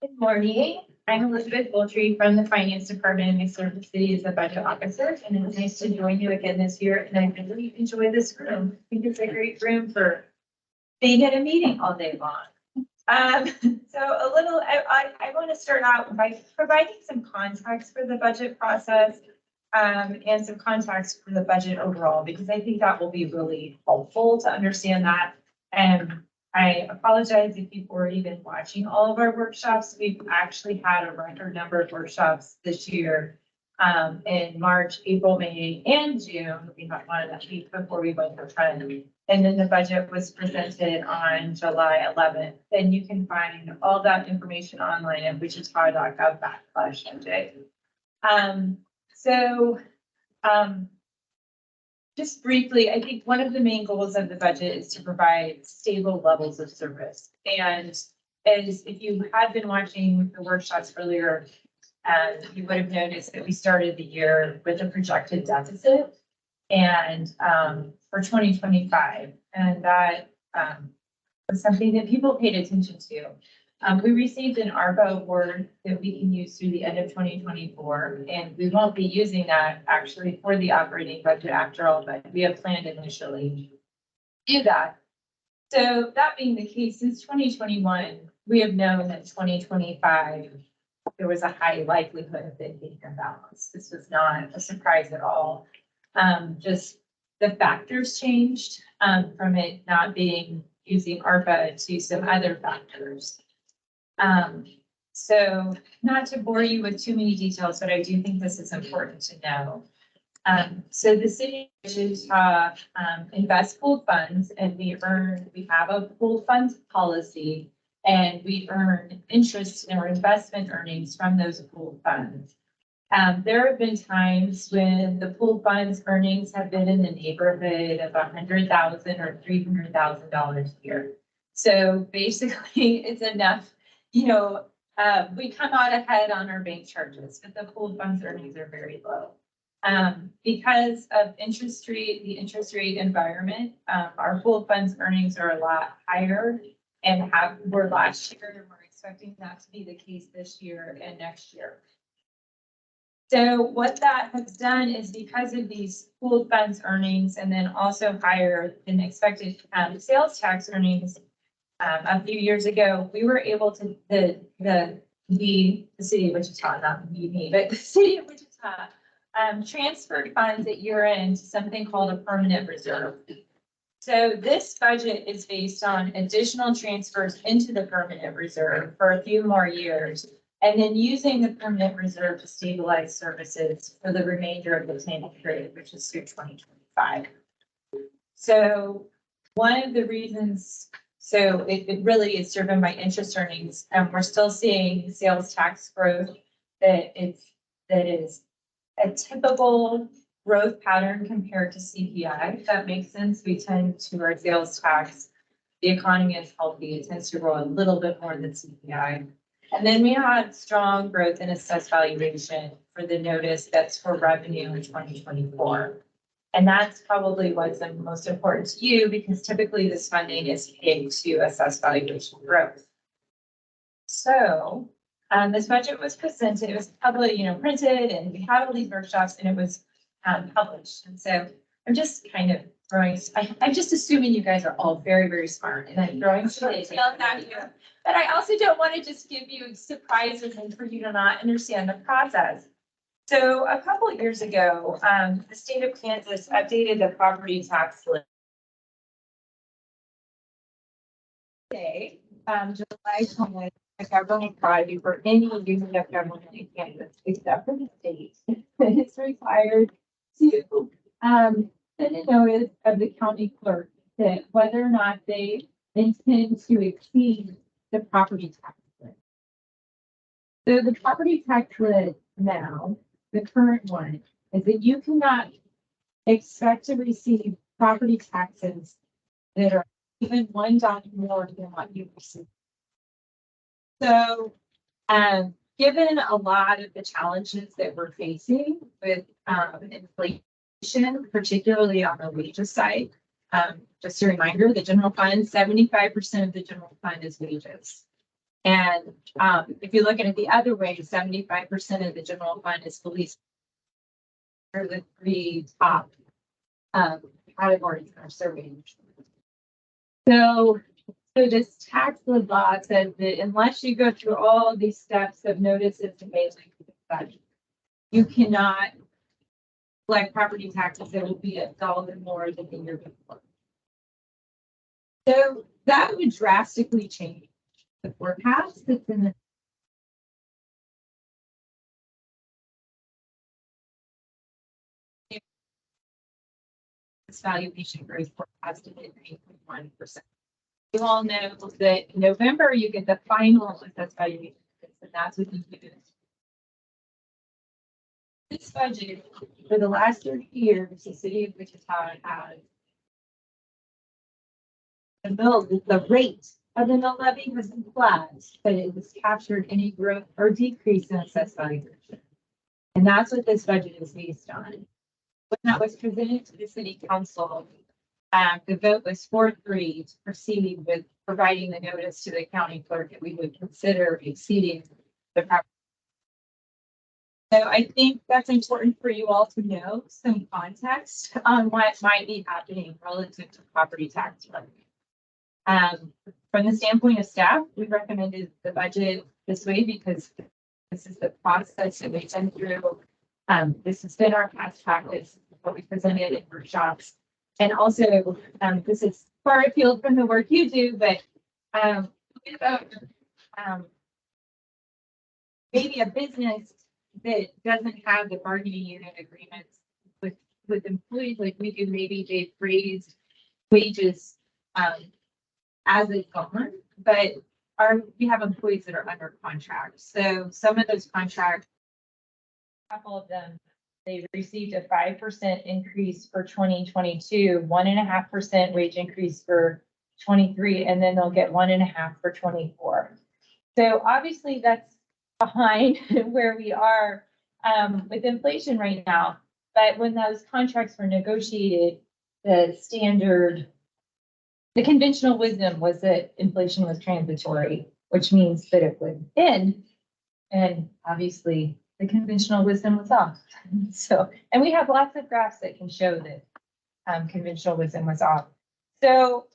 Good morning. I'm Elizabeth Boltrey from the Finance Department. I serve the city as a budget officer, and it's nice to join you again this year. And I really enjoy this room. I think it's a great room for being at a meeting all day long. I want to start out by providing some context for the budget process and some context for the budget overall, because I think that will be really helpful to understand that. And I apologize if you've already been watching all of our workshops. We've actually had a record number of workshops this year in March, April, May, and June. We had one that week before we went for trend. And then the budget was presented on July 11th. And you can find all that information online at wichita.gov/budget. Just briefly, I think one of the main goals of the budget is to provide stable levels of service. And as if you had been watching the workshops earlier, you would have noticed that we started the year with a projected deficit and for 2025. And that was something that people paid attention to. We received an ARPA award that we can use through the end of 2024, and we won't be using that actually for the operating budget after all, but we have planned initially to do that. So that being the case, since 2021, we have known that 2025, there was a high likelihood of it being imbalanced. This was not a surprise at all. Just the factors changed from it not being using ARPA to some other factors. So not to bore you with too many details, but I do think this is important to know. So the city of Wichita invests pooled funds, and we have a pooled funds policy, and we earn interest in our investment earnings from those pooled funds. There have been times when the pooled funds earnings have been in the neighborhood of $100,000 or $300,000 a year. So basically, it's enough. We come out ahead on our bank charges, but the pooled funds earnings are very low. Because of the interest rate environment, our pooled funds earnings are a lot higher and were last year, and we're expecting that to be the case this year and next year. So what that has done is, because of these pooled funds earnings and then also higher than expected sales tax earnings, a few years ago, we were able to, the city of Wichita, not me, but the city of Wichita transferred funds at year end to something called a permanent reserve. So this budget is based on additional transfers into the permanent reserve for a few more years, and then using the permanent reserve to stabilize services for the remainder of the planning period, which is through 2025. So one of the reasons, so it really is driven by interest earnings, and we're still seeing sales tax growth that is a typical growth pattern compared to CPI. If that makes sense, we tend to our sales tax. The economy is healthy. It tends to grow a little bit more than CPI. And then we had strong growth in assessed valuation for the notice that's for revenue in 2024. And that's probably what's the most important to you, because typically this funding is paid to assess valuation growth. So this budget was presented, it was publicly, printed, and we had all these workshops, and it was published. And so I'm just kind of I'm just assuming you guys are all very, very smart, and I'm throwing some details at you. But I also don't want to just give you surprises and for you to not understand the process. So a couple of years ago, the state of Kansas updated the property tax list. July 20th, a government body for any unit of government in Kansas, except for the state, is required to send a notice of the county clerk that whether or not they intend to exceed the property tax lid. So the property tax lid now, the current one, is that you cannot expect to receive property taxes that are even $1 more than what you receive. So, given a lot of the challenges that we're facing with inflation, particularly on the wages side, just a reminder, the general fund, 75% of the general fund is wages. And if you're looking at the other way, 75% of the general fund is police. Are the three top categories in our survey. So this tax law says that unless you go through all these steps of notices and mailing, you cannot collect property taxes that will be $1 more than the year before. So that would drastically change the forecast that's in the valuation growth forecasted at 9.1%. You all know that in November you get the final assessed valuation, and that's what you do. This budget for the last 30 years, the city of Wichita has the rate of the mill levy was in flat, but it was captured any growth or decrease in assessed valuation. And that's what this budget is based on. When that was presented to the city council, the vote was 4-3 to proceed with providing the notice to the county clerk that we would consider exceeding the property. So I think that's important for you all to know some context on what might be happening relative to property tax revenue. From the standpoint of staff, we recommended the budget this way because this is the process that we've been through. This has been our past practice, what we presented in workshops. And also, this is far afield from the work you do, but maybe a business that doesn't have the bargaining unit agreements with employees like we do, maybe they've raised wages as it's gone, but we have employees that are under contract. So some of those contracts, a couple of them, they received a 5% increase for 2022, 1.5% wage increase for 23, and then they'll get 1.5% for 24. So obviously that's behind where we are with inflation right now. But when those contracts were negotiated, the conventional wisdom was that inflation was transitory, which means that it would end. And obviously the conventional wisdom was off. So, and we have lots of graphs that can show that conventional wisdom was off. So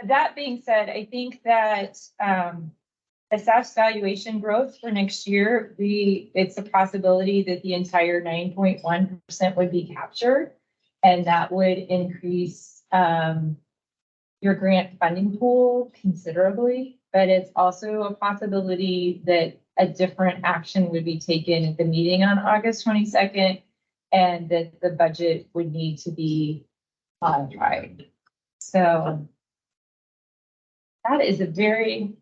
that being said, I think that assessed valuation growth for next year, it's a possibility that the entire 9.1% would be captured, and that would increase your grant funding pool considerably. But it's also a possibility that a different action would be taken at the meeting on August 22nd, and that the budget would need to be modified. So that is a very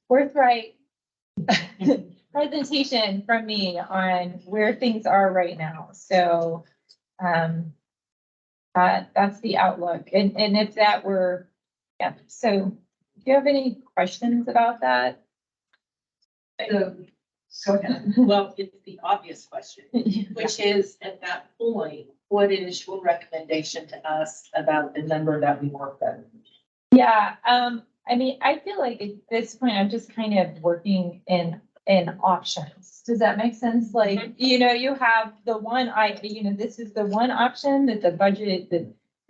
forthright presentation from me on where things are right now. So that's the outlook. And if that were, yeah. So do you have any questions about that? So, well, it's the obvious question, which is at that point, what is your recommendation to us about the number that we want them? Yeah, I mean, I feel like at this point, I'm just kind of working in options. Does that make sense? Like, you have the one, this is the one option that the budget,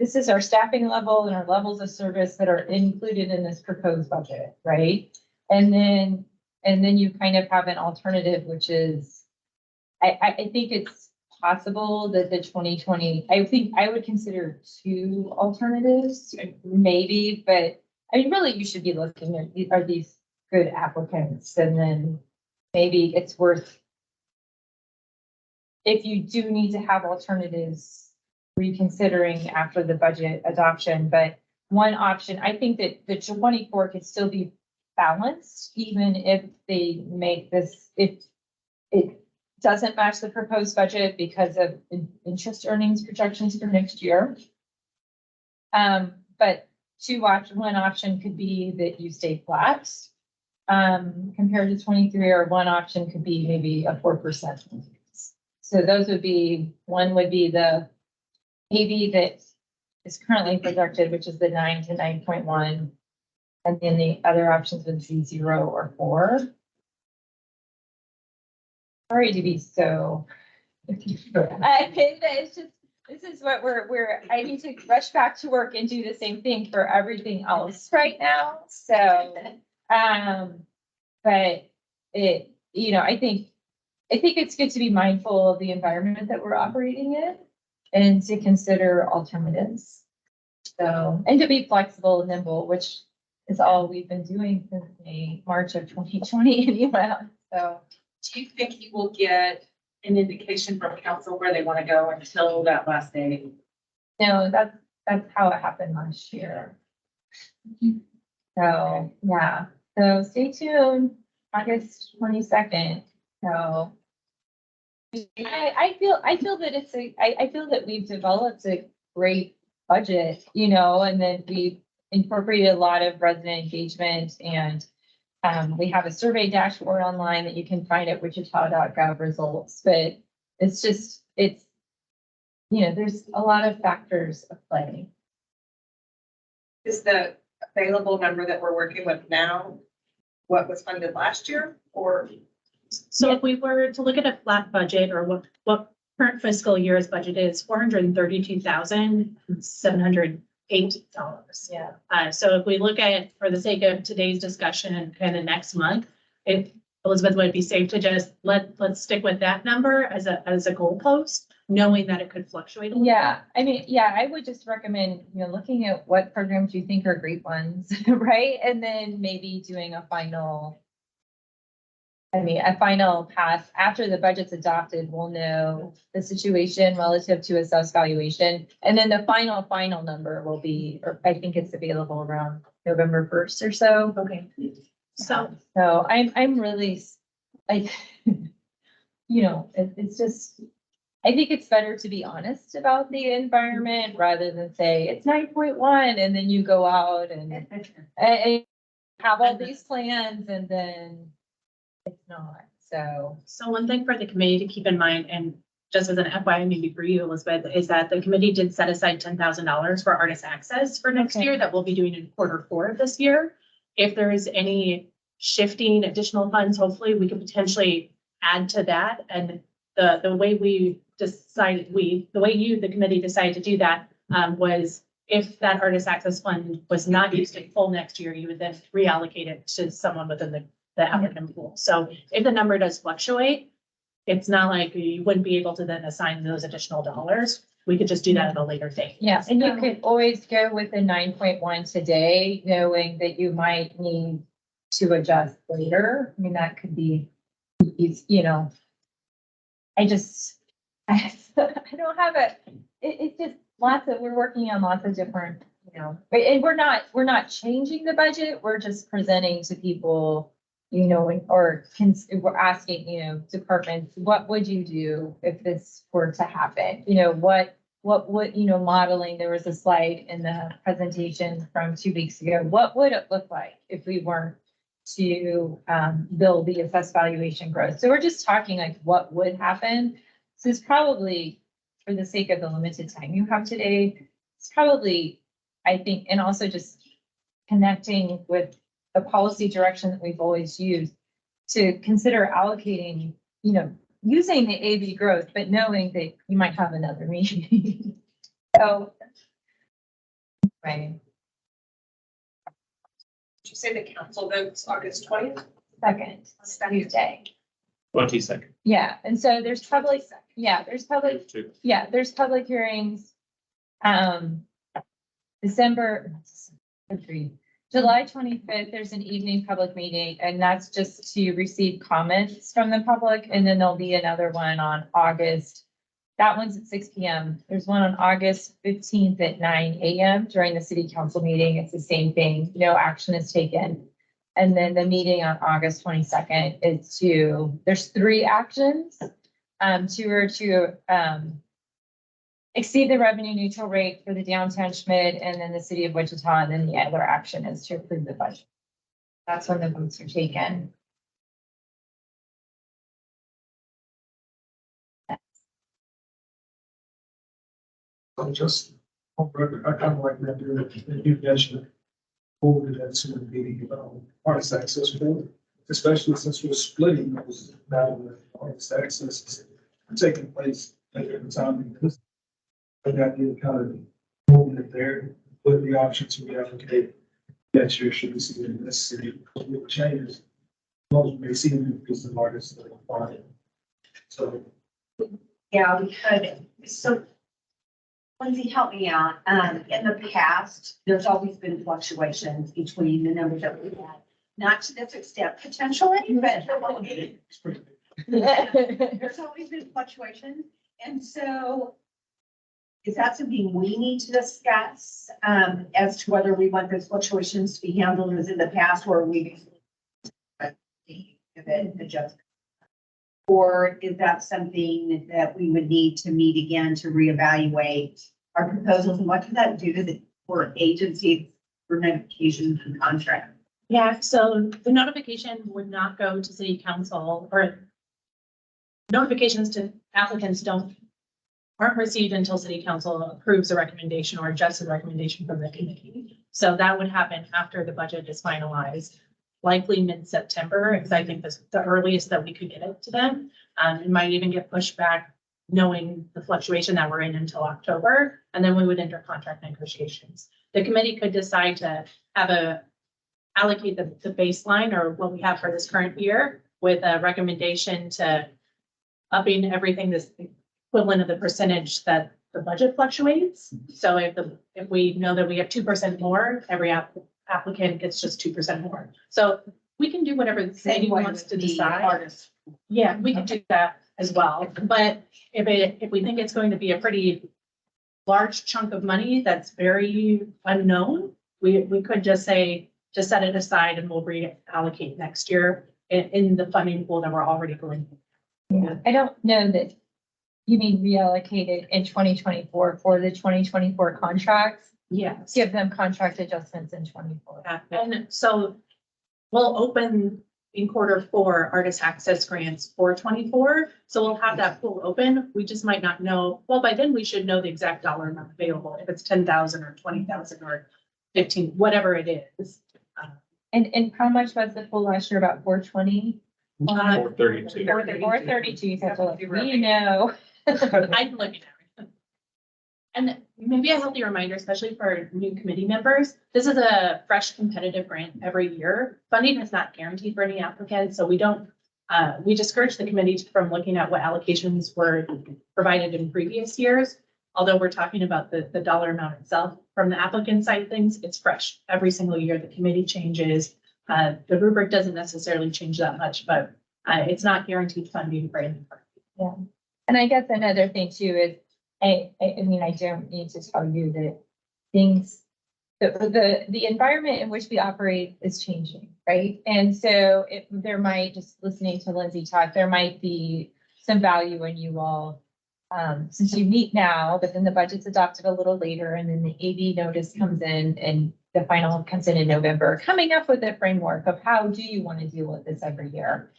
this is our staffing level and our levels of service that are included in this proposed budget, right? And then you kind of have an alternative, which is, I think it's possible that the 2020, I think I would consider two alternatives, maybe, but I mean, really, you should be looking at, are these good applicants? And then maybe it's worth, if you do need to have alternatives, reconsidering after the budget adoption. But one option, I think that the 24 could still be balanced, even if they make this, if it doesn't match the proposed budget because of interest earnings projections for next year. But one option could be that you stay flat compared to 23, or one option could be maybe a 4% increase. So those would be, one would be the AB that is currently projected, which is the 9 to 9.1. And then the other options would be 0 or 4. Sorry to be so. It's just, this is what I need to rush back to work and do the same thing for everything else right now, so, but it, I think it's good to be mindful of the environment that we're operating in and to consider alternatives. So, and to be flexible and nimble, which is all we've been doing since March of 2020 anyway, so. Do you think you will get an indication from council where they want to go until that last day? No, that's how it happened last year. So, yeah, so stay tuned, August 22nd, so. I feel that I feel that we've developed a great budget, and then we've incorporated a lot of resident engagement, and we have a survey dashboard online that you can find at wichita.gov results, but it's there's a lot of factors at play. Is the available number that we're working with now what was funded last year, or? So if we were to look at a flat budget, or what current fiscal year's budget is, $432,708. Yeah. So if we look at, for the sake of today's discussion and the next month, if Elizabeth, would it be safe to just let's stick with that number as a goalpost, knowing that it could fluctuate a little? Yeah, I mean, yeah, I would just recommend, looking at what programs you think are great ones, right? And then maybe doing a final pass after the budget's adopted. We'll know the situation relative to assessed valuation. And then the final number will be, or I think it's available around November 1st or so. Okay. So I'm really, it's just, I think it's better to be honest about the environment rather than say it's 9.1 and then you go out and have all these plans and then it's not. So one thing for the committee to keep in mind, and just as an FYI, maybe for you, Elizabeth, is that the committee did set aside $10,000 for artist access for next Okay. year that we'll be doing in Q4 of this year. If there is any shifting additional funds, hopefully we could potentially add to that. And the way we decided, the way the committee decided to do that was if that artist access fund was not used in full next year, you would then reallocate it to someone within the applicant pool. So if the number does fluctuate, it's not like you wouldn't be able to then assign those additional dollars. We could just do that at a later date. yeah, and you could always go with a 9.1 today, knowing that you might need to adjust later. I mean, that could be, I don't have it's just we're working on lots of different, and we're not changing the budget. We're just presenting to people, we're asking, departments, what would you do if this were to happen? What would, modeling, there was a slide in the presentation from 2 weeks ago. What would it look like if we weren't to build the assessed valuation growth? So we're just talking like what would happen. So it's probably, for the sake of the limited time you have today, it's probably, I think, and also just connecting with the policy direction that we've always used to consider allocating, using the AV growth, but knowing that you might have another meeting. So, right. Did you say the council votes August 20th? Second, Tuesday. 22nd. Yeah, and so there's public hearings. July 25th, there's an evening public meeting, and that's just to receive comments from the public. And then there'll be another one on August. That one's at 6 p.m. There's one on August 15th at 9 a.m. during the city council meeting. It's the same thing. No action is taken. And then the meeting on August 22nd is there's 3 actions. 2 are to exceed the revenue neutral rate for the downtown Schmidt and then the city of Wichita. And then the other action is to approve the budget. That's when the votes are taken. So just, I kind of like that, you mentioned forward that to the artist access board, especially since we're splitting those now the artist access is taking place at the time. I got the kind of moving it there, put the option to reallocate that year should we see it necessary with changes. Most may see them because the artists that are fine. So Yeah, we could, so Lindsay, help me out. In the past, there's always been fluctuations between the numbers that we had. Not to this extent potentially, but it's pretty big. there's always been fluctuations. And so is that something we need to discuss, as to whether we want those fluctuations to be handled as in the past where we adjust? Or is that something that we would need to meet again to reevaluate our proposals? And what does that do to the, for agencies for notifications and contracts? Yeah, so the notification would not go to city council, or notifications to applicants aren't received until city council approves a recommendation or adjusts a recommendation from the committee. So that would happen after the budget is finalized, likely mid-September, because I think that's the earliest that we could get it to them. It might even get pushed back, knowing the fluctuation that we're in until October, and then we would enter contract negotiations. The committee could decide to allocate the baseline or what we have for this current year with a recommendation to upping everything this equivalent of the percentage that the budget fluctuates. So if we know that we have 2% more, every applicant gets just 2% more. So we can do whatever the city wants to decide. Artists. Yeah, we could do that as well. But if we think it's going to be a pretty large chunk of money that's very unknown, we could just say, just set it aside and we'll reallocate next year in the funding pool that we're already going. Yeah, I don't know that you mean reallocated in 2024 for the 2024 contracts. Yes. Give them contract adjustments in 24. And so we'll open in Q4 artist access grants for 24. So we'll have that pool open. We just might not know. Well, by then we should know the exact dollar amount available, if it's 10,000 or 20,000 or 15, whatever it is. And how much was the pool last year? About 420? 432. 432. So we know. I'm looking at it. And maybe a healthy reminder, especially for new committee members, this is a fresh competitive grant every year. Funding is not guaranteed for any applicant, so we discourage the committee from looking at what allocations were provided in previous years. Although we're talking about the dollar amount itself, from the applicant side of things, it's fresh. Every single year, the committee changes. The rubric doesn't necessarily change that much, but it's not guaranteed funding for any part. Yeah. And I guess another thing too is, I mean, I don't need to tell you that things, the environment in which we operate is changing, right? And so there might, just listening to Lindsay talk, there might be some value in you all, since you meet now, but then the budget's adopted a little later and then the AV notice comes in and the final comes in November, coming up with a framework of how do you want to deal with this every year?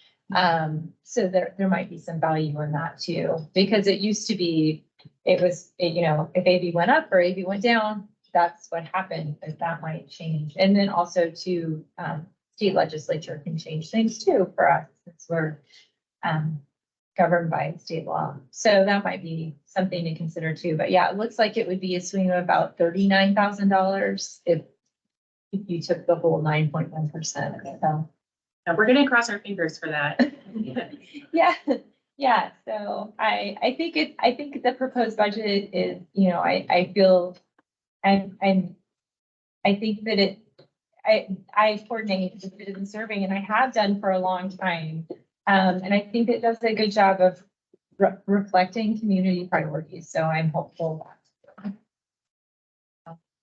So there might be some value in that too, because it used to be, if AV went up or AV went down, that's what happened, but that might change. And then also to, state legislature can change things too for us, since we're, governed by state law. So that might be something to consider too. But yeah, it looks like it would be a swing of about $39,000 if you took the whole 9.1%. So. Now, we're gonna cross our fingers for that. Yeah. So I think the proposed budget is, I feel, I think that I coordinate the citizen serving and I have done for a long time. And I think it does a good job of reflecting community priorities. So I'm hopeful.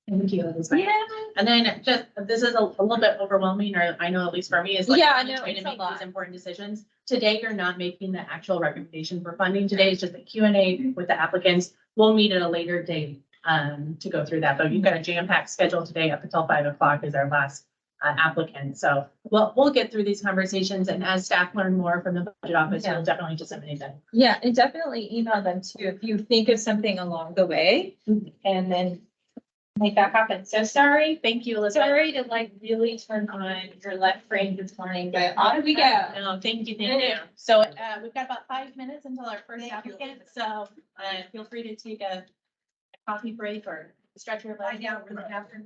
Thank you. Yeah. And then just, this is a little bit overwhelming, or I know at least for me, is like, Yeah, trying no, to it's a make lot. these important decisions. Today, you're not making the actual recommendation for funding. Today is just a Q&A with the applicants. We'll meet at a later date to go through that, but you've got a jam-packed schedule today up until 5 o'clock is our last applicant. So we'll get through these conversations, and as staff learn more from the budget office, Yeah. we'll definitely disseminate them. Yeah, and definitely email them too if you think of something along the way. And then make that happen. So sorry, Thank you, Elizabeth. sorry to like really turn on your left brain this morning, but on we go. No, thank you, thank you. So, we've got about 5 minutes until our first applicant, so, feel free to take a coffee break or stretch your legs. Yeah, exactly.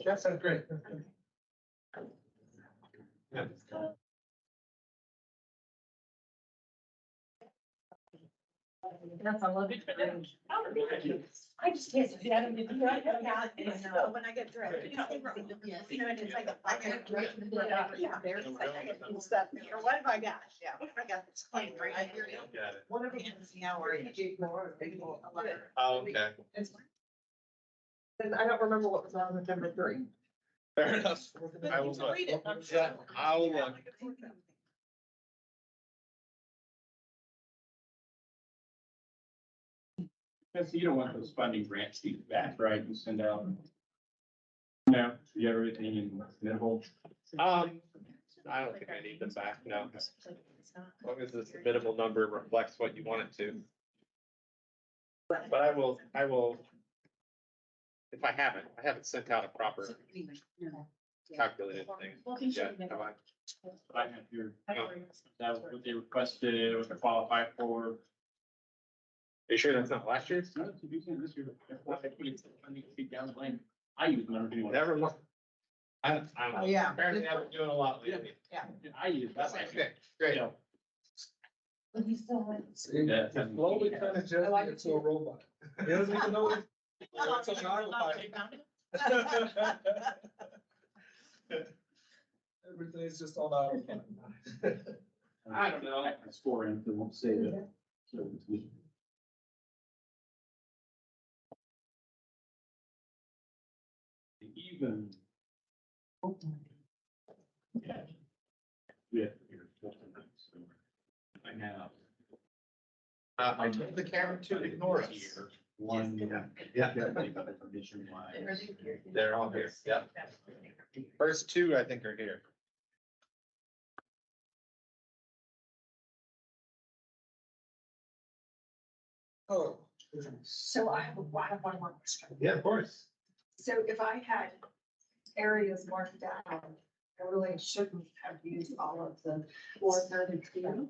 That sounds great. That's all of it. I just can't see that. When I get dressed. You know, it's like, I get dressed. Yeah, there's like, stuff. Or what have I got? Yeah, I got this claim right here. One of them is now where you. Oh, okay. And I don't remember what was on number 3. Fair enough. I will look. Read it. Yeah, I will look. Because you don't want those funding grant sheets back, right? You send out. No, you have everything in minimal. I don't think I need them back, no. As long as this minimal number reflects what you want it to. But I will. If I haven't sent out a proper calculated thing. Well, he should Yeah, get have I? I have here, that was what they requested, what they qualified for. Are you sure that's not last year's? No, it's using this year. That's why I put it funding sheet down the lane. I use them every day. Never mind. I don't know. Oh, yeah. Apparently I've been doing a lot lately. I use that. Okay, great. Yeah. See, Yeah. slowly turn it just into a robot. He doesn't even know. It's on autopilot. Everything's just on autopilot. I don't know. I score in, they won't say that. So it's me. Even. Yeah. Yeah. I have. I told the camera to ignore us. One. Yeah. Permission wise. They're all here, yeah. First two, I think, are here. Oh. So I have one more question. Yeah, of course. So if I had areas marked down, I really shouldn't have used all of the 432.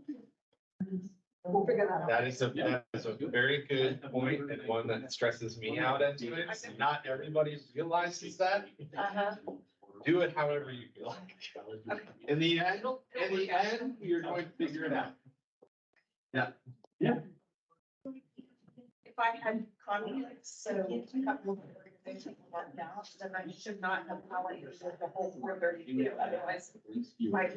We'll figure that out. That is a very good point and one that stresses me out into it. Not everybody realizes that. Uh-huh. Do it however you feel like. In the end, you're going to figure it out. If I had conflicts, so a couple of organizations marked out, then I should not have allocated the whole 432, otherwise my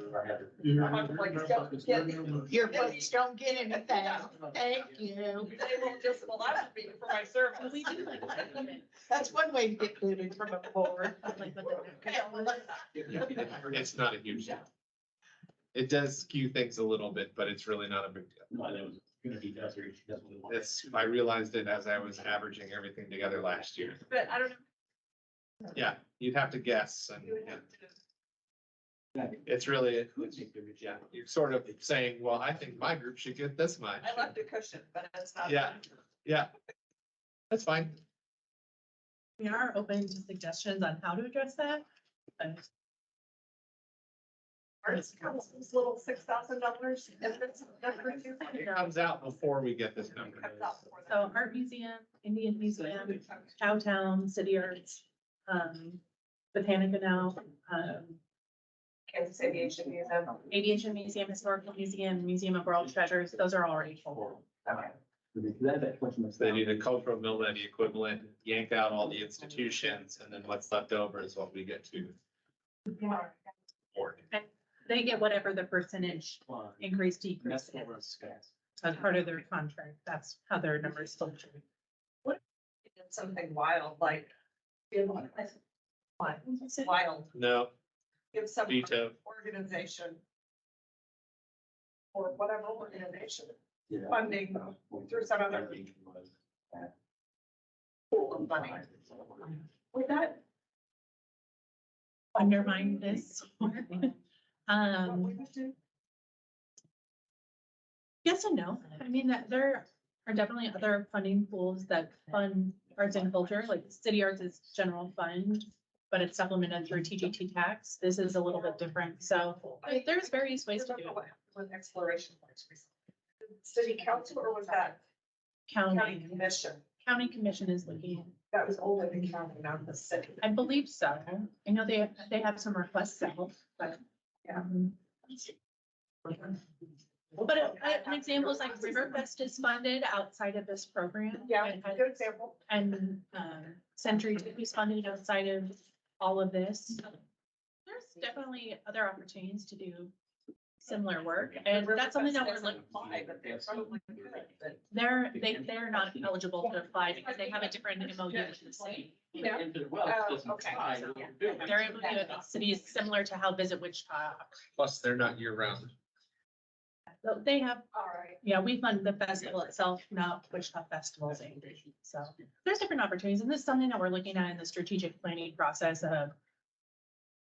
conflicts don't get. Your books don't get anything. Thank you. They will just allow me for my service. We do like that. That's one way to get booted from a board. It's not a huge deal. It does skew things a little bit, but it's really not a big deal. No, that was gonna be desert. She doesn't really want it. It's, I realized it as I was averaging everything together last year. But I don't know. Yeah, you'd have to guess and, You would yeah, have to. it's really, yeah, you're sort of saying, well, I think my group should get this much. I left a cushion, but it's not. Yeah. Yeah. That's fine. We are open to suggestions on how to address that. Arts Council's little $6,000 and it's number 2. It comes out before we get this number. Comes out before that. So Art Museum, Indian Museum, Cowtown, City Arts, Botanica now, Kansas Aviation Museum. Aviation Museum, Historical Museum, Museum of World Treasures, those are already full. Okay. That question was. They do the cultural mill levy equivalent, yank out all the institutions, and then what's left over is what we get to. Board. They get whatever the percentage increase decrease That's what we're is discussing. as part of their contract. That's how their numbers filter. Did something wild, like. Wild, No, give some veto. organization. Or whatever organization Yeah. funding through some other pool of money. Would that undermine this. Yes and no. I mean, that there are definitely other funding pools that fund arts and culture, like city arts is general fund, but it's supplemented through TGT tax. This is a little bit different. So there's various ways to do it. With exploration points. City council or was that county County, commission? county commission is looking, That was only the county, not the city. I believe so. I know they have some requests out, but. Yeah. But an example is like Riverfest is funded outside of this program. Yeah, And- good example. And Century is funded outside of all of this. There's definitely other opportunities to do similar work, and that's something that we're looking. But they're probably good, but. They're not eligible to apply because they have a different MOU with the city. Yeah. Okay. Their MOU with the city is similar to how Visit Wichita. Plus, they're not year round. So they have, All right. yeah, we fund the festival itself, not Wichita Festivals. So there's different opportunities, and this is something that we're looking at in the strategic planning process of.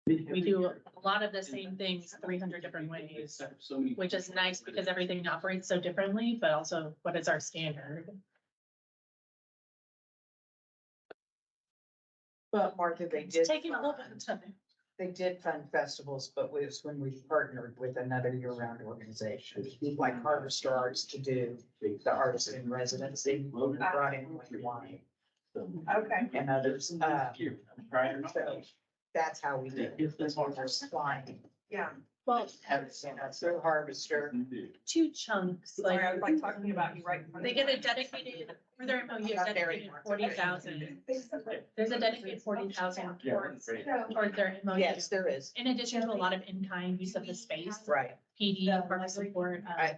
We do a lot of the same things 300 different ways, which is nice because everything operates so differently, but also what is our standard? Well, Martha, they It's did, taking a little bit of time. they did fund festivals, but it was when we partnered with another year-round organization, like Harvester Arts to do the artist in residency. We brought in wine Okay. and others. So that's how we did it. We're supplying, Yeah. Well, through Harvester. two chunks, Sorry, I like was like talking about you right. in front they of get me. a dedicated, for their MOU, dedicated 40,000. There's a dedicated 40,000 towards their MOU. Yes, there is. In addition to a lot of in-kind use of the space, Right. PD, park support. I,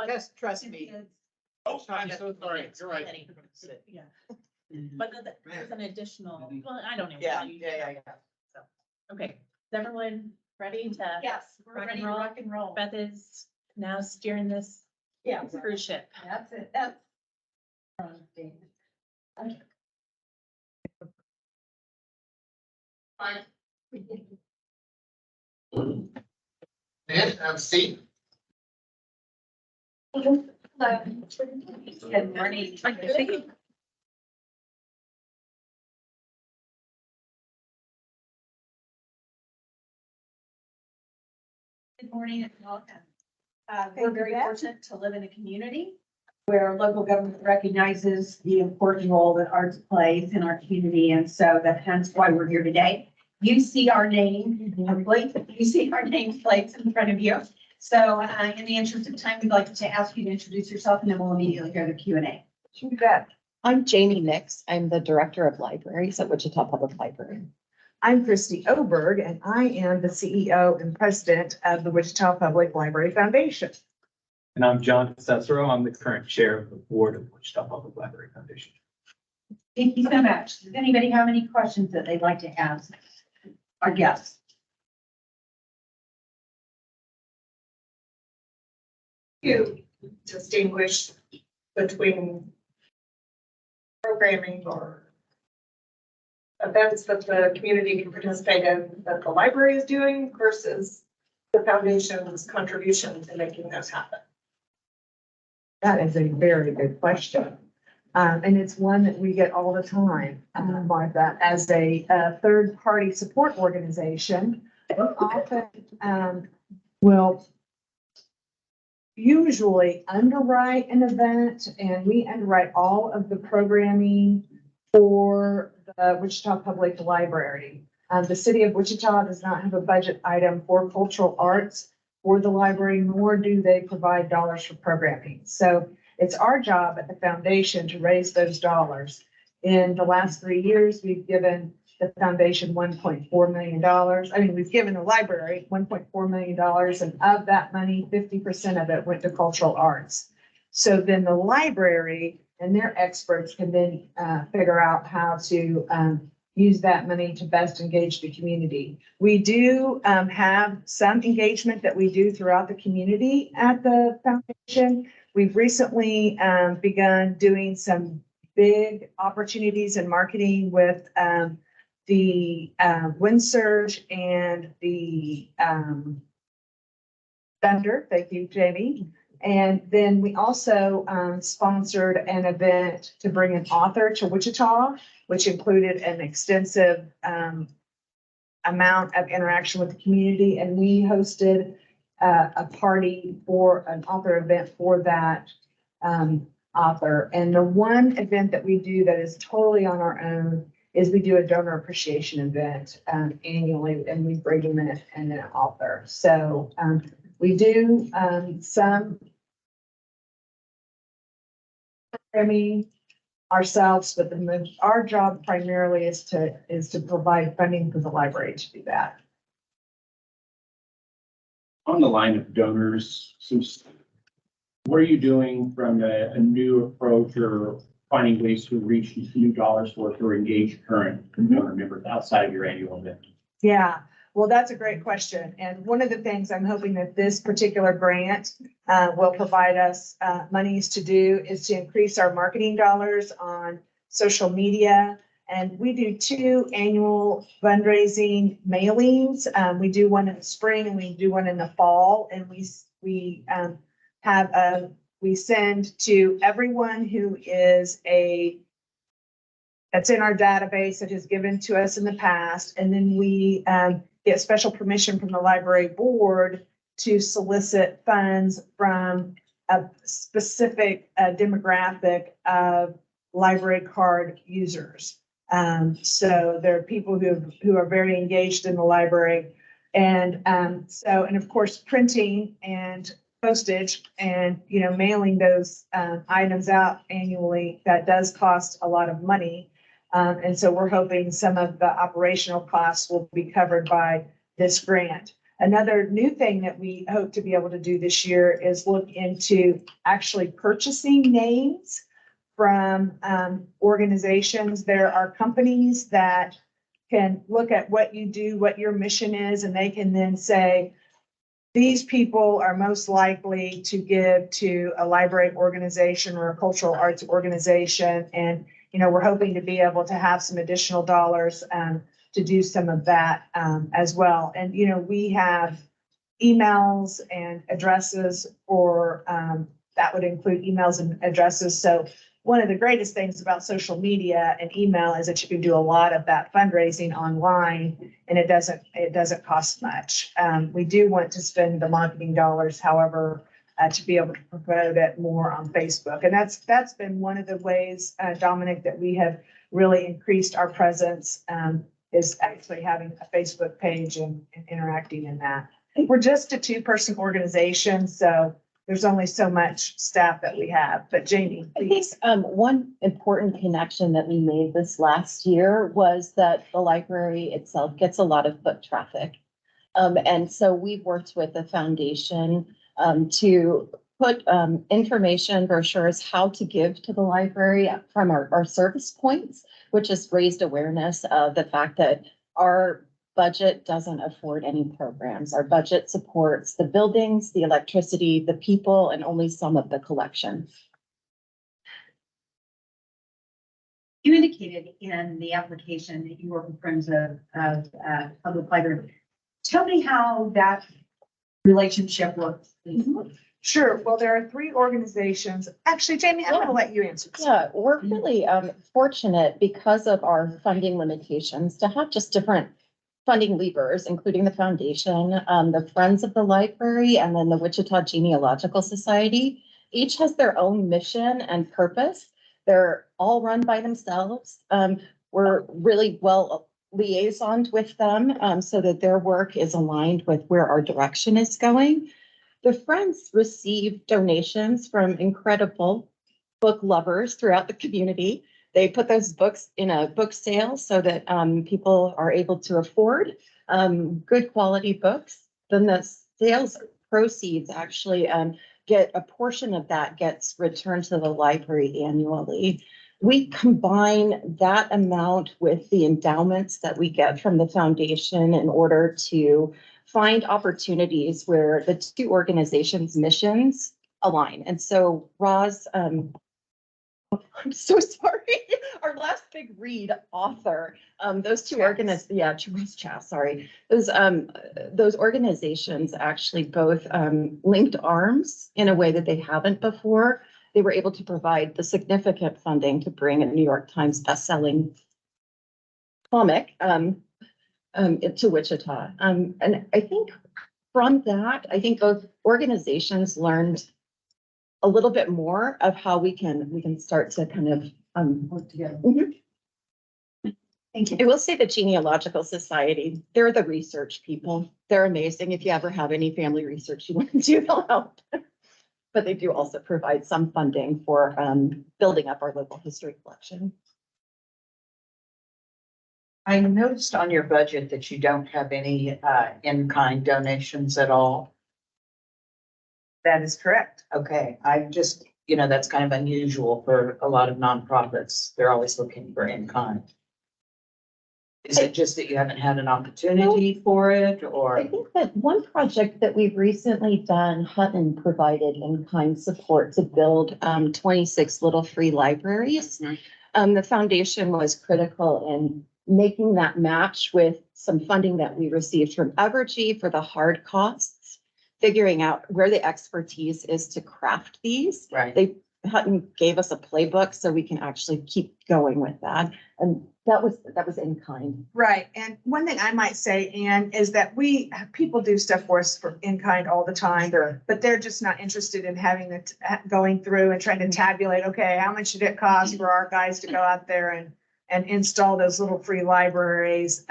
just trust me. Oh, I'm so sorry. You're right. Yeah. But there's an additional, well, I don't even. Yeah, know. yeah. Okay, is everyone ready to? Yes, we're Rock and ready to roll. rock and roll. Beth is now steering this Yeah. cruise ship. That's it. That's. And have a seat. Good morning. Good morning and welcome. We're very fortunate to live in a community where local government recognizes the important role that arts plays in our community. And so that's hence why we're here today. You see our name, hopefully, you see our name plates in front of you. So in the interest of time, we'd like to ask you to introduce yourself and then we'll immediately go to Q&A. You bet. I'm Jamie Nix. I'm the Director of Libraries at Wichita Public Library. I'm Christy Oberg, and I am the CEO and President of the Wichita Public Library Foundation. And I'm John Cesaro. I'm the current chair of the board of Wichita Public Library Foundation. Thank you so much. Does anybody have any questions that they'd like to ask our guests? You distinguish between programming or events that the community can participate in that the library is doing versus the foundation's contribution to making those happen? That is a very good question. And it's one that we get all the time, Martha, as a third-party support organization. We often will usually underwrite an event, and we underwrite all of the programming for the Wichita Public Library. The city of Wichita does not have a budget item for cultural arts for the library, nor do they provide dollars for programming. So it's our job at the foundation to raise those dollars. In the last 3 years, we've given the foundation $1.4 million. I mean, we've given the library $1.4 million, and of that money, 50% of it went to cultural arts. So then the library and their experts can then figure out how to use that money to best engage the community. We do have some engagement that we do throughout the community at the foundation. We've recently begun doing some big opportunities in marketing with the wind surge and the thunder. Thank you, Jamie. And then we also sponsored an event to bring an author to Wichita, which included an extensive amount of interaction with the community. And we hosted a party for an author event for that author. And the one event that we do that is totally on our own is we do a donor appreciation event annually, and we bring in an author. So we do some programming ourselves, but our job primarily is to provide funding for the library to do that. On the line of donors, what are you doing from a new approach or finding ways to reach new dollars worth or engage current donor members outside of your annual event? Yeah, well, that's a great question. And one of the things I'm hoping that this particular grant will provide us monies to do is to increase our marketing dollars on social media. And we do 2 annual fundraising mailings. We do one in the spring and we do one in the fall. And we send to everyone who is that's in our database that has given to us in the past. And then we get special permission from the library board to solicit funds from a specific demographic of library card users. So there are people who are very engaged in the library. And and of course, printing and postage and, mailing those items out annually, that does cost a lot of money. And so we're hoping some of the operational costs will be covered by this grant. Another new thing that we hope to be able to do this year is look into actually purchasing names from organizations. There are companies that can look at what you do, what your mission is, and they can then say, these people are most likely to give to a library organization or a cultural arts organization. And, we're hoping to be able to have some additional dollars to do some of that as well. And, we have emails and addresses for that would include emails and addresses. So one of the greatest things about social media and email is that you can do a lot of that fundraising online, and it doesn't cost much. We do want to spend the marketing dollars, however, to be able to promote it more on Facebook. And that's been one of the ways, Dominic, that we have really increased our presence, is actually having a Facebook page and interacting in that. We're just a 2-person organization, so there's only so much staff that we have. But Jamie, please. I think one important connection that we made this last year was that the library itself gets a lot of foot traffic. And so we've worked with the foundation to put information, brochures, how to give to the library from our service points, which has raised awareness of the fact that our budget doesn't afford any programs. Our budget supports the buildings, the electricity, the people, and only some of the collection. You indicated in the application that you work with Friends of Public Library. Tell me how that relationship works. Sure. Well, there are 3 organizations. Actually, Jamie, I'm going to let you answer this. Yeah, we're really fortunate because of our funding limitations to have just different funding levers, including the foundation, the Friends of the Library, and then the Wichita Genealogical Society. Each has their own mission and purpose. They're all run by themselves. We're really well liaisoned with them so that their work is aligned with where our direction is going. The Friends receive donations from incredible book lovers throughout the community. They put those books in a book sale so that people are able to afford good quality books. Then the sales proceeds actually get a portion of that gets returned to the library annually. We combine that amount with the endowments that we get from the foundation in order to find opportunities where the 2 organizations' missions align. And so Roz I'm so sorry. Our last big read author, those two Charles Chass, sorry. Those organizations actually both, linked arms in a way that they haven't before. They were able to provide the significant funding to bring a New York Times bestselling comic, to Wichita. And I think from that, I think both organizations learned a little bit more of how we can start to kind of, Work together. mhm. Thank you. I will say the Genealogical Society, they're the research people. They're amazing. If you ever have any family research you want to do, they'll help. But they do also provide some funding for building up our local history collection. I noticed on your budget that you don't have any in-kind donations at all. That is correct. Okay, I just, that's kind of unusual for a lot of nonprofits. They're always looking for in-kind. Is it just that you haven't had an opportunity for it, I or? think that one project that we've recently done, Hutton provided in-kind support to build 26 little free libraries. The foundation was critical in making that match with some funding that we received from Evergy for the hard costs, figuring out where the expertise is to craft these. Right. Hutton gave us a playbook so we can actually keep going with that. And that was in kind. Right. And one thing I might say, Anne, is that people do stuff for us for in kind all the time, but they're just not interested in having it going through and trying to tabulate, okay, how much did it cost for our guys to go out there and install those little free libraries?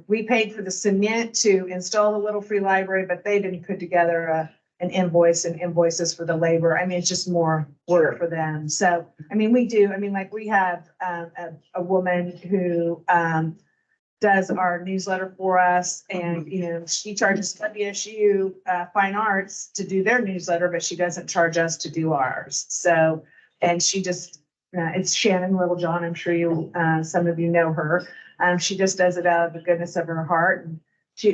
We paid for the cement to install the little free library, but they didn't put together an invoice and invoices for the labor. I mean, it's just more work for them. So, we have a woman who does our newsletter for us, and, she charges WSU Fine Arts to do their newsletter, but she doesn't charge us to do ours. So, and she just, it's Shannon Littlejohn. I'm sure some of you know her. She just does it out of the goodness of her heart. And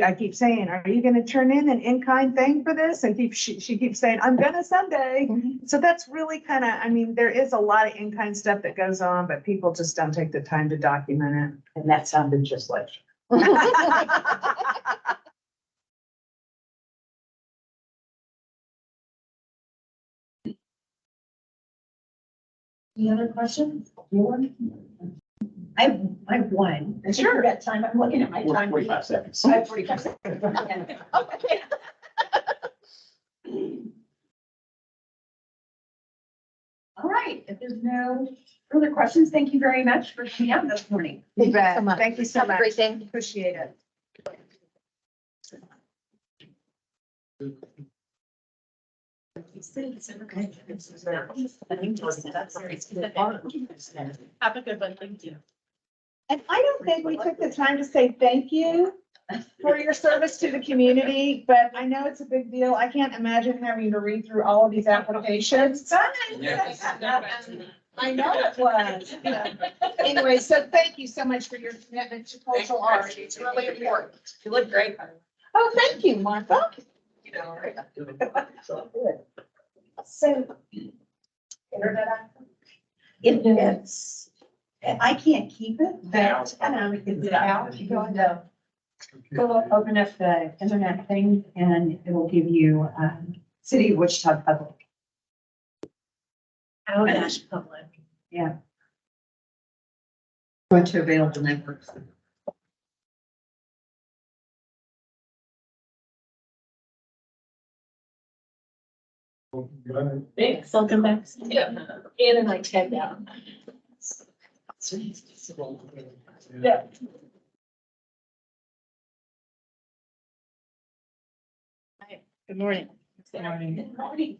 I keep saying, are you going to turn in an in-kind thing for this? And she keeps saying, I'm going to someday. So that's really kind of, there is a lot of in-kind stuff that goes on, but people just don't take the time to document it. And that sounded just like. Any other questions? I have one. I think we've got time. I'm looking at my time. 45 seconds. I have 45 seconds. Okay. All right, if there's no further questions, thank you very much for coming out this morning. Thank you so much. Thank you so Have a much. great day. Appreciate it. Have a good one. Thank you. And I don't think we took the time to say thank you for your service to the community, but I know it's a big deal. I can't imagine having to read through all of these applications. I know it was. Anyway, so thank you so much for your commitment to cultural arts. It's really important. You look great. Oh, thank you, Martha. So. Internet. It's, I can't keep it, but it's out. You go into, open up the internet thing and it will give you, City of Wichita Public. Dash Public. Yeah. Going to available networks. Thanks. Welcome back. Yeah. Ann and I head down. Yeah. Hi, good morning. Good morning. Good morning.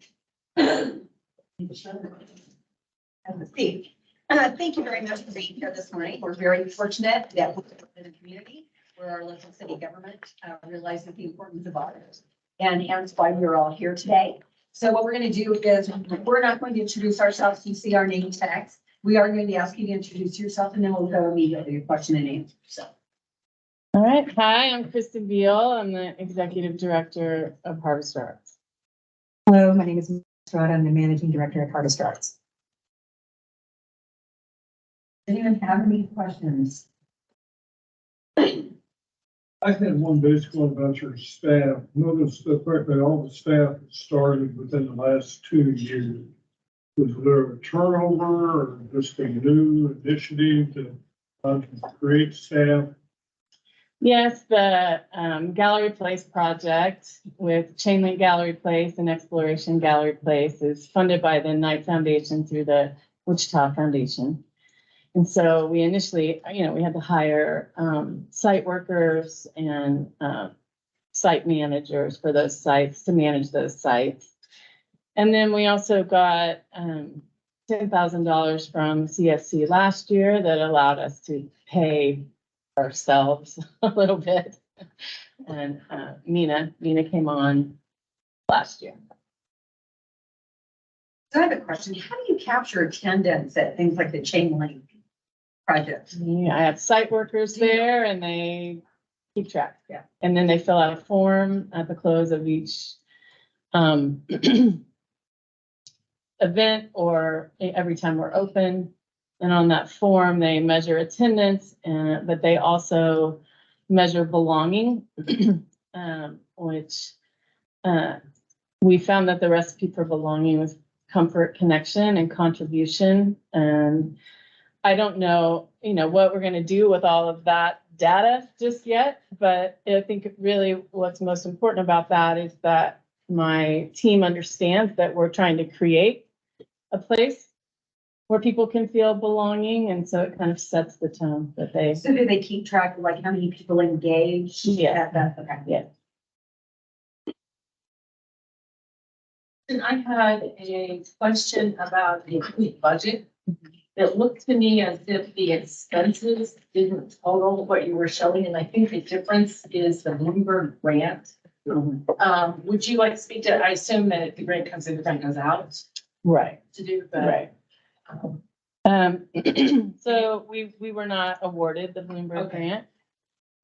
Steve, thank you very much for being here this morning. We're very fortunate that we're in a community where our local city government realizes the importance of art. And hence why we're all here today. So what we're going to do is we're not going to introduce ourselves. You see our name tags. We are going to ask you to introduce yourself and then we'll go immediately to question and answer. So. All right. Hi, I'm Kristen Beal. I'm the Executive Director of Harvest Arts. Hello, my name is Strata, I'm the managing director at Harvest Arts. Anyone have any questions? I had one basic one about your staff. Noticed that practically all the staff that started within the last 2 years. Was there a turnover or just a new initiative to create staff? Yes, the Gallery Place project with Chainlink Gallery Place and Exploration Gallery Place is funded by the Knight Foundation through the Wichita Foundation. And so we initially, we had to hire site workers and site managers for those sites to manage those sites. And then we also got $10,000 from CFC last year that allowed us to pay ourselves a little bit. And Mina came on last year. So I have a question. How do you capture attendance at things like the chain link project? Yeah, I have site workers there and they keep track. Yeah. And then they fill out a form at the close of each event or every time we're open. And on that form, they measure attendance, but they also measure belonging, which we found that the recipe for belonging was comfort, connection, and contribution. And I don't know, what we're going to do with all of that data just yet, but I think really what's most important about that is that my team understands that we're trying to create a place where people can feel belonging, and so it kind of sets the tone that they. So do they keep track of like how many people engage? Yeah. At that? Okay. Yeah. And I had a question about the complete budget. It looked to me as if the expenses didn't total what you were showing, and I think the difference is the Bloomberg grant. Would you like to speak to, I assume that the grant comes in, the grant goes out Right. to do the. Right. So we were not awarded the Bloomberg Okay. grant.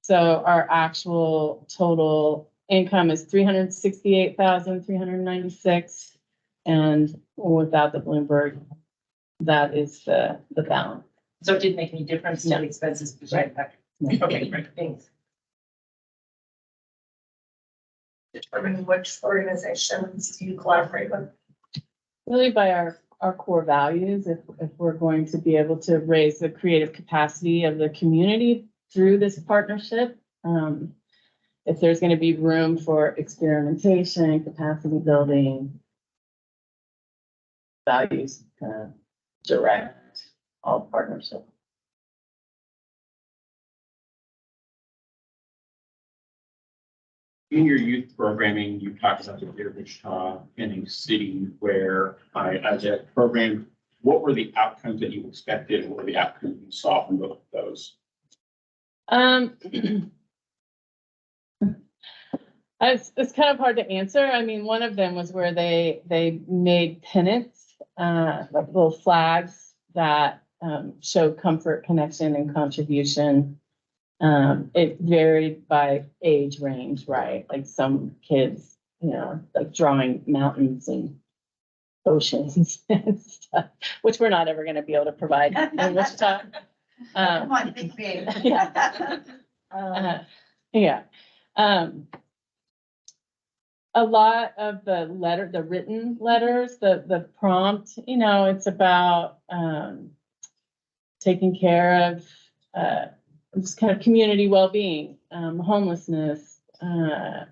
So our actual total income is 368,396, and without the Bloomberg, that is the balance. So it didn't make any difference to No. the expenses? Right. Okay, great, thanks. Determine which organizations do you collaborate with? Really by our core values, if we're going to be able to raise the creative capacity of the community through this partnership, if there's going to be room for experimentation, capacity building, values kind of direct all partnership. In your youth programming, you talked about the Dear Wichita in a city where as a program, what were the outcomes that you expected and what were the outcomes you saw from both of those? It's kind of hard to answer. I mean, one of them was where they made pennants, like little flags that show comfort, connection, and contribution. It varied by age range, right? Like some kids, like drawing mountains and oceans and stuff, which we're not ever going to be able to provide in Wichita. Come on, think big. Yeah. A lot of the written letters, the prompt, it's about taking care of just kind of community well-being, homelessness,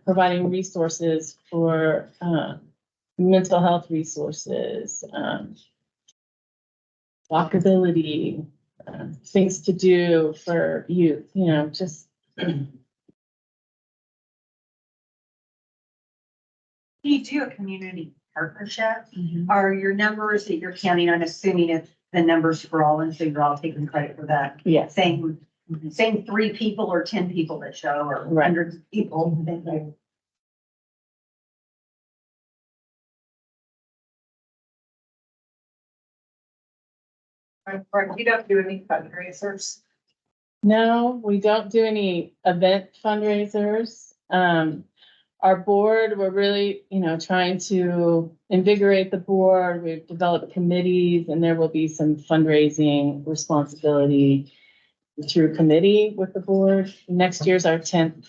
providing resources for mental health resources, walkability, things to do for youth, just. You do a community partnership. Are your numbers that you're counting on, assuming it's the numbers for all, and so you're all taking credit for that? Yes. Same 3 people or 10 people that show, or Right. hundreds of people. Then you- Right, you don't do any fundraisers. No, we don't do any event fundraisers. our board, we're really, trying to invigorate the board. We've developed committees and there will be some fundraising responsibility through committee with the board. Next year's our 10th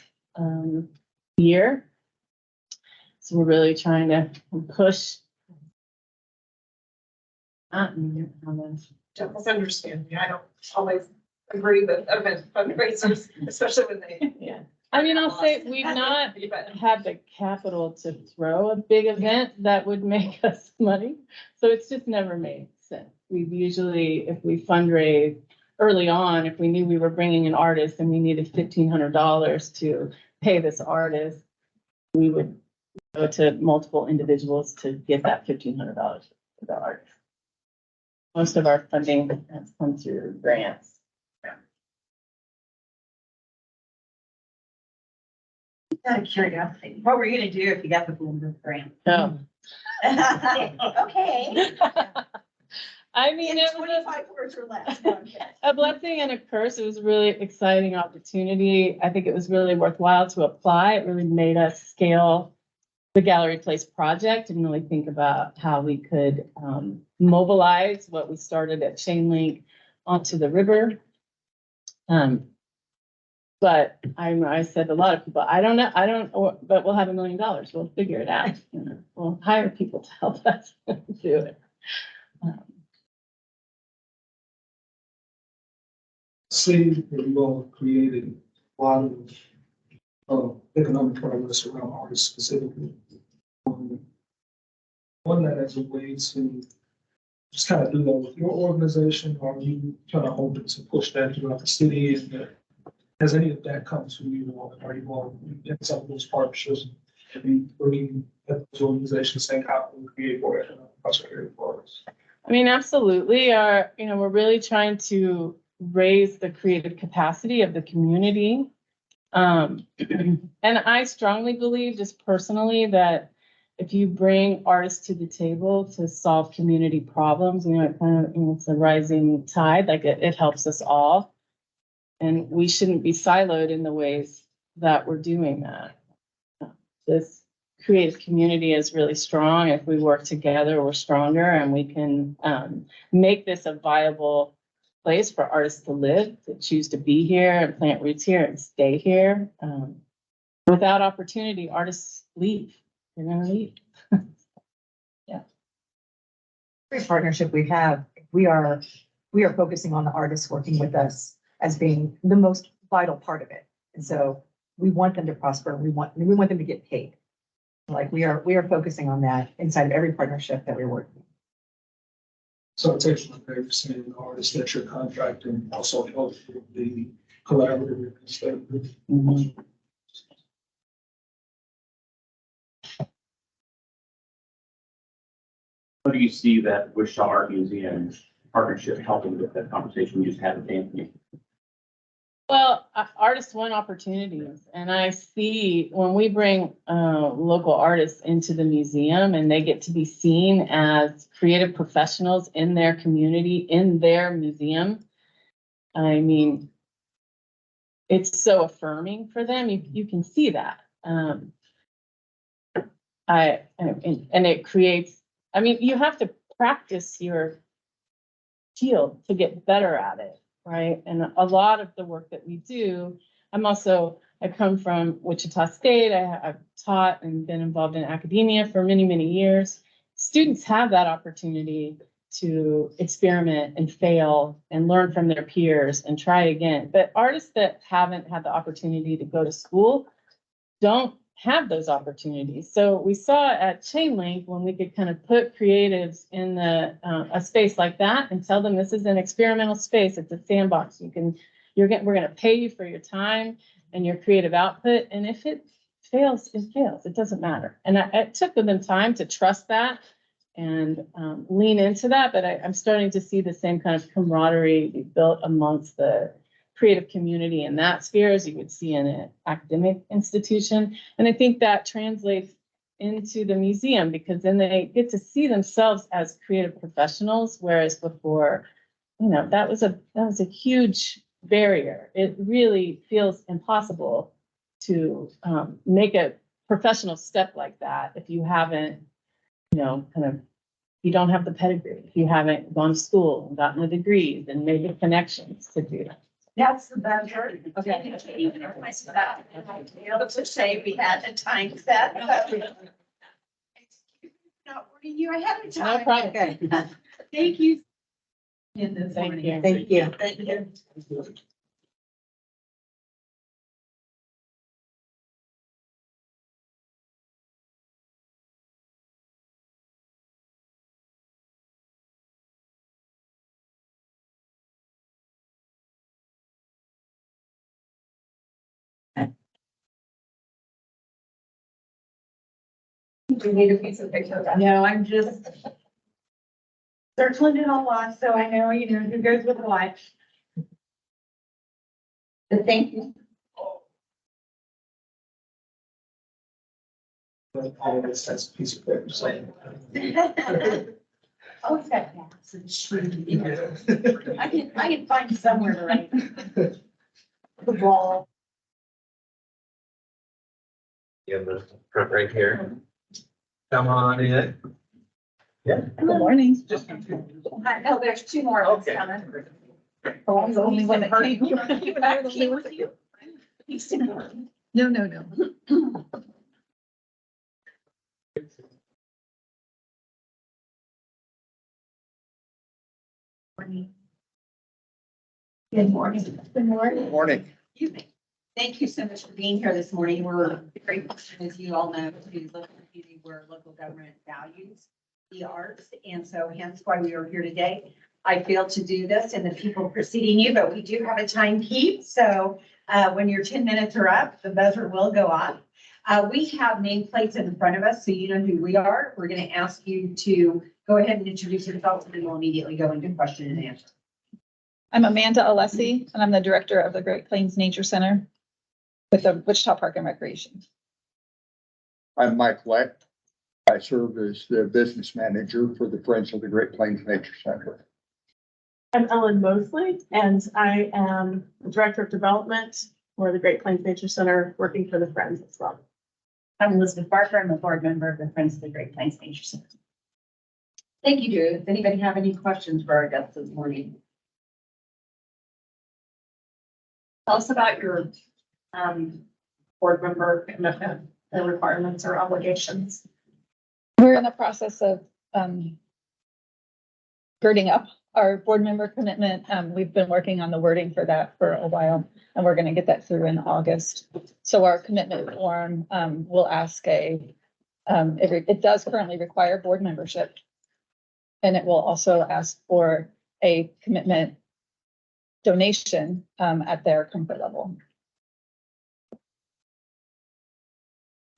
year. So we're really trying to push. Just understand me. I don't always agree with event fundraisers, especially when they. Yeah. I mean, I'll say we've not had the capital to throw a big event that would make us money. So it's just never made sense. We've usually, if we fundraise early on, if we knew we were bringing an artist and we needed $1,500 to pay this artist, we would go to multiple individuals to get that $1,500 for the artist. Most of our funding has come through grants. Out of curiosity, what were you gonna do if you got the Bloomberg grant? Oh. Okay. I mean, it was 25 words or less. No, I'm kidding. a blessing and a curse. It was a really exciting opportunity. I think it was really worthwhile to apply. It really made us scale the Gallery Place project and really think about how we could mobilize what we started at Chain Link onto the river. But I said to a lot of people, I don't know, but we'll have $1 million. We'll figure it out. We'll hire people to help us do it. See, that you all created a lot of economic progress around artists specifically. One that as a way to just kind of do that with your organization, or are you kind of hoping to push that throughout the city? And has any of that come to you, or are you all in some of those partnerships? Bringing those organizations saying how can we create more economic prosperity for us? I mean, absolutely. We're really trying to raise the creative capacity of the community. And I strongly believe, just personally, that if you bring artists to the table to solve community problems, it's a rising tide, like it helps us all. And we shouldn't be siloed in the ways that we're doing that. This creative community is really strong. If we work together, we're stronger, and we can make this a viable place for artists to live, to choose to be here and plant roots here and stay here. Without opportunity, artists leave. They're gonna leave. Yeah. Every partnership we have, we are focusing on the artists working with us as being the most vital part of it. And so we want them to prosper. We want them to get paid. Like we are focusing on that inside of every partnership that we're working. So it takes one very seeing the artists that you're contracting also help with the collaborative stuff. How do you see that Wichita Art Museum partnership helping with that conversation you just had with Anthony? Well, artists want opportunities, and I see when we bring local artists into the museum and they get to be seen as creative professionals in their community, in their museum. I mean, it's so affirming for them. You can see that. And it creates. I mean, you have to practice your field to get better at it. Right. And a lot of the work that we do, I come from Wichita State. I've taught and been involved in academia for many, many years. Students have that opportunity to experiment and fail and learn from their peers and try again. But artists that haven't had the opportunity to go to school don't have those opportunities. So we saw at Chain Link when we could kind of put creatives in a space like that and tell them this is an experimental space. It's a sandbox. We're going to pay you for your time and your creative output. And if it fails, it fails. It doesn't matter. And it took them time to trust that and lean into that. But I'm starting to see the same kind of camaraderie be built amongst the creative community in that sphere as you would see in an academic institution. And I think that translates into the museum because then they get to see themselves as creative professionals, whereas before, that was a huge barrier. It really feels impossible to make a professional step like that, if you haven't, you don't have the pedigree, if you haven't gone to school and gotten a degree, then maybe the connections to do that. That's the better. Okay. Able to say we had a time set. Not warning you ahead of time. No problem. Thank you. In this Thank morning. you. Thank you. Thank you. Do you need a piece of paper? No, I'm just circling it all off, so I know, who goes with what. But thank you. But all of this has a piece of paper saying. Oh, it's got gaps and shit. I can find somewhere to write. The wall. In the front right here. Come on in. Good morning. I know there's two more of us Okay. coming. Oh, I'm the only one that came. You and I are the only ones with you. No. Good morning. Good morning. Morning. Thank you so much for being here this morning. We're very fortunate, as you all know, to live in a community where local government values the arts. And so hence why we are here today. I failed to do this and the people preceding you, but we do have a time keep. So when your 10 minutes are up, the buzzer will go off. We have nameplates in front of us, so you know who we are. We're going to ask you to go ahead and introduce yourself, and then we'll immediately go into question and answer. I'm Amanda Alessi, and I'm the director of the Great Plains Nature Center with the Wichita Park and Recreation. I'm Mike Leck. I serve as the business manager for the Friends of the Great Plains Nature Center. I'm Ellen Mosley, and I am the Director of Development for the Great Plains Nature Center, working for the Friends as well. I'm Elizabeth Barker. I'm a board member of the Friends of the Great Plains Nature Center. Thank you, Drew. Does anybody have any questions for our guests this morning? Tell us about your board member commitment and requirements or obligations. We're in the process of girding up our board member commitment. We've been working on the wording for that for a while, and we're going to get that through in August. So our commitment form will ask it does currently require board membership. And it will also ask for a commitment donation at their comfort level.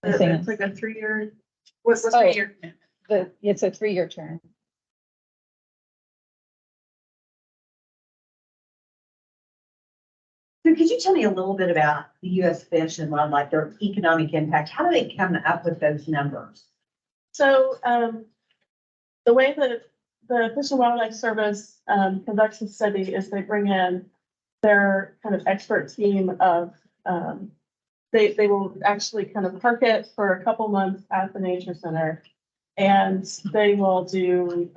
It's like a 3-year, what's the Oh. 3-year? It's a 3-year term. So could you tell me a little bit about the U.S. Fish and Wildlife, their economic impact? How do they come up with those numbers? So, the way that the Fish and Wildlife Service conducts a study is they bring in their kind of expert team of, they will actually kind of park it for a couple months at the nature center. And they will do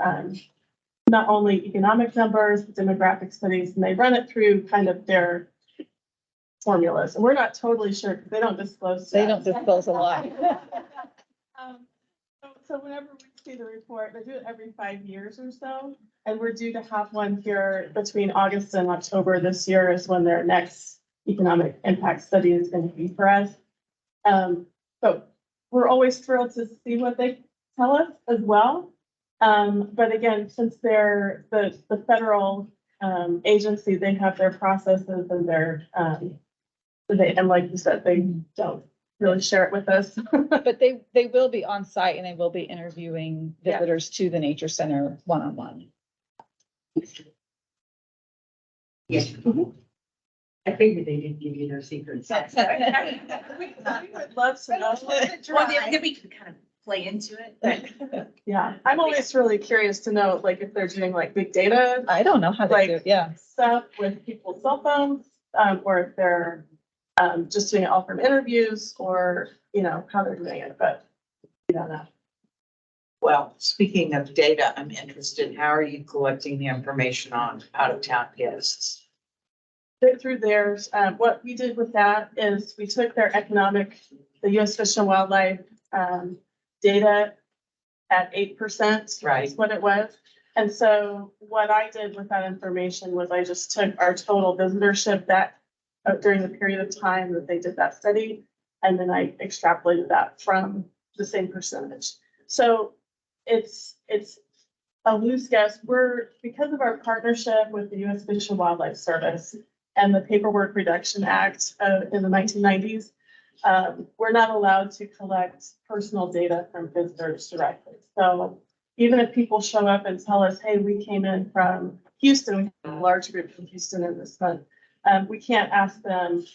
not only economic numbers, but demographic studies, and they run it through kind of their formulas. And we're not totally sure because they don't disclose. They that. don't disclose a lot. So whenever we see the report, they do it every 5 years or so. And we're due to have one here between August and October this year is when their next economic impact study is going to be for us. So we're always thrilled to see what they tell us as well. But again, since they're the federal agency, they have their processes and their, and like you said, they don't really share it with us. But they will be on site and they will be interviewing visitors to the nature center one-on-one. Yes. I figured they didn't give you their secrets. We would love to know. Well, then we can kind of play into it. Yeah, I'm always really curious to know, like, if they're doing like big data I don't know how they do it. Yeah. stuff with people's cell phones, or if they're just doing it all from interviews or, you know, how they're doing it, but we don't know. Well, speaking of data, I'm interested, how are you collecting the information on out-of-town guests? Through theirs, what we did with that is we took their the US Fish and Wildlife, data at 8%. Right. Is what it was. And so what I did with that information was I just took our total visitorship that during the period of time that they did that study. And then I extrapolated that from the same percentage. So it's a loose guess. Because of our partnership with the US Fish and Wildlife Service and the Paperwork Reduction Act in the 1990s, we're not allowed to collect personal data from visitors directly. So even if people show up and tell us, hey, we came in from Houston, we have a large group from Houston in this month, we can't ask them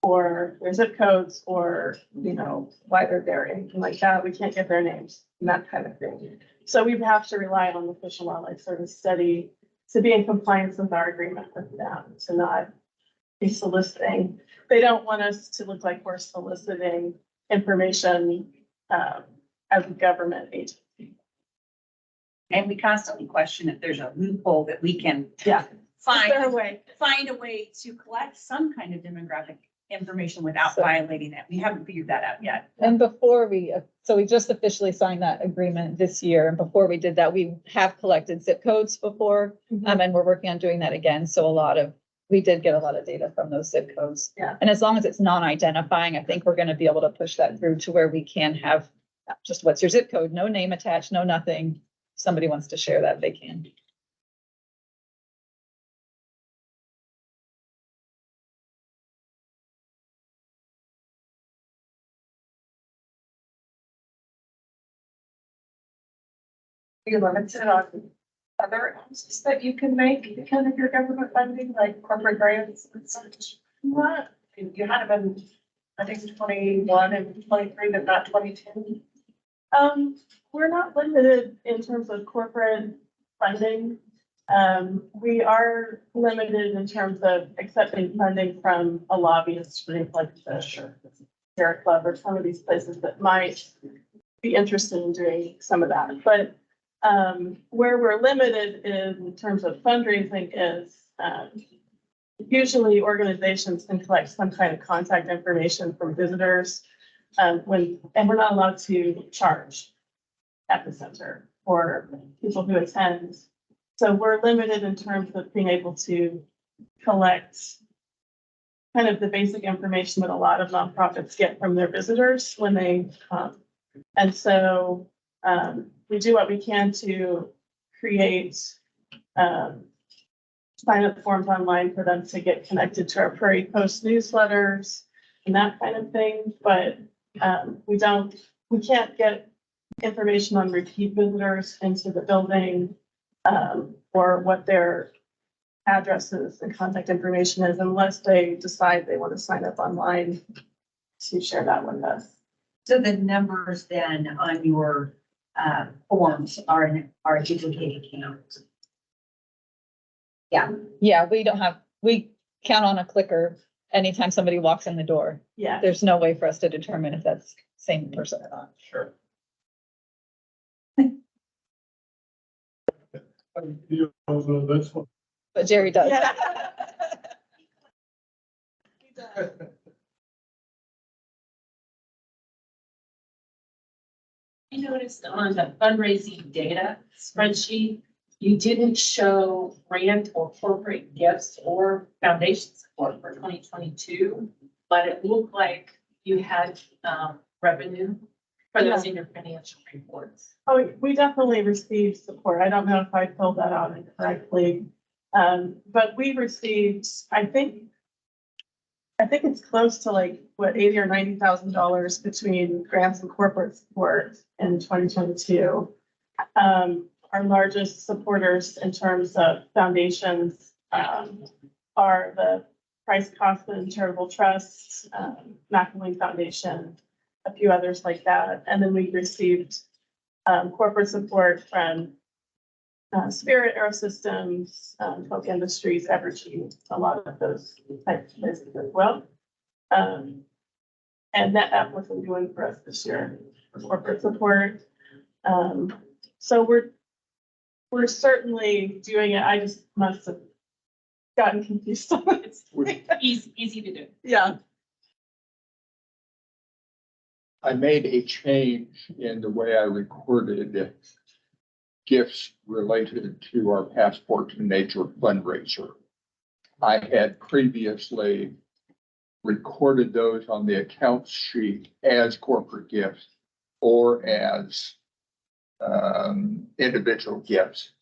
for their zip codes or, you know, why they're there, anything like that. We can't get their names and that kind of thing. So we have to rely on the Fish and Wildlife Service study to be in compliance with our agreement with them, to not be soliciting. They don't want us to look like we're soliciting information as a government agency. And we constantly question if there's a loophole that we can Yeah. Is there a find way? a way to collect some kind of demographic information without So- violating it. We haven't figured that out yet. And before so we just officially signed that agreement this year, and before we did that, we have collected zip codes before, and we're working on doing that again, so we did get a lot of data from those zip codes. Yeah. And as long as it's non-identifying, I think we're gonna be able to push that through to where we can have just what's your zip code, no name attached, no nothing. If somebody wants to share that, they can. Be limited on other amounts that you can make because of your government funding, like corporate grants and such. What? You had been, I think, 21 and 23, but not 22. We're not limited in terms of corporate funding. We are limited in terms of accepting funding from a lobbyist group like the Sierra Club or some of these places that might be interested in doing some of that. But where we're limited in terms of fundraising is usually organizations can collect some kind of contact information from visitors and we're not allowed to charge at the center for people who attend. So we're limited in terms of being able to collect kind of the basic information that a lot of nonprofits get from their visitors when they come. And so we do what we can to create sign up forms online for them to get connected to our Prairie Post newsletters and that kind of thing. But we can't get information on repeat visitors into the building or what their addresses and contact information is unless they decide they want to sign up online to share that with us. So the numbers then on your forms are duplicated counts. Yeah. Yeah, we count on a clicker anytime somebody walks in the door. Yeah. There's no way for us to determine if that's same person or not. Sure. That's what. But Jerry does. Yeah. I noticed on the fundraising data spreadsheet, you didn't show grant or corporate gifts or foundation support for 2022, but it looked like you had revenue for those in your financial reports. Oh, we definitely received support. I don't know if I filled that out incorrectly. But we received, I think it's close to like, what, $80,000 or $90,000 between grants and corporate support in 2022. Our largest supporters in terms of foundations are the Price Kaufman Charitable Trust, McElwain Foundation, a few others like that. And then we received corporate support from Spirit Aerosystems, Folk Industries, Evergy, a lot of those types of places as well. And that wasn't doing for us this year, for corporate support. So we're certainly doing it. I just must have gotten confused on it. It's easy to do. Yeah. I made a change in the way I recorded gifts related to our Passport to Nature fundraiser. I had previously recorded those on the account sheet as corporate gifts or as individual gifts.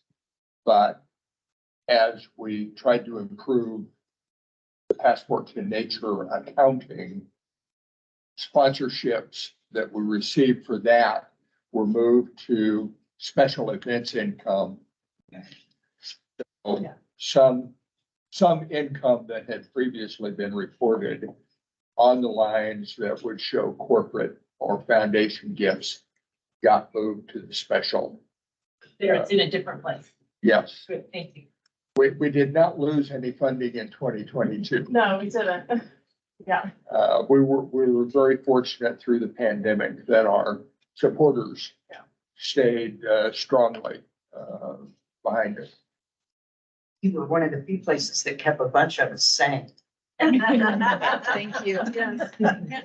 But as we tried to improve the Passport to Nature accounting, sponsorships that we received for that were moved to special events income. So some income that had previously been reported on the lines that would show corporate or foundation gifts got moved to the special. There, it's in a different place. Yes, Good, thank you. we did not lose any funding in 2022. No, we didn't. Yeah. We were very fortunate through the pandemic that our supporters stayed strongly behind us. You were one of the few places that kept a bunch of us sane. Thank you. Yes.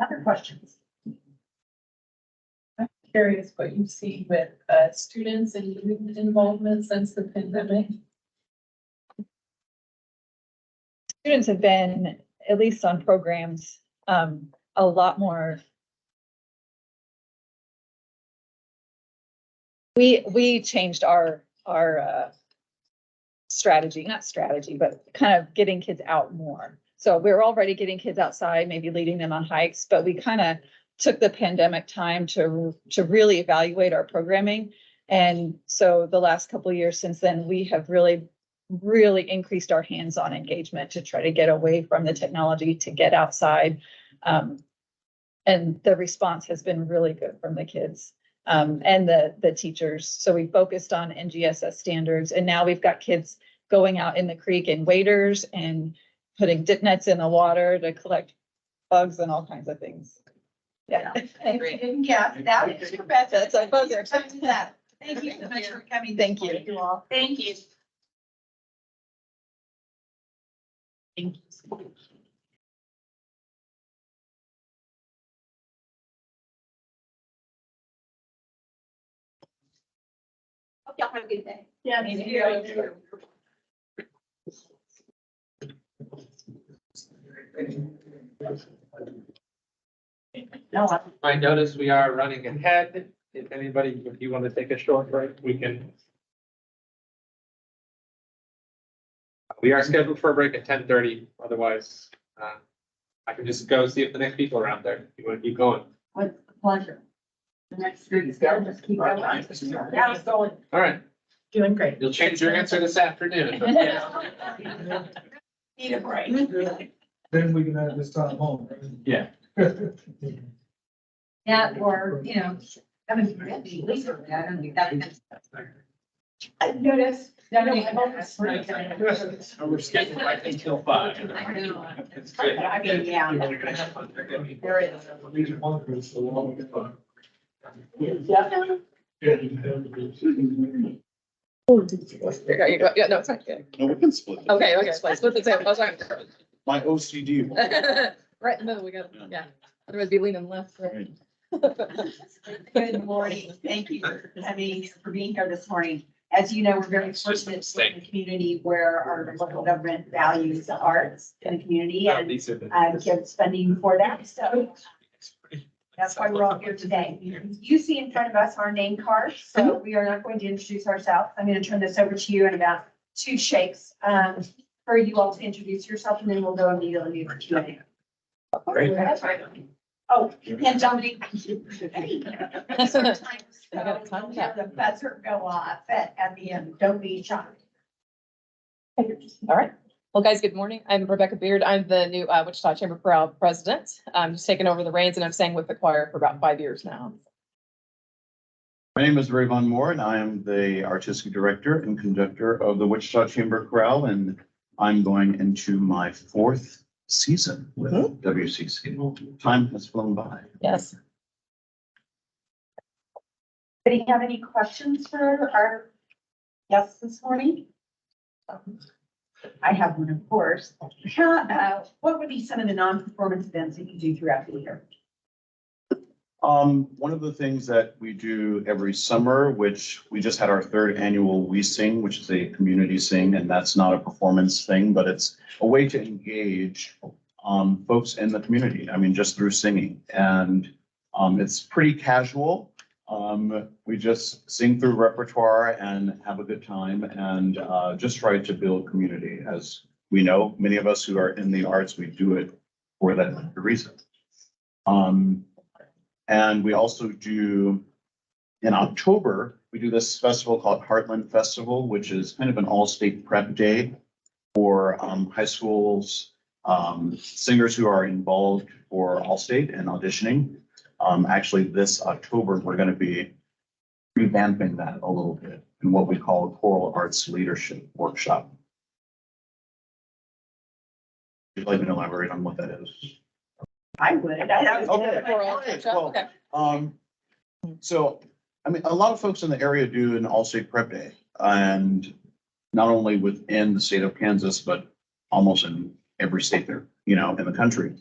Other questions? I'm curious what you see with students and youth involvement since the pandemic. Students have been, at least on programs, a lot more. We changed our strategy, not strategy, but kind of getting kids out more. So we're already getting kids outside, maybe leading them on hikes, but we kind of took the pandemic time to really evaluate our programming. And so the last couple of years since then, we have really increased our hands-on engagement to try to get away from the technology, to get outside. And the response has been really good from the kids and the teachers. So we focused on NGSS standards, and now we've got kids going out in the creek in waders and putting dip nets in the water to collect bugs and all kinds of things. Yeah. Yeah, that is your best. That's a buzzer. Thank you so much for coming. Thank you. You all. Thank you. Thank you so much. Hope y'all have a good day. Yeah. Thank me you. too. I notice we are running ahead. If anybody, if you want to take a short break, we can. We are scheduled for a break at 10:30. Otherwise, I can just go see if the next people are out there. If you want to keep going. With pleasure. The next group is going, just keep going. Yeah, it's going. All right, Doing great. you'll change your answer this afternoon. Need a break. Then we can have this time home. Right? Yeah. Yeah, or, you know, I mean, later, I don't think that. I noticed. No, no, I noticed. We're scheduled right until 5. I know. It's good. I mean, yeah. There is. These bunkers, so long as fun. Yeah. Yeah, no, it's not good. No, we can split. it. Okay, split the table. Oh, sorry. My OCD. Right in the middle, we got, yeah. Otherwise be leaning left, right? Good morning. Thank you for coming, for being here this morning. As you know, we're very fortunate to live in a community where our local government values the arts in the community and gives funding for that. So that's why we're all here today. You see in front of us our name cards, so we are not going to introduce ourselves. I'm going to turn this over to you in about 2 shakes for you all to introduce yourself, and then we'll go immediately to Q&A. Great. Oh, and Dominique. got a time cap. The buzzer go off at the end. Don't be shy. All right. Well, guys, good morning. I'm Rebecca Beard. I'm the new Wichita Chamber Chorale President. I'm just taking over the reins and I've sang with the choir for about 5 years now. My name is Ray Von Moore and I am the artistic director and conductor of the Wichita Chamber Chorale, and I'm going into my 4th season with WCC. Time has flown by. Yes. Do you have any questions for our guests this morning? I have one, of course. What would be some of the non-performance events that you do throughout the year? One of the things that we do every summer, which we just had our 3rd annual We Sing, which is a community sing, and that's not a performance thing, but it's a way to engage folks in the community. I mean, just through singing, and it's pretty casual. We just sing through repertoire and have a good time, and just try to build community. As we know, many of us who are in the arts, we do it for that reason. And we also do, in October, we do this festival called Heartland Festival, which is kind of an all-state prep day for high schools, singers who are involved for All-State and auditioning. Actually, this October, we're going to be revamping that a little bit in what we call a choral arts leadership workshop. Would you like me to elaborate on what that is? I would. So, I mean, a lot of folks in the area do an all-state prep day, and not only within the state of Kansas, but almost in every state there, you know, in the country.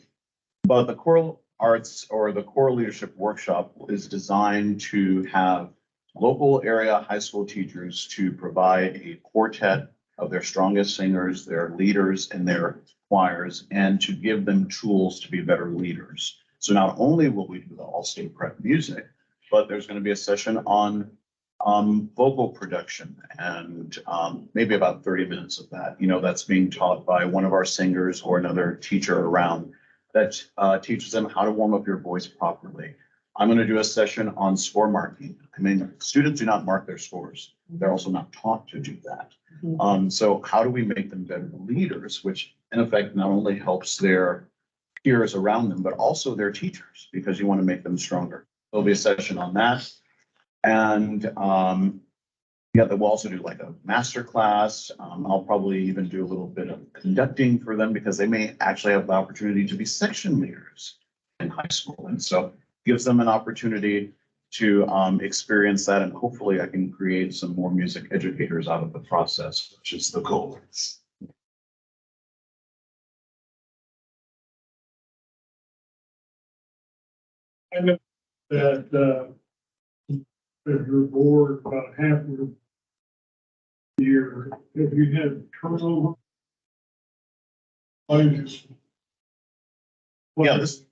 But the choral arts or the choral leadership workshop is designed to have local area high school teachers to provide a quartet of their strongest singers, their leaders in their choirs, and to give them tools to be better leaders. So not only will we do the all-state prep music, but there's going to be a session on vocal production, and maybe about 30 minutes of that. You know, that's being taught by one of our singers or another teacher around that teaches them how to warm up your voice properly. I'm going to do a session on score marking. I mean, students do not mark their scores. They're also not taught to do that. So how do we make them better leaders, which in effect not only helps their peers around them, but also their teachers, because you want to make them stronger. There'll be a session on that. And yeah, we'll also do like a master class. I'll probably even do a little bit of conducting for them, because they may actually have the opportunity to be section leaders in high school. And so gives them an opportunity to experience that. And hopefully I can create some more music educators out of the process, which is the goal. I know that your board, about half of the year, if you had turnover. Yeah, this.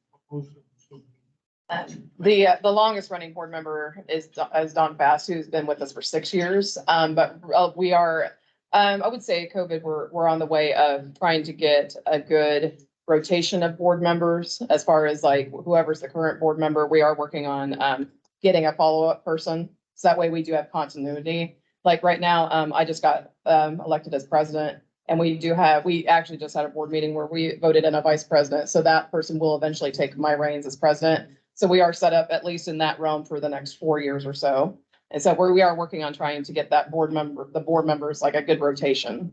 The longest running board member is Don Bass, who's been with us for 6 years. But we are, I would say COVID, we're on the way of trying to get a good rotation of board members. As far as like whoever's the current board member, we are working on getting a follow-up person. So that way we do have continuity. Like right now, I just got elected as president. And we actually just had a board meeting where we voted in a vice president. So that person will eventually take my reins as president. So we are set up at least in that realm for the next 4 years or so. And so we are working on trying to get that the board members like a good rotation.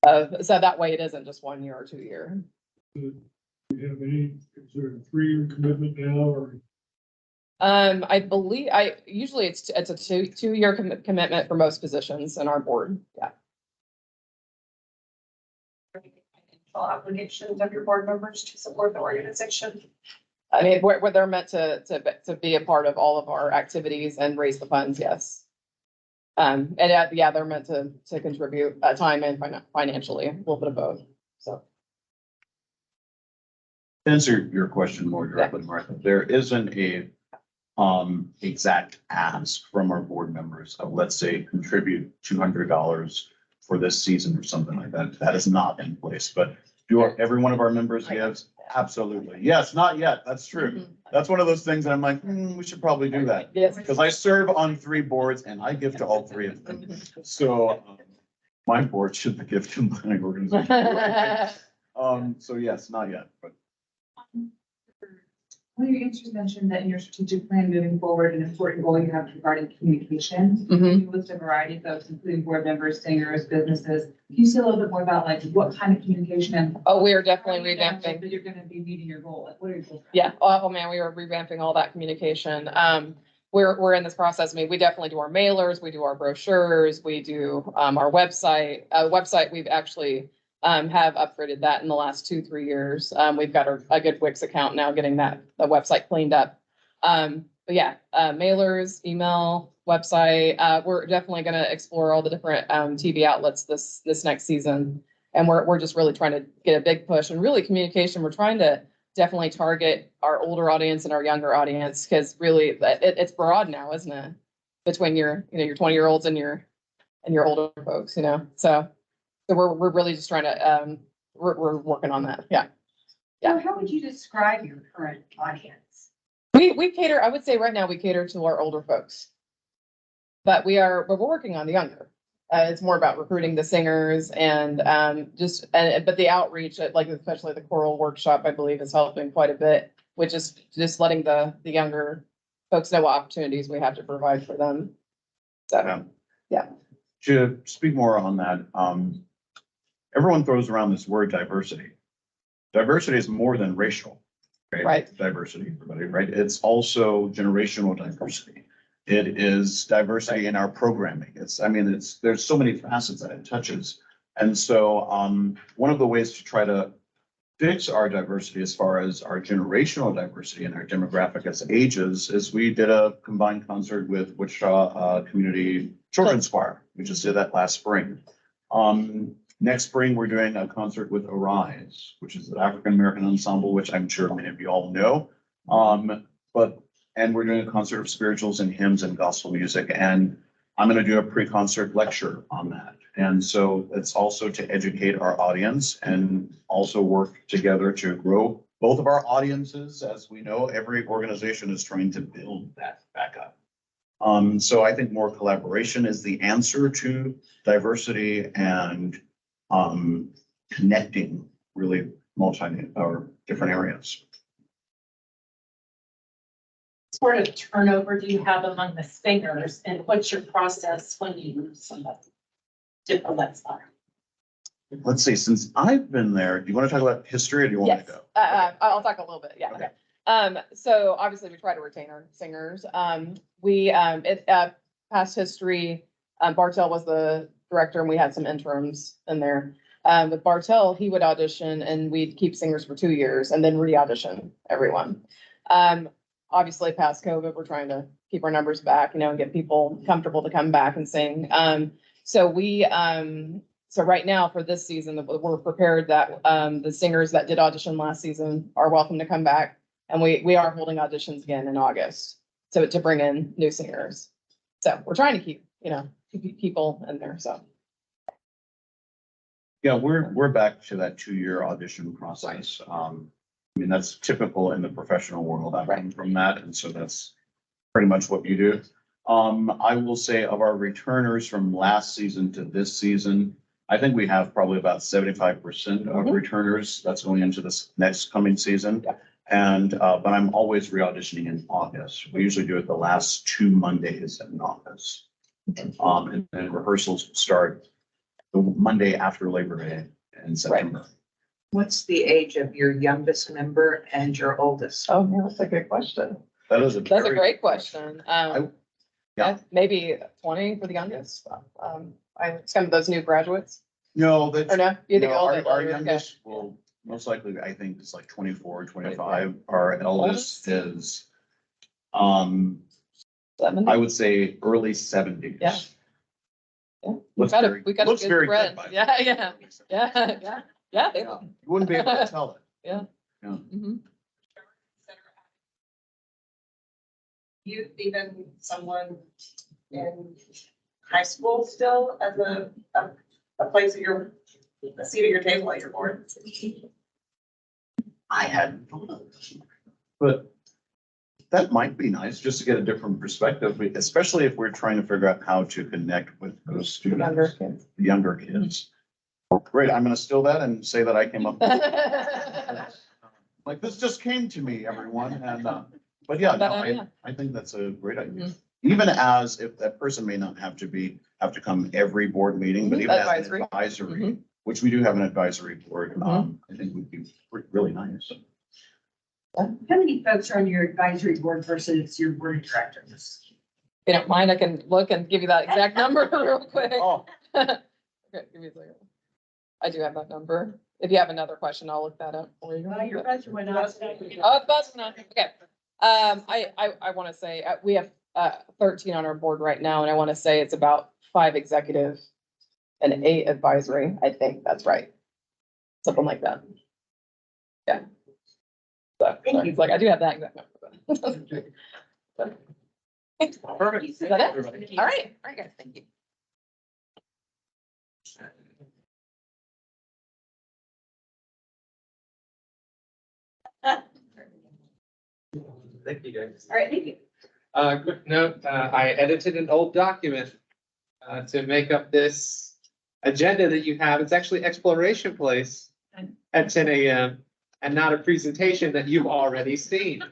So that way it isn't just 1 year or 2 year. Do you have any, is there a 3-year commitment now, or? I believe usually it's a two-year commitment for most positions in our board. Yeah. Obligations of your board members to support the organization. I mean, where they're meant to be a part of all of our activities and raise the funds, yes. And yeah, they're meant to contribute time and financially, a little bit of both, so. To answer your question more directly, Martha, there isn't a exact ask from our board members of, let's say, contribute $200 for this season or something like that. That is not in place, but every one of our members gives? Absolutely. Yes, not yet. That's true. That's one of those things that I'm like, we should probably do that. Yes. Because I serve on 3 boards and I give to all 3 of them. So My board should give to my organization. So yes, not yet, but One of your answers mentioned that in your strategic plan moving forward, an important goal you have regarding communication. Mhm. You list a variety of folks, including board members, singers, businesses. Can you say a little bit more about like what kind of communication and Oh, we are definitely revamping. that you're gonna be meeting your goal? Like, what are your goals? Yeah, oh man, we are revamping all that communication. We're in this process. I mean, we definitely do our mailers, we do our brochures, we do, our website, we've actually, have upgraded that in the last 2-3 years. We've got a good Wix account now, getting the website cleaned up. But yeah, mailers, email, website, we're definitely gonna explore all the different, TV outlets this next season. And we're just really trying to get a big push and really communication. We're trying to definitely target our older audience and our younger audience, because really it's broad now, isn't it? Between your 20-year-olds and your older folks, so we're really just trying to, we're working on that. Yeah. So how would you describe your current audience? We cater, I would say right now we cater to our older folks. But we're working on the younger. It's more about recruiting the singers and but the outreach, like especially the choral workshop, I believe is helping quite a bit, which is just letting the younger folks know what opportunities we have to provide for them. So, yeah. to speak more on that, everyone throws around this word diversity. Diversity is more than racial, Right. Diversity, everybody, right? It's also generational diversity. It is diversity in our programming. There's so many facets that it touches. And so, one of the ways to try to fix our diversity as far as our generational diversity and our demographic as ages is we did a combined concert with Wichita Community Children's Choir. We just did that last spring. Next spring, we're doing a concert with Arise, which is an African-American ensemble, which I'm sure many of you all know. And we're doing a concert of spirituals and hymns and gospel music. And I'm going to do a pre-concert lecture on that. And so it's also to educate our audience and also work together to grow both of our audiences. As we know, every organization is trying to build that back up. So I think more collaboration is the answer to diversity and connecting really different areas. What sort of turnover do you have among the singers, and what's your process when you lose somebody to the left side? Let's see, since I've been there, do you want to talk about history or do you want me to go? I'll talk a little bit. Yeah. Okay. So obviously we try to retain our singers. Past history, Bartel was the director and we had some interims in there. With Bartel, he would audition and we'd keep singers for 2 years and then re-audition everyone. Obviously past COVID, we're trying to keep our numbers back, and get people comfortable to come back and sing. So right now for this season, we're prepared that the singers that did audition last season are welcome to come back. And we are holding auditions again in August. So to bring in new singers. So we're trying to keep people in there, so. Yeah, we're back to that 2-year audition process. That's typical in the professional world. I come from that, and so that's pretty much what you do. I will say of our returners from last season to this season, I think we have probably about 75% of returners that's going into this next coming season. Yeah. And, but I'm always re-auditioning in August. We usually do it the last 2 Mondays in August. And then rehearsals start the Monday after Labor Day in September. What's the age of your youngest member and your oldest? Oh, yeah, that's a good question. That's a great question. Yeah. Maybe 20 for the youngest. It's kind of those new graduates. No, that's. Or no? You think No, older? our youngest will most likely, I think it's like 24, 25. Our eldest is, I would say early 70s. Yeah. Yeah. Looks We got very- a good looks very good, spread. by the way. Yeah. Yeah. They Yeah. look. You wouldn't be able to tell it. Yeah. Yeah. Mhm. You, even someone in high school still as a place at a seat at your table at your board? I hadn't thought of this. But that might be nice just to get a different perspective, especially if we're trying to figure out how to connect with those Younger students. kids. the younger kids. Great, I'm gonna steal that and say that I came up. Like, this just came to me, everyone, and, but yeah, no, I think that's a great idea. Even as if that person may not have to come every board meeting, but even as an Advisory. advisory, which we do have an advisory board, I think would be really nice. How many folks are on your advisory board versus your board of directors? If you don't mind, I can look and give you that exact number real quick. Oh. Okay, give me a second. I do have that number. If you have another question, I'll look that up for you. Your buzzer went off. Oh, it's buzzing now. Okay. I want to say, we have, 13 on our board right now, and I want to say it's about 5 executive and 8 advisory. I think that's right. Something like that. Yeah. So, it's like, I do have that exact number. But- Perfect. Is that it? All right, guys, thank you. Thank you, guys. All right, thank you. Quick note, I edited an old document to make up this agenda that you have. It's actually exploration place at 10 a.m. and not a presentation that you've already seen.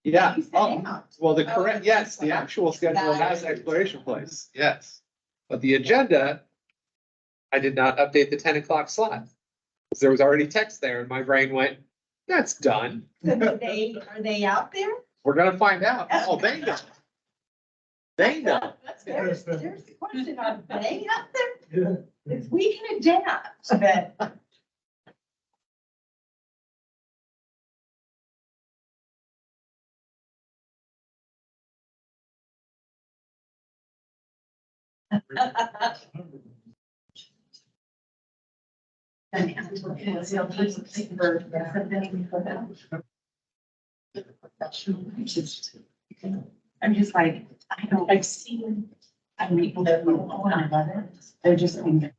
Yeah, well, the correct, yes, the actual schedule has exploration place, yes. But the agenda, I did not update the 10 o'clock slot. There was already text there and my brain went, that's done. So are they out there? We're gonna find out. Oh, they know. They know. There's the question, are they out there? If we can adapt, but. I'm just like, I've seen, I mean, people that I love it. They're just. You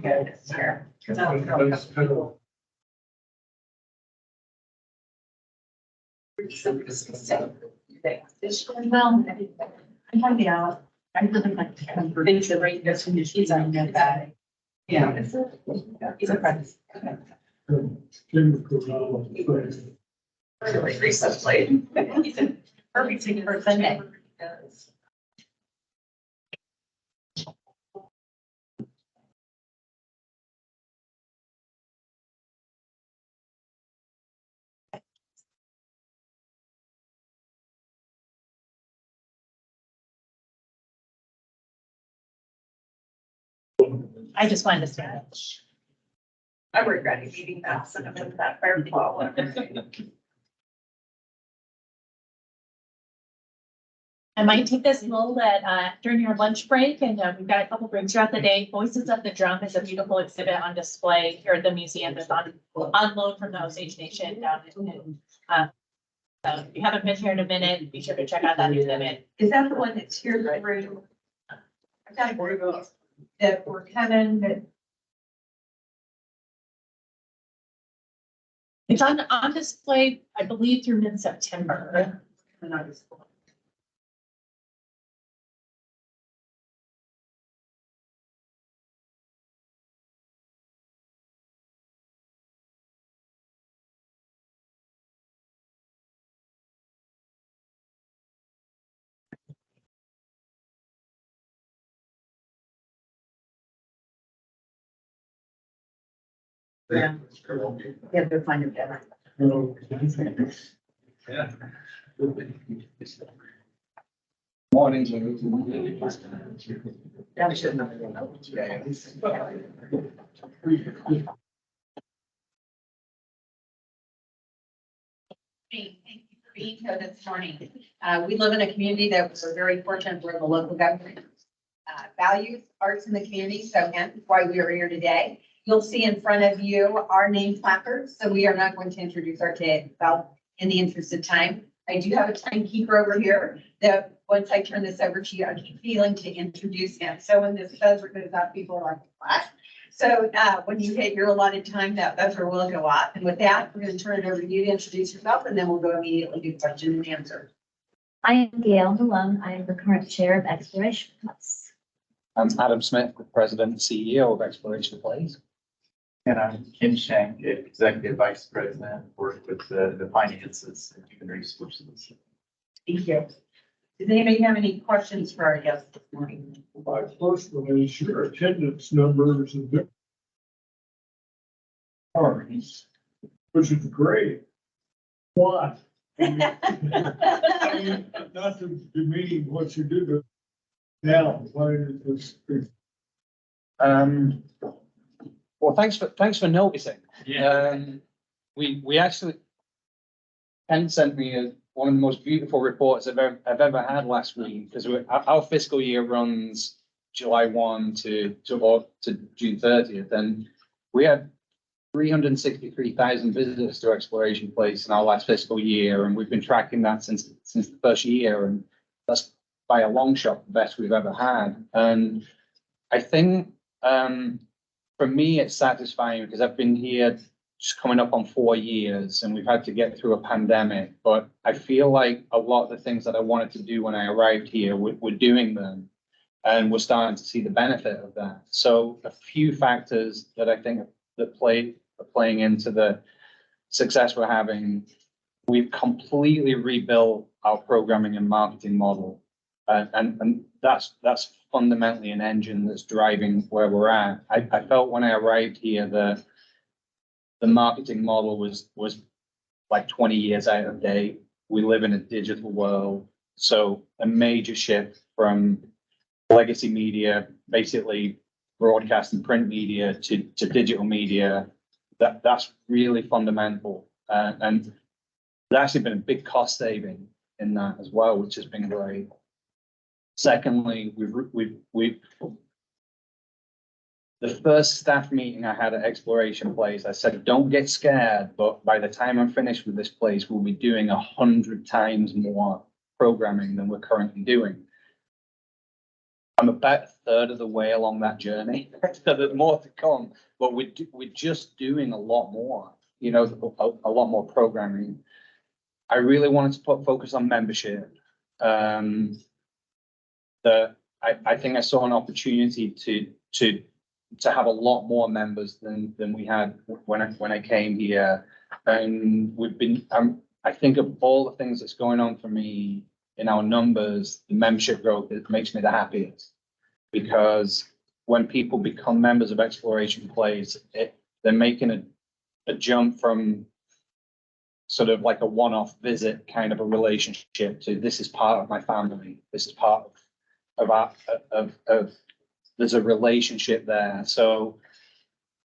go this year. Well, I'm finding out, I really like to come for things that right this when she's on that. Yeah. He's a friend. Really recently. He's a perfect thing for Sunday. I just wanted to say. I'm regretting eating that, son of that fireball. I might take this little at, during your lunch break, and we've got a couple breaks throughout the day. Voices of the Drum is a beautiful exhibit on display here at the museum. That's on loan from the Osage Nation down in, so if you haven't been here in a minute, be sure to check out that exhibit. Is that the one that's here through? I've got a group of that were coming, that It's on display, I believe, through mid-September. yeah, they're finding better. Yeah. Morning. That was just. Thank you for being here this morning. We live in a community that we're very fortunate where the local government values arts in the community, so hence why we are here today. You'll see in front of you our name placards, so we are not going to introduce our kid, well, in the interest of time. I do have a timekeeper over here that once I turn this over to you, I keep feeling to introduce him. So when this buzzer goes up, people are like, what? So when you hit your allotted time, that buzzer will go off. And with that, we're going to turn it over to you to introduce yourself, and then we'll go immediately to question and answer. I am Gail Malone. I am the current chair of Exploration Plus. I'm Adam Smith, the President and CEO of Exploration Place. And I'm Ken Shank, Executive Vice President, work with the finances and human resources. Thank you. Does anybody have any questions for our guests this morning? My first one is your attendance numbers and the parties, which is great. Why? I mean, not to demean what you do, but now, why is this? Well, thanks for noticing. We actually, Ken sent me one of the most beautiful reports I've ever had last week, because our fiscal year runs July 1 to June 30th, and we had 363,000 visitors to Exploration Place in our last fiscal year, and we've been tracking that since the first year, and that's by a long shot the best we've ever had. And I think for me it's satisfying because I've been here just coming up on 4 years, and we've had to get through a pandemic, but I feel like a lot of the things that I wanted to do when I arrived here, we're doing them, and we're starting to see the benefit of that. So a few factors that I think that are playing into the success we're having. We've completely rebuilt our programming and marketing model, and that's fundamentally an engine that's driving where we're at. I felt when I arrived here the marketing model was like 20 years out of date. We live in a digital world, so a major shift from legacy media, basically broadcast and print media, to digital media. That's really fundamental, and there's actually been a big cost saving in that as well, which has been great. Secondly, we've the first staff meeting I had at Exploration Place, I said, don't get scared, but by the time I'm finished with this place, we'll be doing 100 times more programming than we're currently doing. I'm about a third of the way along that journey, so there's more to come, but we're just doing a lot more, a lot more programming. I really wanted to focus on membership. I think I saw an opportunity to have a lot more members than we had when I came here, and we've been. I think of all the things that's going on for me in our numbers, the membership growth, it makes me the happiest, because when people become members of Exploration Place, they're making a jump from sort of like a one-off visit kind of a relationship to, this is part of my family. This is part of there's a relationship there. So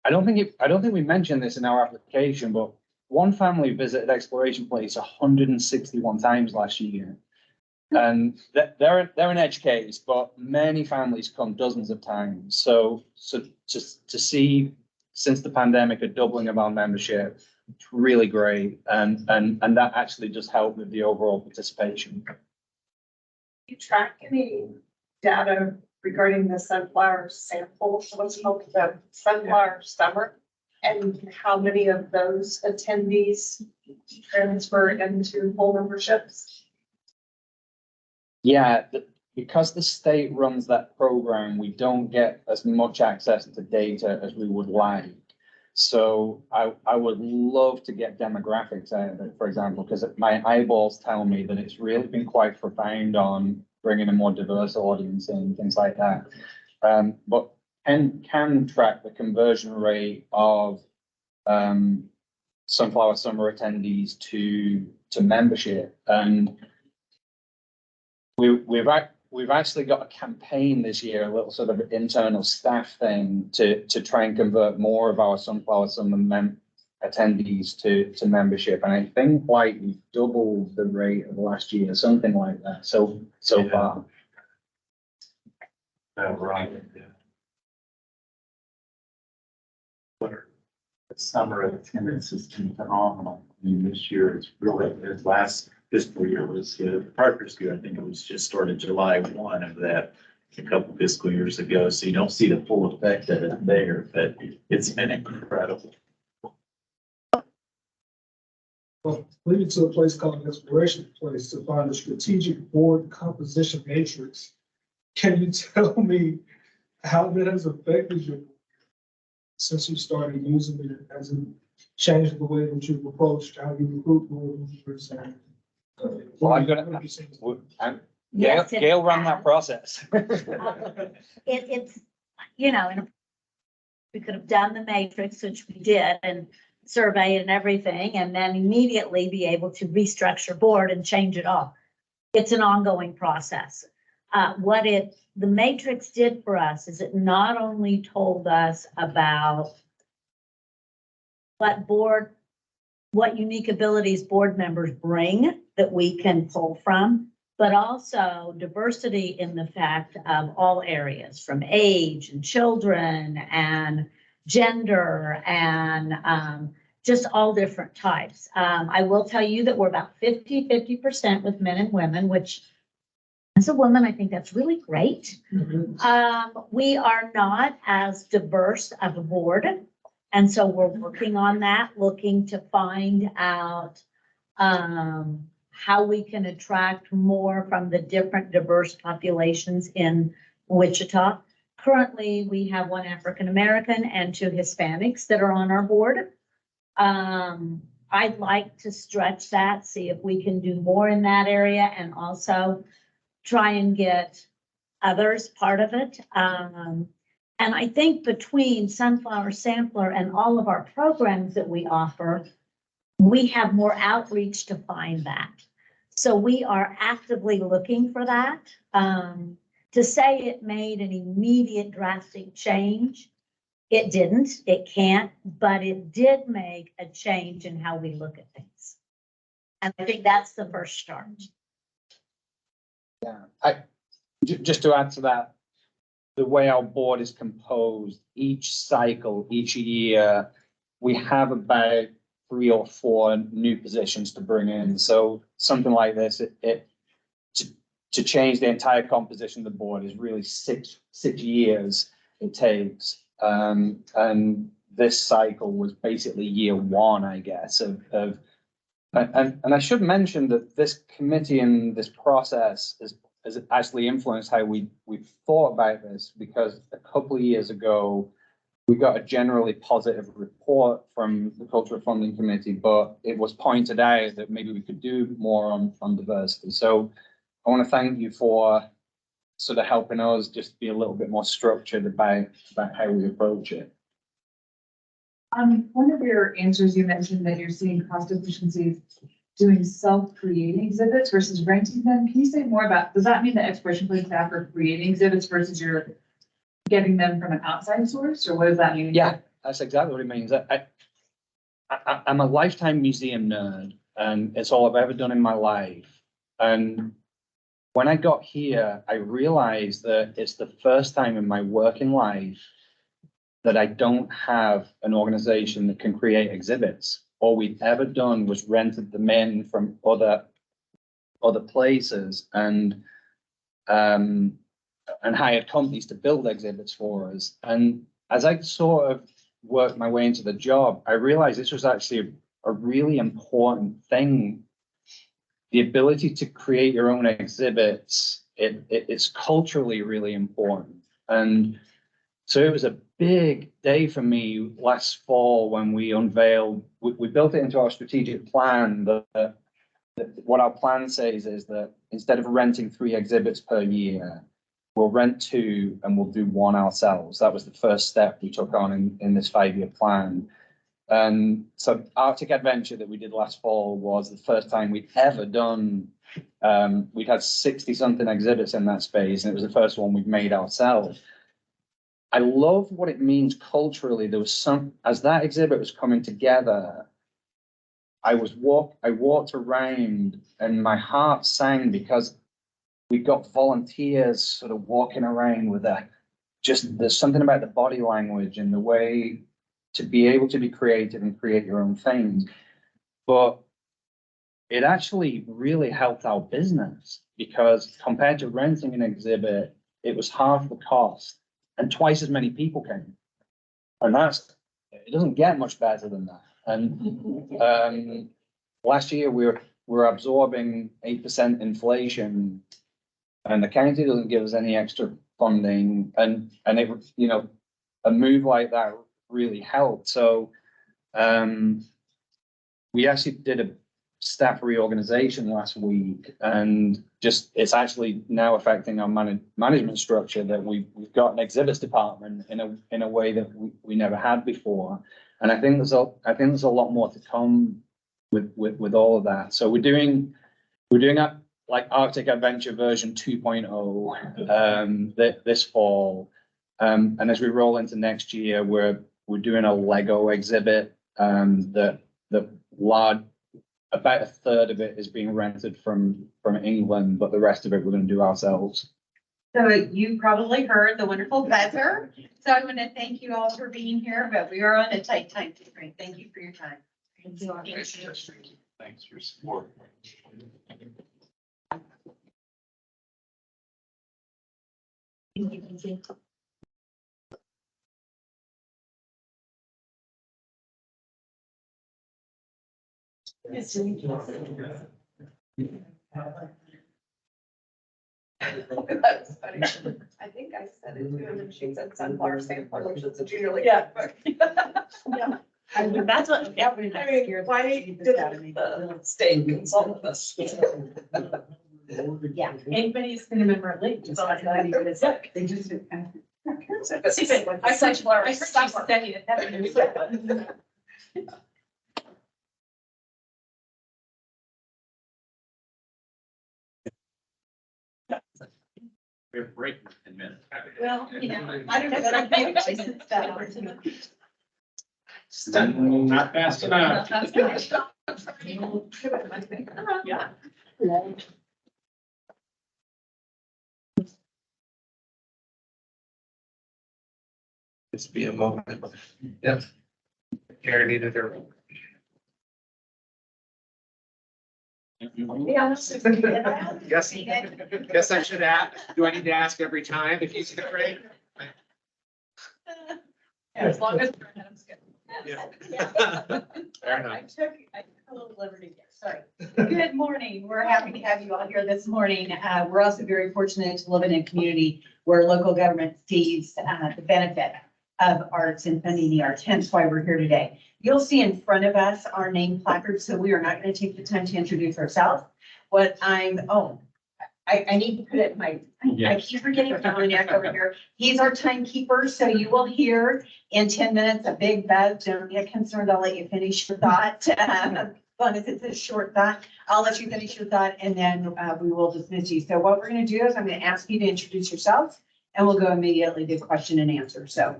I don't think we mentioned this in our application, but one family visited Exploration Place 161 times last year. And they're an edge case, but many families come dozens of times. So to see since the pandemic a doubling of our membership, it's really great, and that actually just helped with the overall participation. You track any data regarding the sunflower sample? What's called the sunflower summer, and how many of those attendees transfer into full memberships? Yeah, because the state runs that program, we don't get as much access to data as we would like. So I would love to get demographics out of it, for example, because my eyeballs tell me that it's really been quite profound on bringing a more diverse audience and things like that. But can track the conversion rate of Sunflower Summer attendees to membership, and we've actually got a campaign this year, a little sort of internal staff thing to try and convert more of our Sunflower Summer attendees to membership. And I think like we doubled the rate of last year, something like that. So far. Right. The summer attendance has been phenomenal. I mean, this year it's really, this last fiscal year was, prior fiscal year, I think it was just started July 1 of that a couple fiscal years ago. So you don't see the full effect of it there, but it's been incredible. Well, leading to a place called Exploration Place to find a strategic board composition matrix. Can you tell me how that has affected you since you started using it? Has it changed the way that you've approached how you recruit more members and? Well, I'm gonna, Yes, Gail ran that process. It's, you know, and we could have done the matrix, which we did, and survey and everything, and then immediately be able to restructure board and change it all. It's an ongoing process. The matrix did for us is it not only told us about what unique abilities board members bring that we can pull from, but also diversity in the fact of all areas, from age and children and gender and just all different types. I will tell you that we're about 50% with men and women, which as a woman, I think that's really great. We are not as diverse of a board. And so we're working on that, looking to find out how we can attract more from the different diverse populations in Wichita. Currently, we have 1 African-American and 2 Hispanics that are on our board. I'd like to stretch that, see if we can do more in that area and also try and get others part of it. And I think between Sunflower Sampler and all of our programs that we offer, we have more outreach to find that. So we are actively looking for that. To say it made an immediate drastic change, it didn't, it can't, but it did make a change in how we look at things. And I think that's the first start. Yeah, just to add to that, the way our board is composed, each cycle, each year, we have about 3 or 4 new positions to bring in. So something like this, to change the entire composition of the board is really six years it takes. And this cycle was basically year 1, I guess, and I should mention that this committee and this process has actually influenced how we've thought about this, because a couple of years ago, we got a generally positive report from the Cultural Funding Committee, but it was pointed out that maybe we could do more on diversity. So I want to thank you for sort of helping us just be a little bit more structured about how we approach it. One of your answers, you mentioned that you're seeing cost efficiencies doing self-creating exhibits versus renting them. Can you say more about, does that mean that Exploration Place staff are creating exhibits versus you're getting them from an outside source, or what does that mean? Yeah, that's exactly what it means. I'm a lifetime museum nerd, and it's all I've ever done in my life. And when I got here, I realized that it's the first time in my working life that I don't have an organization that can create exhibits. All we've ever done was rented them in from other places and hired companies to build exhibits for us. And as I sort of worked my way into the job, I realized this was actually a really important thing. The ability to create your own exhibits, it's culturally really important. And so it was a big day for me last fall when we unveiled, we built it into our strategic plan. What our plan says is that instead of renting 3 exhibits per year, we'll rent 2 and we'll do 1 ourselves. That was the first step we took on in this 5-year plan. And so Arctic Adventure that we did last fall was the first time we'd ever done, we'd had 60 something exhibits in that space, and it was the first one we'd made ourselves. I love what it means culturally. There was as that exhibit was coming together, I walked around and my heart sang, because we got volunteers sort of walking around with there's something about the body language and the way to be able to be creative and create your own things. But it actually really helped our business, because compared to renting an exhibit, it was half the cost and twice as many people came. And it doesn't get much better than that. And last year we were absorbing 8% inflation, and the county doesn't give us any extra funding and it was, a move like that really helped. So, we actually did a staff reorganization last week and just, it's actually now affecting our management structure that we've got an exhibits department in a way that we never had before. And I think there's a lot more to come with all of that. So we're doing a, like Arctic Adventure version 2.0 this fall. And as we roll into next year, we're doing a Lego exhibit that large, about a third of it is being rented from England, but the rest of it we're going to do ourselves. So you probably heard the wonderful buzzer. So I want to thank you all for being here, but we are on a tight time constraint. Thank you for your time. Thanks for your support. That's funny. I think I said it too, and then she said sunflower sampler, which is a junior league. Yeah. book. Yeah. That's what, yeah. I mean, why did the state consult us? Yeah. Anybody's gonna remember it late. So I thought you was like, They just. I sunflower. I heard you studied it. That made me laugh. We have a break in 10 minutes. Well, I don't know that I've made a license that. Not fast enough. Yeah. Just be a moment. Yep. Karen needed her. Guess I should ask, do I need to ask every time if he's afraid? As long as. Adam's good. Yeah. Fair enough. I took a little liberty there, sorry. Good morning. We're happy to have you all here this morning. We're also very fortunate to live in a community where local government sees the benefit of arts and funding the arts, hence why we're here today. You'll see in front of us our name placard, so we are not going to take the time to introduce ourselves. I need to put it in my, I keep forgetting Dominic over here. He's our timekeeper, so you will hear in 10 minutes a big buzz. Don't get concerned, I'll let you finish your thought. As long as it's a short thought, I'll let you finish your thought and then we will dismiss you. So what we're going to do is I'm going to ask you to introduce yourself and we'll go immediately to question and answer. So,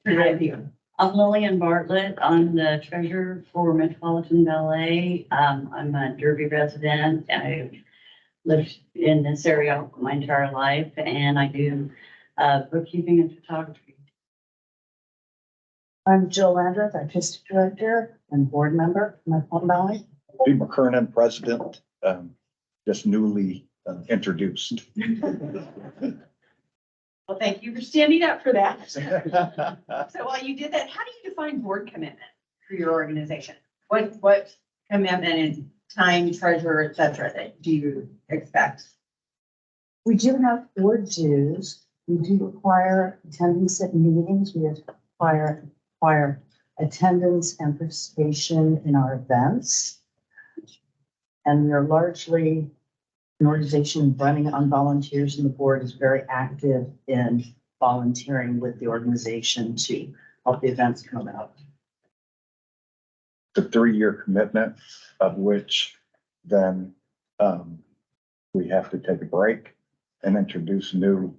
I'm Lillian Bartlett. I'm the treasurer for Metropolitan Ballet. I'm a Derby resident. I lived in this area my entire life and I do bookkeeping and photography. I'm Jill Landreth, artistic director and board member of Metropolitan Ballet. Lee McKernan, president, just newly introduced. Well, thank you for standing up for that. So while you did that, how do you define board commitment for your organization? What commitment and time, treasure, et cetera, that do you expect? We do have board dues. We do require attendance at meetings. We require attendance and participation in our events. And we are largely an organization running on volunteers, and the board is very active in volunteering with the organization to help the events come out. The 3-year commitment, of which then we have to take a break and introduce new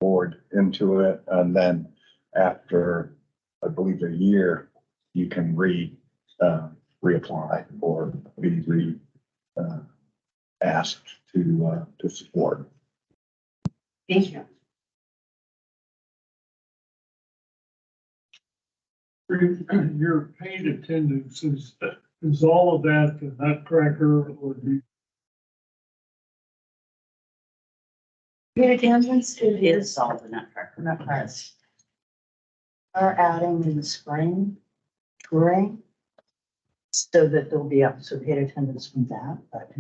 board into it. And then after, I believe, a year, you can reapply or be asked to support. Thank you. Your paid attendance is all of that the Nutcracker or the? Paid attendance, it is all the Nutcracker. Are adding in the spring touring so that there'll be also paid attendance from that, but.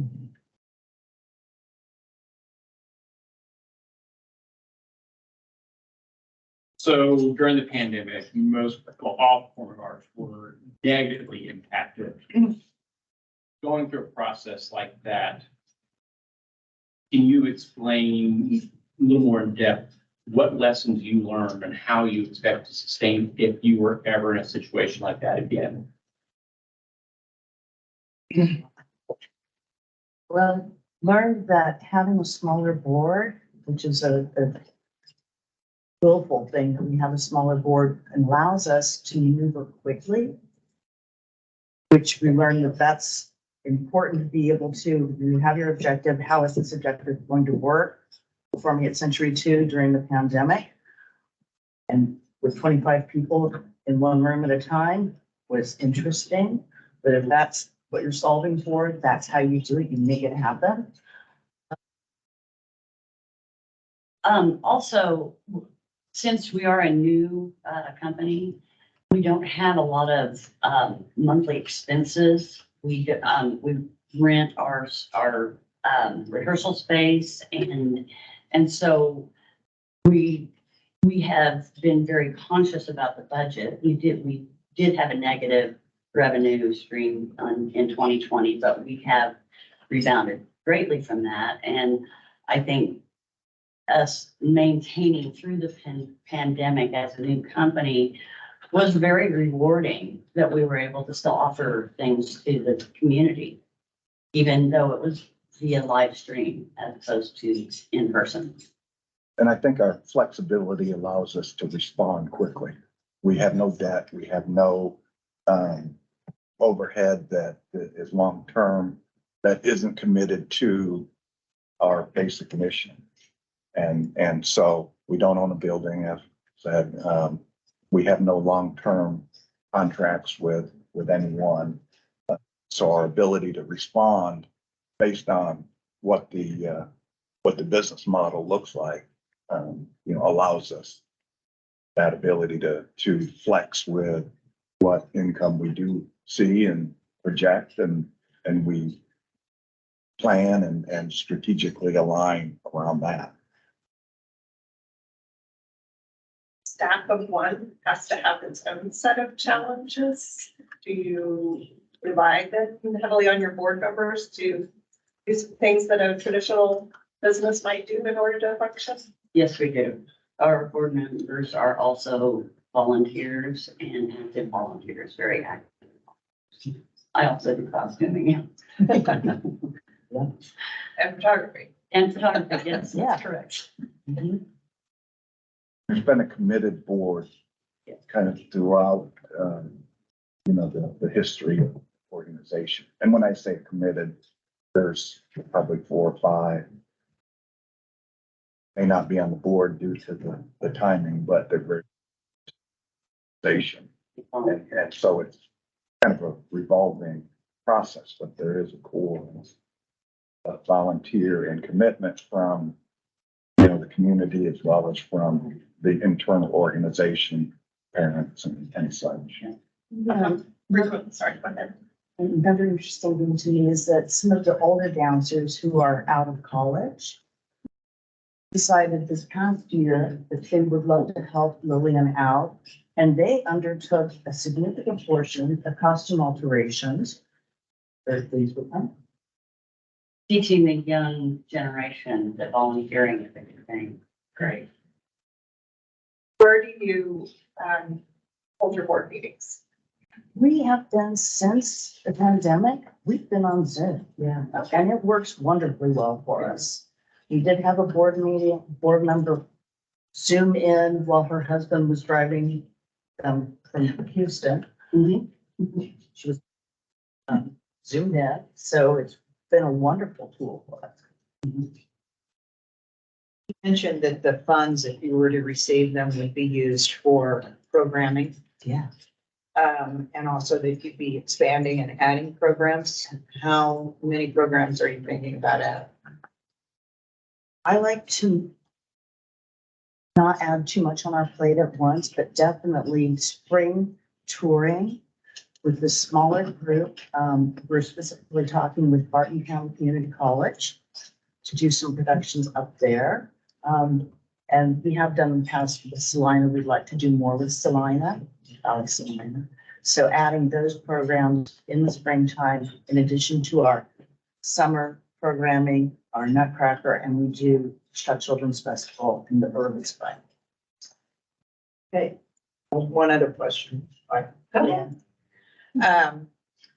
So during the pandemic, all performing arts were negatively impacted. Going through a process like that, can you explain a little more in depth what lessons you learned and how you expect to sustain if you were ever in a situation like that again? Well, learned that having a smaller board, which is a willful thing, that we have a smaller board allows us to maneuver quickly, which we learned that that's important to be able to, you have your objective, how is this objective going to work? Performing at Century 2 during the pandemic. And with 25 people in one room at a time was interesting, but if that's what you're solving for, that's how you do it, you make it happen. Also, since we are a new company, we don't have a lot of monthly expenses. We rent our rehearsal space, and so we have been very conscious about the budget. We did have a negative revenue stream in 2020, but we have rebounded greatly from that. And I think us maintaining through the pandemic as a new company was very rewarding, that we were able to still offer things to the community, even though it was via live stream as opposed to in person. And I think our flexibility allows us to respond quickly. We have no debt, we have no overhead that is long-term, that isn't committed to our basic mission. And so we don't own a building, as said. We have no long-term contracts with anyone. So our ability to respond based on what the business model looks like, allows us that ability to flex with what income we do see and project, and we plan and strategically align around that. Staff of one has to have its own set of challenges. Do you rely then heavily on your board members to do some things that a traditional business might do in order to function? Yes, we do. Our board members are also volunteers and active volunteers, very active. I also do costuming. And photography. And photography, yes, Yeah. that's correct. Mhm. There's been a committed board kind of throughout, the history of the organization. And when I say committed, there's probably 4 or 5. May not be on the board due to the timing, but they're very organization. And so it's kind of a revolving process, but there is a core of volunteer and commitment from, the community as well as from the internal organization, parents and such. Sorry, go ahead. Another interesting thing to me is that some of the older dancers who are out of college decided this past year that they would love to help Lillian out, and they undertook a significant portion of costume alterations. Very pleased with them. Teaching the young generation that volunteering is a good thing. Great. Where do you hold your board meetings? We have done since the pandemic, we've been on Zoom. Yeah. And it works wonderfully well for us. We did have a board board member Zoom in while her husband was driving from Houston. She was Zoomed in, so it's been a wonderful tool for us. You mentioned that the funds, if you were to receive them, would be used for programming. Yeah. And also that you'd be expanding and adding programs. How many programs are you thinking about adding? I like to not add too much on our plate at once, but definitely spring touring with the smaller group. We're specifically talking with Barton County Community College to do some productions up there. And we have done in the past with Salina. We'd like to do more with Salina, Salina. So adding those programs in the springtime, in addition to our summer programming, our Nutcracker, and we do Wichita Children's Festival in the early spring. Okay, one other question. Go ahead.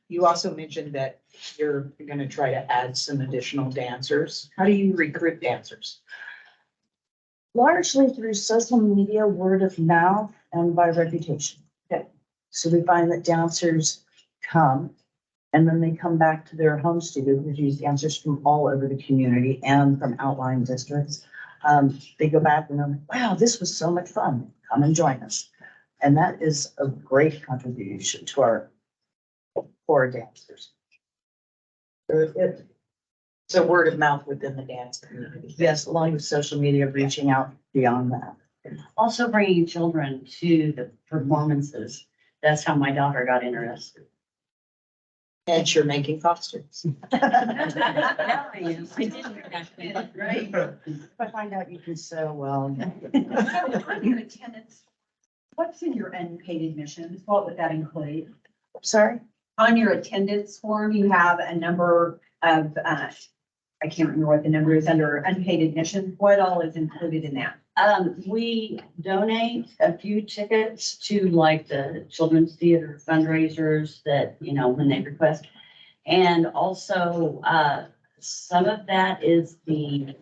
You also mentioned that you're gonna try to add some additional dancers. How do you recruit dancers? Largely through social media, word of mouth, and by reputation. Okay. So we find that dancers come and then they come back to their home studio. We use dancers from all over the community and from outlying districts. They go back and they're like, wow, this was so much fun. Come and join us. And that is a great contribution to our core dancers. So word of mouth within the dance community. Yes, along with social media, reaching out beyond that. Also bringing children to the performances. That's how my daughter got interested. And you're making costumes. Yeah, I am. I didn't back then, right? If I find out you can sew well. On your attendance, what's in your unpaid admissions? What would that include? Sorry? On your attendance form, you have a number of, I can't remember what the number is under unpaid admission. What all is included in that? We donate a few tickets to like the children's theater fundraisers that, you know, when they request. And also, some of that is the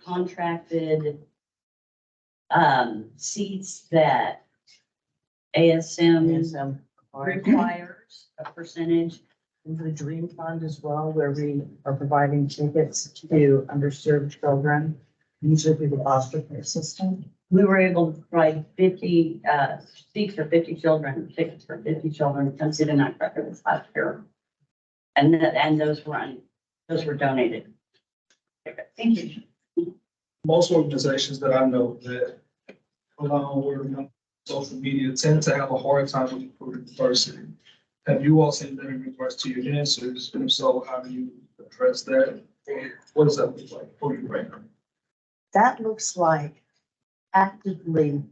contracted seats that ASM requires a percentage. And the Dream Fund as well, where we are providing tickets to underserved children, usually through the foster care system. We were able to provide 50 seats for 50 children, tickets for 50 children to come see the Nutcracker this last year. And those were donated. Thank you. Most organizations that I know that allow word of mouth, social media tend to have a hard time with recruiting diversity. Have you all seen that in regards to your dancers? And if so, how do you address that? What does that look like for you right now? That looks like actively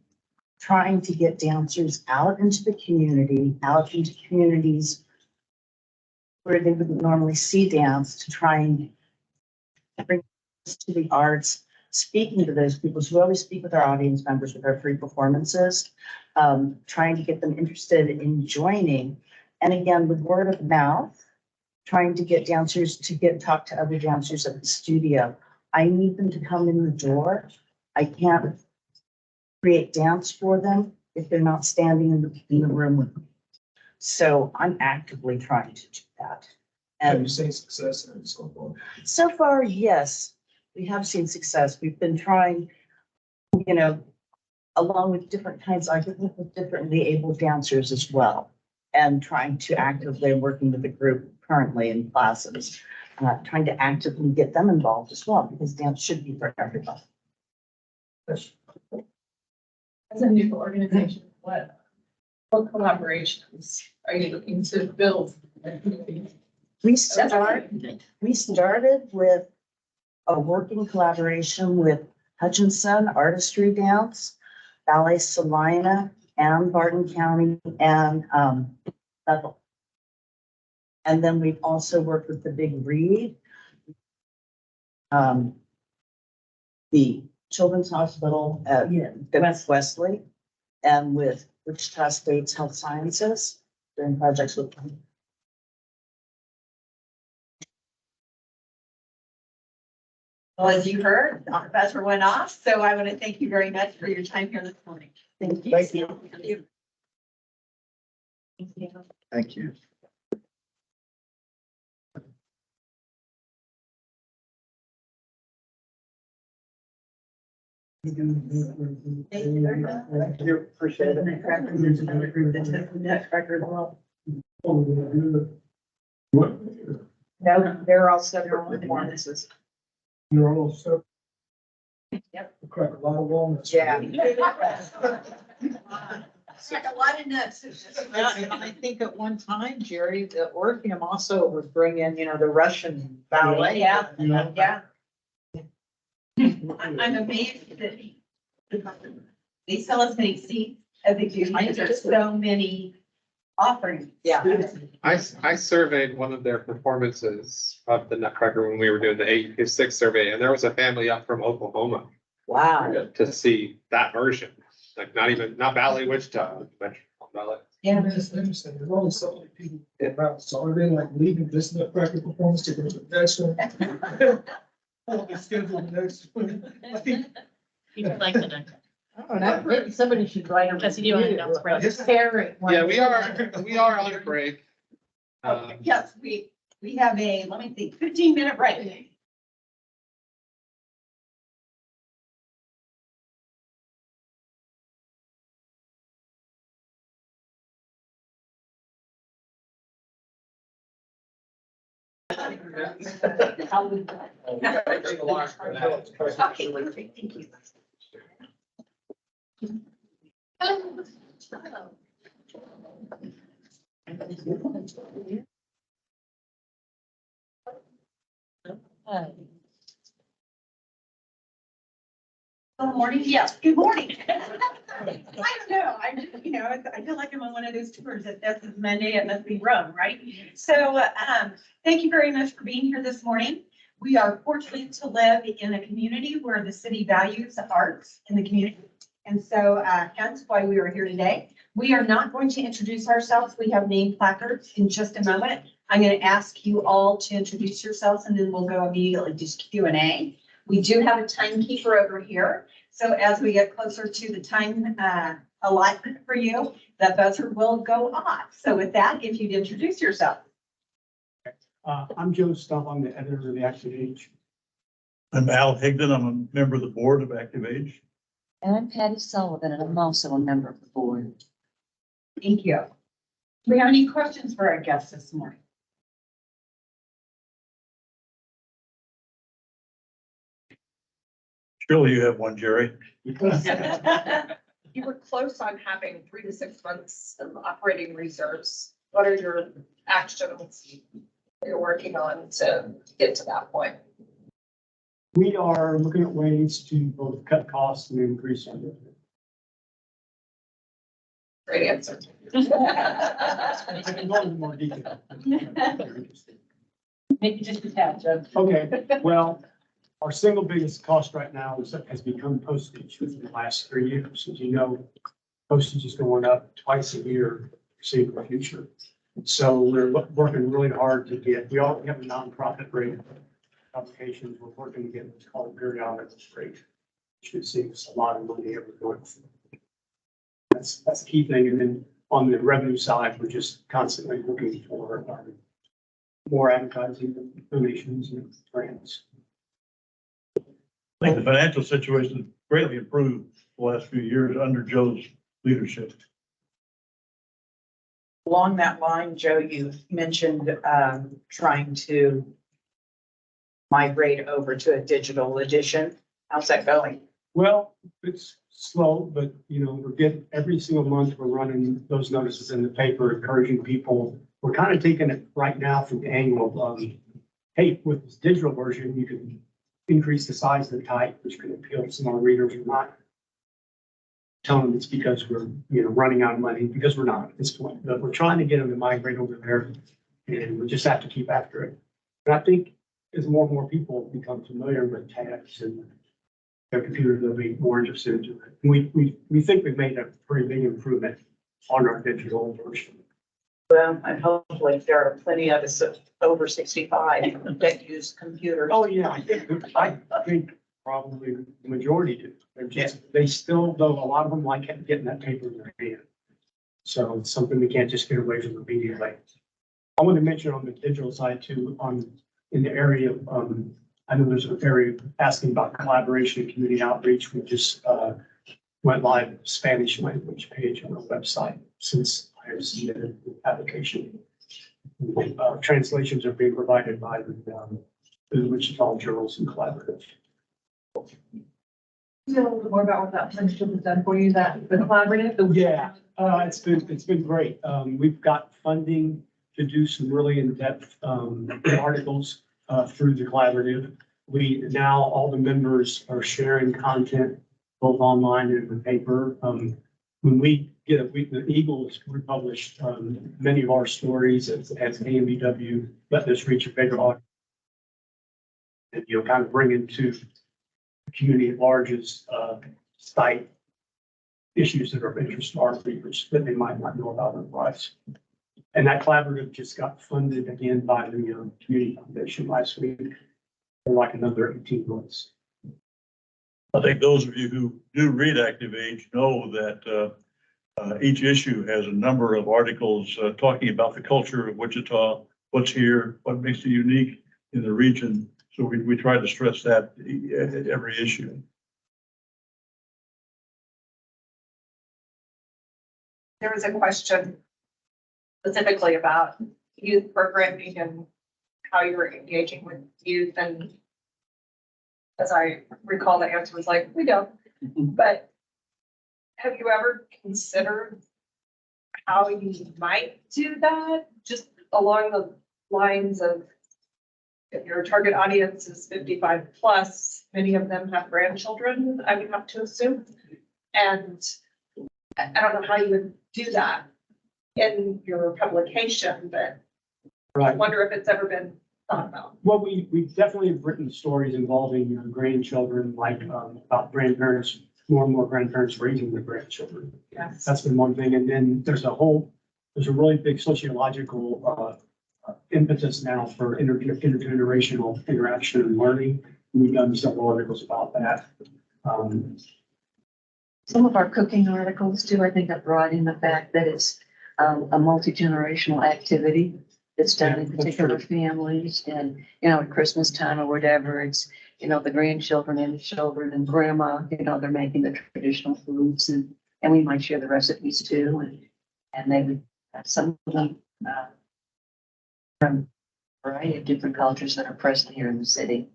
trying to get dancers out into the community, out into communities where they wouldn't normally see dance, to try and bring us to the arts, speaking to those people. So we always speak with our audience members with our free performances, trying to get them interested in joining. And again, with word of mouth, trying to get dancers to talk to other dancers at the studio. I need them to come in the door. I can't create dance for them if they're not standing in the room with me. So I'm actively trying to do that. Have you And seen success in it so far? so far, yes, we have seen success. We've been trying, you know, along with different kinds, I think with differently able dancers as well. And trying to actively working with the group currently in classes, trying to actively get them involved as well, because dance should be for everybody. As a new organization, what collaborations are you looking to build? We started with a working collaboration with Hutchinson Artistry Dance, Ballet Salina, and Barton County, and Bethel. And then we've also worked with the Big Read, the Children's Hospital at Wesley, and with Wichita State's Health Sciences, doing projects with them. Well, as you heard, our buzzer went off, so I want to thank you very much for your time here this morning. Thank you. Thank you. Thank you. Appreciate it. Nutcrackers, there's another group that took the Nutcracker as well. No, they're all several performances. You're all set. Yep. Crack a lot of walnuts. Yeah. Like a lot of nuts. Yeah, and I think at one time, Jerry, the Orpheum also would bring in, the Russian ballet. Yeah, yeah. I'm amazed that They sell as many seats as they do, because there's so many offerings. Yeah. I surveyed one of their performances of the Nutcracker when we were doing the 8-6 survey, and there was a family up from Oklahoma Wow. to see that version. Like not Ballet Wichita, but Ballet. Yeah. It's interesting. There's only so many people around. So are they like leaving this Nutcracker performance to go to the next one? Oh, they schedule the next one. Like, People like the next. Maybe somebody should write them. Yes, you do have to break. Yeah, we are on a break. Yes, we have a, let me think, 15-minute break. Okay, perfect, thank you. Good morning, yes, good morning. I don't know, I just, I feel like I'm on one of those tours that this is Monday, it must be Rome, right? So, thank you very much for being here this morning. We are fortunate to live in a community where the city values the arts in the community. And so, hence why we are here today. We are not going to introduce ourselves. We have name placards in just a moment. I'm going to ask you all to introduce yourselves and then we'll go immediately to Q&A. We do have a timekeeper over here. So as we get closer to the time allotment for you, the buzzer will go off. So with that, if you'd introduce yourself. I'm Joe Stubb. I'm the editor of the Active Age. I'm Al Higdon. I'm a member of the board of Active Age. And I'm Patty Sullivan, and I'm also a member of the board. Thank you. Do we have any questions for our guests this morning? Surely you have one, Jerry. You were close on having 3 to 6 months of operating reserves. What are your actions you're working on to get to that point? We are looking at ways to both cut costs and increase our revenue. Great answer. I can go into more detail. Maybe just a tad, Joe. Okay, well, our single biggest cost right now has become postage within the last 3 years. As you know, postage is going up twice a year, foreseeable future. So we're working really hard to get, we have a nonprofit rate applications. We're working to get what's called a periodic rate, which should save us a lot of money every month. That's the key thing. And then on the revenue side, we're just constantly looking for more advertising, donations, and grants. I think the financial situation has greatly improved the last few years under Joe's leadership. Along that line, Joe, you mentioned trying to migrate over to a digital edition. How's that going? Well, it's slow, but we're getting every single month, we're running those notices in the paper, encouraging people. We're kind of taking it right now from the angle of, hey, with this digital version, you can increase the size of the type, which could appeal to some of our readers. We're not telling them it's because we're, running out of money, because we're not at this point, but we're trying to get them to migrate over there, and we just have to keep after it. And I think as more and more people become familiar with tabs and their computer, they'll be more interested in it. We think we've made a pretty big improvement on our digital version. Well, and hopefully there are plenty of us over 65 that use computers. Oh, yeah, I think probably the majority do. They're just, they still, though, a lot of them like getting that paper in their hand. So it's something we can't just get away from immediately. I want to mention on the digital side too, in the area of, I know there's an area asking about collaboration and community outreach. We just went live Spanish language page on our website since I have submitted the application. Translations are being provided by the Wichita Journals and Collaborative. Tell a little bit more about what that partnership has done for you, the collaborative? Yeah, it's been great. We've got funding to do some really in-depth articles through the collaborative. Now all the members are sharing content both online and in the paper. When we get, the Eagles republished, many of our stories as AMBW, let this reach a bigger audience. And, kind of bring into the community at large's, site issues that are of interest to our readers that they might not know about otherwise. And that collaborative just got funded again by the Community Foundation last week for like another 18 months. I think those of you who do read Active Age know that each issue has a number of articles talking about the culture of Wichita, what's here, what makes it unique in the region. So we try to stress that at every issue. There was a question specifically about youth programming and how you were engaging with youth, and as I recall, the answer was like, we don't. But have you ever considered how you might do that? Just along the lines of, if your target audience is 55 plus, many of them have grandchildren, I would have to assume. And I don't know how you would do that in your publication, but I wonder if it's ever been thought about. Well, we definitely have written stories involving grandchildren, like about grandparents, more and more grandparents raising their grandchildren. Yes. That's been one thing. And then there's a really big sociological impetus now for intergenerational interaction and learning. We've done several articles about that. Some of our cooking articles too, I think, have brought in the fact that it's a multi-generational activity that's done in particular families, and, at Christmas time or whatever, it's, the grandchildren and the children and grandma, they're making the traditional foods, and we might share the recipes too, and they would have some of them from a variety of different cultures that are present here in the city.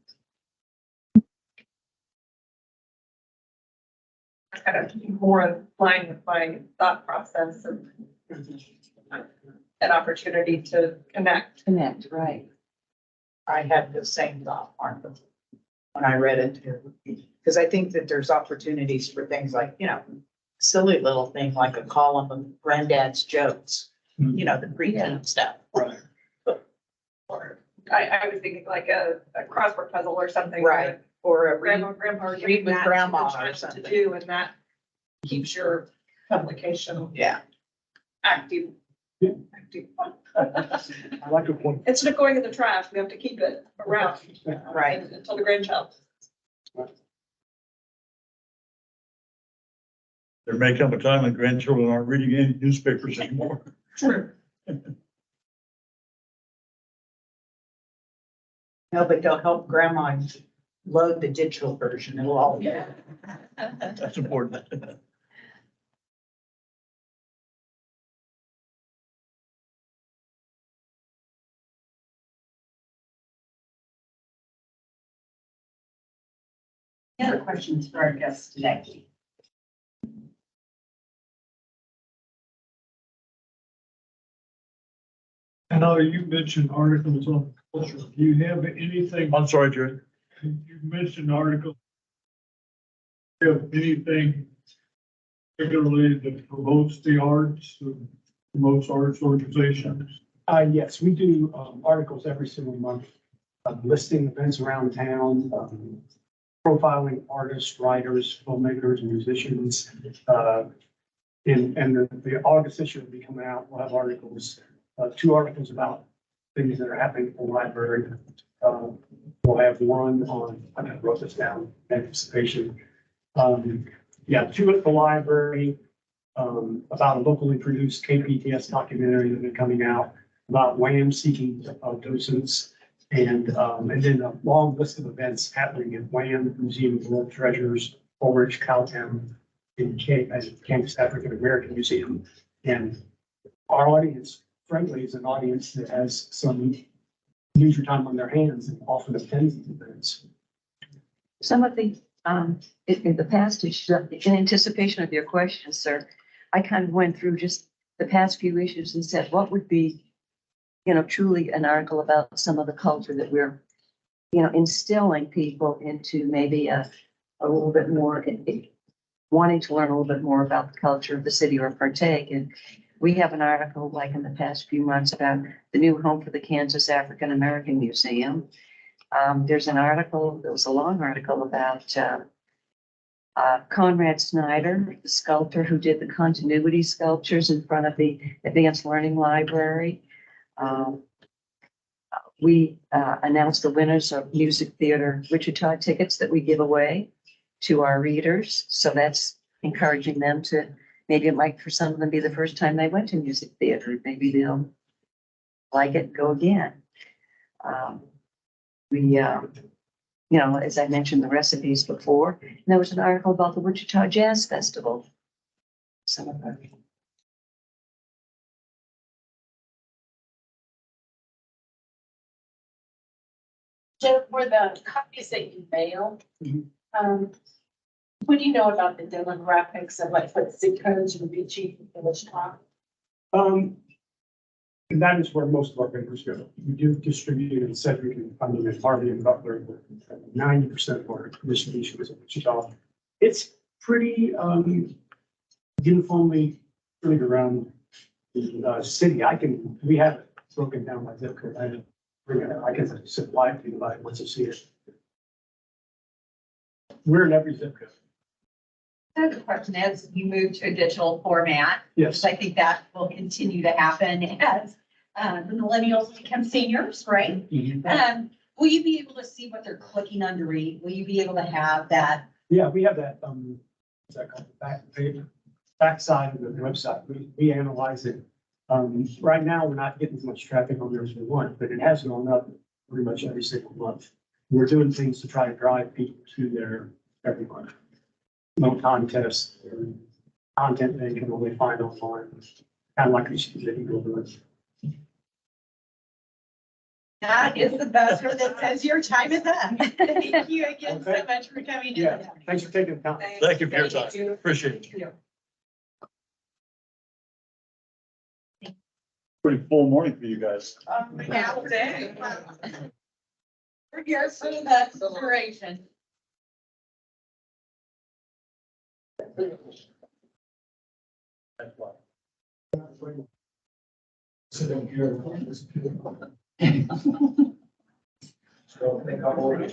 Kind of more in line with my thought process of an opportunity to connect. Connect, right. I had the same thought, Martha, when I read it too. Because I think that there's opportunities for things like, silly little thing like a column of granddad's jokes, the preteen stuff. Right. Or I was thinking like a crossword puzzle or something. Right. Or a grandma read with grandma or something something. to do, and that keeps your publication active. Yeah. Active. I like a point. Instead of going in the trash, we have to keep it around. Right. Until the grandchild. There may come a time when grandchildren aren't reading any newspapers anymore. True. No, but they'll help grandma load the digital version. It'll all. Yeah. That's important. Any other questions for our guests today? I know you mentioned articles on culture. Do you have anything? I'm sorry, Jerry. You mentioned articles. Do you have anything particularly that promotes the arts, promotes arts organizations? Yes, we do articles every single month, listing events around town, profiling artists, writers, filmmakers, musicians. And the August issue will be coming out. We'll have articles, 2 articles about things that are happening at the library. We'll have one on, I wrote this down, anticipation. 2 at the library, about a locally produced KPTS documentary that's been coming out about WAM seeking docents, and then a long list of events happening at WAM, Museum of World Treasures, Ulrich Cowtown, in Kansas African American Museum. And our audience, frankly, is an audience that has some leisure time on their hands and often attends these events. Some of the, in the past issues, in anticipation of your questions, sir, I kind of went through just the past few issues and said, what would be, truly an article about some of the culture that we're, instilling people into maybe a little bit more wanting to learn a little bit more about the culture of the city or partake. And we have an article like in the past few months about the new home for the Kansas African American Museum. There's an article, there was a long article about Conrad Snyder, the sculptor who did the continuity sculptures in front of the Advanced Learning Library. We announced the winners of Music Theater Wichita tickets that we give away to our readers. So that's encouraging them to, maybe it might for some of them be the first time they went to music theater. Maybe they'll like it, go again. You know, as I mentioned, the recipes before, and there was an article about the Wichita Jazz Festival. Some of them. Jen, for the copies that you mail, Mhm. what do you know about the demographics of like what zip codes would be cheap in Wichita? And that is where most of our papers go. We do distribute it in Sedgwick and Putnam and Harvey and Butler. 90% of our distribution is in Wichita. It's pretty uniformly spread around the city. We have it broken down by zip code. I can supply it to you by once you see it. We're in every zip code. The question is, you move to a digital format. Yes. I think that will continue to happen as the millennials become seniors, right? Will you be able to see what they're clicking on to read? Will you be able to have that? Yeah, we have that, what's that called, back side of the website. We analyze it. Right now, we're not getting as much traffic on there as we want, but it has gone up pretty much every single month. We're doing things to try to drive people to there every month. No contests, content they can only find online, kind of like we should do it. That is the buzzer that says your time is up. Thank you again so Okay. much for coming in. Yeah, thanks for taking the time. Thank you for your time. Appreciate it. Pretty full morning for you guys. Now, day. We're here for the duration. Sitting here. So I think I'm already.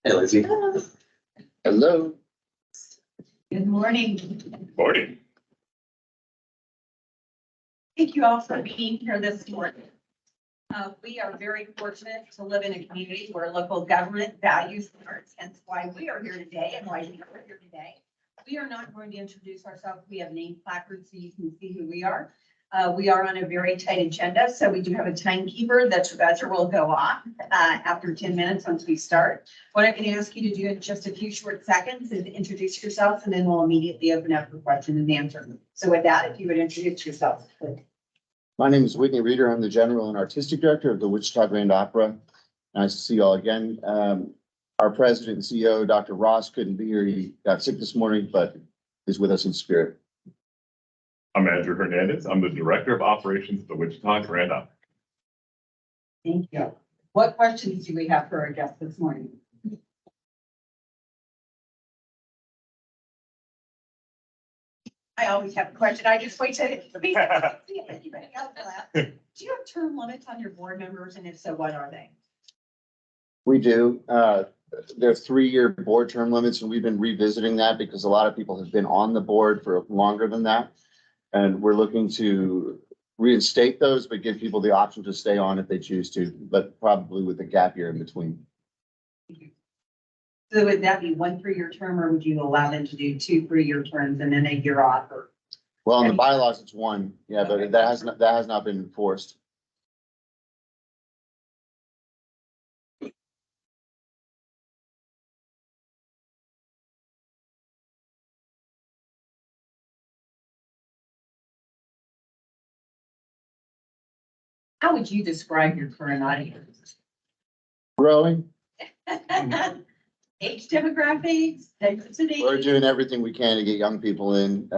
Hey, Lizzie. Hello. Good morning. Morning. Thank you all for being here this morning. We are very fortunate to live in a community where local government values the arts, hence why we are here today and why we are here today. We are not going to introduce ourselves. We have name placards so you can see who we are. We are on a very tight agenda, so we do have a timekeeper. That buzzer will go off after 10 minutes once we start. What I'm going to ask you to do in just a few short seconds is introduce yourself, and then we'll immediately open up for question and answer. So with that, if you would introduce yourself, please. My name is Whitney Reeder. I'm the General and Artistic Director of the Wichita Grand Opera. Nice to see you all again. Our President and CEO, Dr. Ross, couldn't be here. He got sick this morning, but is with us in spirit. I'm Andrew Hernandez. I'm the Director of Operations at the Wichita Grand Opera. Thank you. What questions do we have for our guests this morning? I always have a question. I just wait to see if anybody else will ask. Do you have term limits on your board members? And if so, what are they? We do. There are 3-year board term limits, and we've been revisiting that because a lot of people have been on the board for longer than that. And we're looking to reinstate those, but give people the option to stay on if they choose to, but probably with a gap year in between. So would that be 1 3-year term, or would you allow them to do 2 3-year terms and then a year off? Or Well, in the bylaws, it's 1. Yeah, but that has not been enforced. How would you describe your current audience? Growing. Age demographics, diversity? We're doing everything we can to get young people in.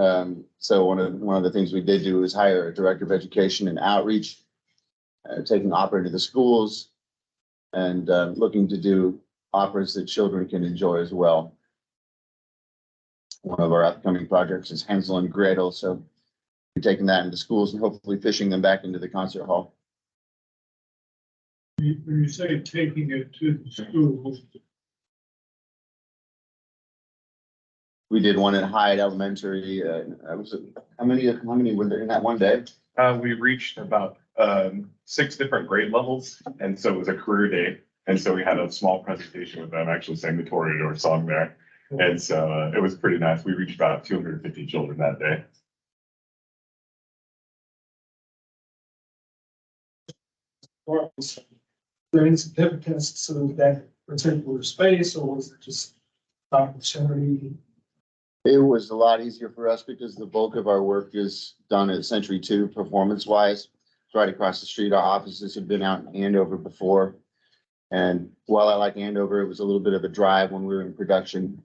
So one of the things we did do is hire a director of education and outreach, taking opera into the schools and looking to do operas that children can enjoy as well. One of our upcoming projects is Hansel and Gretel, so we're taking that into schools and hopefully fishing them back into the concert hall. When you say taking it to the schools, We did one at Hyde Elementary. How many were there in that one day? We reached about 6 different grade levels, and so it was a career day. And so we had a small presentation with them, actually sang the Toreador song there. And so it was pretty nice. We reached about 250 children that day. there any significance to that particular space, or was it just opportunity? It was a lot easier for us because the bulk of our work is done at Century 2 performance wise. It's right across the street. Our offices have been out in Andover before. And while I like Andover, it was a little bit of a drive when we were in production.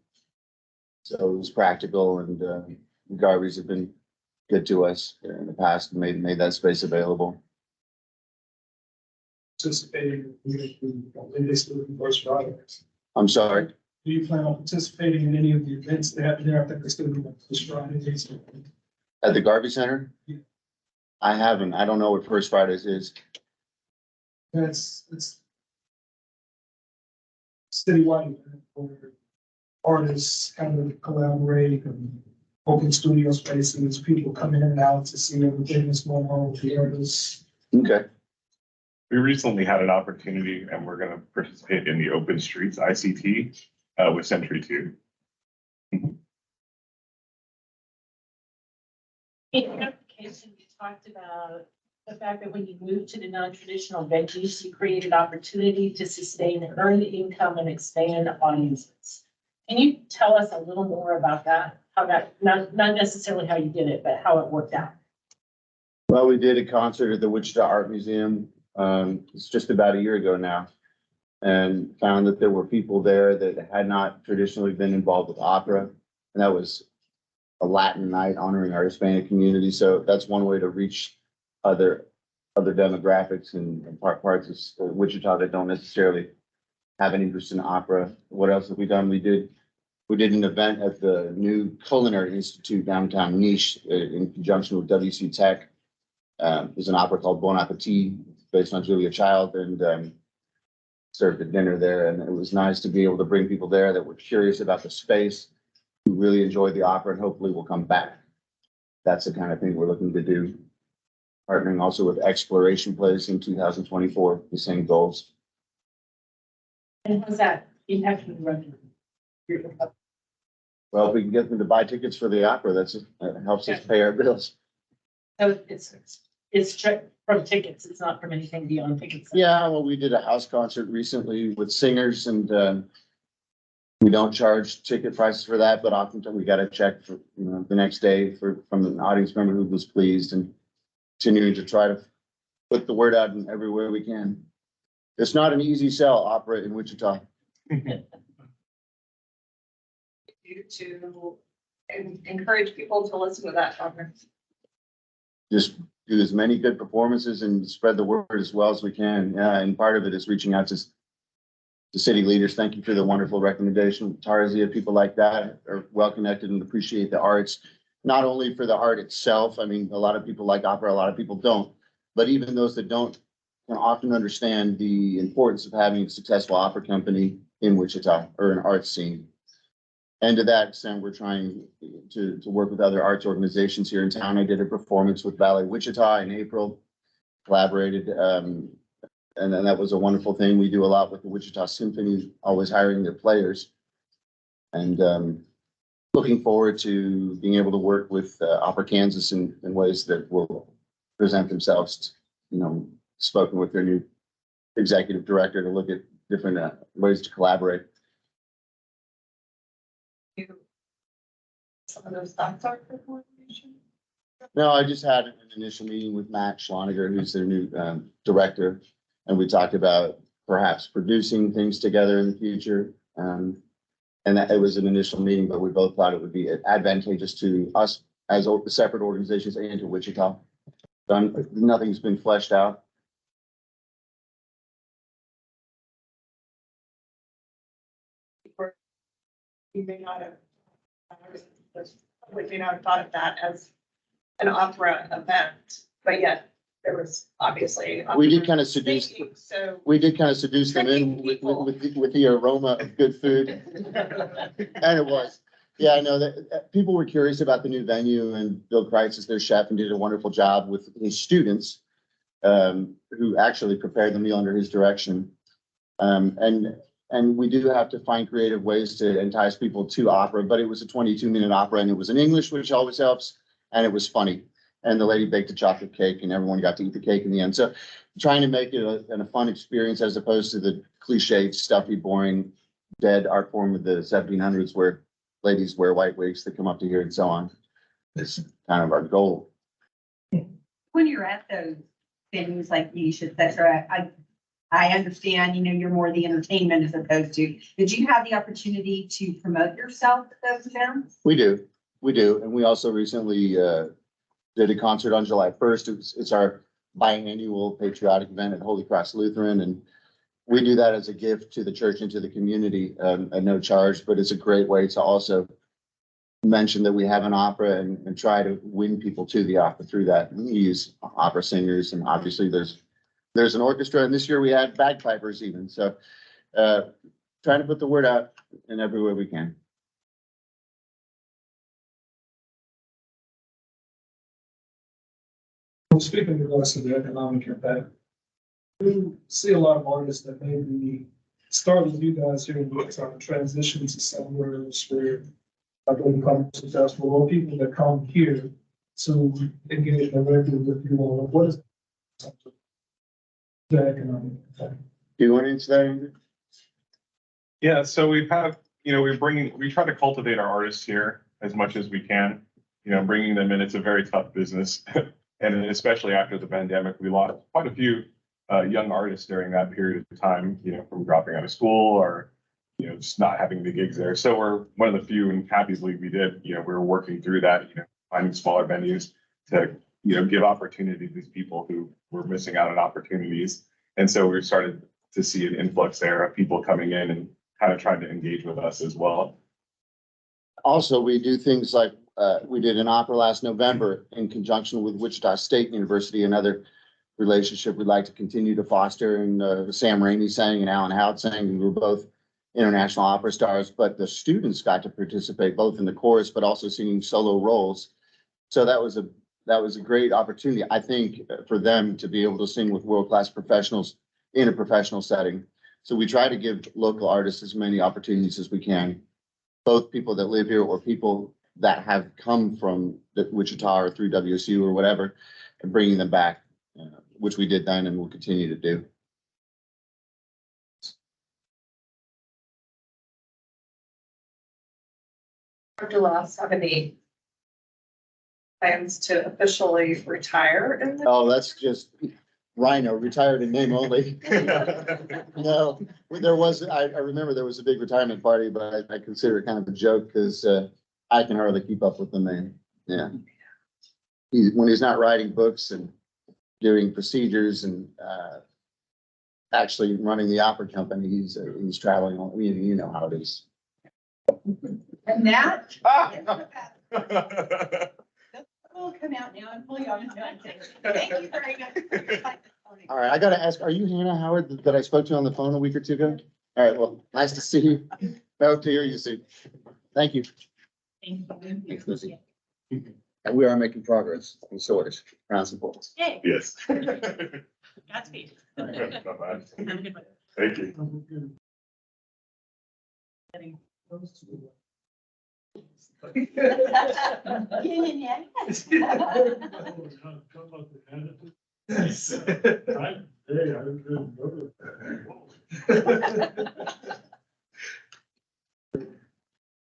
So it was practical, and Garvey's have been good to us in the past and made that space available. Participating in this first project. I'm sorry. Do you plan on participating in any of the events they have there? I think it's going to be this Friday. At the Garvey Center? Yeah. I haven't. I don't know what First Fridays is. It's citywide event where artists kind of collaborate and open studio spaces, people come in and out to see everything that's going on with the artists. Okay. We recently had an opportunity, and we're going to participate in the Open Streets ICT with Century 2. In your application, you talked about the fact that when you moved to the non-traditional venues, you created opportunity to sustain earned income and expand audiences. Can you tell us a little more about that? How that, not necessarily how you did it, but how it worked out? Well, we did a concert at the Wichita Art Museum. It's just about a year ago now, and found that there were people there that had not traditionally been involved with opera. And that was a Latin night honoring our Hispanic community. So that's one way to reach other demographics and parts of Wichita that don't necessarily have an interest in opera. What else have we done? We did an event at the new Culinary Institute downtown Niche in conjunction with WC Tech. There's an opera called Bon Appetit based on Julia Child, and served a dinner there. And it was nice to be able to bring people there that were curious about the space, who really enjoyed the opera, and hopefully will come back. That's the kind of thing we're looking to do. Partnering also with Exploration Place in 2024, the same goals. And how's that impacting the revenue? Well, if we can get them to buy tickets for the opera, that helps us pay our bills. So it's from tickets, it's not from anything beyond tickets. Yeah, well, we did a house concert recently with singers, and we don't charge ticket prices for that, but oftentimes we got a check for, the next day from an audience member who was pleased, and continuing to try to put the word out in everywhere we can. It's not an easy sell, opera in Wichita. You to encourage people to listen to that conference. Just do as many good performances and spread the word as well as we can. Yeah, and part of it is reaching out to city leaders. Thank you for the wonderful recommendation. Tarzia, people like that are well connected and appreciate the arts, not only for the art itself. I mean, a lot of people like opera, a lot of people don't, but even those that don't can often understand the importance of having a successful opera company in Wichita, or an art scene. And to that extent, we're trying to work with other arts organizations here in town. I did a performance with Ballet Wichita in April, collaborated, and then that was a wonderful thing. We do a lot with the Wichita Symphony, always hiring their players. And looking forward to being able to work with Opera Kansas in ways that will present themselves, spoken with their new executive director to look at different ways to collaborate. Some of those thoughts are for coordination. No, I just had an initial meeting with Matt Schloniger, who's their new director. And we talked about perhaps producing things together in the future. And that it was an initial meeting, but we both thought it would be advantageous to us as separate organizations and to Wichita. Nothing's been fleshed out. You may not have, we may not have thought of that as an opera event, but yet there was obviously. We did kind of seduce, So. we did kind of seduce them in with the aroma of good food. And it was, yeah, I know that people were curious about the new venue, and Bill Kreitz is their chef and did a wonderful job with his students, who actually prepared the meal under his direction. And we do have to find creative ways to entice people to opera, but it was a 22-minute opera and it was in English, which always helps. And it was funny. And the lady baked a chocolate cake and everyone got to eat the cake in the end. So trying to make it a fun experience as opposed to the cliched, stuffy, boring, dead art form of the 1700s where ladies wear white wigs that come up to here and so on. It's kind of our goal. When you're at those venues like Niche, et cetera, I understand, you know, you're more the entertainment as opposed to, did you have the opportunity to promote yourself at those events? We do. And we also recently did a concert on July 1st. It's our biannual patriotic event at Holy Cross Lutheran. And we do that as a gift to the church and to the community at no charge, but it's a great way to also mention that we have an opera and try to win people to the opera through that. We use opera singers, and obviously there's an orchestra, and this year we had bagpipers even. So trying to put the word out in every way we can. Well, speaking of regards to the economic impact, we see a lot of artists that maybe started with you guys here in Wichita and transition to somewhere else where I don't become successful, or people that come here to engage directly with you on what is the economic impact. Do you want to answer that, Andrew? Yeah, so we have, we try to cultivate our artists here as much as we can, bringing them in. It's a very tough business. And especially after the pandemic, we lost quite a few young artists during that period of time, from dropping out of school or, just not having the gigs there. So we're one of the few, and happily we did, we were working through that, finding smaller venues to, give opportunity to these people who were missing out on opportunities. And so we started to see an influx there of people coming in and kind of trying to engage with us as well. Also, we do things like we did an opera last November in conjunction with Wichita State University, another relationship we'd like to continue to foster. And Sam Rainey sang and Alan Hout sang, and we were both international opera stars, but the students got to participate both in the chorus, but also singing solo roles. So that was a great opportunity, I think, for them to be able to sing with world-class professionals in a professional setting. So we try to give local artists as many opportunities as we can, both people that live here or people that have come from Wichita or through WSU or whatever, and bringing them back, which we did then and will continue to do. Dr. Ross, have any plans to officially retire in the? Oh, that's just Rhino, retired in name only. No, there was, I remember there was a big retirement party, but I consider it kind of a joke because I can hardly keep up with the man. Yeah. When he's not writing books and doing procedures and actually running the opera company, he's traveling. You know how it is. And that will come out now and pull you on. Thank you very much. All right, I gotta ask, are you Hannah Howard that I spoke to on the phone a week or two ago? All right, well, nice to see you. I hope to hear you soon. Thank you. Thanks, Lucy. And we are making progress, and so is rounds and balls. Yay. Yes. Godspeed. Bye-bye. Have a good one. Thank you.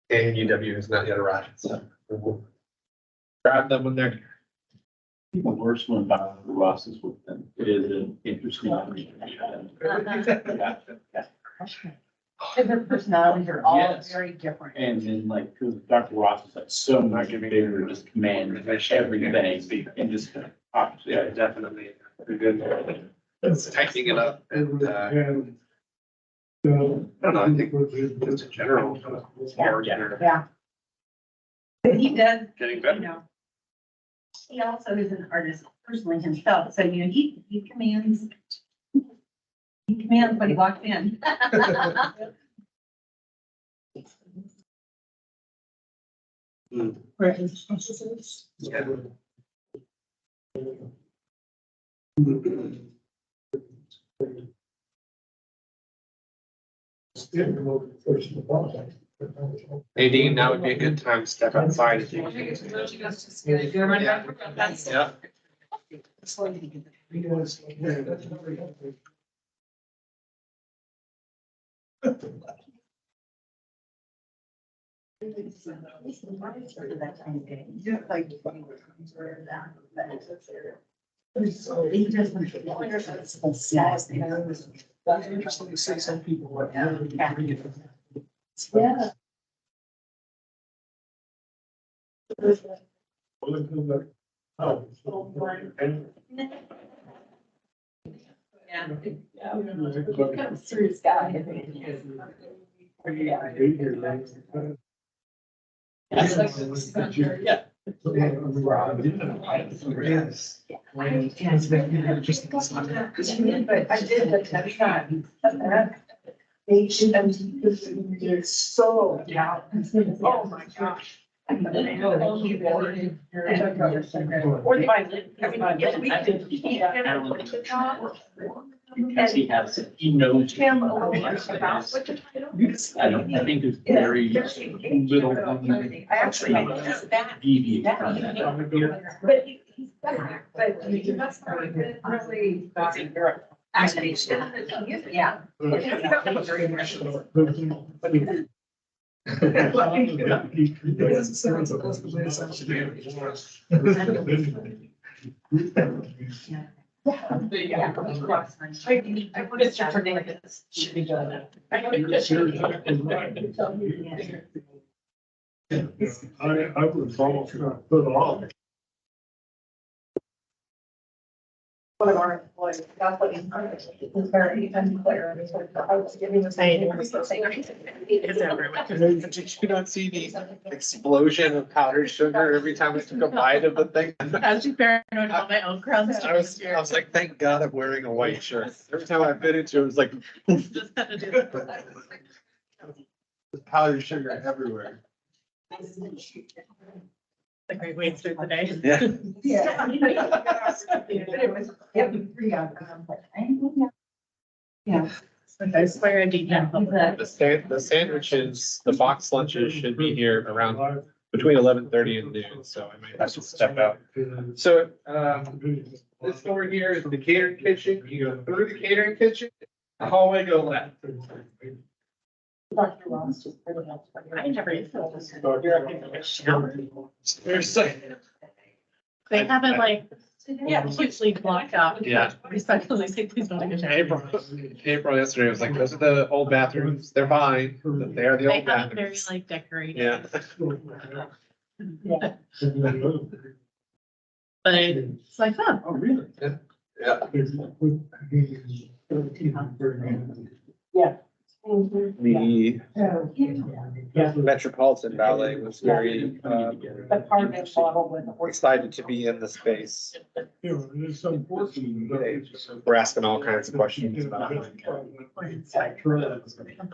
And UW has not yet arrived, so we'll grab them when they're here. The worst one about Ross is with them. It is an interesting. And their personalities are all Yes. very different. And then like, cause Dr. Ross is like so much bigger, just command everything and just. Yeah, definitely. We're good. It's tightening it up and, I don't know, I think just in general. Yeah. But he does, Getting you better. know, he also is an artist personally himself, so you know, he commands when he walks in. Yeah. Nadine, now would be a good time to step outside if you. Yeah. That's interesting to see some people like. Yeah. Oh. Yeah. Serious guy. Yeah. Yes. But I did the test time. It's so. Yeah. Oh, my gosh. Or my lip, everybody, we did. Because he has, he knows. Him a little bit about what the title. I think it's very little. I actually just that. Deviate from that. But he's back, but he must have been really. Actually, yeah. Yeah. I put it for this. Should be done. I was almost gonna put on. One of our employees, that's what he was very unclear. I was giving the same. It's everywhere. Did you not see the explosion of powdered sugar every time I took a bite of the thing? I was too paranoid about my own crumbs. I was like, thank God I'm wearing a white shirt. Every time I bit into it, it was like. Just had to do it. Powdered sugar everywhere. A great way to start the day. Yeah. Yeah. It was, yeah. I swear I did not. The sandwiches, the box lunches should be here around between 11:30 and noon, so I might have to step out. So, this door here is the catering kitchen. You go through the catering kitchen, the hallway go left. Dr. Ross just pretty much. I never used to. They have it like, hugely blocked out. Yeah. Respectfully say, please don't take a shower. April yesterday was like, those are the old bathrooms. They're fine. They are the They old have it very bathrooms. like decorated. Yeah. But it's like, oh. Oh, really? Yeah. Yeah. The Metropolitan Ballet was very, The carving model with the. excited to be in the space. It's unfortunate. We're asking all kinds of questions about it.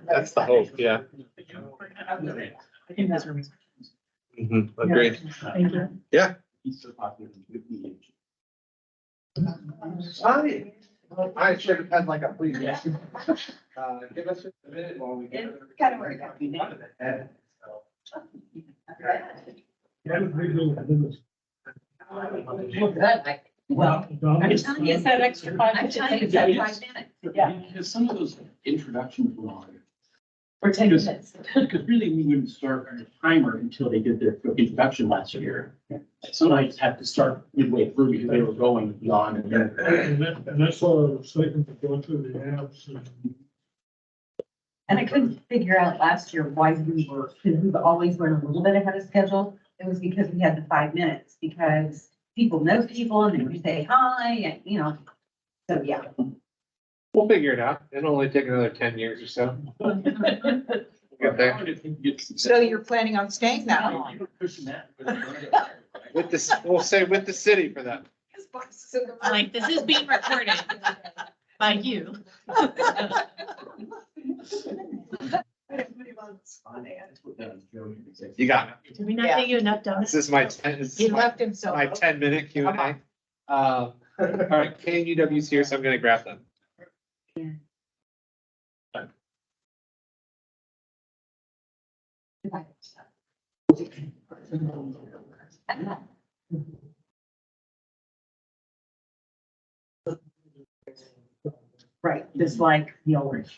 That's the hope, yeah. I think this room is. Agreed. Thank you. Yeah. He's so popular. I should have had like a please. Give us a minute while we get. It's kind of where it Well, I'm telling you, it's that extra 5 minutes. I'm telling you, it's that 5 minutes. Yeah. Because some of those introductions were on. For 10 minutes. Because really, we wouldn't start on a timer until they did their quick introduction last year. Some nights have to start midway through because they were going beyond. And that's what I was thinking, to go through the apps and. And I couldn't figure out last year why we were, because we've always run a little bit ahead of schedule. It was because we had the 5 minutes, because people know people and they say hi and, you know, so yeah. We'll figure it out. It'll only take another 10 years or so. Get there. So you're planning on staying that long? With this, we'll say with the city for that. Like, this is being recorded by you. You got it. Did we not get you enough donuts? This is my 10, this He is my, left himself. my 10-minute Q and A. All right, KNUW's here, so I'm gonna grab them. Right, just like the old.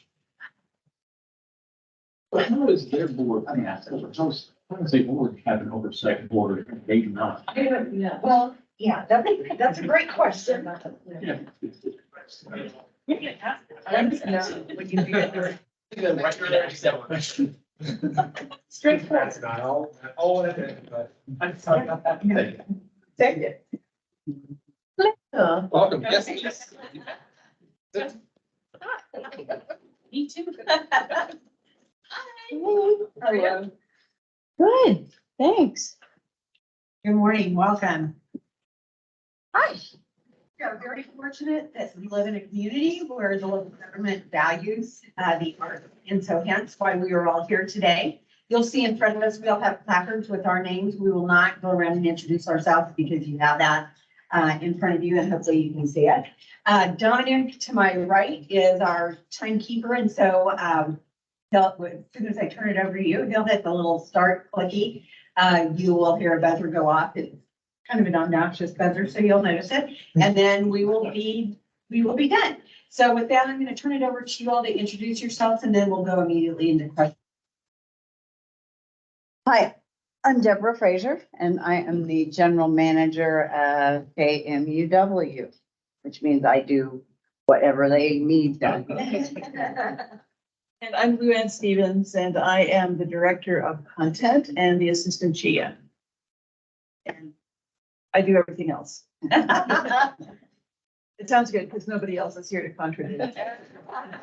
But how is their board, I mean, how does a board have an oversight board and they do not? Yeah. Well, yeah, that's a great question. Yeah. We can do that. Question. Straightforward. That's not all it is, but. I'm sorry about that. Take it. Welcome. Yes. Me too. How are you? Good, thanks. Good morning, welcome. Hi. We are very fortunate that we live in a community where the local government values the art, and so hence why we are all here today. You'll see in front of us, we all have placards with our names. We will not go around and introduce ourselves because you have that in front of you, and hopefully you can see it. Dominic to my right is our timekeeper, and so as soon as I turn it over to you, he'll hit the little start clicky. You will hear a buzzer go off. It's kind of an obnoxious buzzer, so you'll notice it. And then we will be done. So with that, I'm going to turn it over to you all to introduce yourselves, and then we'll go immediately into questions. Hi, I'm Deborah Fraser, and I am the general manager of KMUW, which means I do whatever they need done. And I'm Luann Stevens, and I am the Director of Content and the Assistant GM. And I do everything else. It sounds good because nobody else is here to contribute. That's part of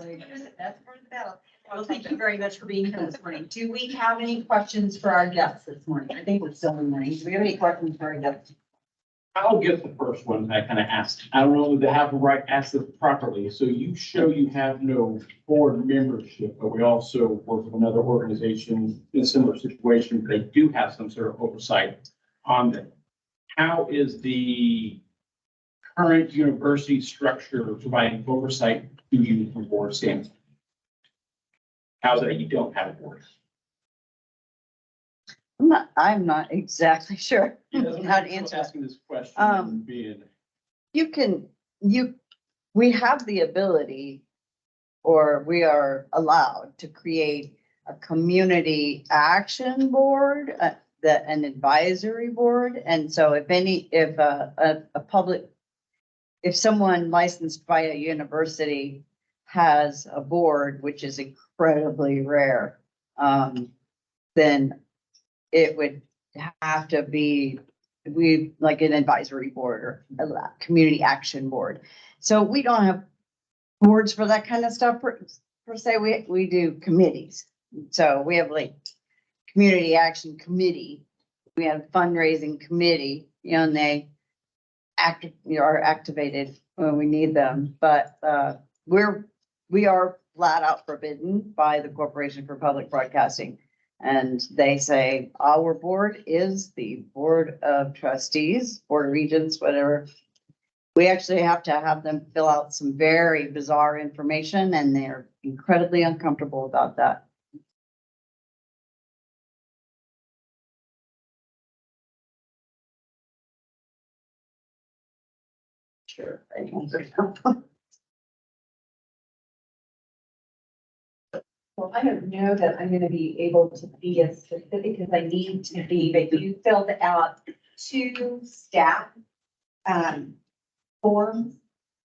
the battle. Well, thank you very much for being here this morning. Do we have any questions for our guests this morning? I think we're still in morning. Do we have any questions for our guests? I'll get the first one I kind of asked. I don't know to have the right ask it properly. So you show you have no board membership, but we also work with another organization in a similar situation. They do have some sort of oversight on them. How is the current university structure providing oversight to you from board standpoint? How is it that you don't have a board? I'm not exactly sure how to answer. Asking this question being. We have the ability, or we are allowed to create a community action board, an advisory board. And so if someone licensed by a university has a board, which is incredibly rare, then it would have to be, like an advisory board or a community action board. So we don't have boards for that kind of stuff per se. We do committees. So we have like community action committee. We have fundraising committee, and they are activated when we need them. But we are flat out forbidden by the Corporation for Public Broadcasting. And they say our board is the board of trustees, board of regents, whatever. We actually have to have them fill out some very bizarre information, and they're incredibly uncomfortable about that. Sure. Well, I don't know that I'm gonna be able to be as specific as I need to be, but you filled out 2 staff forms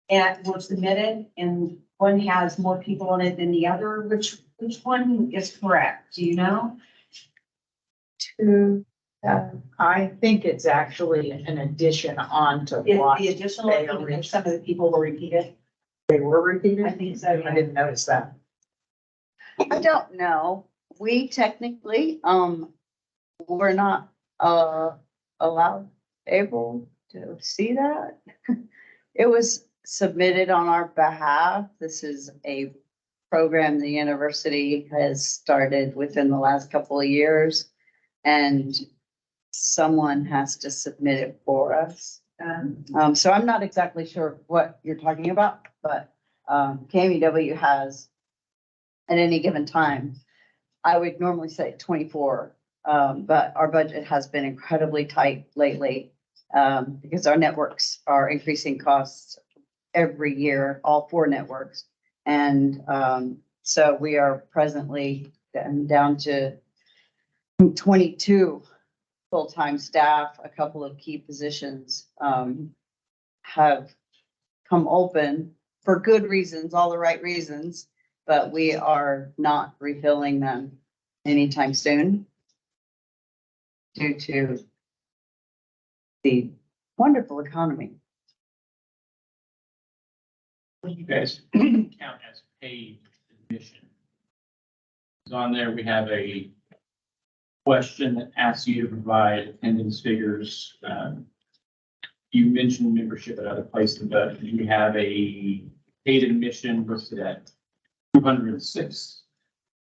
and were submitted, and one has more people on it than the other. Which one is correct? Do you know? I think it's actually an addition on to Is what the additional, they are some of the people were repeated? they were repeated. I think so. I didn't notice that. I don't know. We technically, we're not, able to see that. It was submitted on our behalf. This is a program the university has started within the last couple of years. And someone has to submit it for us. So I'm not exactly sure what you're talking about, but, KMEW has at any given time, I would normally say 24, but our budget has been incredibly tight lately, because our networks are increasing costs every year, all 4 networks. And, so we are presently down to 22 full-time staff. A couple of key positions, have come open for good reasons, all the right reasons, but we are not refilling them anytime soon due to the wonderful economy. What do you guys count as paid admission? So on there, we have a question that asks you to provide attendance figures. You mentioned membership at other places, but you have a paid admission listed at $206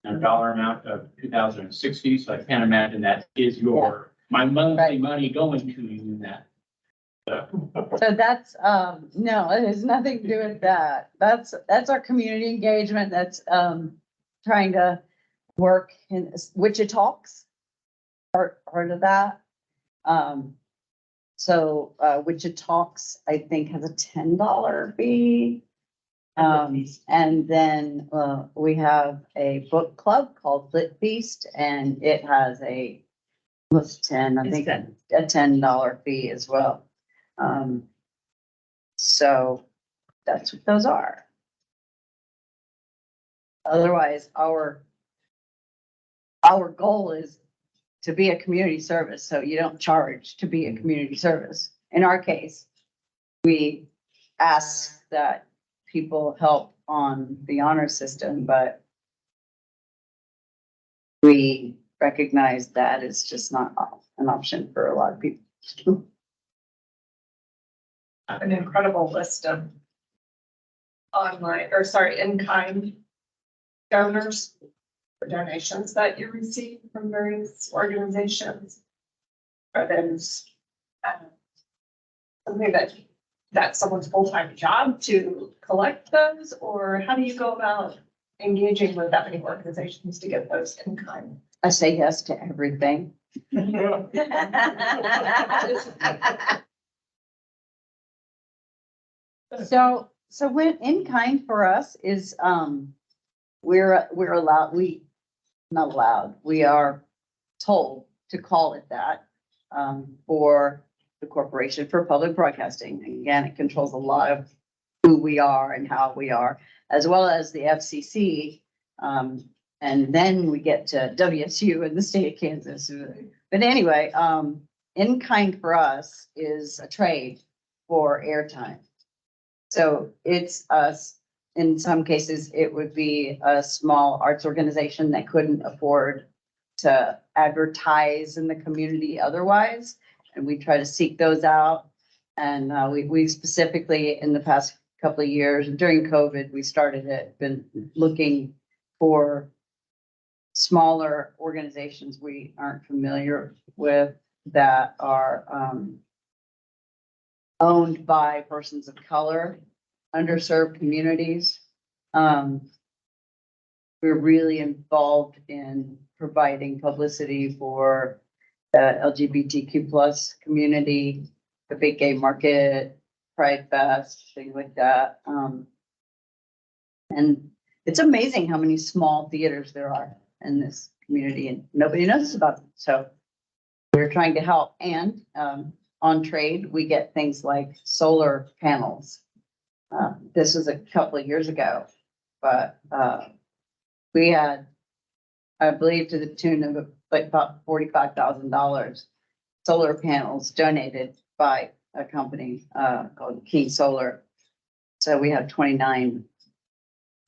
and a dollar amount of $2,060. So I can't imagine that is your, my monthly money going to you in that. So that's, no, it has nothing to do with that. That's our community engagement. That's, trying to work in Wichita's part of that. So, Wichita's, I think, has a $10 fee. And then, we have a book club called Lit Feast, and it has a, what's 10, I think, a $10 fee as well. So that's what those are. Otherwise, our goal is to be a community service, so you don't charge to be a community service. In our case, we ask that people help on the honor system, but we recognize that it's just not an option for a lot of people. An incredible list of online, or sorry, in-kind donors or donations that you receive from various organizations. Are those something that's someone's full-time job to collect those, or how do you go about engaging with that many organizations to get those in kind? I say yes to everything. So when in kind for us is, we're allowed, not allowed, we are told to call it that, for the Corporation for Public Broadcasting. Again, it controls a lot of who we are and how we are, as well as the FCC. And then we get to WSU in the state of Kansas. But anyway, in kind for us is a trade for airtime. So it's us, in some cases, it would be a small arts organization that couldn't afford to advertise in the community otherwise. And we try to seek those out. And we specifically, in the past couple of years, during COVID, we started it, been looking for smaller organizations we aren't familiar with that are owned by persons of color, underserved communities. We're really involved in providing publicity for the LGBTQ plus community, the Big Gay Market, Pride Fest, things like that. And it's amazing how many small theaters there are in this community and nobody knows about them. So we're trying to help. And on trade, we get things like solar panels. This was a couple of years ago, but we had, I believe, to the tune of like about $45,000 solar panels donated by a company called Key Solar. So we have 29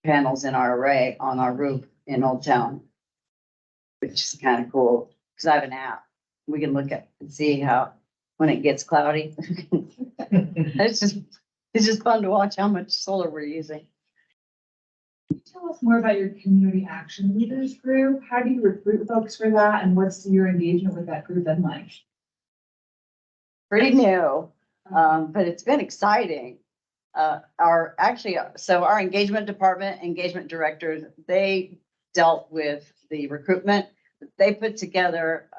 panels in our array on our roof in Old Town, which is kind of cool because I have an app. We can look at and see how when it gets cloudy. It's just fun to watch how much solar we're using. Tell us more about your community action leaders group. How do you recruit folks for that? And what's your engagement with that group been like? Pretty new, but it's been exciting. Our engagement department, engagement directors, they dealt with the recruitment. They put together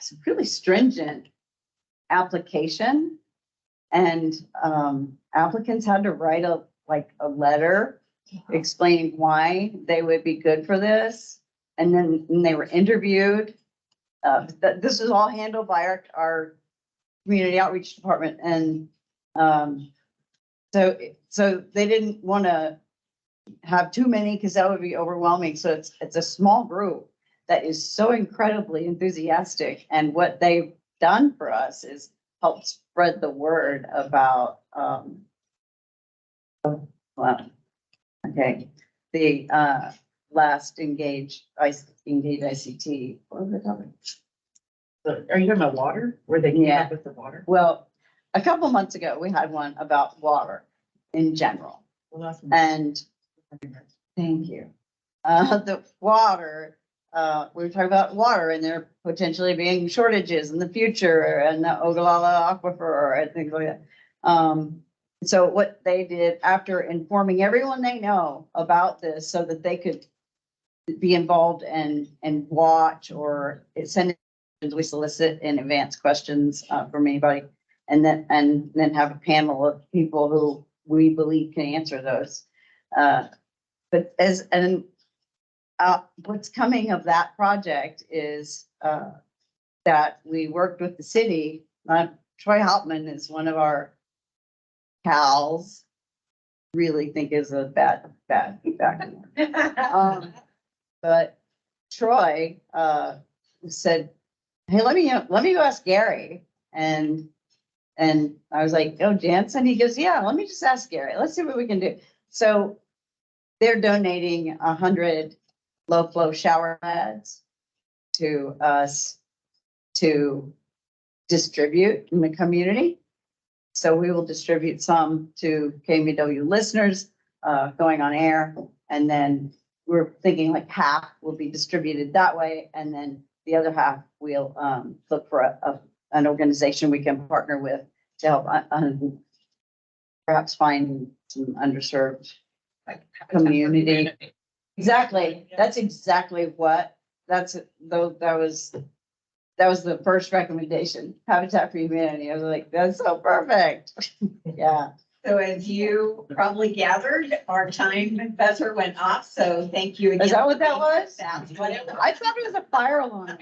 some really stringent application, and applicants had to write a letter explaining why they would be good for this. And then they were interviewed. This was all handled by our community outreach department. And so they didn't want to have too many because that would be overwhelming. So it's a small group that is so incredibly enthusiastic. And what they've done for us is help spread the word about, the last Engage ICT. What was the topic? Are you talking about water? Where they came up with the water? Well, a couple months ago, we had one about water in general. Well, that's And thank you. The water, we were talking about water and there potentially being shortages in the future and the Ogallala Aquifer and things like that. So what they did after informing everyone they know about this so that they could be involved and watch or send, we solicit in advance questions from anybody and then have a panel of people who we believe can answer those. But what's coming of that project is that we worked with the city. Troy Hauptman is one of our pals. Really think is a bad feedback. But Troy said, "Hey, let me go ask Gary." And I was like, "Oh, Jansen?" He goes, "Yeah, let me just ask Gary. Let's see what we can do." So they're donating 100 low flow shower heads to us to distribute in the community. So we will distribute some to KMW listeners going on air. And then we're thinking like half will be distributed that way. And then the other half we'll look for an organization we can partner with to help perhaps find some underserved community. Exactly. That's exactly what, that was the first recommendation, Habitat for Humanity. I was like, that's so perfect. Yeah. So as you probably gathered, our time buzzer went off, so thank you again. Is that what that was? That's what it was. I thought it was a fire alarm.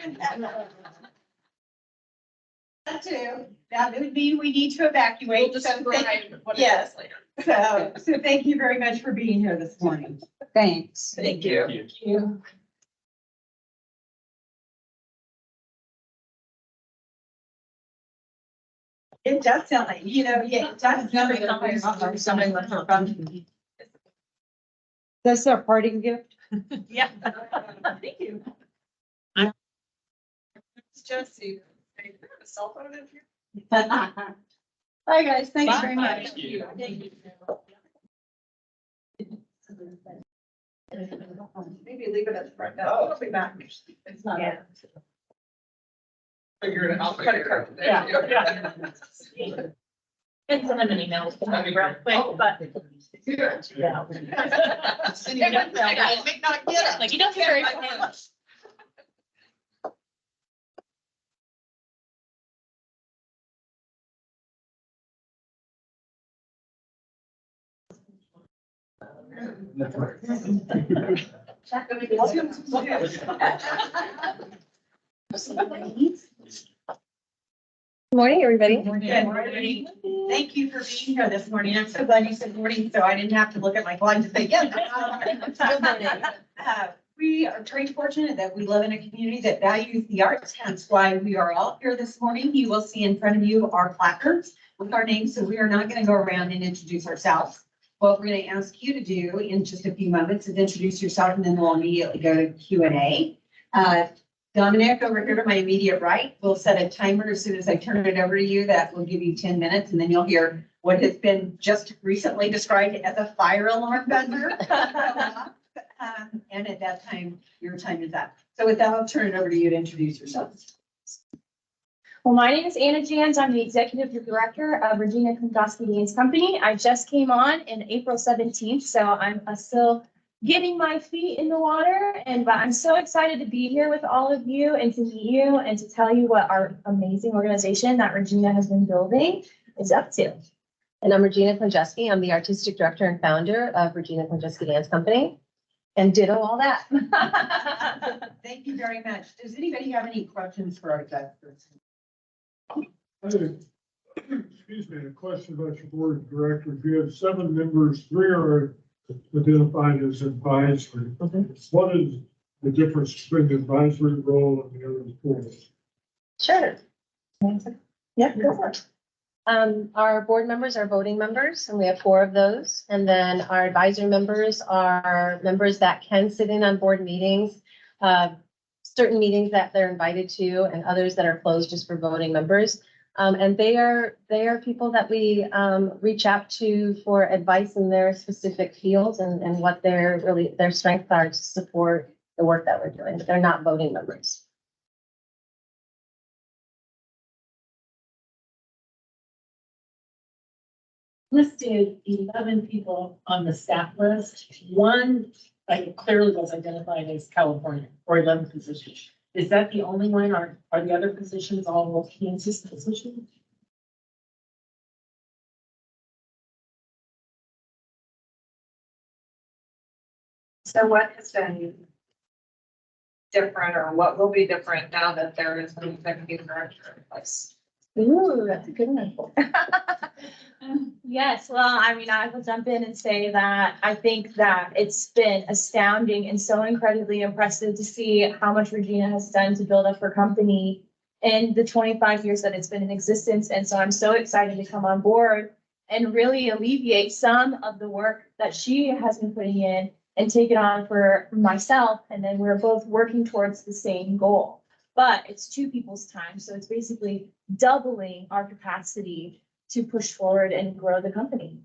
That too. That would mean we need to evacuate. Yes. So thank you very much for being here this morning. Thanks. Thank you. Thank you. It does sound like, yeah, it does sound like something with her phone. That's our parting gift. Yeah. Thank you. Jesse, a cell phone in here? Bye, guys. Thanks very much. Thank you. Maybe leave it at the front. No, I'll be back. It's not. Yeah. Figure it out. Credit card. Yeah. And send them an email real quick, but. Yeah. Like, you don't care very much. Morning, everybody. Good morning. Thank you for being here this morning. I'm so glad you said morning, so I didn't have to look at my clock to say, yes. Good morning. We are very fortunate that we live in a community that values the arts, hence why we are all here this morning. You will see in front of you our placards with our names, so we are not going to go around and introduce ourselves. What we're going to ask you to do in just a few moments is introduce yourself, and then we'll immediately go to Q&A. Dominic, over here to my immediate right, we'll set a timer as soon as I turn it over to you. That will give you 10 minutes, and then you'll hear what has been just recently described as a fire alarm buzzer. And at that time, your time is up. So with that, I'll turn it over to you to introduce yourself. Well, my name is Anna Jans. I'm the Executive Director of Regina Kondowski Dance Company. I just came on in April 17th, so I'm still getting my feet in the water, but I'm so excited to be here with all of you and to meet you and to tell you what our amazing organization that Regina has been building is up to. And I'm Regina Kondowski. I'm the Artistic Director and Founder of Regina Kondowski Dance Company. And ditto all that. Thank you very much. Does anybody have any questions for our executives? Excuse me, a question about your board of directors. You have 7 members, 3 are identified as advisory. What is the difference between the advisory role and the other 4? Sure. Yeah, go for it. Our board members are voting members, and we have 4 of those. And then our advisory members are members that can sit in on board meetings, certain meetings that they're invited to, and others that are closed just for voting members. And they are people that we reach out to for advice in their specific fields and what their strengths are to support the work that we're doing. But they're not voting members. Listed 11 people on the staff list. One, like, clearly was identified as California, or 11 positions. Is that the only one, or are the other positions all Kansas positions? So what has been different, or what will be different now that there is an executive director in place? Ooh, that's a good one. Yes, well, I mean, I will jump in and say that I think that it's been astounding and so incredibly impressive to see how much Regina has done to build up her company in the 25 years that it's been in existence. And so I'm so excited to come on board and really alleviate some of the work that she has been putting in and take it on for myself. And then we're both working towards the same goal. But it's 2 people's time. So it's basically doubling our capacity to push forward and grow the company.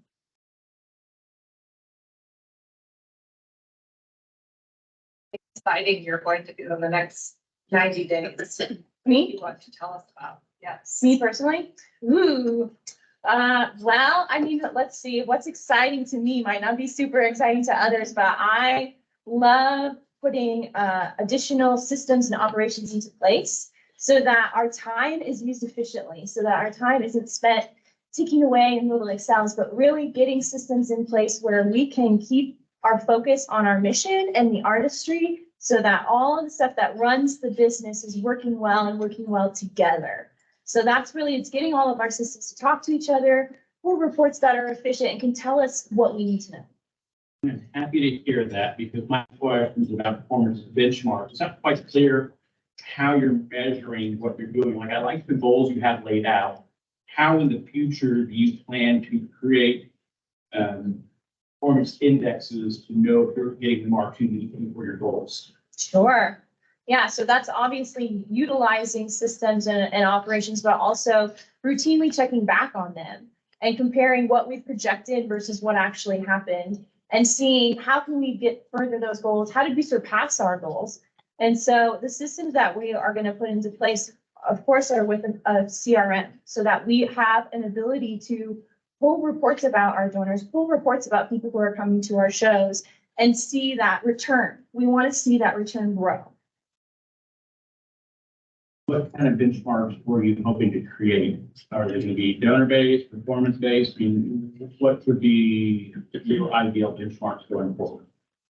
Exciting you're going to do in the next 90 days. Me? You want to tell us about? Yes. Me personally? Ooh. Well, I mean, let's see. What's exciting to me might not be super exciting to others, but I love putting additional systems and operations into place so that our time is used efficiently, so that our time isn't spent ticking away in little Excels, but really getting systems in place where we can keep our focus on our mission and the artistry so that all of the stuff that runs the business is working well and working well together. So that's really, it's getting all of our systems to talk to each other, pull reports that are efficient and can tell us what we need to know. I'm happy to hear that because my questions about performance benchmarks, it's not quite clear how you're measuring what you're doing. Like, I like the goals you have laid out. How in the future do you plan to create performance indexes to know if you're getting the marks you need for your goals? Sure. Yeah, so that's obviously utilizing systems and operations, but also routinely checking back on them and comparing what we've projected versus what actually happened and seeing how can we get further those goals? How did we surpass our goals? And so the systems that we are going to put into place, of course, are with a CRM so that we have an ability to pull reports about our donors, pull reports about people who are coming to our shows and see that return. We want to see that return grow. What kind of benchmarks were you hoping to create? Are they gonna be donor-based, performance-based? I mean, what would be your ideal benchmarks going forward?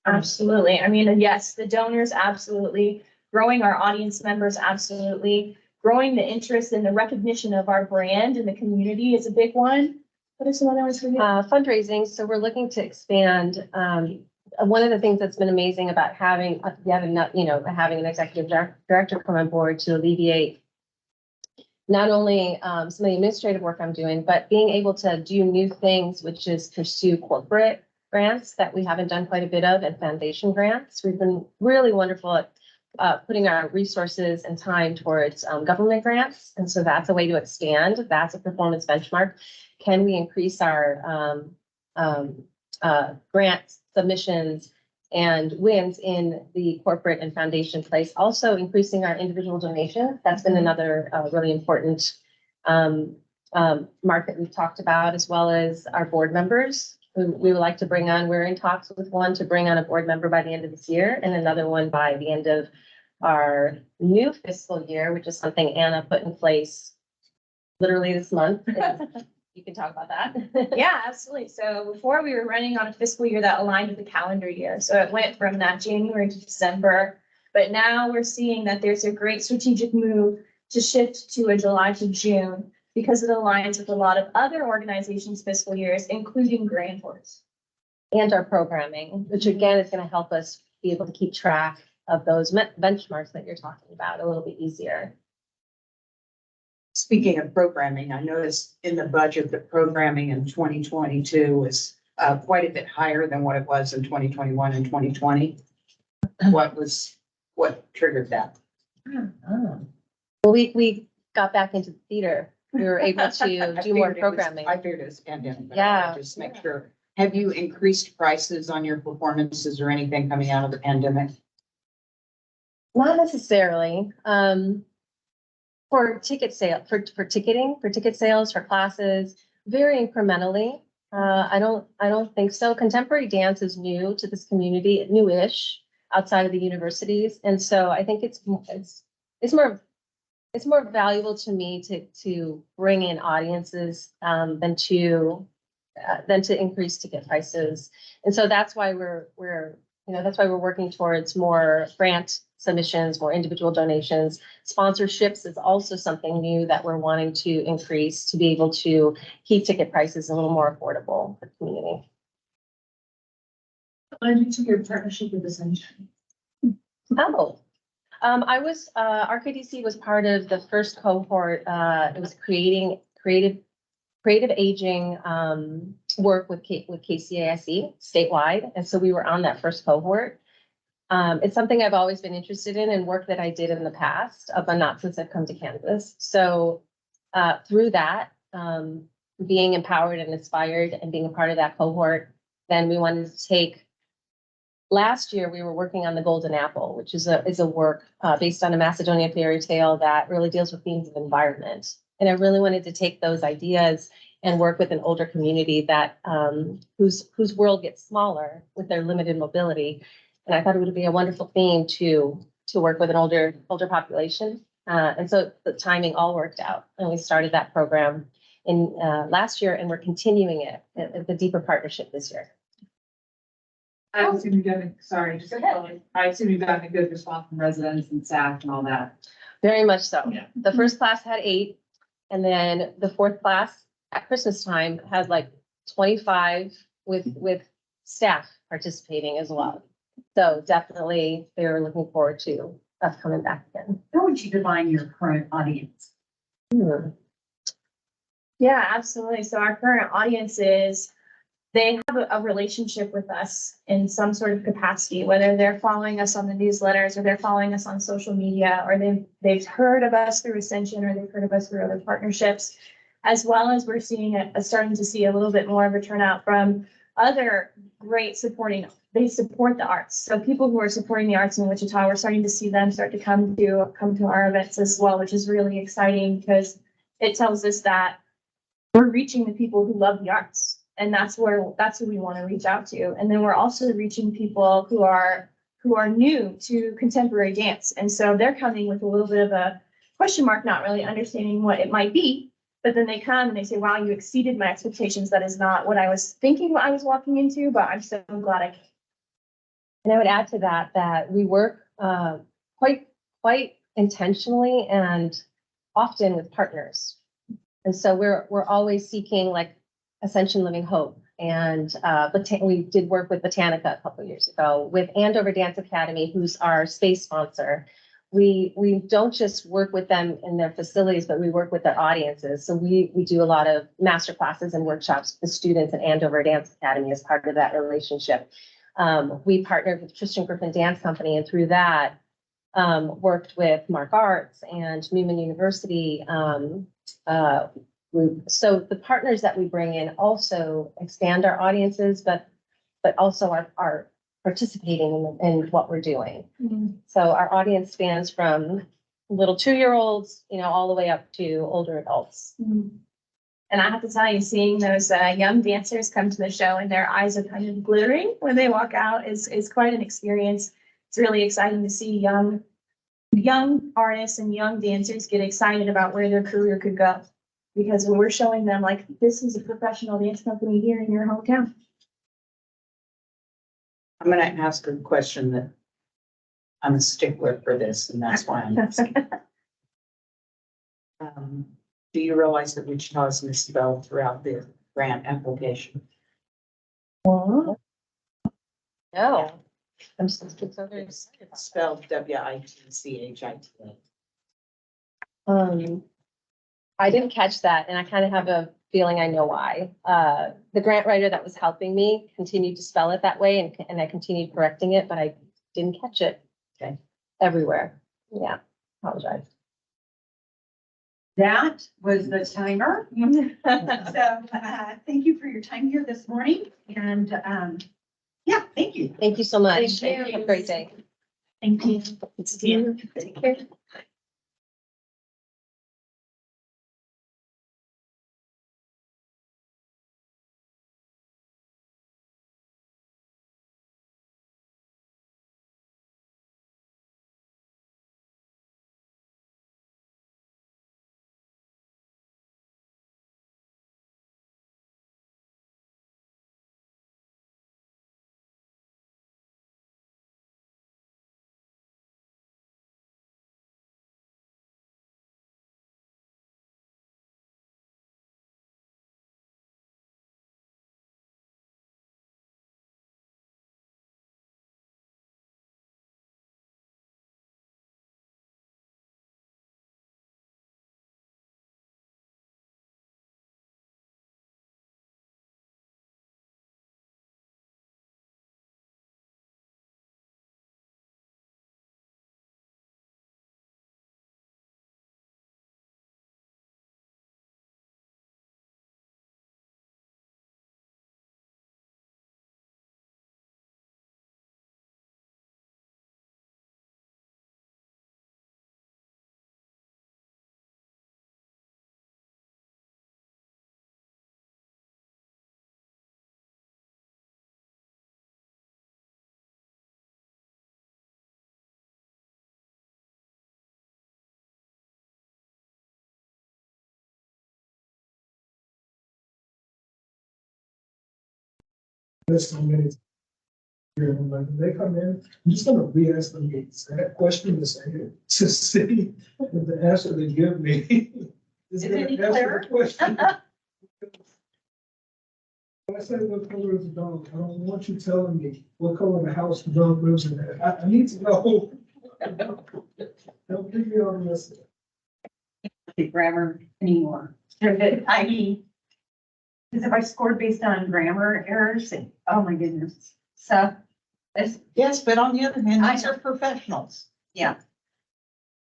Absolutely. I mean, yes, the donors, absolutely. Growing our audience members, absolutely. Growing the interest and the recognition of our brand in the community is a big one. What are some other ones for you? Fundraising, so we're looking to expand. One of the things that's been amazing about having an executive director come on board to alleviate not only some of the administrative work I'm doing, but being able to do new things, which is pursue corporate grants that we haven't done quite a bit of, and foundation grants. We've been really wonderful at putting our resources and time towards government grants. And so that's a way to expand. That's a performance benchmark. Can we increase our grant submissions and wins in the corporate and foundation place? Also increasing our individual donation. That's been another really important market we've talked about, as well as our board members who we would like to bring on. We're in talks with one to bring on a board member by the end of this year and another one by the end of our new fiscal year, which is something Anna put in place literally this month. You can talk about that. Yeah, absolutely. So before we were running on a fiscal year that aligned with the calendar year. So it went from that January to December. But now we're seeing that there's a great strategic move to shift to a July to June because it aligns with a lot of other organizations' fiscal years, including grantors. And our programming, which again is going to help us be able to keep track of those benchmarks that you're talking about a little bit easier. Speaking of programming, I noticed in the budget that programming in 2022 was quite a bit higher than what it was in 2021 and 2020. What triggered that? Well, we got back into the theater. We were able to do more programming. I figured it was pandemic. but Yeah. Just make sure. Have you increased prices on your performances or anything coming out of the pandemic? Not necessarily. For ticket sale, for ticketing, for ticket sales, for classes, very incrementally. I don't think so. Contemporary dance is new to this community, newish outside of the universities. And so I think it's more valuable to me to bring in audiences than to increase ticket prices. And so that's why we're working towards more grant submissions, more individual donations. Sponsorships is also something new that we're wanting to increase to be able to keep ticket prices a little more affordable for the community. Why did you your partnership with Ascension? RKDC was part of the first cohort. It was creating creative aging work with KCASE statewide. And so we were on that first cohort. It's something I've always been interested in and work that I did in the past, but not since I've come to Kansas. So through that, being empowered and inspired and being a part of that cohort, then we wanted to take. Last year, we were working on the Golden Apple, which is a work based on a Macedonian fairy tale that really deals with themes of environment. And I really wanted to take those ideas and work with an older community that whose world gets smaller with their limited mobility. And I thought it would be a wonderful theme to work with an older population. And so the timing all worked out. And we started that program in last year, and we're continuing it at the deeper partnership this year. I assume you've gotten, sorry, just I assume you've gotten a good response from residents and staff and all that. Very much so. Yeah. The first class had 8, and then the fourth class at Christmas time had like 25 with staff participating as well. So definitely they were looking forward to us coming back again. How would you define your current audience? Yeah, absolutely. So our current audience is, they have a relationship with us in some sort of capacity, whether they're following us on the newsletters or they're following us on social media, or they've heard of us through Ascension, or they've heard of us through other partnerships, as well as we're seeing starting to see a little bit more of a turnout from other great they support the arts. So people who are supporting the arts in Wichita, we're starting to see them start to come to our events as well, which is really exciting because it tells us that we're reaching the people who love the arts. And that's who we want to reach out to. And then we're also reaching people who are new to contemporary dance. And so they're coming with a little bit of a question mark, not really understanding what it might be. But then they come and they say, wow, you exceeded my expectations. That is not what I was thinking I was walking into, but I'm so glad I came. And I would add to that, that we work quite intentionally and often with partners. And so we're always seeking like Ascension Living Hope. And we did work with Botanica a couple of years ago, with Andover Dance Academy, who's our space sponsor. We don't just work with them in their facilities, but we work with their audiences. So we do a lot of master classes and workshops with students at Andover Dance Academy as part of that relationship. We partnered with Christian Griffin Dance Company, and through that, worked with Mark Arts and Newman University. So the partners that we bring in also expand our audiences, but also are participating in what we're doing. So our audience spans from little 2-year-olds, all the way up to older adults. And I have to tell you, seeing those young dancers come to the show and their eyes are kind of glittering when they walk out is quite an experience. It's really exciting to see young artists and young dancers get excited about where their career could go. Because when we're showing them, like, this is a professional dance company here in your hometown. I'm gonna ask a question that I'm a stickler for this, and that's why I'm asking. Do you realize that Wichita is misspelled throughout the grant application? No. I'm supposed to so very It's spelled WITCHITA. I didn't catch that, and I kind of have a feeling I know why. The grant writer that was helping me continued to spell it that way, and I continued correcting it, but I didn't catch it. Okay. Everywhere. Yeah, apologize. That was the timer. So, thank you for your time here this morning, and, yeah, thank you. Thank you so much. Thank you. Have a great day. Thank you. Take care. There's so many. Here, and like, when they come in, I'm just gonna re-ask them the exact question to see if the answer they give me. Is it gonna any answer clearer? the question. When I say what color is the dog, I don't want you telling me what color the house the dog lives in. I need to know. Don't give me all this. The grammar anymore. I mean, because if I scored based on grammar errors, oh my goodness. So, Yes, but on the other hand, these are professionals. yeah.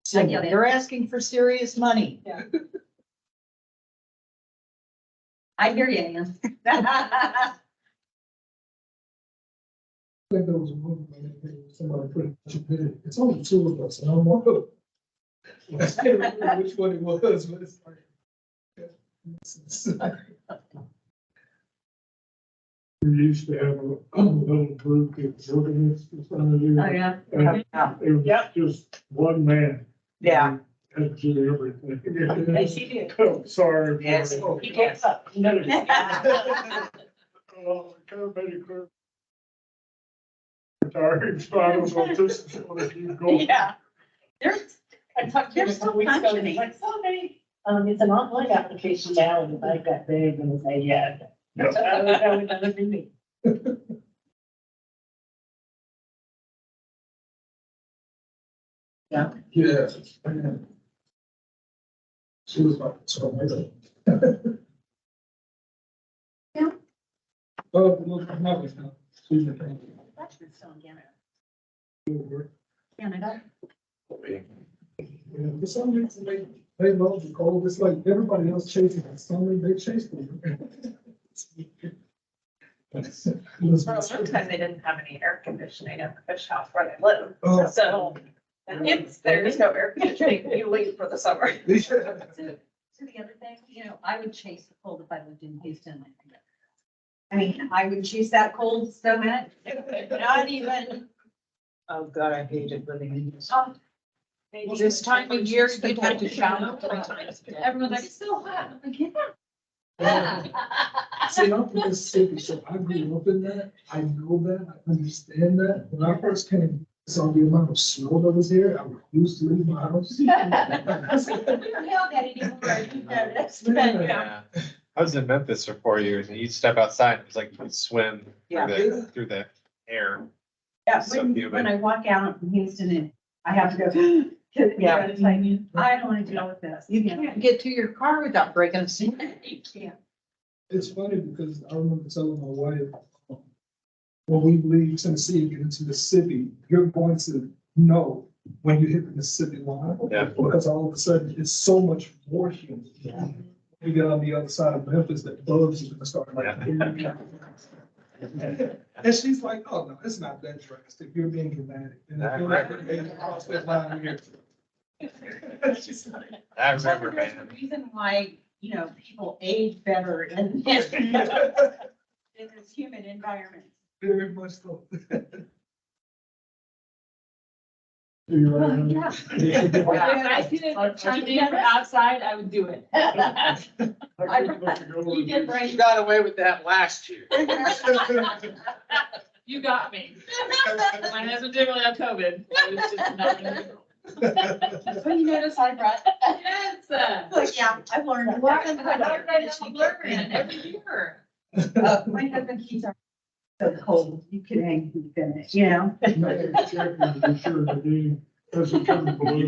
So you're asking for serious money. I hear you, Ann. I think there was a movie, somebody put it, it's only 2 of us, and I'm one of them. I can't remember which one it was, but it's like. We used to have a little group of organists in front of you. Oh, yeah. And it was just one man. Yeah. That's really everything. Yes, he did. Oh, sorry. Yes, he gets up. He noticed. Oh, paramedic clerk. Retired, so I don't know if this is gonna keep going. Yeah. There's, I talked to him a couple weeks ago, and he's like, so many, it's an online application now, and I got big and say, yeah. That would never be me. Yeah. Yeah. She was like, so amazing. Yeah. Oh, no, I'm not with her. She's a thing. That's been still in Canada. Canada. Yeah, for some reason, they love the cold. It's like everybody else chasing the summer, they chase them. Well, sometimes they didn't have any air conditioning at the fish house where they live, Oh. so it's, there's no air conditioning, you leave for the summer. So the other thing, I would chase the cold if I lived in Houston. I mean, I would chase that cold so much, not even. Oh, God, I hated living in Houston. Maybe This time of year, you'd have to shower 3 times a day. Everyone's like, it's so hot. I'm like, yeah. See, I'm from Mississippi, so I grew up in that. I know that, I understand that. When I first came, saw the amount of snow that was here, I refused to leave my house. We don't have that anymore. That's bad, yeah. Yeah. I was in Memphis for 4 years and you'd step outside, it was like you could swim Yeah. through the air. Yeah, So when humid. I walk out from Houston and I have to go. Yeah, it's like, I don't want to deal with this. You can't get to your car without breaking a seat. You can't. It's funny because I remember telling my wife, when we leave Tennessee and get into Mississippi, you're going to know when you hit the Mississippi line. Yeah. Because all of a sudden, it's so much more humid. You get on the other side of Memphis, that bugs are gonna start like. And she's like, oh, no, it's not that drastic. You're being dramatic. And I feel like we're getting across that line here. She's like, I remember, There's a man. reason why, people age better in this human environment. very much so. Oh, yeah. If I did chime in from outside, I would do it. You did right. You got away with that last year. You got me. My husband didn't really have COVID. It was just not. When you notice I brought. Yes. Like, yeah, I've learned. I learned every year. My husband keeps our so cold, you could hang from the finish, Checking to be sure that he doesn't come below.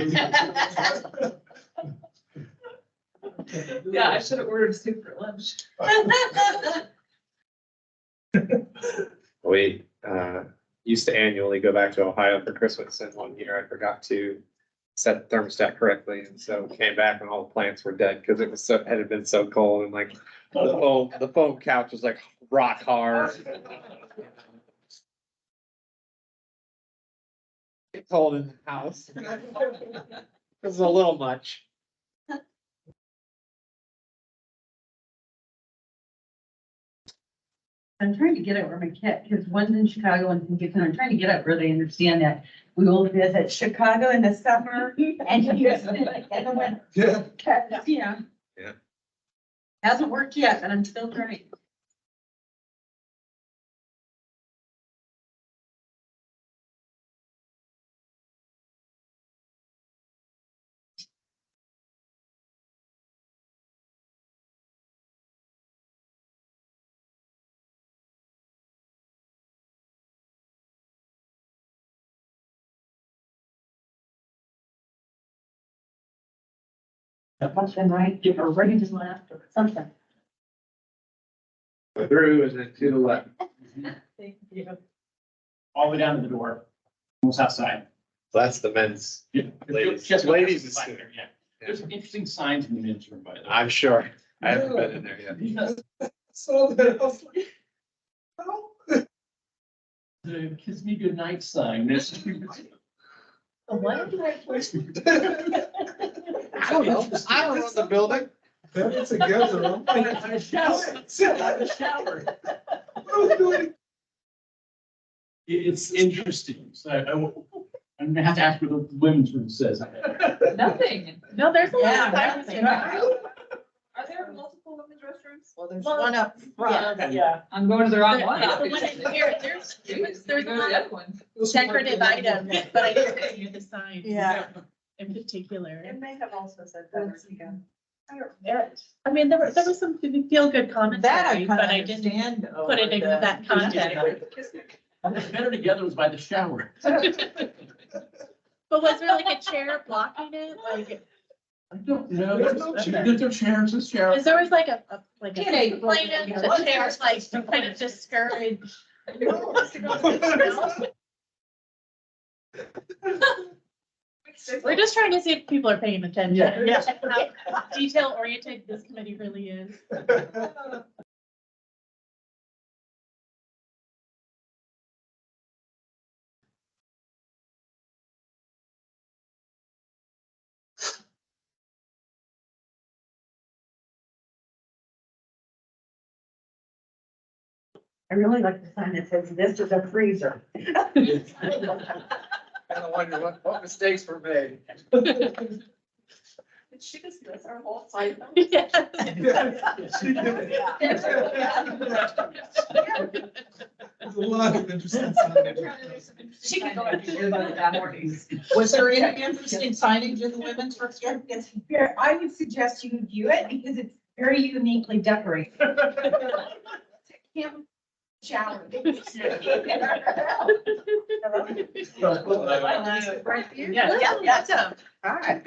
Yeah, I should have ordered soup for lunch. We used to annually go back to Ohio for Christmas, and one year I forgot to set the thermostat correctly, and so came back and all the plants were dead because it was so, it had been so cold, and like the foam couch was like rock hard. It's cold in the house. It was a little much. I'm trying to get over my cat, because one's in Chicago and in Houston. I'm trying to get up where they understand that we will visit Chicago in the summer and Houston in the winter. Yeah. Yeah. Yeah. Hasn't worked yet, but I'm still trying. Something right, you were ready to laugh or something. Go through and then to the left. Thank you. All the way down to the door, almost outside. That's the men's. Yeah. Ladies, Just ladies is outside there, yeah. There's some interesting signs in the men's room, by the way. I'm sure. I haven't been in there yet. So that I was like, oh. The kiss me goodnight sign. This. Why do I? I don't know. I don't run the building. Better together. I'm like, I shower. I shower. It's interesting. So I'm gonna have to ask what the women's room says. Nothing. No, there's a lot of Yeah, times. Are there multiple women's restrooms? Well, there's Well, one up front. Yeah. I'm going to the wrong one. It's the one in here. There's a lot of one. decorative items, but I didn't see the sign. Yeah. In particular. It may have also said better again. I mean, there was some feel good That I commentary, kind but of I didn't understand. put it in that context. Better together was by the shower. But was there like a chair blocking it? Like, I don't know. There's no chairs, there's chairs. is there was like a like a Teenage complaint boys. that the chairs like to kind of discourage. We're just trying to see if people are paying attention. Yeah. How detail oriented this committee really is. I really like the sign that says this is a freezer. I wonder what mistakes were made. Did she just miss our whole site? Yes. There's a lot of interesting signage. She can go back to your that morning. Was there any interesting signage in the women's restroom? It's very, I would suggest you view it because it's very uniquely decorated. Camp shower. Right here. Yeah. Hi.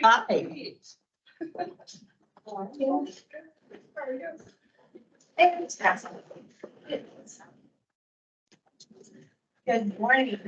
Good morning.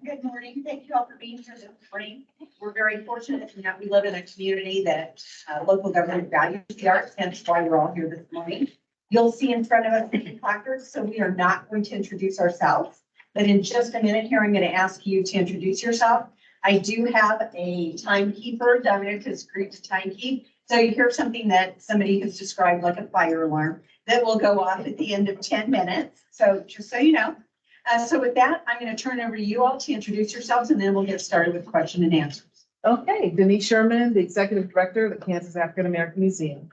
Good morning. Thank you all for being here this morning. We're very fortunate in that we live in a community that local government values the arts, hence why we're all here this morning. You'll see in front of us the placards, so we are not going to introduce ourselves. But in just a minute here, I'm going to ask you to introduce yourself. I do have a timekeeper. Dominic has agreed to timekeep. So you hear something that somebody has described like a fire alarm that will go off at the end of 10 minutes. So just so you know. So with that, I'm going to turn it over to you all to introduce yourselves, and then we'll get started with question and answers. Okay, Denise Sherman, the Executive Director of the Kansas African American Museum.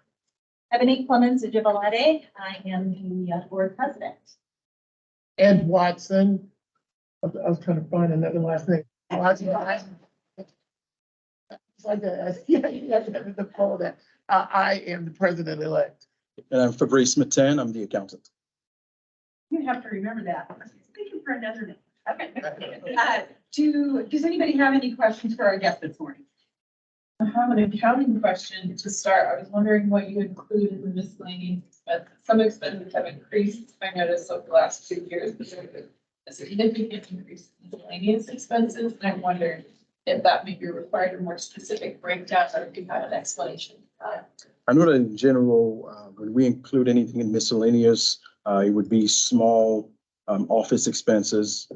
Ebony Clemens Ajibalade, I am the board president. Ed Watson. I was trying to find another last name. Watson. It's like that. Yeah, you have to have the poll that I am the president-elect. And I'm Fabrice Matan, I'm the accountant. You have to remember that. Speaking for another name. Okay. Does anybody have any questions for our guest this morning? I have an accounting question to start. I was wondering what you include in the miscellaneous expenses. Some expenses have increased, I noticed over the last 2 years, but there's a significant increase in miscellaneous expenses. And I wondered if that maybe required a more specific breakdown or if you have an explanation. I know that in general, when we include anything in miscellaneous, it would be small office expenses,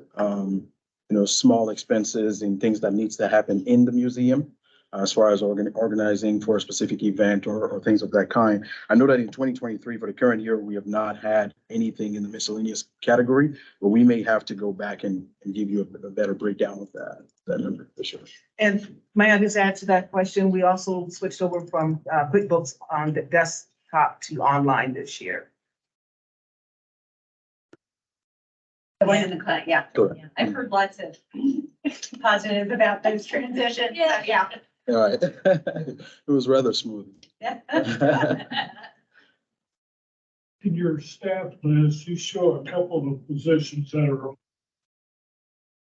small expenses and things that needs to happen in the museum. As far as organizing for a specific event or things of that kind. I know that in 2023, for the current year, we have not had anything in the miscellaneous category, but we may have to go back and give you a better breakdown of that number for sure. And may I just add to that question? We also switched over from QuickBooks on the desktop to online this year. Yeah. Correct. I've heard lots of positive about those transitions. Yeah. All right. It was rather smooth. In your staff list, you show a couple of positions that are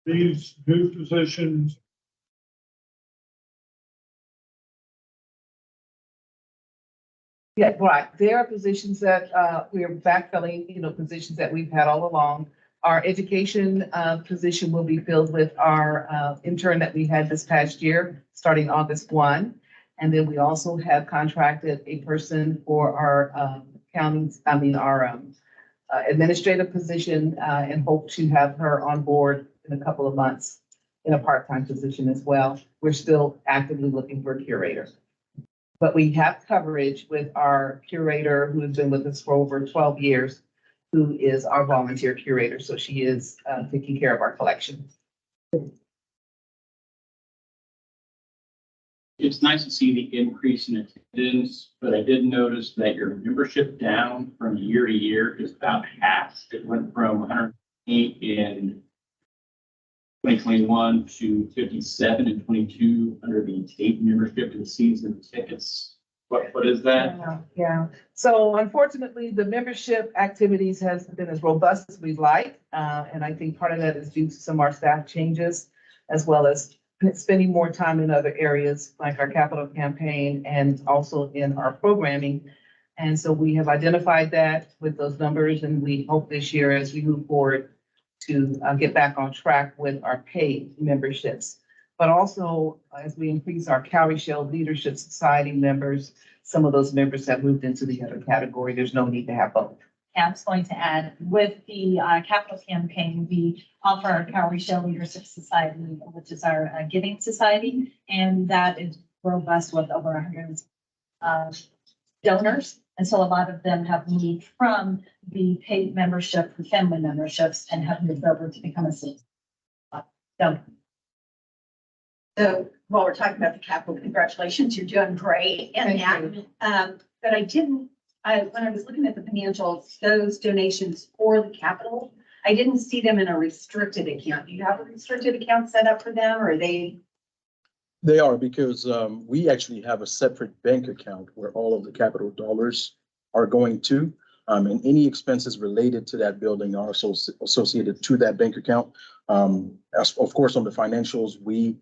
these new positions. Yeah, right. There are positions that we are backfilling, positions that we've had all along. Our education position will be filled with our intern that we had this past year, starting August 1. And then we also have contracted a person for our administrative position and hope to have her on board in a couple of months in a part-time position as well. We're still actively looking for a curator. But we have coverage with our curator who has been with us for over 12 years, who is our volunteer curator. So she is taking care of our collection. It's nice to see the increase in attendance, but I did notice that your membership down from year to year is about half. It went from 108 in 2021 to 57 in 22 under the tape membership and season tickets. What is that? Yeah. So unfortunately, the membership activities has been as robust as we'd like. And I think part of that is due to some of our staff changes, as well as spending more time in other areas like our capital campaign and also in our programming. And so we have identified that with those numbers, and we hope this year as we move forward to get back on track with our paid memberships. But also, as we increase our Cowrie Shell Leadership Society members, some of those members have moved into the other category. There's no need to have both. I was going to add, with the capital campaign, we offer our Cowrie Shell Leadership Society, which is our giving society, and that is robust with over 100 donors. And so a lot of them have moved from the paid membership for family memberships and have moved over to become a citizen. So while we're talking about the capital, congratulations, you're doing great. And that, but when I was looking at the financials, those donations for the capital, I didn't see them in a restricted account. Do you have a restricted account set up for them, or are they? They are, because we actually have a separate bank account where all of the capital dollars are going to. And any expenses related to that building are also associated to that bank account. As, of course, on the financials, we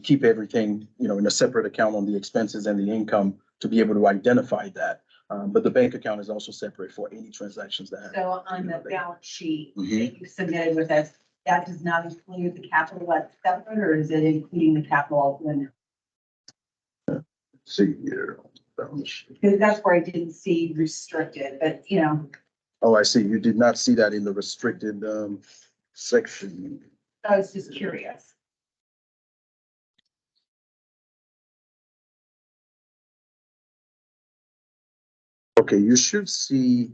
keep everything, in a separate account on the expenses and the income to be able to identify that. But the bank account is also separate for any transactions that happen. So on the balance sheet that you submitted with us, that does not include the capital that's separate, or is it including the capital when? See here. Balance sheet. Because that's where I didn't see restricted, but Oh, I see. You did not see that in the restricted section. I was just curious. Okay, you should see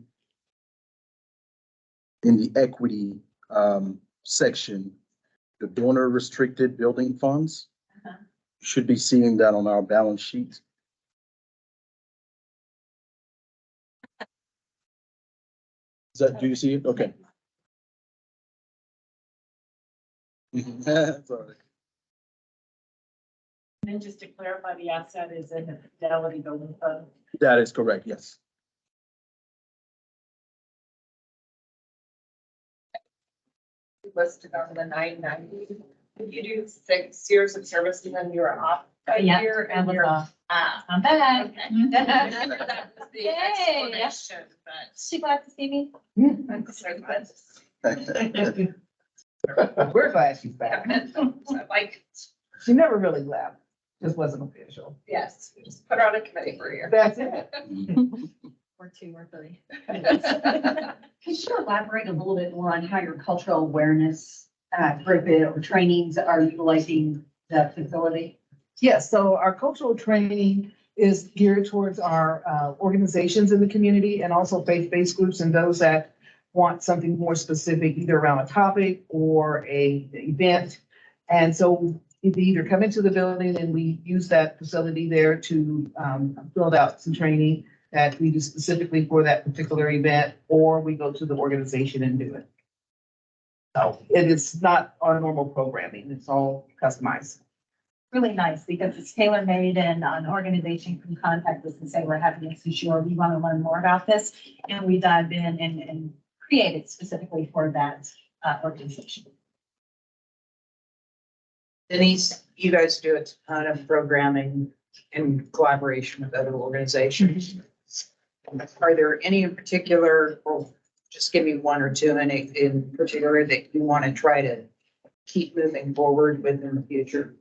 in the equity section, the donor restricted building funds. You should be seeing that on our balance sheet. Do you see it? Okay. That's all right. And then just to clarify, the asset is in the Fidelity Building Fund. That is correct, yes. Listed on the 990. If you do 6 years of service and then you're off a Yeah, year that and was you're. off. I'm back. Okay. That was the Yay. explanation, but. She glad to see me. I'm so glad to see. We're glad she's back. I like, She never really left, just wasn't official. yes, just put her on a committee for a year. That's it. Or 2 or 3. Could you elaborate a little bit more on how your cultural awareness group or trainings are utilizing the facility? Yes, so our cultural training is geared towards our organizations in the community and also faith-based groups and those that want something more specific, either around a topic or a event. And so they either come into the building and we use that facility there to build out some training that we do specifically for that particular event, or we go to the organization and do it. So it is not our normal programming. It's all customized. Really nice because it's tailor made and an organization can contact us and say, we're having this issue or we want to learn more about this. And we dive in and create it specifically for that organization. Denise, you guys do a ton of programming in collaboration with other organizations. Are there any in particular, or just give me 1 or 2 in particular that you want to try to keep moving forward with in the future?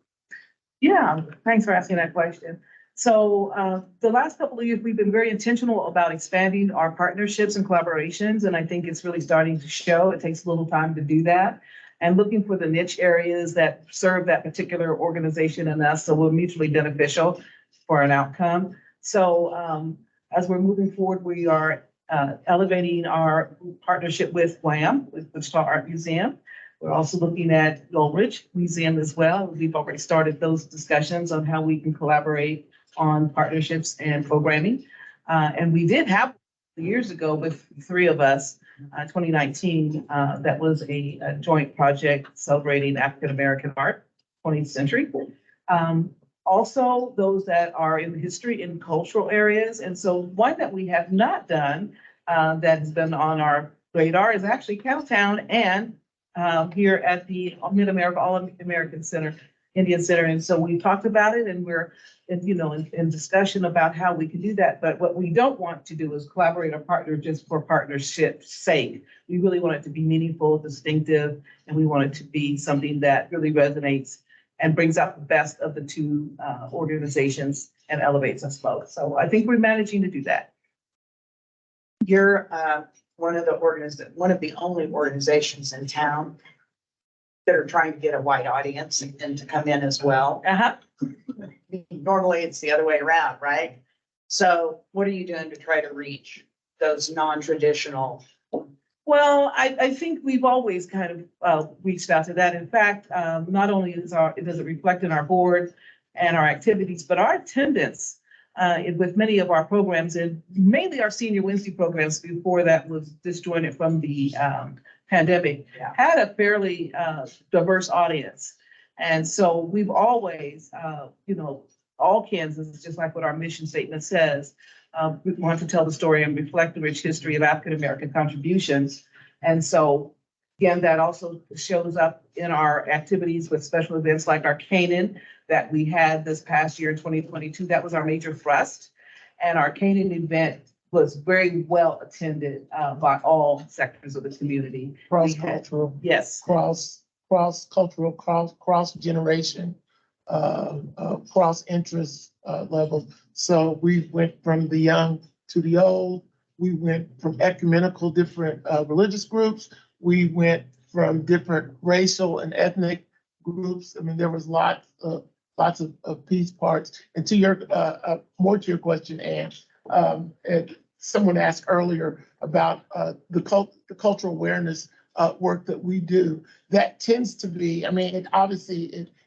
Yeah, thanks for asking that question. So the last couple of years, we've been very intentional about expanding our partnerships and collaborations, and I think it's really starting to show. It takes a little time to do that. And looking for the niche areas that serve that particular organization and us, so we're mutually beneficial for an outcome. So as we're moving forward, we are elevating our partnership with WAM, with Wichita Art Museum. We're also looking at Goldrich Museum as well. We've already started those discussions on how we can collaborate on partnerships and programming. And we did have years ago with three of us, 2019, that was a joint project celebrating African-American art, 20th century. Also, those that are in history and cultural areas. And so one that we have not done that has been on our radar is actually Cowtown and here at the Mid-America, All-American Center, Indian Center. And so we talked about it and we're in discussion about how we can do that. But what we don't want to do is collaborate or partner just for partnership's sake. We really want it to be meaningful, distinctive, and we want it to be something that really resonates and brings out the best of the two organizations and elevates us both. So I think we're managing to do that. You're one of the only organizations in town that are trying to get a white audience and to come in as well. Uh-huh. Normally it's the other way around, right? So what are you doing to try to reach those non-traditional? Well, I think we've always kind of reached out to that. In fact, not only does it reflect in our board and our activities, but our attendance with many of our programs, and mainly our Senior Wednesday programs before that was disjointed from the pandemic, had a fairly diverse audience. And so we've always, all Kansas, just like what our mission statement says, we want to tell the story and reflect the rich history of African-American contributions. And so, again, that also shows up in our activities with special events like our Canaan that we had this past year in 2022. That was our major thrust. And our Canaan event was very well attended by all sectors of the community. Cross-cultural. Yes. Cross-cultural, cross-generation, cross-interest level. So we went from the young to the old. We went from ecumenical different religious groups. We went from different racial and ethnic groups. I mean, there was lots of piece parts. And to your more to your question, Anne, and someone asked earlier about the cultural awareness work that we do. That tends to be, I mean,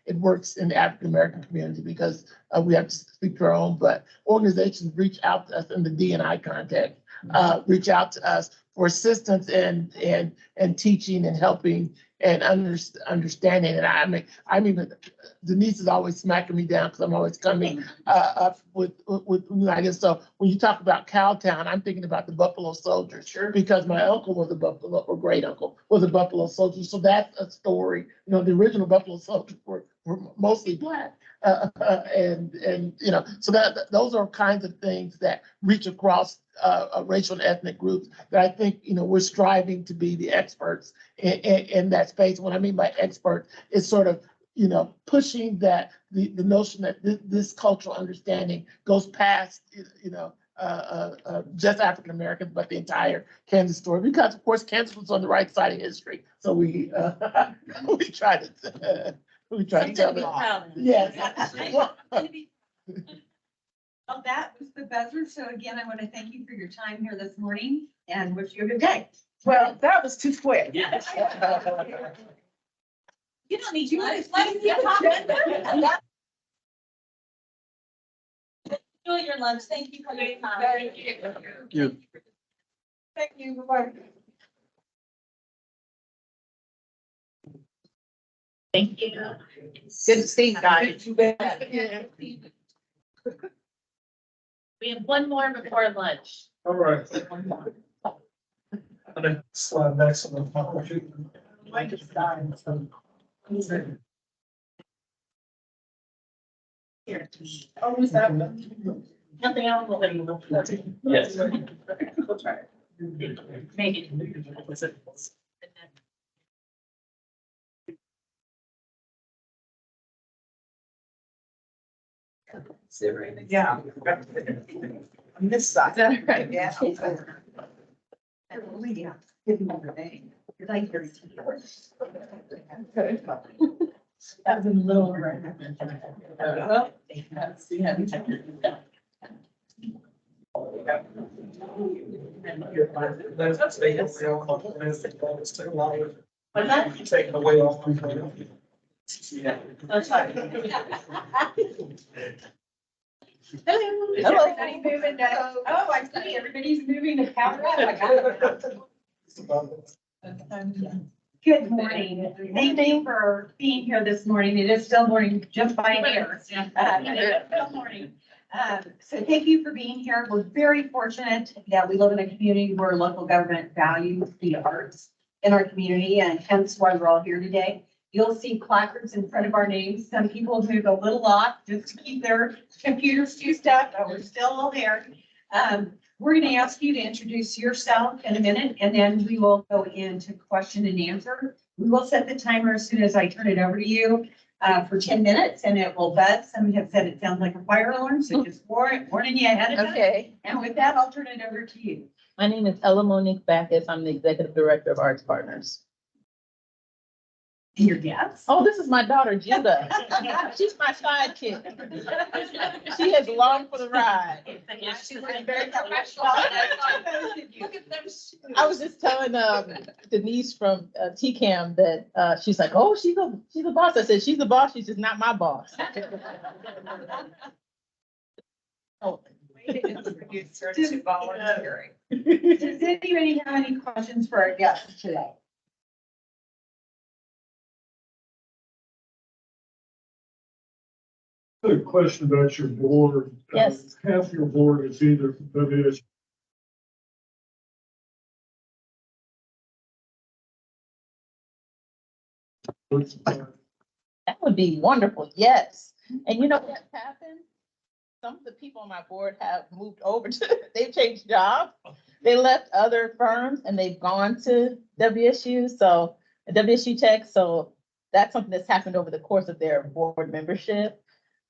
it works in the African American community because we have to speak to our own, but organizations reach out to us in the D&I context, reach out to us for assistance and teaching and helping and understanding. And I mean, Denise is always smacking me down because I'm always coming up with new ideas. So when you talk about Cowtown, I'm thinking about the Buffalo Soldiers, because my uncle was a Buffalo, or great uncle was a Buffalo Soldier. So that's a story. The original Buffalo Soldiers were mostly Black, and so those are kinds of things that reach across racial and ethnic groups that I think we're striving to be the experts in that space. What I mean by expert is sort of pushing that the notion that this cultural understanding goes past just African Americans, but the entire Kansas story, because of course Kansas was on the right side of history. So we try to tell them. Yes. Well, that was the buzzer. So again, I want to thank you for your time here this morning and wish you a good day. Well, that was too quick. Yes. You don't need to. Enjoy your lunch. Thank you for your time. Thank you. Thank you. Bye-bye. Thank you. Good to see you guys. We have one more before lunch. All right. I'm gonna slide back some of the. Here. Oh, was that? Nothing else. Yes. We'll try. Maybe. Yeah. On this side. Right. Yeah. Yeah. Give me your name. Because I hear That was a little. What's that? Taking away off. Yeah. That's fine. Hello. Is everybody moving to, oh, I see, everybody's moving to counter. Good morning. Thank you for being here this morning. It is still morning just by here. It is still morning. So thank you for being here. We're very fortunate that we live in a community where local government values the arts in our community, and hence why we're all here today. You'll see placards in front of our names. Some people have moved a little off just to keep their computers juiced up, but we're still all there. We're going to ask you to introduce yourself in a minute, and then we will go into question and answer. We will set the timer as soon as I turn it over to you for 10 minutes, and it will buzz. Some have said it sounds like a fire alarm, so just warning you ahead of time. Okay. And with that, I'll turn it over to you. My name is Ella Monique Backus. I'm the Executive Director of Arts Partners. Your guess? Oh, this is my daughter, Judah. She's my sidekick. She has longed for the ride. She's very professional. Look at them. I was just telling Denise from TCAM that she's like, oh, she's a boss. I said, she's the boss. She's just not my boss. Oh. Does anybody have any questions for our guests today? A question about your board. Yes. Half your board is either from WSU. That would be wonderful, yes. And you know what happened? Some of the people on my board have moved over to, they've changed jobs. They left other firms and they've gone to WSU, so WSU Tech. So that's something that's happened over the course of their board membership.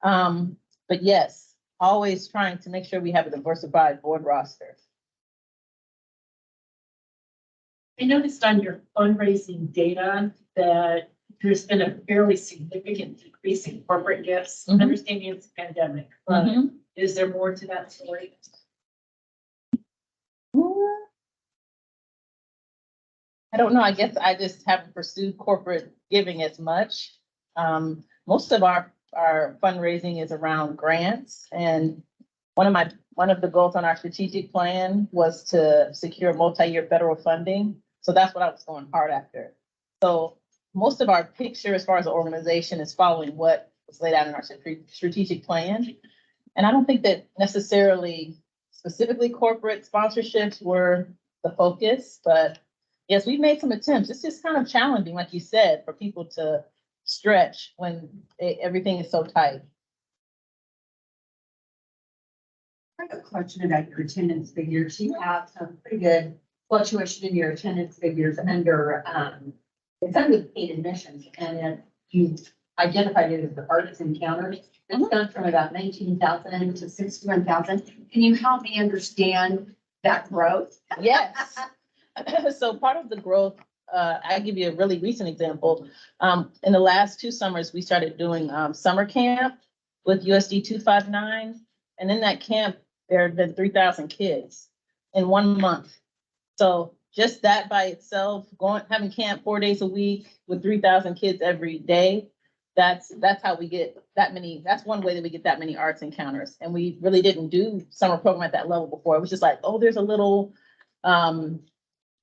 But yes, always trying to make sure we have a diversified board roster. I noticed on your fundraising data that there's been a fairly significant decrease in corporate gifts. Mhm. Understanding it's a pandemic, but is there more to that story? I don't know. I guess I just haven't pursued corporate giving as much. Most of our fundraising is around grants, and one of the goals on our strategic plan was to secure multi-year federal funding. So that's what I was going hard after. So most of our picture as far as the organization is following what was laid out in our strategic plan. And I don't think that necessarily specifically corporate sponsorships were the focus, but yes, we've made some attempts. It's just kind of challenging, like you said, for people to stretch when everything is so tight. I have a question about your attendance figures. You have some pretty good fluctuation in your attendance figures under, it's under paid admissions, and then you identified it as the arts encounters. It's gone from about 19,000 to 61,000. Can you help me understand that growth? Yes. So part of the growth, I'll give you a really recent example. In the last 2 summers, we started doing summer camp with USD 259. And in that camp, there have been 3,000 kids in 1 month. So just that by itself, having camp 4 days a week with 3,000 kids every day, that's how we get that many. That's one way that we get that many arts encounters. And we really didn't do summer program at that level before. It was just like, oh, there's a little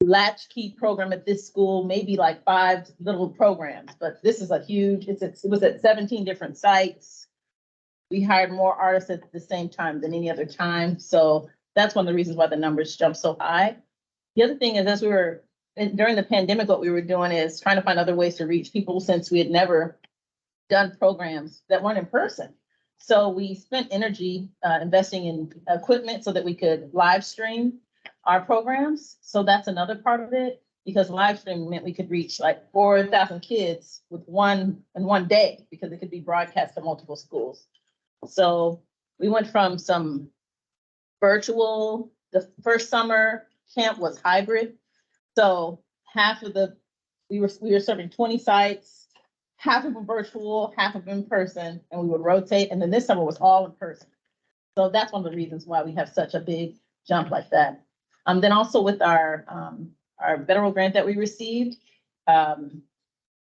latchkey program at this school, maybe like 5 little programs, but this is a huge, it was at 17 different sites. We hired more artists at the same time than any other time. So that's one of the reasons why the numbers jump so high. The other thing is, as we were during the pandemic, what we were doing is trying to find other ways to reach people since we had never done programs that weren't in person. So we spent energy investing in equipment so that we could live stream our programs. So that's another part of it, because live streaming meant we could reach like 4,000 kids in one day, because it could be broadcast to multiple schools. So we went from some virtual, the first summer camp was hybrid. So we were serving 20 sites, half of them virtual, half of them in person, and we would rotate. And then this summer was all in person. So that's one of the reasons why we have such a big jump like that. Then also with our federal grant that we received,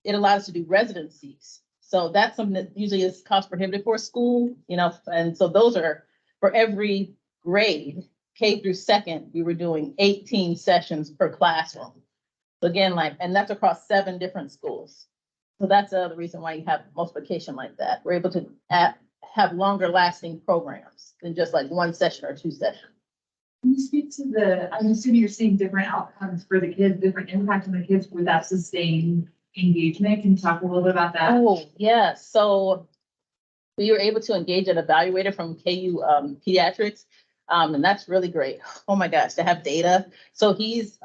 it allowed us to do residencies. So that's something that usually is cost prohibitive for a school, and so those are for every grade, K through second, we were doing 18 sessions per classroom. So again, and that's across 7 different schools. So that's the reason why you have multiplication like that. We're able to have longer lasting programs than just like 1 session or 2 sessions. Can you speak to I'm assuming you're seeing different outcomes for the kids, different impact on the kids with that sustained engagement. Can you talk a little bit about that? Oh, yeah. So we were able to engage an evaluator from KU Pediatrics, and that's really great. Oh my gosh, to have data. So he's,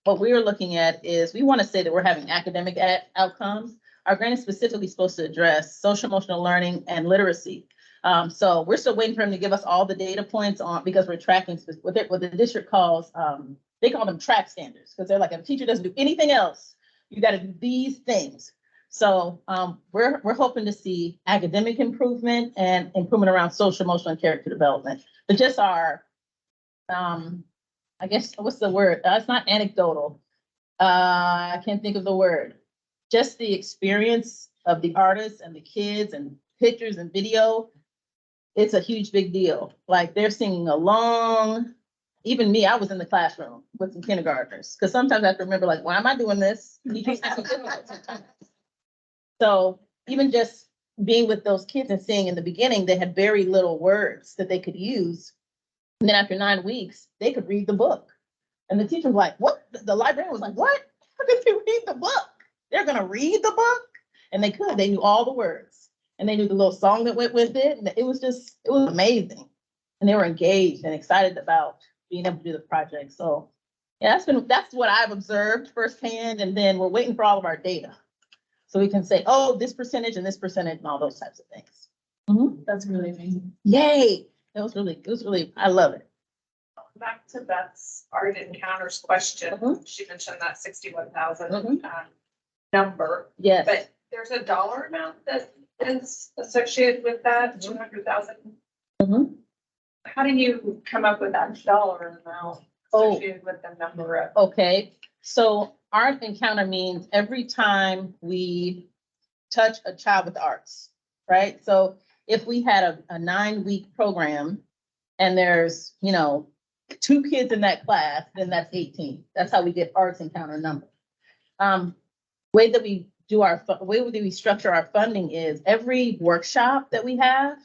what we were looking at is we want to say that we're having academic outcomes. Our grant is specifically supposed to address social emotional learning and literacy. So we're still waiting for him to give us all the data points on, because we're tracking what the district calls, they call them track standards, because they're like, if a teacher doesn't do anything else, you got to do these things. So we're hoping to see academic improvement and improvement around social, emotional, and character development. But just our, I guess, what's the word? It's not anecdotal. I can't think of the word. Just the experience of the artists and the kids and pictures and video. It's a huge, big deal. Like they're singing along. Even me, I was in the classroom with some kindergartners, because sometimes I have to remember, like, why am I doing this? So even just being with those kids and seeing in the beginning, they had very little words that they could use. And then after 9 weeks, they could read the book. And the teacher was like, what? The librarian was like, what? How could they read the book? They're going to read the book? And they could. They knew all the words. And they knew the little song that went with it. And it was amazing. And they were engaged and excited about being able to do the project. So yeah, that's what I've observed firsthand. And then we're waiting for all of our data, so we can say, oh, this percentage and all those types of things. Mm-hmm. That's really amazing. Yay. It was really, I love it. Back to Beth's Art Encounters question. She mentioned that 61,000 number. Yes. But there's a dollar amount that is associated with that, 200,000. How do you come up with that dollar amount associated with the number of? Okay, so Art Encounter means every time we touch a child with arts, right? So if we had a 9-week program and there's, 2 kids in that class, then that's 18. That's how we get Arts Encounter number. Way that we structure our funding is every workshop that we have,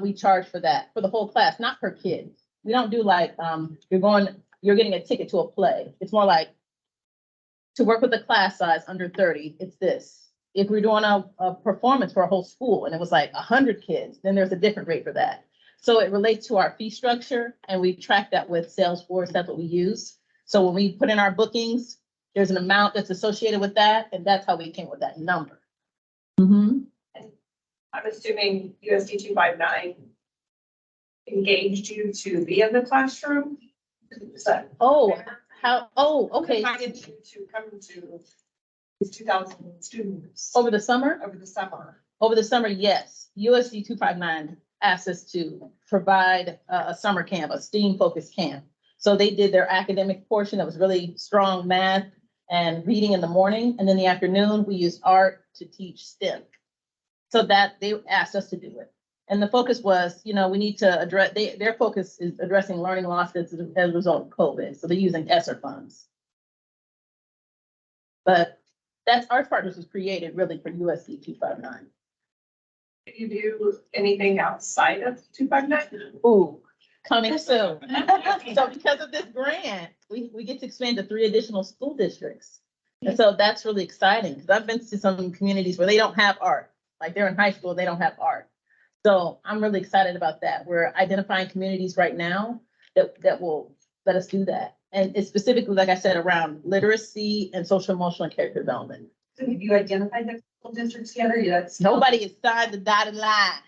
we charge for that, for the whole class, not per kid. We don't do like, you're getting a ticket to a play. It's more like, to work with a class size under 30, it's this. If we're doing a performance for a whole school and it was like 100 kids, then there's a different rate for that. So it relates to our fee structure, and we track that with Salesforce. That's what we use. So when we put in our bookings, there's an amount that's associated with that, and that's how we came with that number. And I'm assuming USD 259 engaged you to be in the classroom? Is that? Okay. Invited you to come to these 2,000 students. Over the summer? Over the summer, yes. USD 259 asked us to provide a summer camp, a STEAM-focused camp. So they did their academic portion that was really strong math and reading in the morning. And then the afternoon, we used art to teach STEM. So that they asked us to do it. And the focus was, we need to address, their focus is addressing learning loss as a result of COVID. So they're using ESSER funds. But that's Arts Partners was created really for USD 259. do you do anything outside of 259? Ooh, coming soon. So because of this grant, we get to expand to 3 additional school districts. And so that's really exciting, because I've been to some communities where they don't have art. Like they're in high school, they don't have art. So I'm really excited about that. We're identifying communities right now that will let us do that. And it's specifically, like I said, around literacy and social, emotional, and character development. So have you identified the school districts together? Yes. Nobody has signed the dotted line.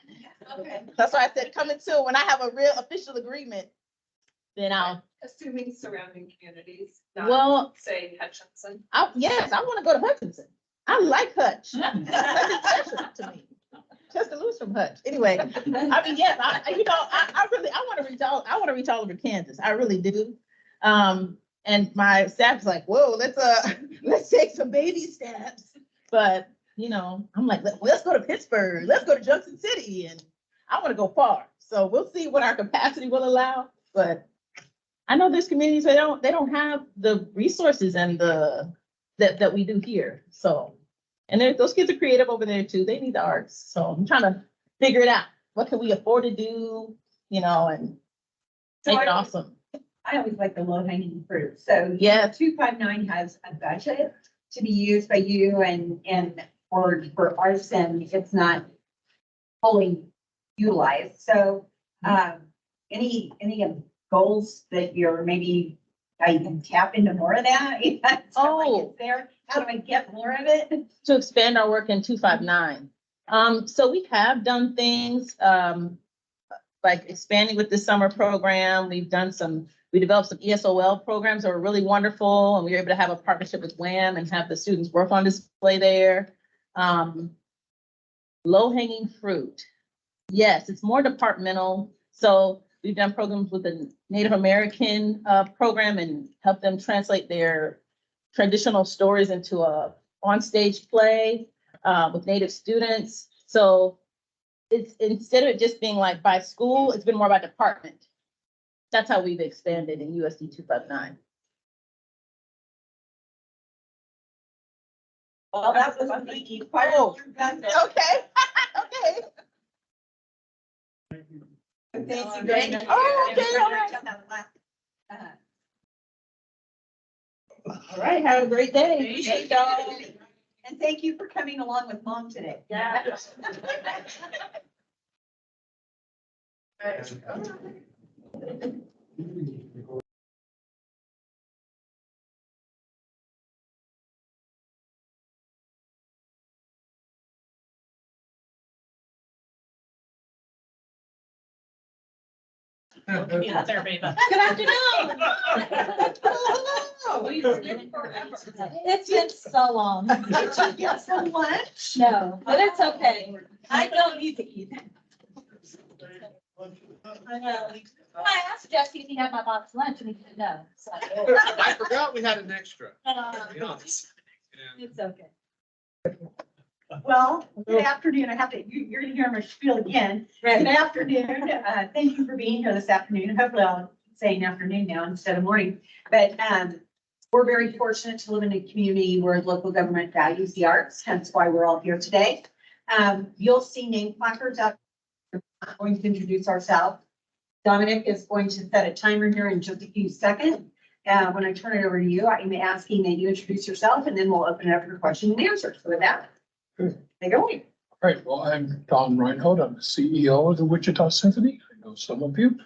Okay. That's why I said coming soon. When I have a real official agreement, then I'll. Assuming surrounding communities, say Hutchinson. Yes, I want to go to Hutchinson. I like Hutch. That's special to me. Just to lose from Hutch. Anyway, I mean, yes, I want to reach all over Kansas. I really do. And my staff's like, whoa, let's take some baby steps. But, you know, I'm like, let's go to Pittsburgh, let's go to Junction City, and I want to go far. So we'll see what our capacity will allow. But I know there's communities that they don't have the resources and that we do here. So, and those kids are creative over there too. They need the arts. So I'm trying to figure it out. What can we afford to do, you know, and make it awesome. I always like the low hanging fruit. So Yeah. 259 has a budget to be used by you and for arts, and it's not fully utilized. So any goals that you're maybe I can tap into more of that? Oh, there. How do I get more of it? To expand our work in 259. So we have done things like expanding with the summer program. We developed some ESOL programs that were really wonderful, and we were able to have a partnership with WHAM and have the students work on display there. Low-hanging fruit. Yes, it's more departmental. So we've done programs with the Native American program and helped them translate their traditional stories into a onstage play with Native students. So it's instead of it just being like by school, it's been more by department. That's how we've expanded in USD 259. Well, that was thinking quite okay. Okay. Thank you. Thank you. Oh, okay, all right. All right, have a great day. Thank you. And thank you for coming along with Mom today. Yeah. Yeah, there, Reva. Good afternoon. It's been so long. Did you get some lunch? No, but it's okay. I don't need to eat. I know. I asked Jesse if he had my box lunch and he said no. So. I forgot we had an extra. To be honest. It's okay. Well, good afternoon. You're gonna hear my spiel again. Good afternoon. Thank you for being here this afternoon. Hopefully I'll say an afternoon now instead of morning. But we're very fortunate to live in a community where local government values the arts, hence why we're all here today. You'll see name placards out. We're going to introduce ourselves. Dominic is going to set a timer here in just a few seconds. When I turn it over to you, I'm asking that you introduce yourself and then we'll open it up for questions and answers. So with that, take it away. All right, well, I'm Don Reinhold. I'm the CEO of the Wichita Symphony. I know some of you.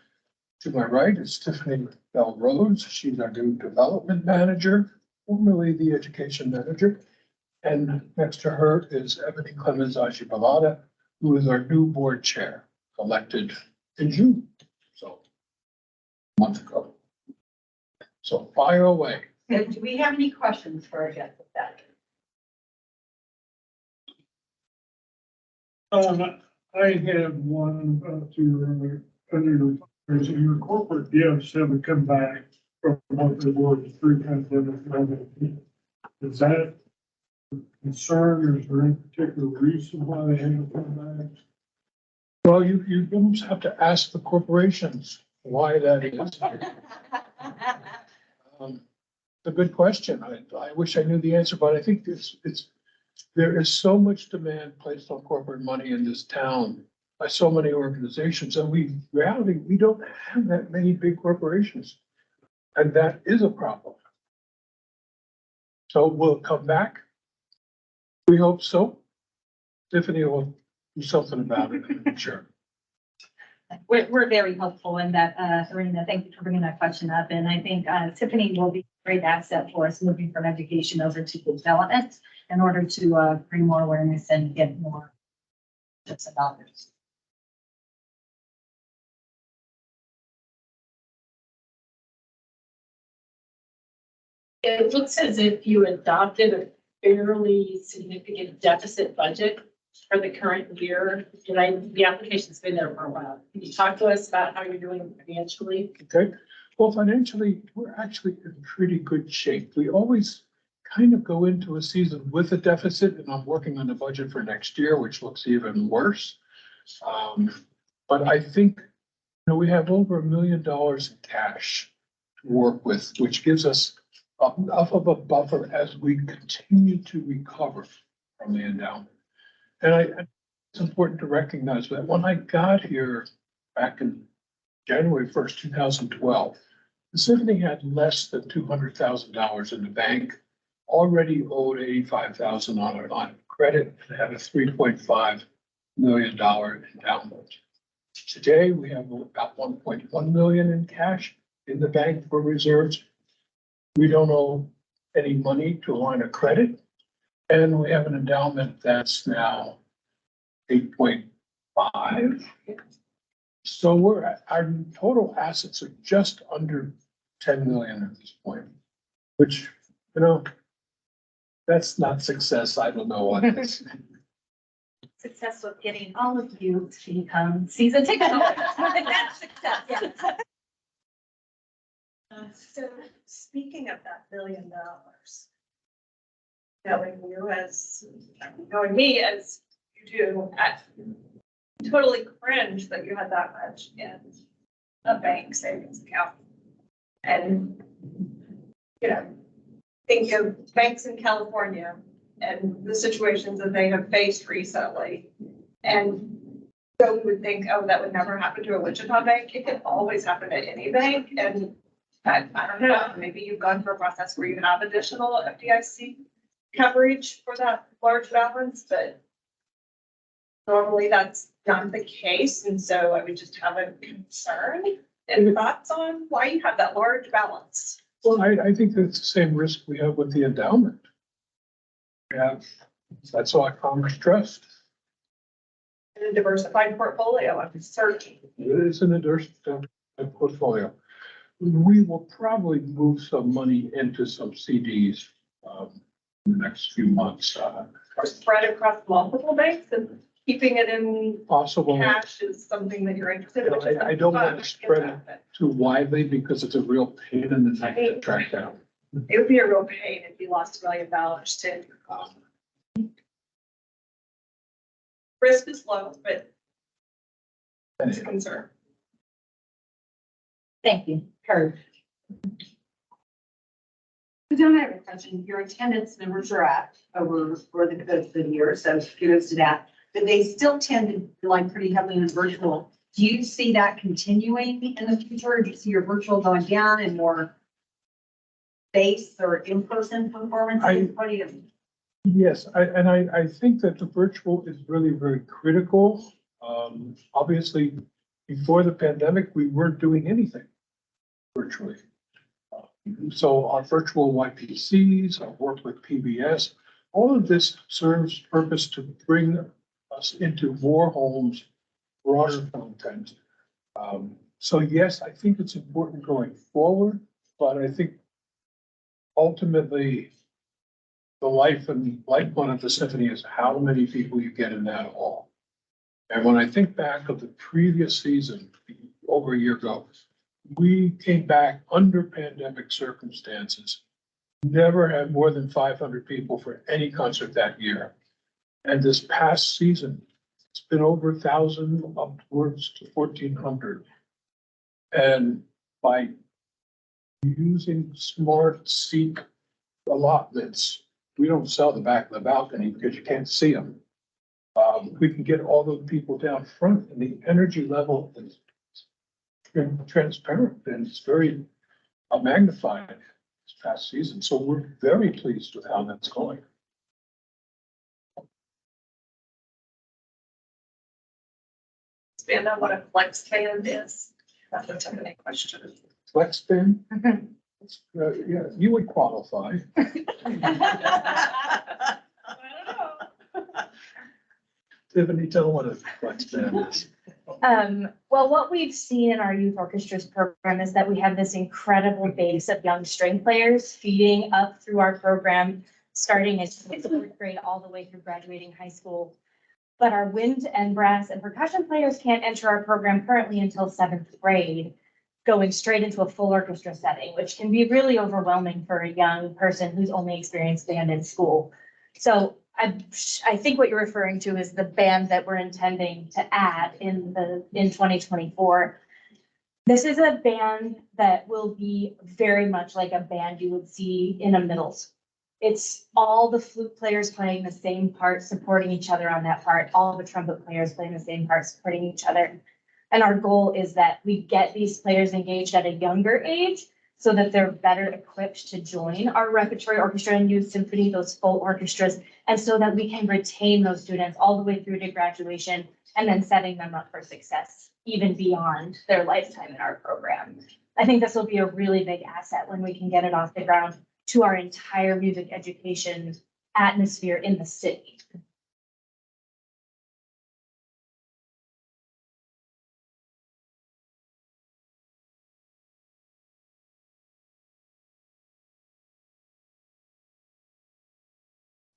To my right is Tiffany Bell Rhodes. She's our new development manager, formerly the education manager. And next to her is Ebony Clemens Ajibalada, who is our new board chair, elected in June. So a month ago. So fire away. So do we have any questions for our guest with that? I have one about your, under your corporate gifts haven't come back from what they were pre-pandemic level. Is that a concern or is there any particular reason why they haven't come back? Well, you almost have to ask the corporations why that is. A good question. I wish I knew the answer, but I think there is so much demand placed on corporate money in this town by so many organizations, and we don't have that many big corporations. And that is a problem. So will it come back? We hope so. Tiffany will do something about it, I'm sure. We're very hopeful in that, Serena, thank you for bringing that question up. And I think Tiffany will be a great asset for us moving from education over to development in order to bring more awareness and get more tips and dollars. It looks as if you adopted a fairly significant deficit budget for the current year. And the application's been there for a while. Can you talk to us about how you're doing financially? Okay, Well, financially, we're actually in pretty good shape. We always kind of go into a season with a deficit, and I'm working on the budget for next year, which looks even worse. But I think, we have over $1 million in cash to work with, which gives us enough of a buffer as we continue to recover from the endowment. And it's important to recognize that when I got here back in January 1st, 2012, the city had less than $200,000 in the bank, already owed $85,000 on our line of credit, and had a $3.5 million endowment. Today, we have about 1.1 million in cash in the bank for reserves. We don't owe any money to a line of credit, and we have an endowment that's now 8.5. So our total assets are just under 10 million at this point, which, that's not success. I don't know what is. Success with getting all of you to become season ticket holders. That's success. So speaking of that $1 billion, knowing me as you do, I totally cringe that you had that much in a bank savings account. And, think of banks in California and the situations that they have faced recently. And so we would think, oh, that would never happen to a Wichita bank. It can always happen at any bank. And I don't know, maybe you've gone through a process where you have additional FDIC coverage for that large balance, but normally that's not the case. And so I would just have a concern and thoughts on why you have that large balance. Well, I think that's the same risk we have with the endowment. That's all Congress trust. And a diversified portfolio, I'm certain. It is an diversified portfolio. We will probably move some money into some CDs in the next few months. Or spread across multiple banks and keeping it in Possible. cash is something that you're interested in. I don't want to spread it too widely because it's a real pain in the neck to track down. It would be a real pain if you lost $1 million too. Risk is low, but it's a concern. Thank you. Heard. Don't have a question. Your attendance numbers are up over for the year, so kudos to that. But they still tend to rely pretty heavily on virtual. Do you see that continuing in the future? Do you see your virtual going down and more face or in-person performances? What do you? Yes, I think that the virtual is really very critical. Obviously, before the pandemic, we weren't doing anything virtually. So our virtual YPCs, our work with PBS, all of this serves purpose to bring us into more homes, broader content. So yes, I think it's important going forward, but I think ultimately the lifeblood of the symphony is how many people you get in that hall. And when I think back of the previous season, over a year ago, we came back under pandemic circumstances, never had more than 500 people for any concert that year. And this past season, it's been over 1,000 upwards to 1,400. And by using smart seat allotments, we don't sell the back of the balcony because you can't see them. We can get all those people down front, and the energy level is transparent, and it's very magnified this past season. So we're very pleased with how that's going. Expand on what a flex band is. That's a Tiffany question. Flex band? Yeah, you would qualify. Tiffany, tell them what a flex band is. Well, what we've seen in our youth orchestras program is that we have this incredible base of young string players feeding up through our program, starting at fourth grade all the way through graduating high school. But our wind and brass and percussion players can't enter our program currently until 7th grade. going straight into a full orchestra setting, which can be really overwhelming for a young person who's only experienced band in school. So I think what you're referring to is the band that we're intending to add in 2024. This is a band that will be very much like a band you would see in a middle school. It's all the flute players playing the same part, supporting each other on that part, all the trumpet players playing the same part, supporting each other. And our goal is that we get these players engaged at a younger age so that they're better equipped to join our repertory orchestra and youth symphony, those full orchestras, and so that we can retain those students all the way through to graduation and then setting them up for success even beyond their lifetime in our program. I think this will be a really big asset when we can get it off the ground to our entire music education atmosphere in the city.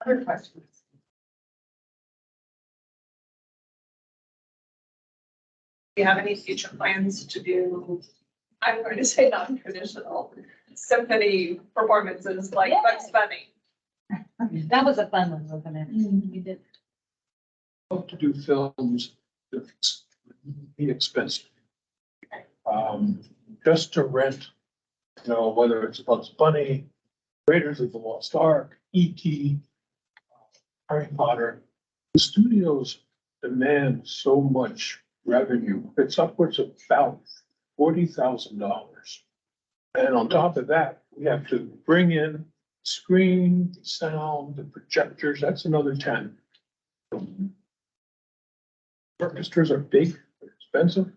Other questions? Do you have any future plans to do, I'm going to say non-traditional symphony performances like Bugs Bunny? That was a fun one, wasn't it? We did. Hope to do films that's be expensive. Just to rent, whether it's Bugs Bunny, Raiders of the Lost Ark, E.T., Harry Potter, the studios demand so much revenue. It's upwards of about $40,000. And on top of that, we have to bring in screen, sound, the projectors, that's another 10. Orchestras are big, they're expensive.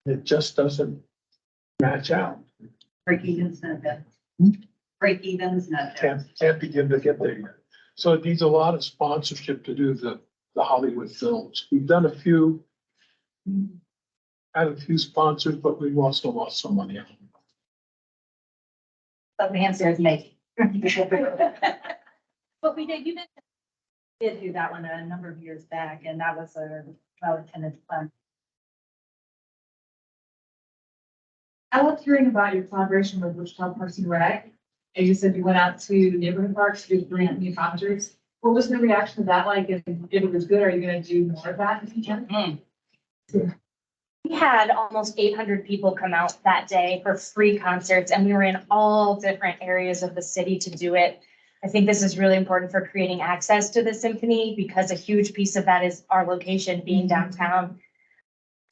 It just doesn't match out. Break even's not good. Break even's not good. Can't begin to get there yet. So it needs a lot of sponsorship to do the Hollywood films. We've done a few, had a few sponsors, but we've also lost some money on them. But the answer is maybe. But we did, did do that one a number of years back, and that was a well-attended fun. I loved hearing about your collaboration with Wichita Parks and Rec. And you said you went out to neighborhood parks to do brand new concerts. What was the reaction to that like? And if it was good, are you gonna do more of that in the future? We had almost 800 people come out that day for free concerts, and we were in all different areas of the city to do it. I think this is really important for creating access to the symphony because a huge piece of that is our location being downtown.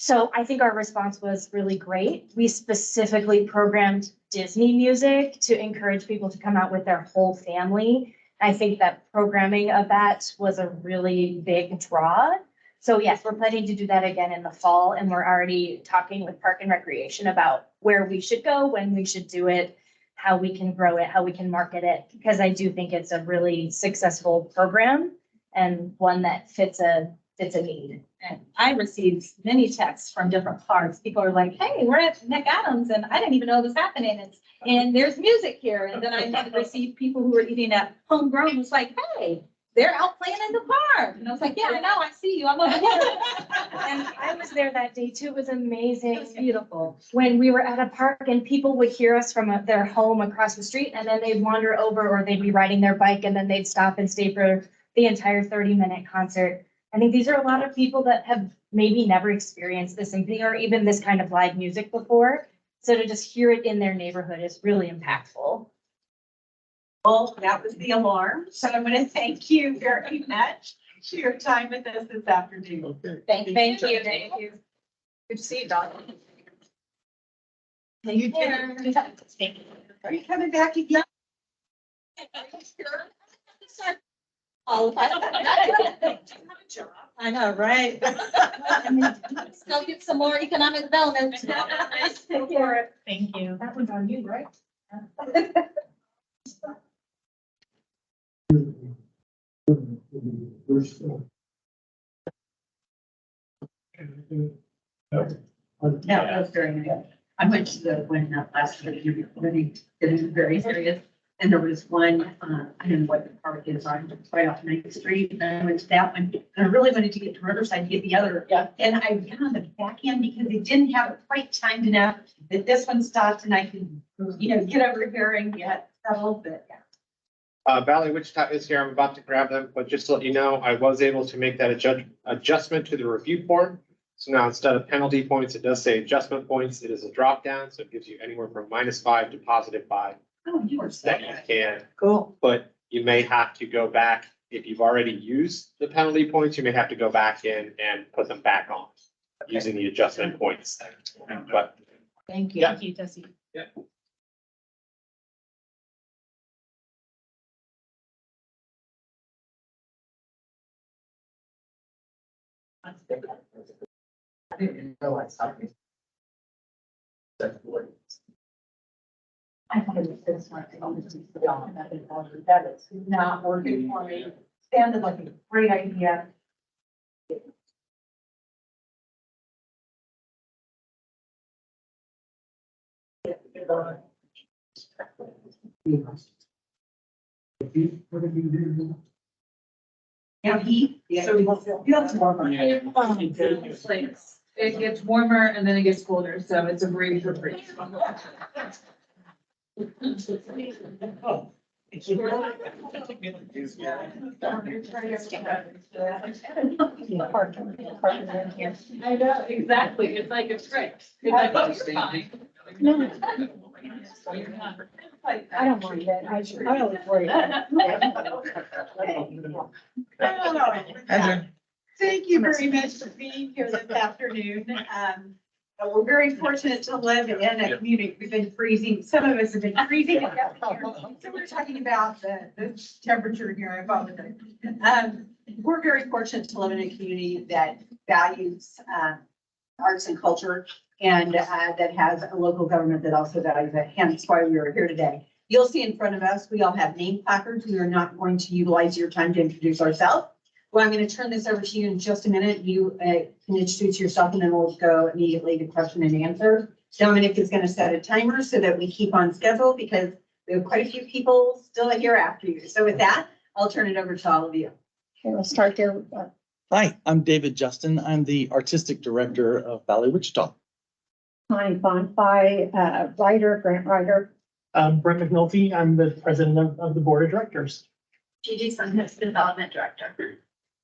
So I think our response was really great. We specifically programmed Disney music to encourage people to come out with their whole family. I think that programming of that was a really big draw. So yes, we're planning to do that again in the fall, and we're already talking with Park and Recreation about where we should go, when we should do it, how we can grow it, how we can market it, because I do think it's a really successful program and one that fits a need. And I received many texts from different parks. People are like, hey, we're at McAdams and I didn't even know this happening. And there's music here. And then I received people who were eating at Homegrown was like, hey, they're out playing in the park. And I was like, yeah, I know, I see you. I'm over here. And I was there that day too. It was amazing. It was beautiful. When we were at a park and people would hear us from their home across the street, and then they'd wander over, or they'd be riding their bike and then they'd stop and stay for the entire 30-minute concert. I think these are a lot of people that have maybe never experienced the symphony or even this kind of live music before. So to just hear it in their neighborhood is really impactful. Well, that was the alarm. So I'm going to thank you very much for your time with us this afternoon. Okay. Thank you. Thank you. Good to see you, Dawn. You too. Are you coming back again? I know, right? Still get some more economic development. Thank you. That one's on you, right? No, that was very good. I went to the one last week, it was very serious. And there was one, I don't know what the park is on, it's right off Ninth Street, and I went to that one. And I really wanted to get to Riverside to get the other. Yeah. And I got on the back end because it didn't have it quite timed enough that this one stopped and I could, get over here and get settled, but yeah. Valley Wichita is here. I'm about to grab them, but just to let you know, I was able to make that adjustment to the review form. So now instead of penalty points, it does say adjustment points. It is a drop down, so it gives you anywhere from -5 to +5 Oh, you are so that you good. can. Cool. But you may have to go back, if you've already used the penalty points, you may have to go back in and put them back on using the adjustment points. But Thank you. Yeah. Thank you, Tessie. I didn't realize how. I thought it was this one. That is not working for me. Sounded like a great idea. Yeah, heat. So it gets warmer and then it gets colder, so it's a breeze for free. I know, exactly. It's like a trick. It's like, oh, you're fine. No. I don't mind that. I always worry. Thank you very much for being here this afternoon. We're very fortunate to live in a community. We've been freezing. Some of us have been freezing. So we're talking about the temperature here. I apologize. We're very fortunate to live in a community that values arts and culture and that has a local government that also values it. Hence why we are here today. You'll see in front of us, we all have name placards. We are not going to utilize your time to introduce ourselves. Well, I'm going to turn this over to you in just a minute. You can introduce yourself and then we'll go immediately to question and answer. Dominic is going to set a timer so that we keep on schedule because we have quite a few people still here after you. So with that, I'll turn it over to all of you. Okay, we'll start there. Hi, I'm David Justin. I'm the artistic director of Valley Wichita. Connie Bonfi, writer, grant writer. Brent McNulty, I'm the president of the board of directors. Gigi Sunhouse, development director.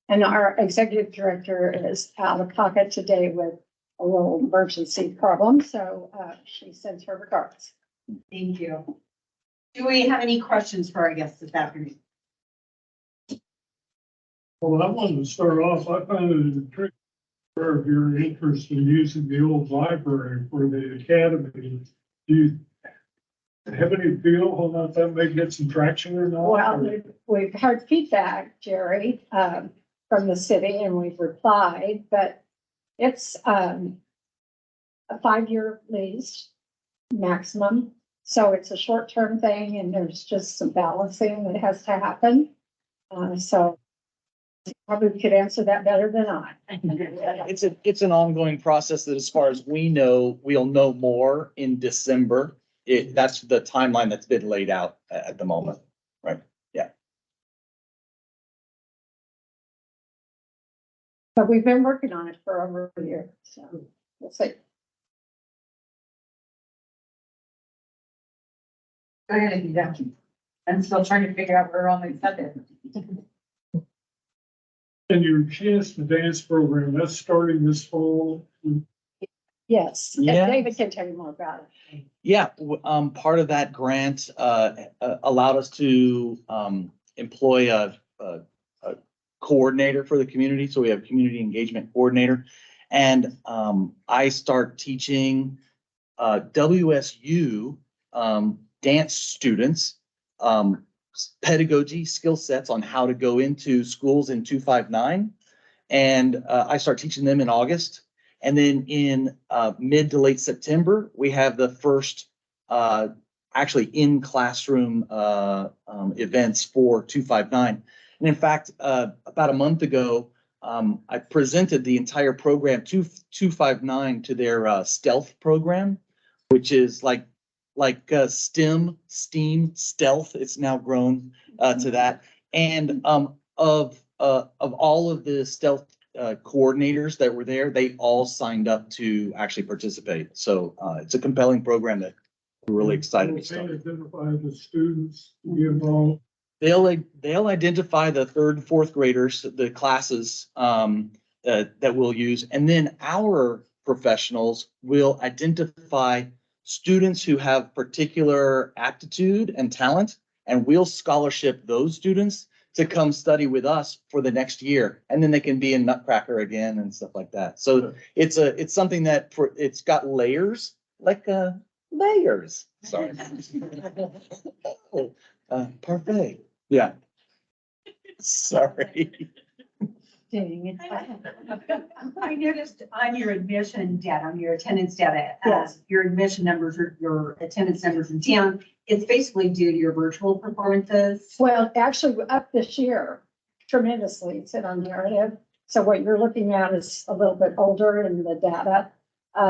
And our executive director is out of pocket today with a little emergency problem, so she sends her regards. Thank you. Do we have any questions for our guests this afternoon? Well, I wanted to start off, I found it a trick of your interest in using the old library for the academy. Do you have any feel on if that may get some traction or not? Well, we've heard feedback, Jerry, from the city and we've replied, but it's a 5-year lease maximum. So it's a short-term thing and there's just some balancing that has to happen. So probably could answer that better than I. It's an ongoing process that as far as we know, we'll know more in December. That's the timeline that's been laid out at the moment, right? Yeah. But we've been working on it for over a year, so we'll see. Go ahead and do that. I'm still trying to figure out where all my stuff is. And your chance to dance program, that's starting this fall. Yes, and Yeah. David can tell you more about it. Yeah, part of that grant allowed us to employ a coordinator for the community. So we have a community engagement coordinator. And I start teaching WSU dance students pedagogy skill sets on how to go into schools in 259. And I start teaching them in August. And then in mid to late September, we have the first actually in classroom events for 259. And in fact, about a month ago, I presented the entire program to 259 to their stealth program, which is like like STEM, stealth. It's now grown to that. And of all of the stealth coordinators that were there, they all signed up to actually participate. So it's a compelling program that we're really excited to They start. identify the students to be involved. They'll identify the third and fourth graders, the classes that we'll use, and then our professionals will identify students who have particular aptitude and talent, and we'll scholarship those students to come study with us for the next year, and then they can be in Nutcracker again and stuff like that. So it's something that it's got layers, like layers. Sorry. Parfait. Yeah. Sorry. Dang it. I noticed on your admission data, on your attendance data, your admission numbers or your attendance numbers are down. It's basically due to your virtual performances. Well, actually, we're up this year tremendously, it's in our narrative. So what you're looking at is a little bit older in the data.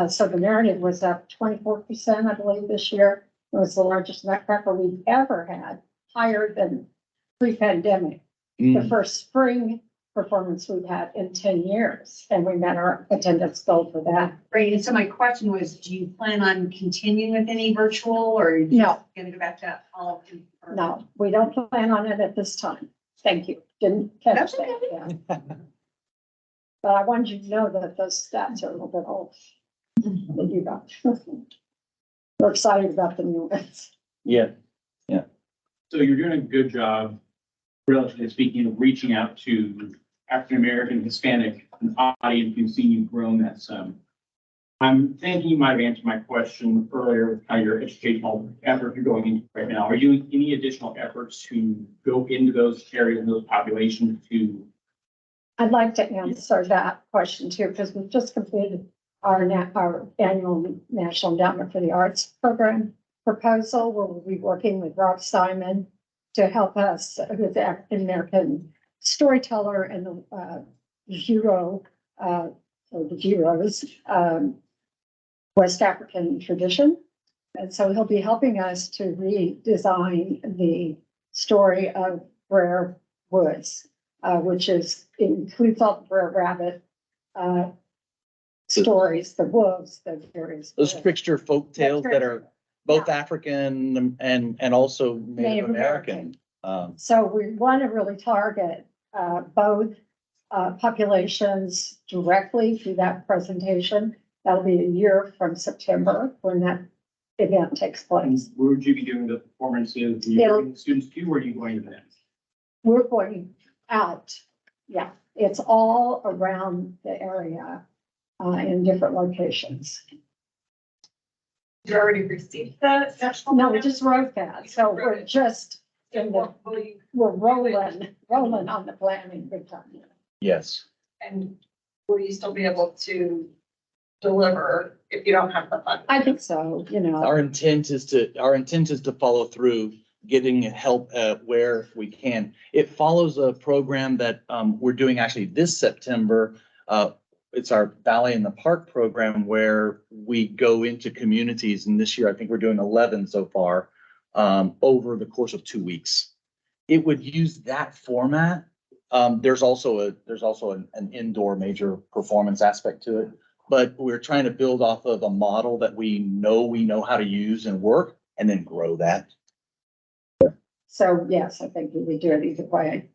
So the narrative was up 24%, I believe, this year. It was the largest Nutcracker we've ever had, higher than pre-pandemic. The first spring performance we've had in 10 years, and we met our attendance goal for that. Great. And so my question was, do you plan on continuing with any virtual, or are you No. going to go back to all? No, we don't plan on it at this time. Thank you. Didn't catch that. Yeah. But I wanted you to know that those stats are a little bit off. That you got. We're excited about the new ones. Yeah. So you're doing a good job, relatively speaking, of reaching out to African-American, Hispanic audience. You've seen you've grown that some. I'm thinking you might have answered my question earlier with kind of your educational effort you're going into right now. Are you doing any additional efforts to go into those areas and those populations to? I'd like to answer that question too, because we've just completed our annual National Endowment for the Arts program proposal, where we'll be working with Rob Simon to help us with the African American storyteller and the hero, or the heroes, West African tradition. And so he'll be helping us to redesign the story of Brer Woods, which includes all the Brer Rabbit stories, the wolves, the various. Those trickster folk tales that are both African and also Native American. So we want to really target both populations directly through that presentation. That'll be a year from September when that event takes place. Where would you be doing the performances? Are you bringing students to, or are you going to them? We're going out. Yeah, it's all around the area in different locations. You already received the national? No, we just wrote that. So we're just we're rolling on the planning big time. Yes. And will you still be able to deliver if you don't have the funding? I think so, Our intent is to follow through, getting help where we can. It follows a program that we're doing actually this September. It's our Ballet in the Park program, where we go into communities, and this year I think we're doing 11 so far, over the course of 2 weeks. It would use that format. There's also an indoor major performance aspect to it, but we're trying to build off of a model that we know how to use and work, and then grow that. So yes, I think we would do it either way.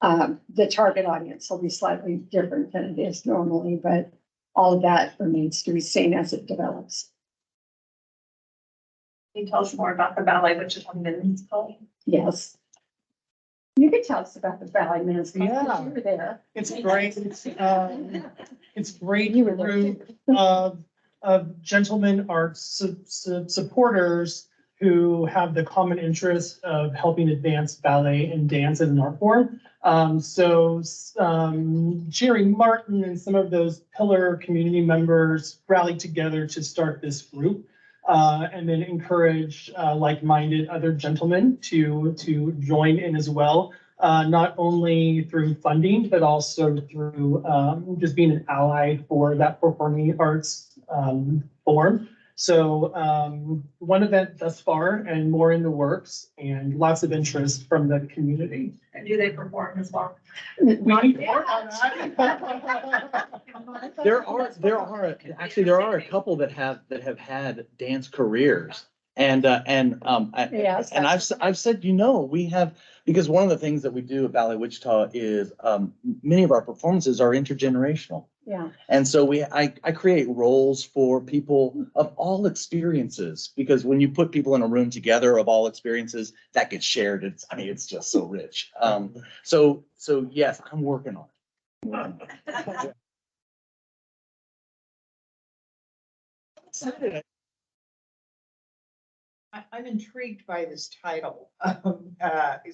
The target audience will be slightly different than it is normally, but all of that remains to be seen as it develops. Can you tell us more about the ballet, which is on Men's Club? Yes. You can tell us about the Ballet Men's Club, because Yeah. you were there. It's great. It's great group of gentlemen art supporters who have the common interest of helping advance ballet and dance in an art form. Jerry Martin and some of those pillar community members rallied together to start this group. And then encourage like-minded other gentlemen to join in as well. Not only through funding, but also through just being an ally for that performing arts form. So one event thus far and more in the works and lots of interest from the community. And do they perform as well? There are a couple that have had dance careers. Yes. And I've said, we have, because one of the things that we do at Ballet Wichita is, many of our performances are intergenerational. Yeah. And so I create roles for people of all experiences, because when you put people in a room together of all experiences, that gets shared. It's just so rich. So yes, I'm working on it. I'm intrigued by this title.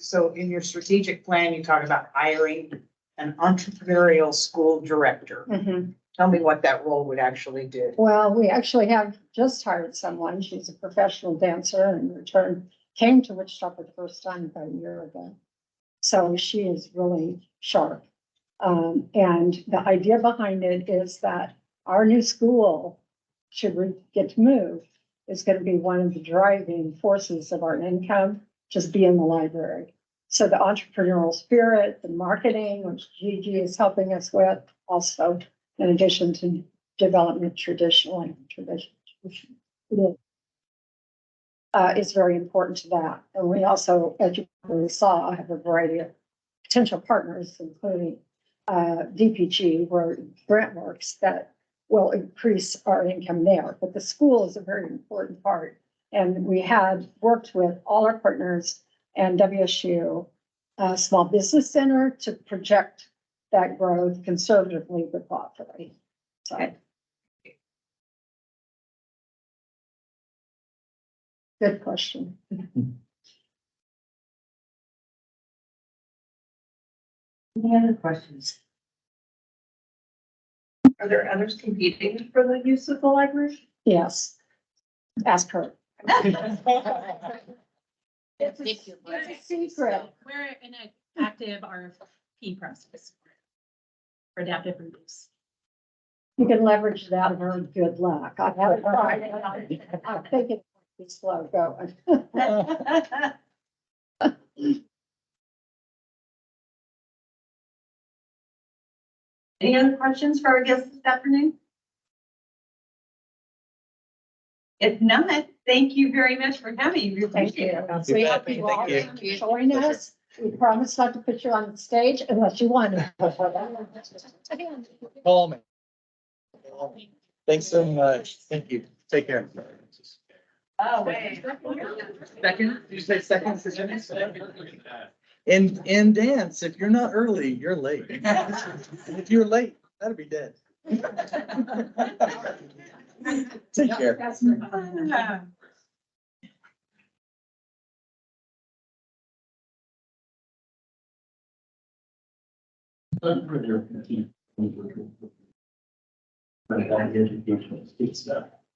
So in your strategic plan, you talk about hiring an entrepreneurial school director. Mhm. Tell me what that role would actually do. Well, we actually have just hired someone. She's a professional dancer and in return came to Wichita for the first time about a year ago. So she is really sharp. And the idea behind it is that our new school, should we get to move, is going to be one of the driving forces of our income, just be in the library. So the entrepreneurial spirit, the marketing, which Gigi is helping us with, also in addition to development traditionally, is very important to that. And we also, as you probably saw, have a variety of potential partners, including DPG, where grant works that will increase our income there. But the school is a very important part. And we had worked with all our partners and WSU Small Business Center to project that growth conservatively but thoughtfully. So. Good question. Any other questions? Are there others competing for the use of the library? Yes. Ask her. It's a secret. We're in an active RFP process for adaptive reuse. You can leverage that for good luck. I haven't tried it. I think it might be slow going. Any other questions for our guests this afternoon? If not, thank you very much for coming. We Thank appreciate you. it. We hope you all join us. We promise not to put you on the stage unless you want to. Call me. Thanks so much. Thank you. Take care. Oh, wait. Second? Did you say second? In dance, if you're not early, you're late. And if you're late, that'll be dead. Take care.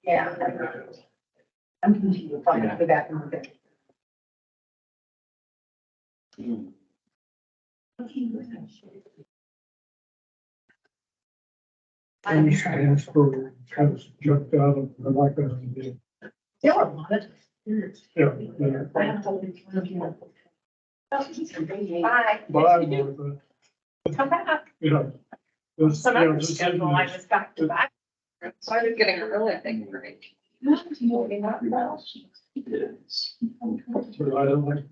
Yeah. I'm continuing to find out the back and look. I'm asked for kind of jumped out of, I like that idea. There are a lot of. Yeah. Bye. Bye, Martha. Come back. Yeah. This- Some yeah, other this is- schedule, I was back to back. So I was getting a really big break. But I don't like.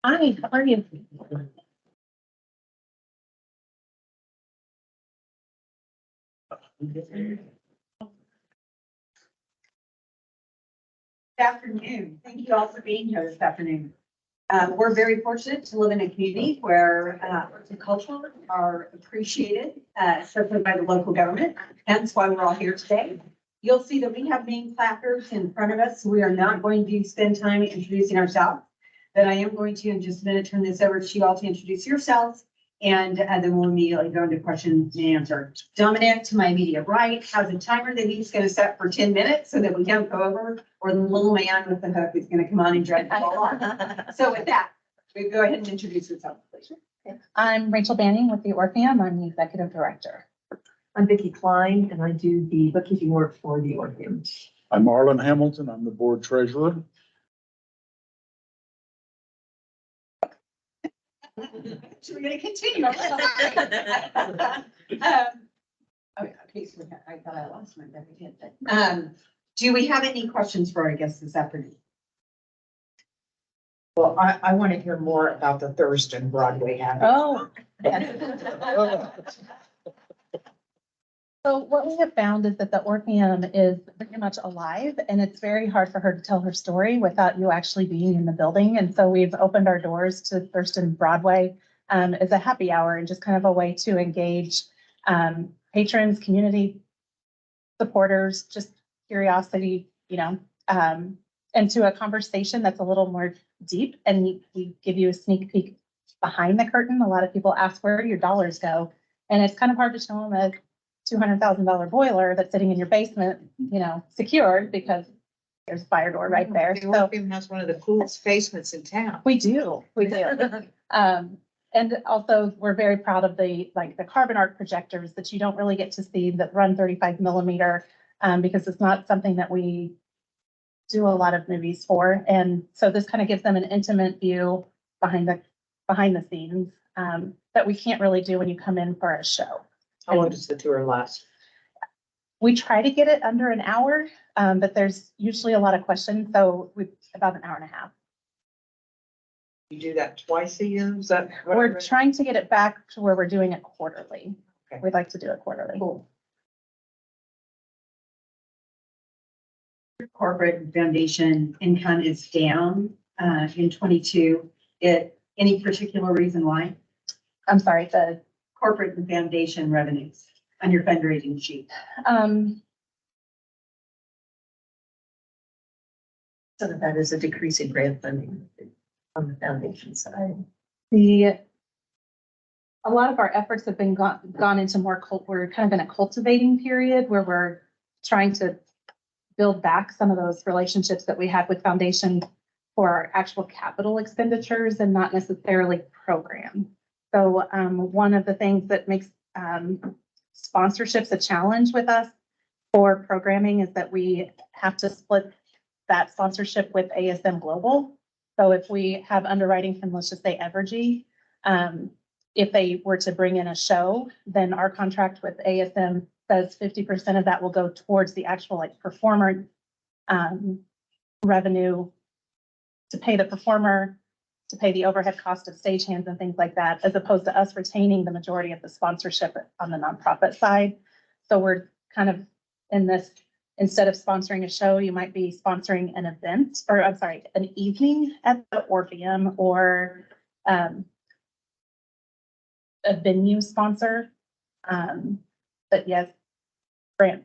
Hi, how are you? Good afternoon. Thank you all for being here this afternoon. We're very fortunate to live in a community where arts and culture are appreciated, especially by the local government. Hence why we're all here today. You'll see that we have name placards in front of us. We are not going to spend time introducing ourselves, but I am going to, in just a minute, turn this over to you all to introduce yourselves. And then we'll immediately go into questions and answer. Dominic, to my immediate right, has a timer that he's going to set for 10 minutes so that we don't go over, or the little man with the hook is going to come on and drag the ball on. So with that, we go ahead and introduce yourself, please. I'm Rachel Banning with the Orpheum. I'm the executive director. I'm Vicki Klein, and I do the bookkeeping work for the Orpheum. I'm Marlon Hamilton. I'm the board treasurer. So we're going to continue. Okay, so I thought I lost my deputy. Do we have any questions for our guests this afternoon? Well, I want to hear more about the Thurston Broadway habit. Oh. So what we have found is that the Orpheum is very much alive, and it's very hard for her to tell her story without you actually being in the building. And so we've opened our doors to Thurston Broadway as a happy hour and just kind of a way to engage patrons, community supporters, just curiosity, into a conversation that's a little more deep. And we give you a sneak peek behind the curtain. A lot of people ask where do your dollars go, and it's kind of hard to show them a $200,000 boiler that's sitting in your basement, secured because there's a fire door right there. The So Orpheum has one of the coolest basements in town. we do. And also we're very proud of the carbon art projectors that you don't really get to see that run 35 millimeter because it's not something that we do a lot of movies for. And so this kind of gives them an intimate view behind the scenes that we can't really do when you come in for a show. How long does the tour last? We try to get it under an hour, but there's usually a lot of questions, so about an hour and a half. You do that twice a year? Is that? We're trying to get it back to where we're doing it quarterly. Okay. We'd like to do it quarterly. Cool. Corporate foundation income is down in 22. Any particular reason why? I'm sorry, the corporate and foundation revenues on your fundraising sheet. Some of that is a decrease in grant funding on the foundation side. A lot of our efforts have been gone into we're kind of in a cultivating period where we're trying to build back some of those relationships that we had with foundation for our actual capital expenditures and not necessarily program. So one of the things that makes sponsorships a challenge with us for programming is that we have to split that sponsorship with ASM Global. So if we have underwriting from, let's just say Evergy, if they were to bring in a show, then our contract with ASM says 50% of that will go towards the actual performer revenue to pay the performer, to pay the overhead cost of stagehands and things like that, as opposed to us retaining the majority of the sponsorship on the nonprofit side. So we're kind of in this, instead of sponsoring a show, you might be sponsoring an event, or I'm sorry, an evening at the Orpheum or a venue sponsor. But yes, grant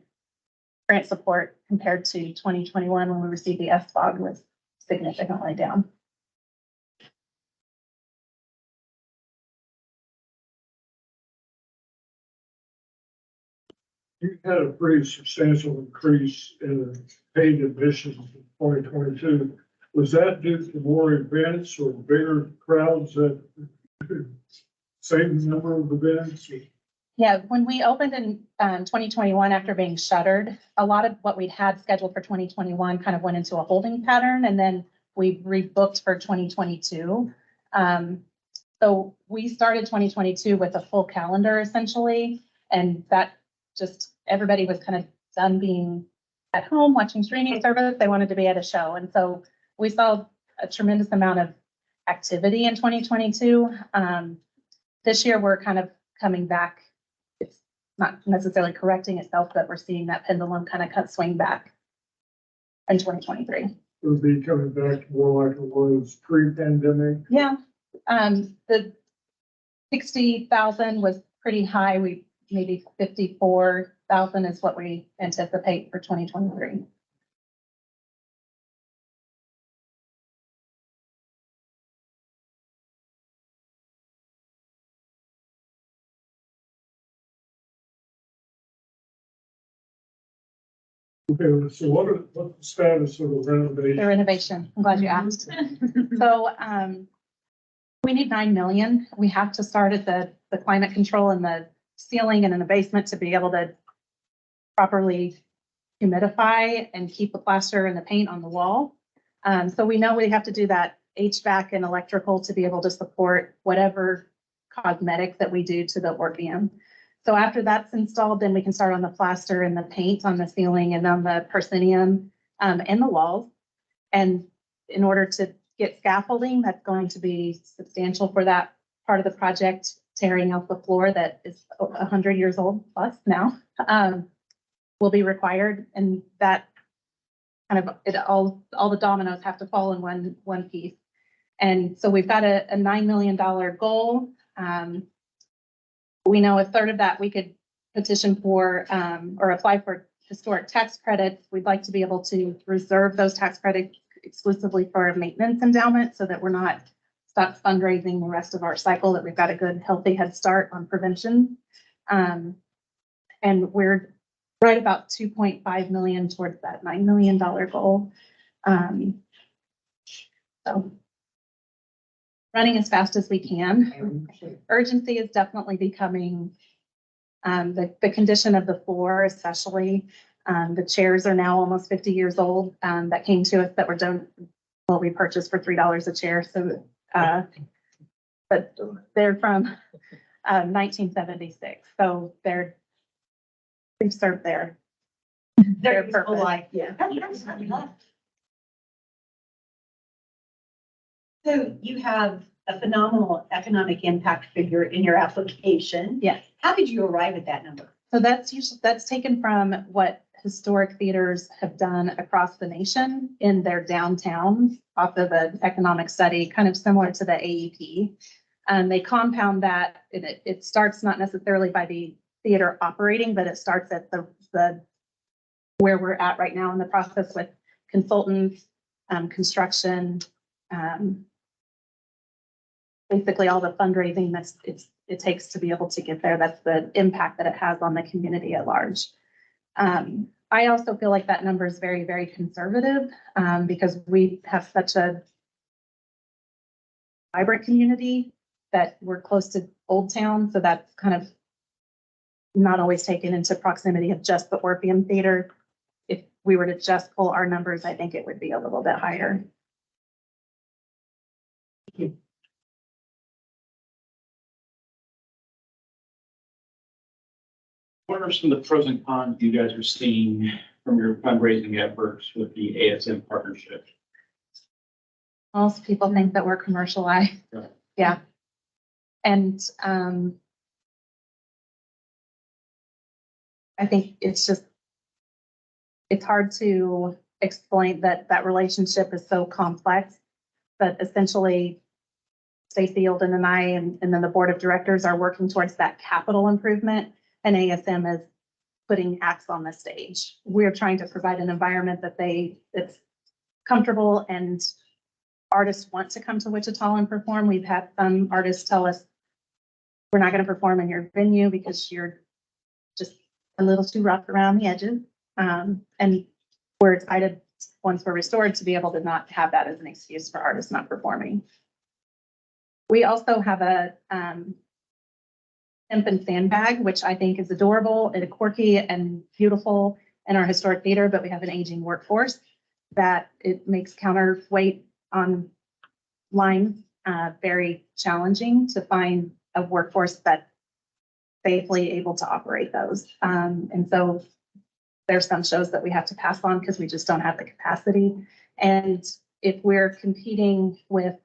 support compared to 2021 when we received the SBOG was significantly down. You had a pretty substantial increase in paid admissions in 2022. Was that due to more events or bigger crowds that same number of events? Yeah, when we opened in 2021 after being shuttered, a lot of what we'd had scheduled for 2021 kind of went into a holding pattern, and then we rebooked for 2022. So we started 2022 with a full calendar essentially, and that just everybody was kind of done being at home watching streaming service. They wanted to be at a show, and so we saw a tremendous amount of activity in 2022. This year we're kind of coming back. It's not necessarily correcting itself, but we're seeing that pendulum kind of swing back in 2023. It would be coming back more like it was pre-pandemic. Yeah, the 60,000 was pretty high. We maybe 54,000 is what we anticipate for 2023. Okay, so what's the status of the renovation? The renovation, I'm glad you asked. So, we need 9 million. We have to start at the climate control and the ceiling and in the basement to be able to properly humidify and keep the plaster and the paint on the wall. So we know we have to do that HVAC and electrical to be able to support whatever cosmetic that we do to the Orpheum. So after that's installed, then we can start on the plaster and the paint on the ceiling and on the proscenium and the walls. And in order to get scaffolding, that's going to be substantial for that part of the project, tearing out the floor that is 100 years old plus now, will be required. And that kind of, all the dominoes have to fall in one piece. And so we've got a $9 million goal. We know a third of that we could petition for or apply for historic tax credits. We'd like to be able to reserve those tax credits exclusively for a maintenance endowment so that we're not stuck fundraising the rest of our cycle, that we've got a good, healthy head start on prevention. And we're right about 2.5 million towards that $9 million goal. So running as fast as we can. Urgency is definitely becoming the condition of the floor, especially. The chairs are now almost 50 years old that came to us that were done. Well, we purchased for $3 a chair. So, but they're from 1976. So we've served their purpose. Life. Yeah. So you have a phenomenal economic impact figure in your application. Yes. How did you arrive at that number? So that's taken from what historic theaters have done across the nation in their downtowns off of an economic study, kind of similar to the AEP. They compound that. It starts not necessarily by the theater operating, but it starts at the where we're at right now in the process with consultants, construction, basically all the fundraising it takes to be able to get there. That's the impact that it has on the community at large. I also feel like that number is very, very conservative because we have such a vibrant community that we're close to Old Town. So that's kind of not always taken into proximity of just the Orpheum Theater. If we were to just pull our numbers, I think it would be a little bit higher. Thank you. What are some of the pros and cons you guys are seeing from your fundraising efforts with the ASM partnership? Most people think that we're commercialized. Right. Yeah. And I think it's hard to explain that relationship is so complex, but essentially Stacey Olden and I and then the board of directors are working towards that capital improvement, and ASM is putting acts on the stage. We're trying to provide an environment that's comfortable and artists want to come to Wichita and perform. We've had some artists tell us, we're not going to perform in your venue because you're just a little too rough around the edges. And we're excited once we're restored to be able to not have that as an excuse for artists not performing. We also have a imp and sandbag, which I think is adorable and quirky and beautiful in our historic theater, but we have an aging workforce that it makes counterweight on lines very challenging to find a workforce that's safely able to operate those. And so there's some shows that we have to pass on because we just don't have the capacity. And if we're competing with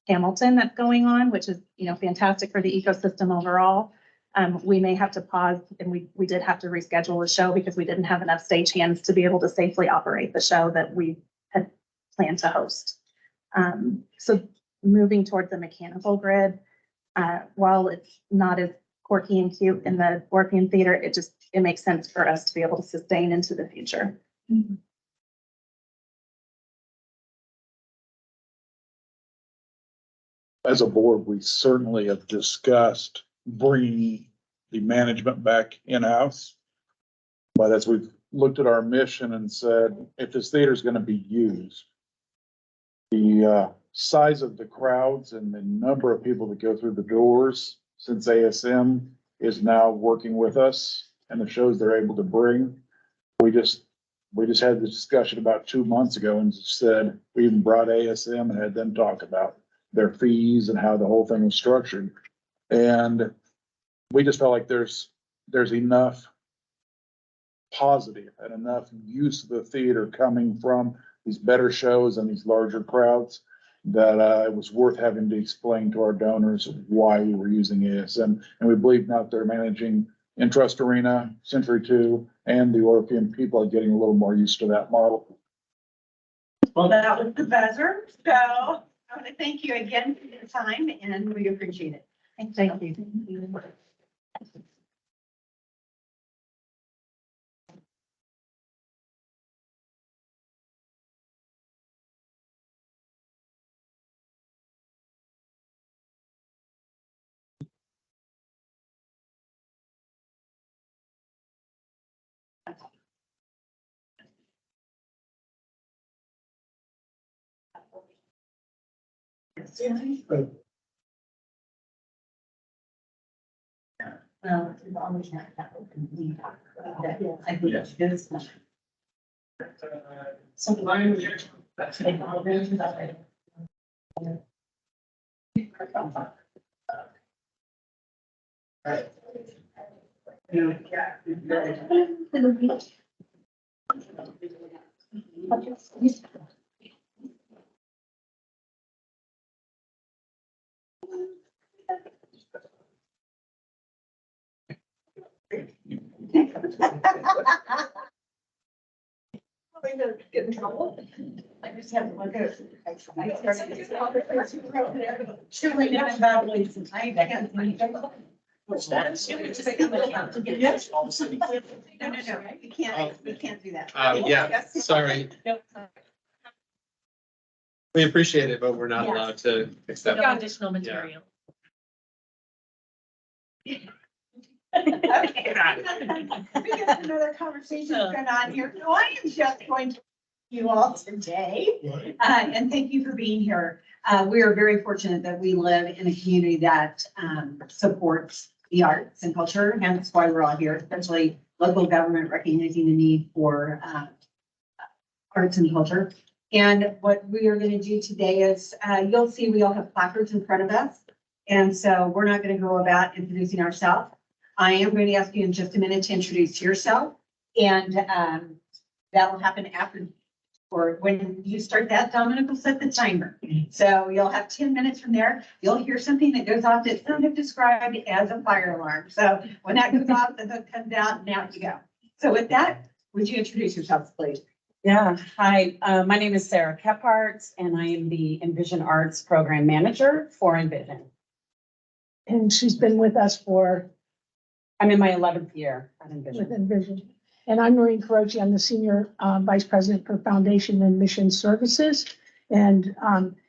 Hamilton that's going on, which is, fantastic for the ecosystem overall, We may have to pause, and we did have to reschedule the show because we didn't have enough stagehands to be able to safely operate the show that we had planned to host. So moving towards the mechanical grid, while it's not as quirky and cute in the Orpheum Theater, it makes sense for us to be able to sustain into the future. As a board, we certainly have discussed bringing the management back in-house. But as we've looked at our mission and said, if this theater is going to be used, the size of the crowds and the number of people that go through the doors, since ASM is now working with us and the shows they're able to bring, we just had this discussion about 2 months ago and said, we even brought ASM and had them talk about their fees and how the whole thing was structured. And we just felt like there's enough positive and enough use of the theater coming from these better shows and these larger crowds that it was worth having to explain to our donors why we were using ASM. And we believe now that they're managing Entrust Arena, Century 2, and the Orpheum, people are getting a little more used to that model. Well, that was the buzzer. So I want to thank you again for your time, and we appreciate it. Thank you. Well, we've always had that open meeting. I think it's good. So Get in trouble. I just have to look at it. I started this conversation over there. Surely never about ways and I can't. What's that? No, we can't do that. Yeah, sorry. We appreciate it, but we're not Yes. allowed to accept. Additional material. Okay. We got another conversation going on here. So I am just going to you all today. And thank you for being here. We are very fortunate that we live in a community that supports the arts and culture, and that's why we're all here, especially local government recognizing the need for arts and culture. And what we are going to do today is, you'll see we all have placards in front of us. And so we're not going to go about introducing ourselves. I am going to ask you in just a minute to introduce yourself, and that will happen after, or when you start that, Dominic will set the timer. So you'll have 10 minutes from there. You'll hear something that goes off that's kind of described as a fire alarm. So when that goes off, the hook comes out, and out you go. So with that, would you introduce yourselves, please? Yeah, hi, my name is Sarah Kephart, and I am the Envision Arts Program Manager for Envision. And she's been with us for, I'm in my 11th year at Envision. with Envision. And I'm Maureen Carochi. I'm the Senior Vice President for Foundation and Mission Services. And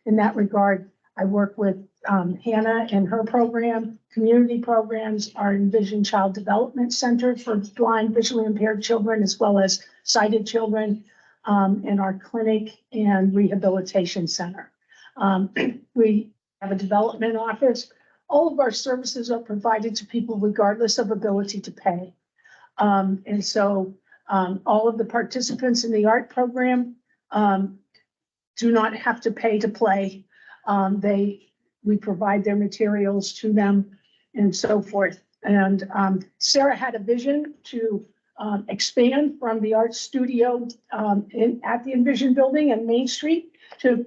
in that regard, I work with Hannah and her program, community programs, our Envision Child Development Center for blind, visually impaired children, as well as sighted children, and our clinic and rehabilitation center. We have a development office. All of our services are provided to people regardless of ability to pay. And so all of the participants in the art program do not have to pay to play. We provide their materials to them and so forth. And Sarah had a vision to expand from the art studio at the Envision building and Main Street to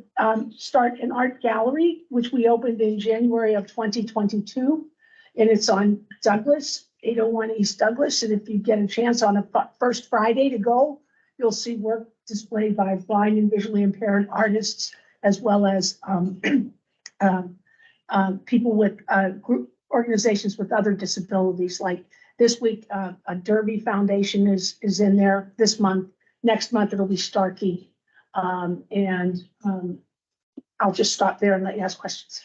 start an art gallery, which we opened in January of 2022. And it's on Douglas, 801 East Douglas. And if you get a chance on a first Friday to go, you'll see work displayed by blind and visually impaired artists, as well as people with group organizations with other disabilities. Like this week, a Derby Foundation is in there this month. Next month, it'll be Starkey. I'll just stop there and let you ask questions.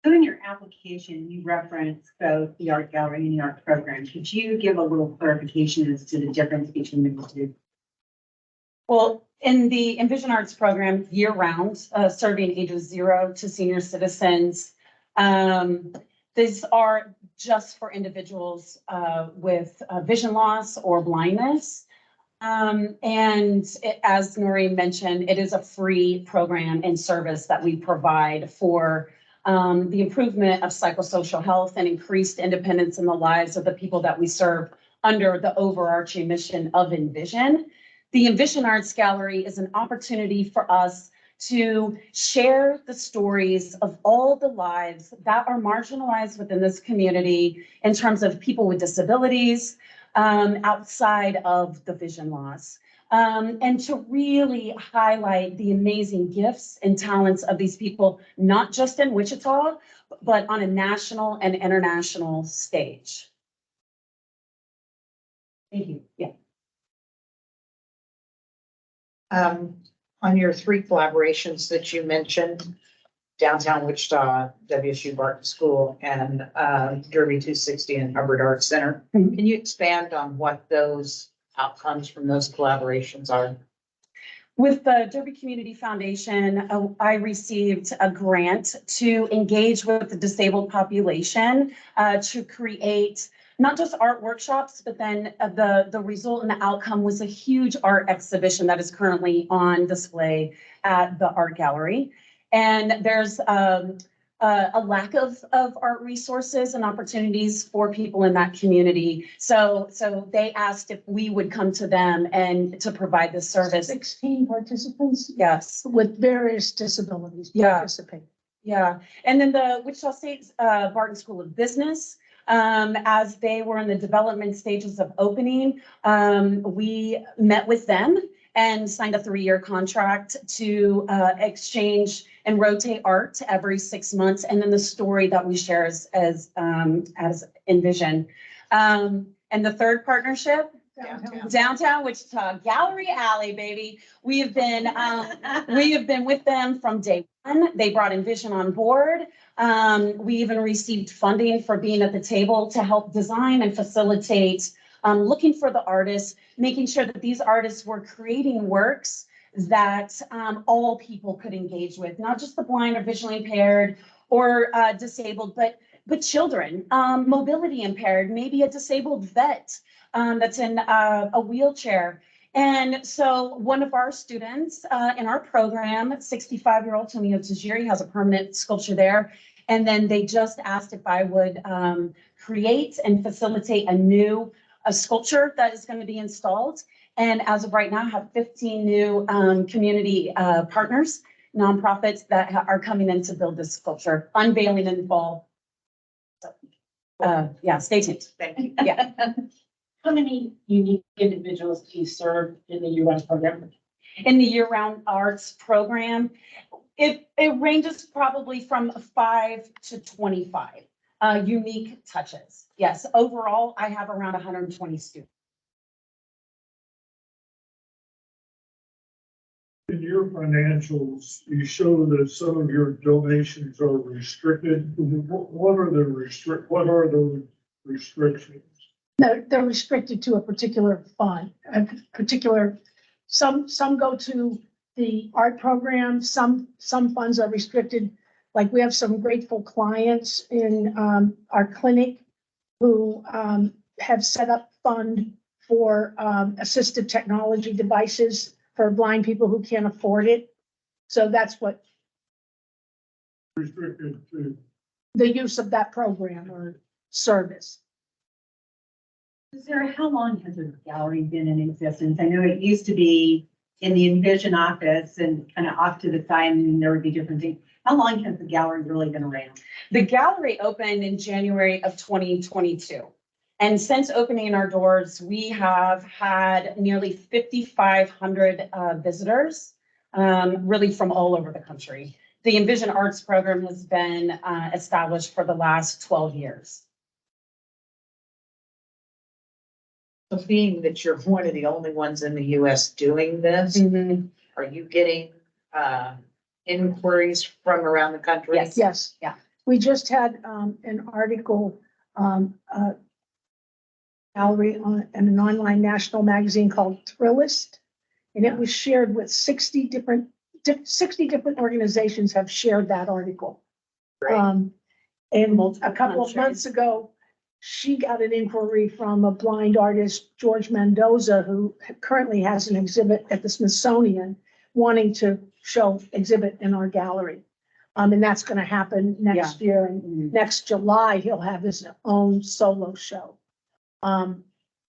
So in your application, you reference both the art gallery and the art program. Could you give a little clarification as to the difference between the two? Well, in the Envision Arts program, year-round, serving ages 0 to senior citizens, these are just for individuals with vision loss or blindness. As Noreen mentioned, it is a free program and service that we provide for the improvement of psychosocial health and increased independence in the lives of the people that we serve under the overarching mission of Envision. The Envision Arts Gallery is an opportunity for us to share the stories of all the lives that are marginalized within this community in terms of people with disabilities, outside of the vision loss. And to really highlight the amazing gifts and talents of these people, not just in Wichita, but on a national and international stage. Thank you. Yeah. On your 3 collaborations that you mentioned, Downtown Wichita, WSU Barton School, and Derby 260 and Hubbard Arts Center, can you expand on what those outcomes from those collaborations are? With the Derby Community Foundation, I received a grant to engage with the disabled population to create not just art workshops, but then the result and the outcome was a huge art exhibition that is currently on display at the art gallery. And there's a lack of art resources and opportunities for people in that community. So they asked if we would come to them and to provide this service. 16 participants? Yes. With various disabilities participate. Yeah, and then the Wichita State Barton School of Business, as they were in the development stages of opening, we met with them and signed a 3-year contract to exchange and rotate art every 6 months, and then the story that we share as Envision. And the third partnership, Downtown Wichita Gallery Alley, baby. We have been with them from day one. They brought Envision on board. We even received funding for being at the table to help design and facilitate looking for the artists, making sure that these artists were creating works that all people could engage with, not just the blind or visually impaired or disabled, but children, mobility impaired, maybe a disabled vet that's in a wheelchair. And so one of our students in our program, 65-year-old Tomio Tajiri, has a permanent sculpture there. And then they just asked if I would create and facilitate a sculpture that is going to be installed. And as of right now, I have 15 new community partners, nonprofits that are coming in to build this sculpture, unveiling in the fall. So, yeah, stay tuned. Thank you. Yeah. How many unique individuals do you serve in the year-round program? In the year-round arts program, it ranges probably from 5 to 25 unique touches. Yes, overall, I have around 120 students. In your financials, you show that some of your donations are restricted. What are the restrictions? They're restricted to a particular fund, some go to the art program, some funds are restricted. Like we have some grateful clients in our clinic who have set up fund for assistive technology devices for blind people who can't afford it. So that's what Restricted to. the use of that program or service. Sarah, how long has the gallery been in existence? I know it used to be in the Envision office and kind of off to the side, and there would be different things. How long has the gallery really been around? The gallery opened in January of 2022. And since opening our doors, we have had nearly 5,500 visitors, really from all over the country. The Envision Arts program has been established for the last 12 years. So being that you're one of the only ones in the US doing this, are you getting inquiries from around the country? Yes. Yes. Yeah. We just had an article, gallery on in an online national magazine called Thrillist. And it was shared with 60 different organizations have shared that article. And a couple of months ago, she got an inquiry from a blind artist, George Mendoza, who currently has an exhibit at the Smithsonian, wanting to exhibit in our gallery. And that's going to happen next year. And next July, he'll have his own solo show.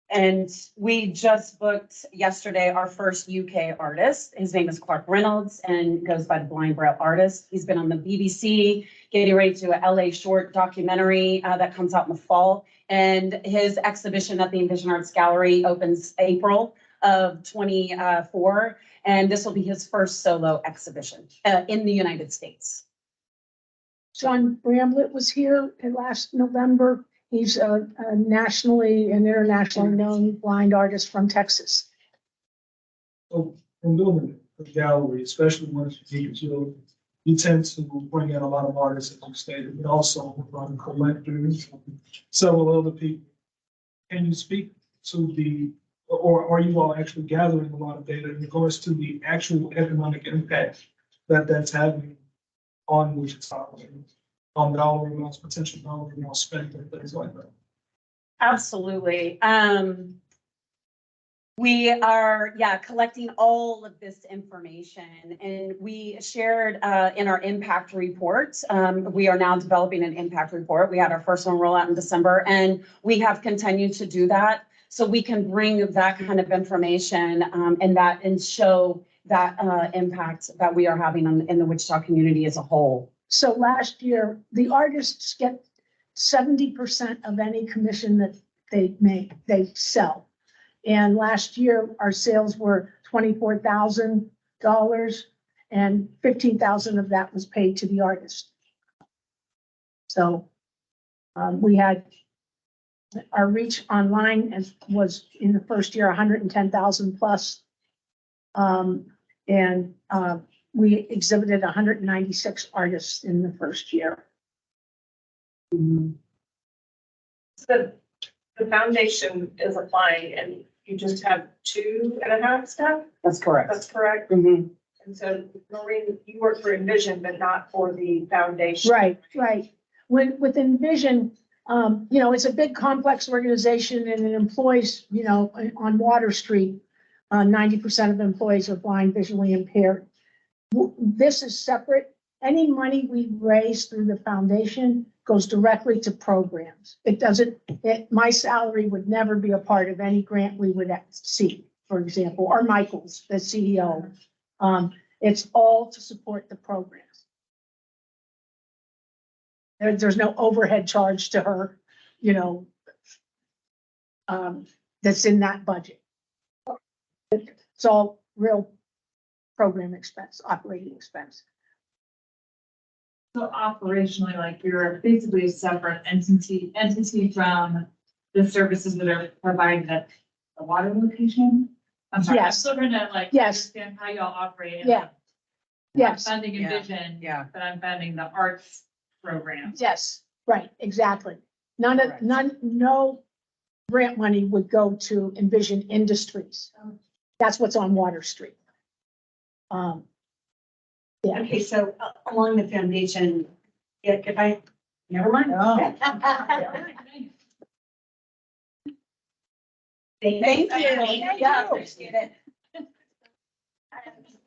And we just booked yesterday our first UK artist. His name is Clark Reynolds and goes by the Blind Braille Artist. He's been on the BBC, getting ready to do a LA short documentary that comes out in the fall. And his exhibition at the Envision Arts Gallery opens April of 24. And this will be his first solo exhibition in the United States. John Bramlett was here last November. He's a nationally and internationally known blind artist from Texas. So from doing the gallery, especially once you tend to bring in a lot of artists, as you stated, but also collectors, several other people. Can you speak to or are you all actually gathering a lot of data in regards to the actual economic impact that that's having on Wichita, on dollar amounts, potential dollar amounts spent, and things like that? Absolutely. We are, collecting all of this information, and we shared in our impact report. We are now developing an impact report. We had our first one roll out in December, and we have continued to do that. So we can bring that kind of information and show that impact that we are having in the Wichita community as a whole. So last year, the artists get 70% of any commission that they sell. And last year, our sales were $24,000 and $15,000 of that was paid to the artist. So we had our reach online was in the first year 110,000 plus. We exhibited 196 artists in the first year. So the foundation is applying and you just have 2.5 staff? That's correct. That's correct? Mhm. And so Maureen, you work for Envision, but not for the foundation. Right. With Envision, it's a big complex organization and it employs, on Water Street, 90% of employees are blind, visually impaired. This is separate. Any money we raise through the foundation goes directly to programs. My salary would never be a part of any grant we would see, for example, or Michael's, the CEO. It's all to support the programs. There's no overhead charge to her, that's in that budget. It's all real program expense, operating expense. So operationally, like you're basically a separate entity from the services that are provided at the water location? I'm sorry, I'm Yes. still trying to understand how y'all operate. and, Yeah. Yes. I'm funding Envision, but I'm funding the arts program. Yes, right, exactly. No grant money would go to Envision Industries. That's what's on Water Street. Yeah. Okay, so along the foundation, never mind. Thank you. Yeah, appreciate it.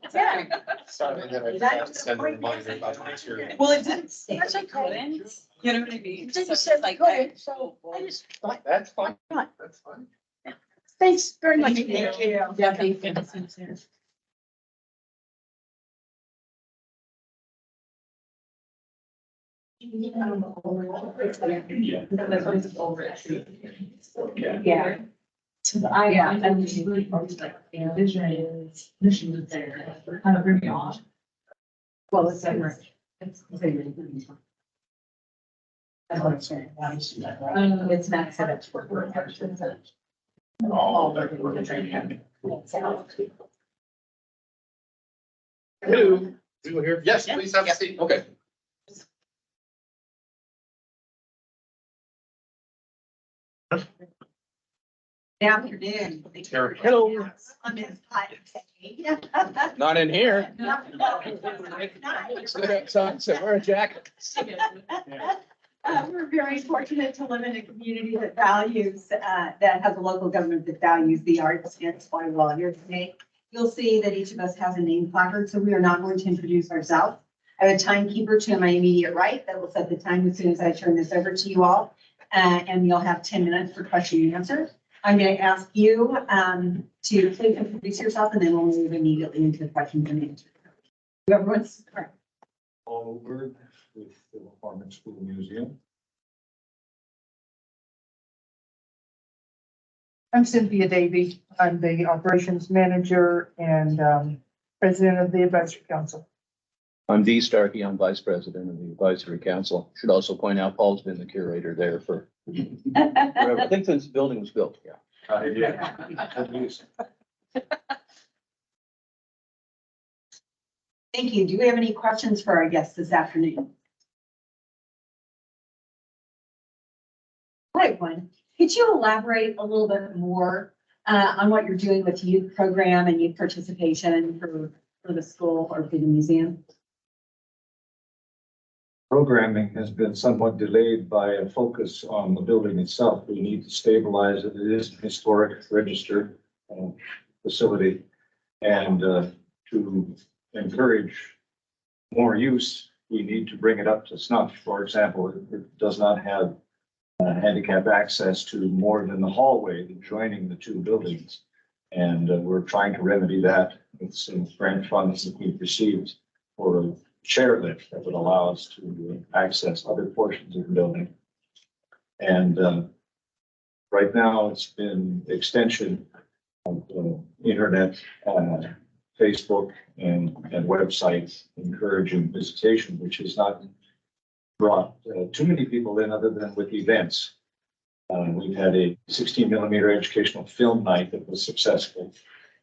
Sorry that I sent a reminder about the material. Well, it didn't say That's we okay. couldn't, you know what I mean? It So didn't it's say we like couldn't, that. so I just thought, That's fine. not? That's fine. Thanks very much. Thank you. Yeah, thank you. Yeah. So I was really focused like, vision is, mission is there, kind of bring me on. Well, it's separate. It's. That's what I'm saying. It's not set up for. All the training. Hello, we will hear. Yes, please have a seat. Okay. Good afternoon. Hello. I'm in. Not in here. So wear a jacket. We're very fortunate to live in a community that values, that has a local government that values the arts. It's why we're all here today. You'll see that each of us has a name placard, so we are not going to introduce ourselves. I have a timekeeper to my immediate right that will set the time as soon as I turn this over to you all. And you'll have 10 minutes for question and answer. I'm going to ask you to please introduce yourself, and then we'll move immediately into the questions and answers. Everyone's. Over with the Farming School Museum. I'm Cynthia Davy. I'm the operations manager and president of the advisory council. I'm Dee Starkey. I'm vice president of the advisory council. Should also point out Paul's been the curator there for forever. I think since the building was built. Yeah. Thank you. Do we have any questions for our guests this afternoon? Great one. Could you elaborate a little bit more on what you're doing with youth program and youth participation for the school or for the museum? Programming has been somewhat delayed by a focus on the building itself. We need to stabilize it. It is a historic registered facility. And to encourage more use, we need to bring it up to snuff. For example, it does not have handicap access to more than the hallway adjoining the two buildings. And we're trying to remedy that with some grant funds that we've received for a chairlift that would allow us to access other portions of the building. And right now it's been extension of internet, Facebook and websites encouraging visitation, which has not brought too many people in other than with events. We've had a 16mm educational film night that was successful.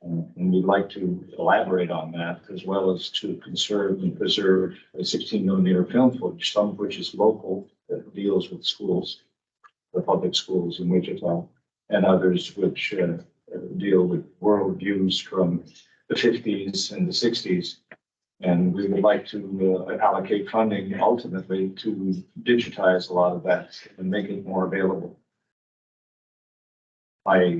And we'd like to elaborate on that as well as to conserve and preserve a 16mm film footage, some of which is local, that deals with schools, the public schools in Wichita, and others which deal with world views from the 50s and the 60s. And we would like to allocate funding ultimately to digitize a lot of that and make it more available by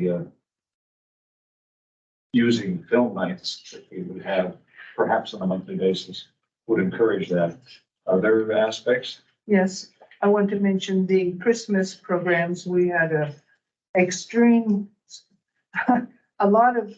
using film nights that we would have perhaps on a monthly basis would encourage that. Other aspects? Yes, I want to mention the Christmas programs. We had a extreme, a lot of,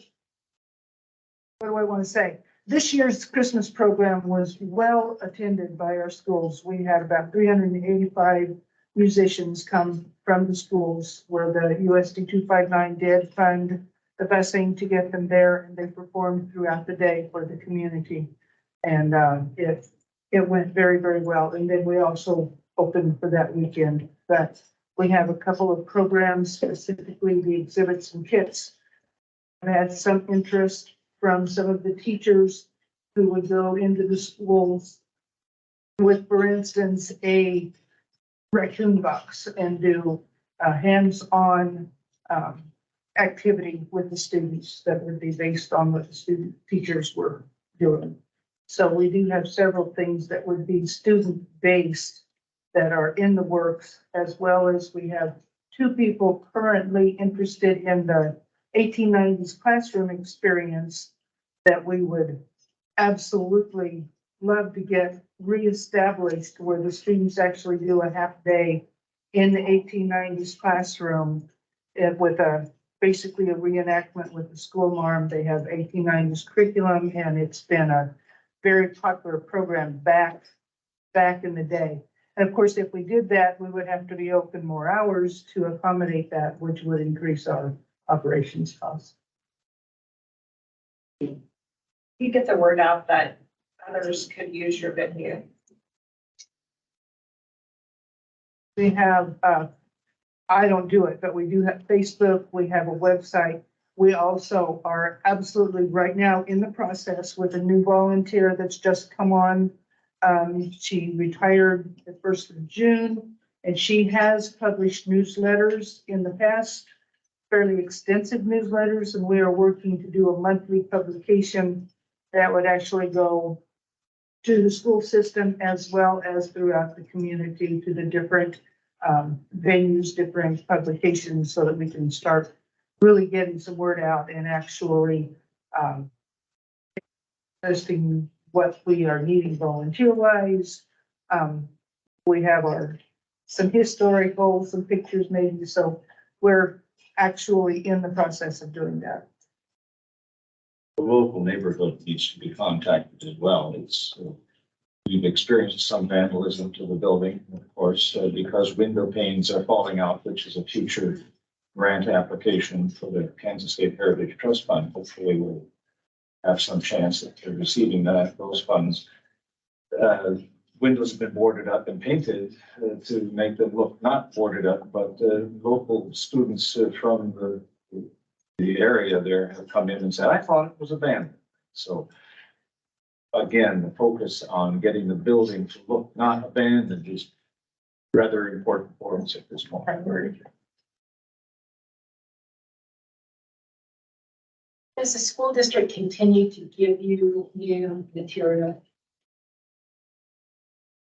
what do I want to say? This year's Christmas program was well attended by our schools. We had about 385 musicians come from the schools where the USD 259 did fund the busing to get them there, and they performed throughout the day for the community. And it went very, very well. And then we also opened for that weekend. But we have a couple of programs, specifically the exhibits and kits. I had some interest from some of the teachers who would go into the schools with, for instance, a raccoon box and do a hands-on activity with the students that would be based on what the student teachers were doing. So we do have several things that would be student-based that are in the works, as well as we have two people currently interested in the 1890s classroom experience that we would absolutely love to get reestablished, where the students actually do a half day in the 1890s classroom with basically a reenactment with the school marm. They have 1890s curriculum, and it's been a very popular program back in the day. And of course, if we did that, we would have to be open more hours to accommodate that, which would increase our operations costs. You get the word out that others could use your venue. We have, I don't do it, but we do have Facebook, we have a website. We also are absolutely right now in the process with a new volunteer that's just come on. She retired the 1st of June, and she has published newsletters in the past, fairly extensive newsletters, and we are working to do a monthly publication that would actually go to the school system as well as throughout the community to the different venues, different publications, so that we can start really getting some word out and actually posting what we are needing volunteer-wise. We have some historical, some pictures maybe, so we're actually in the process of doing that. The local neighborhood needs to be contacted as well. We've experienced some vandalism to the building, of course, because window panes are falling out, which is a future grant application for the Kansas State Heritage Trust Fund. Hopefully we'll have some chance at receiving those funds. Windows have been boarded up and painted to make them look not boarded up, but local students from the area there have come in and said, I thought it was abandoned. So again, the focus on getting the building to look not abandoned is rather important for us at this moment. Does the school district continue to give you new material?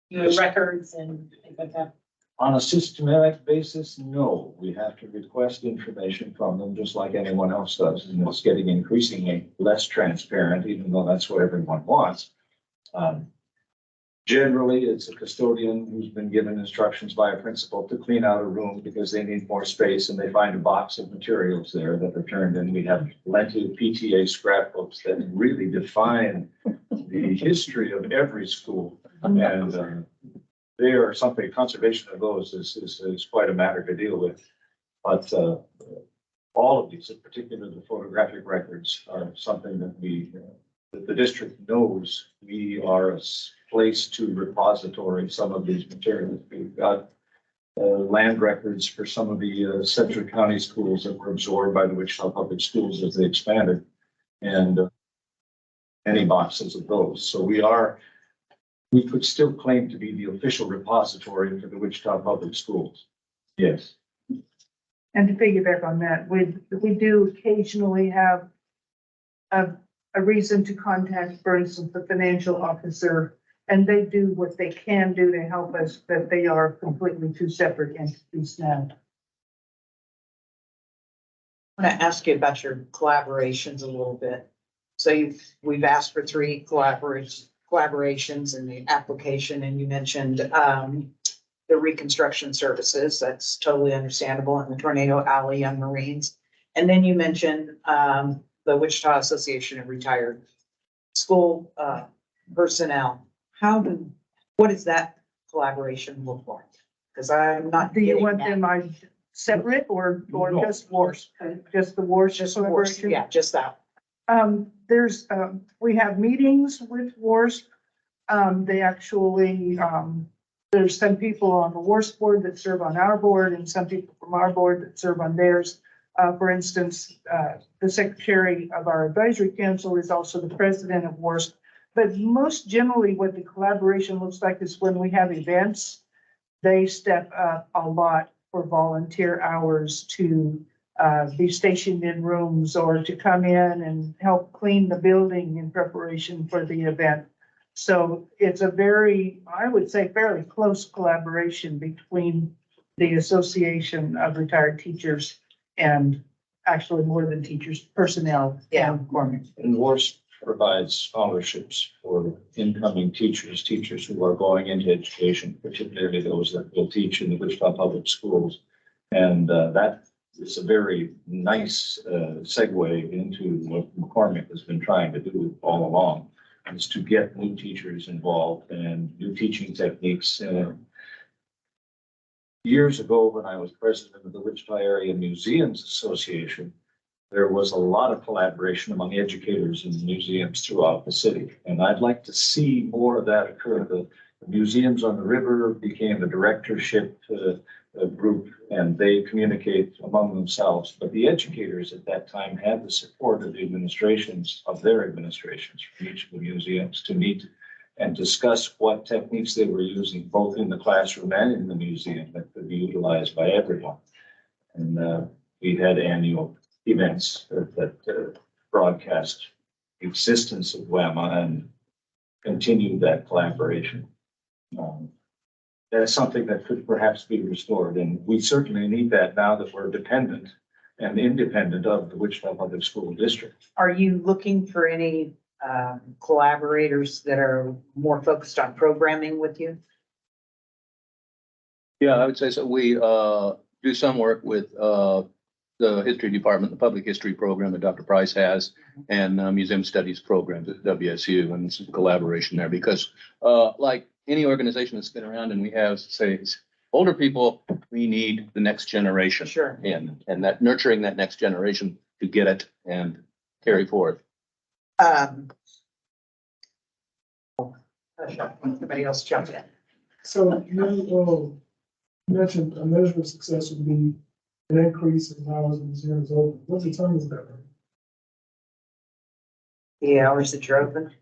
Your records and things like that? On a systematic basis, no. We have to request information from them just like anyone else does. And it's getting increasingly less transparent, even though that's what everyone wants. Generally, it's a custodian who's been given instructions by a principal to clean out a room because they need more space and they find a box of materials there that are turned in. We have plenty of PTA scrapbooks that really define the history of every school. And they are something, conservation of those is quite a matter to deal with. But all of these, in particular the photographic records, are something that the district knows we are a place to repository some of these materials. We've got land records for some of the Central County schools that were absorbed by the Wichita Public Schools as they expanded, and many boxes of those. So we could still claim to be the official repository for the Wichita Public Schools. Yes. And to piggyback on that, we do occasionally have a reason to contact, for instance, the financial officer, and they do what they can do to help us, but they are completely two separate entities now. I want to ask you about your collaborations a little bit. So we've asked for 3 collaborations in the application, and you mentioned the reconstruction services. That's totally understandable, and the Tornado Alley Young Marines. And then you mentioned the Wichita Association of Retired School Personnel. What does that collaboration look like? Because I'm not. Do you want them separate or No. just WARS? Just the WARS? Just WARS, yeah, just that. We have meetings with WARS. They actually, there's some people on the WARS board that serve on our board and some people from our board that serve on theirs. For instance, the secretary of our advisory council is also the president of WARS. But most generally, what the collaboration looks like is when we have events, they step up a lot for volunteer hours to be stationed in rooms or to come in and help clean the building in preparation for the event. So it's a I would say, fairly close collaboration between the Association of Retired Teachers and actually more than teachers, personnel. Yeah. And WARS provides scholarships for incoming teachers who are going into education, particularly those that will teach in the Wichita Public Schools. And that is a very nice segue into what McCormick has been trying to do all along, is to get new teachers involved and new teaching techniques Years ago, when I was president of the Wichita Area Museums Association, there was a lot of collaboration among educators in museums throughout the city. And I'd like to see more of that occur. The museums on the river became a directorship group, and they communicate among themselves. But the educators at that time had the support of the administrations of their administrations from each of the museums to meet and discuss what techniques they were using, both in the classroom and in the museum, that could be utilized by everyone. And we had annual events that broadcast the existence of WAMA and continued that collaboration. That's something that could perhaps be restored, and we certainly need that now that we're dependent and independent of the Wichita Public School District. Are you looking for any collaborators that are more focused on programming with you? Yeah, I would say so. We do some work with the history department, the public history program that Dr. Price has, and museum studies programs at WSU, and some collaboration there because like any organization that's been around, and we have, say, older people, we need the next generation. Sure. And that nurturing that next generation to get it and carry forth. Somebody else jump in. So you mentioned a measure of success would be an increase in hours in museums open. What determines that? The hours that you're open?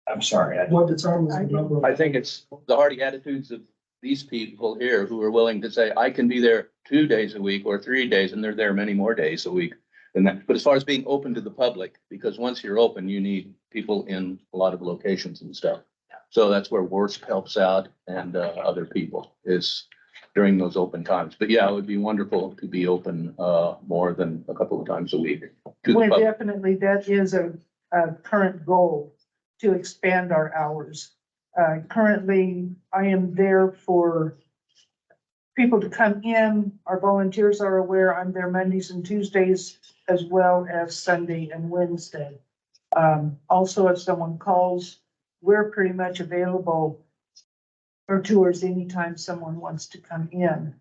I'm sorry. What determines the number of? I think it's the hearty attitudes of these people here who are willing to say, I can be there 2 days a week or 3 days, and they're there many more days a week than that. But as far as being open to the public, because once you're open, you need people in a lot of locations and stuff. So that's where WARSP helps out and other people is during those open times. But yeah, it would be wonderful to be open more than a couple of times a week to the Well, public. definitely, that is a current goal to expand our hours. Currently, I am there for people to come in. Our volunteers are aware I'm there Mondays and Tuesdays as well as Sunday and Wednesday. Also, if someone calls, we're pretty much available for tours anytime someone wants to come in.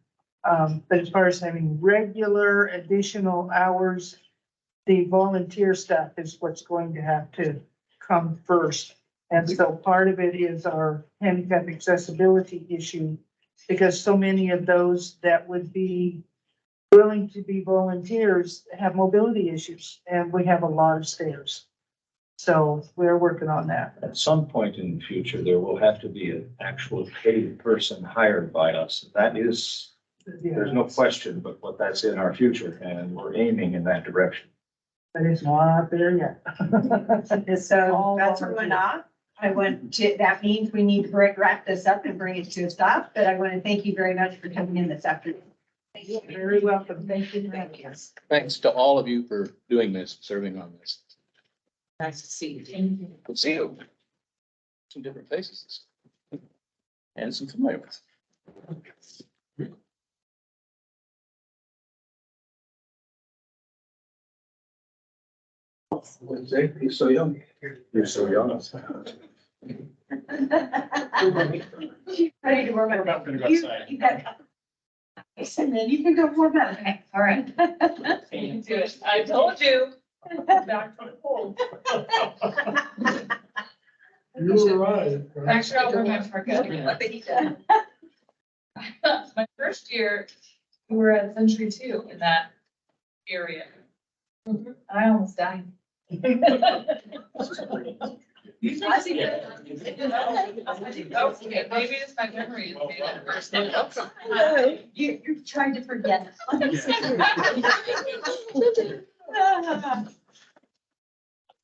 But as far as having regular additional hours, the volunteer staff is what's going to have to come first. And so part of it is our handicap accessibility issue, because so many of those that would be willing to be volunteers have mobility issues, and we have a lot of stairs. So we're working on that. At some point in the future, there will have to be an actual paid person hired by us. That is, there's no question, but that's in our future, and we're aiming in that direction. But it's not there yet. So that's where we're not. That means we need to wrap this up and bring it to a stop, but I want to thank you very much for coming in this afternoon. You're very welcome. Thank you. Thanks to all of you for doing this, serving on this. Nice to see you. Good to see you. Some different faces. And some familiar ones. You're so young. You're so young. Ready to warm up. I'm gonna go outside. You got. And then you can go warm up. All right. I told you. Back from the cold. You were right. Actually, I'll bring my truck out again. My first year, we were at Century 2 in that area. I almost died. Okay, maybe it's my memory. You're trying to forget.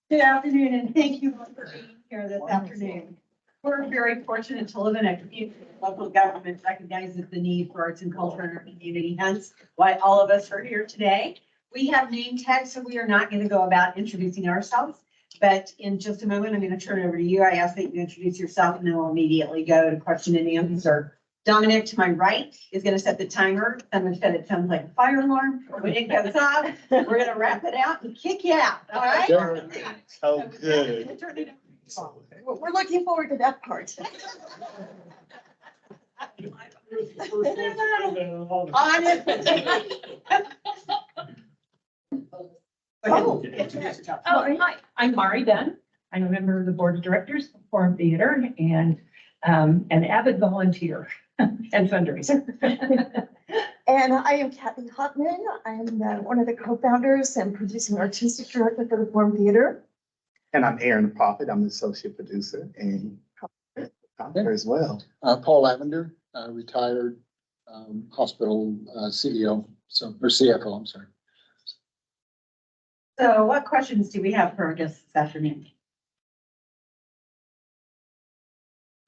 Good afternoon, and thank you all for being here this afternoon. We're very fortunate to live in a community where local government recognizes the need for arts and culture in our community, hence why all of us are here today. We have name tags, so we are not going to go about introducing ourselves, but in just a moment, I'm going to turn it over to you. I ask that you introduce yourself, and then we'll immediately go to question and answer. Dominic, to my right, is going to set the timer. Someone said it sounds like a fire alarm. When it goes off, we're going to wrap it out and kick you out, all right? How good. We're looking forward to that part. Chris, the first one to say that on the- Oh, hi, I'm Mari Dunn. I'm a member of the Board of Directors of Forum Theater and an avid volunteer and fundraiser. And I am Kathy Hoffman. I'm one of the co-founders and producing artistic director for the Forum Theater. And I'm Aaron the Prophet. I'm the associate producer and founder as well. Paul Lavender, retired hospital CEO, or CFO, I'm sorry. So what questions do we have for our guests this afternoon?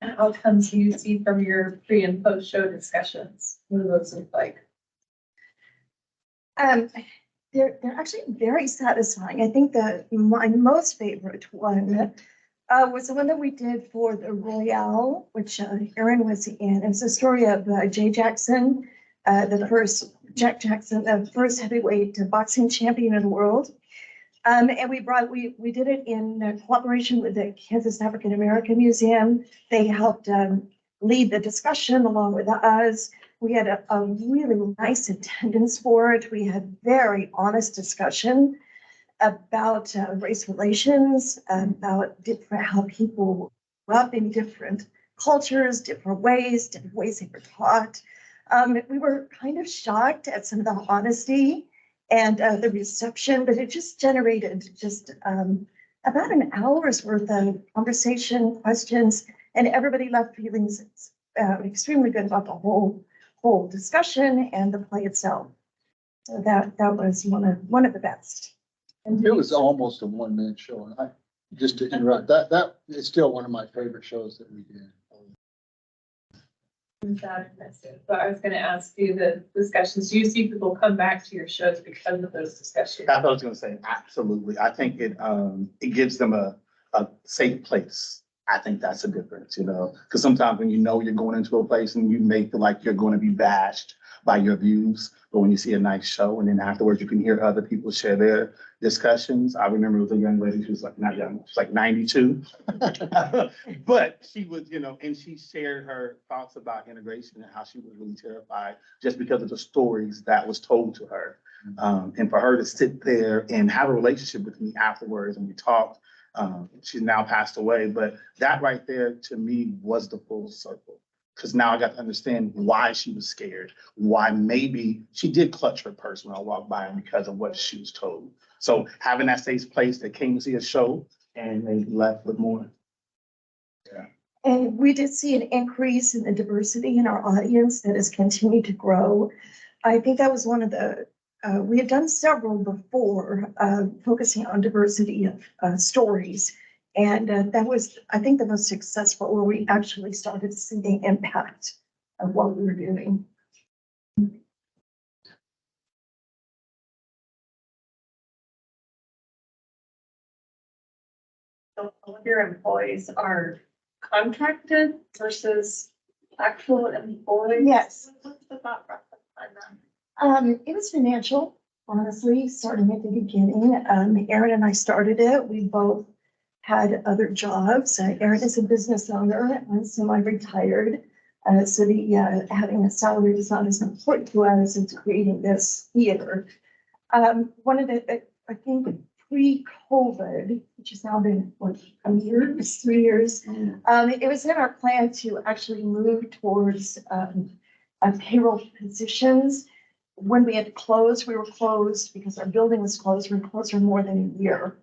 Outcomes you see from your pre and post show discussions? What do those look like? They're actually very satisfying. I think that my most favorite one was the one that we did for the Royale, which Aaron was in. It's a story of Jack Jackson, the first heavyweight boxing champion in the world. And we did it in collaboration with the Kansas African American Museum. They helped lead the discussion along with us. We had a really nice attendance for it. We had very honest discussion about race relations, about how people grew up in different cultures, different ways they were taught. We were kind of shocked at some of the honesty and the reception, but it just generated about an hour's worth of conversation, questions, and everybody left feelings extremely good about the whole discussion and the play itself. So that was one of the best. It was almost a 1-minute show, and just to interrupt, that is still one of my favorite shows that we did. But I was gonna ask you the discussions. Do you see people come back to your shows because of those discussions? I thought I was gonna say, absolutely. I think it gives them a safe place. I think that's a difference, because sometimes when you're going into a place and you may feel like you're going to be bashed by your views, but when you see a nice show and then afterwards you can hear other people share their discussions. I remember with a young lady, she was like, not young, she was like 92. But she was, and she shared her thoughts about integration and how she was really terrified just because of the stories that was told to her. And for her to sit there and have a relationship with me afterwards and we talked, she's now passed away, but that right there to me was the full circle. Because now I got to understand why she was scared, why maybe she did clutch her purse when I walked by and because of what she was told. So having that safe place that came to see a show and they left with more. Yeah. And we did see an increase in the diversity in our audience that has continued to grow. I think that was one of the, we had done several before, focusing on diversity of stories. And that was, I think, the most successful, where we actually started to see the impact of what we were doing. So all of your employees are contracted versus actual employees? Yes. What's the thought process behind that? It was financial, honestly, starting at the beginning. Aaron and I started it. We both had other jobs. Aaron is a business owner. I'm semi-retired. So having a salary is not as important to us as creating this theater. One of the, I think pre-COVID, which has now been a year, 3 years, it was in our plan to actually move towards payroll positions. When we had closed, we were closed because our building was closed. We were closed for more than a year.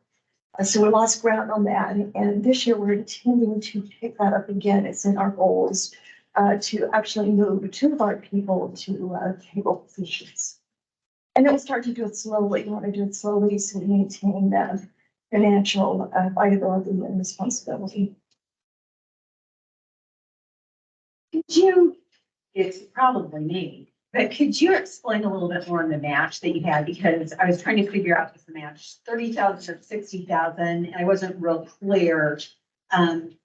So we lost ground on that. And this year we're intending to pick that up again. It's in our goals to actually move 2 of our people to payroll positions. And then we'll start to do it slowly. We want to do it slowly so we maintain the financial viability and responsibility. It's probably me, but could you explain a little bit more on the match that you had? Because I was trying to figure out this match, 30,000 or 60,000, and I wasn't real clear.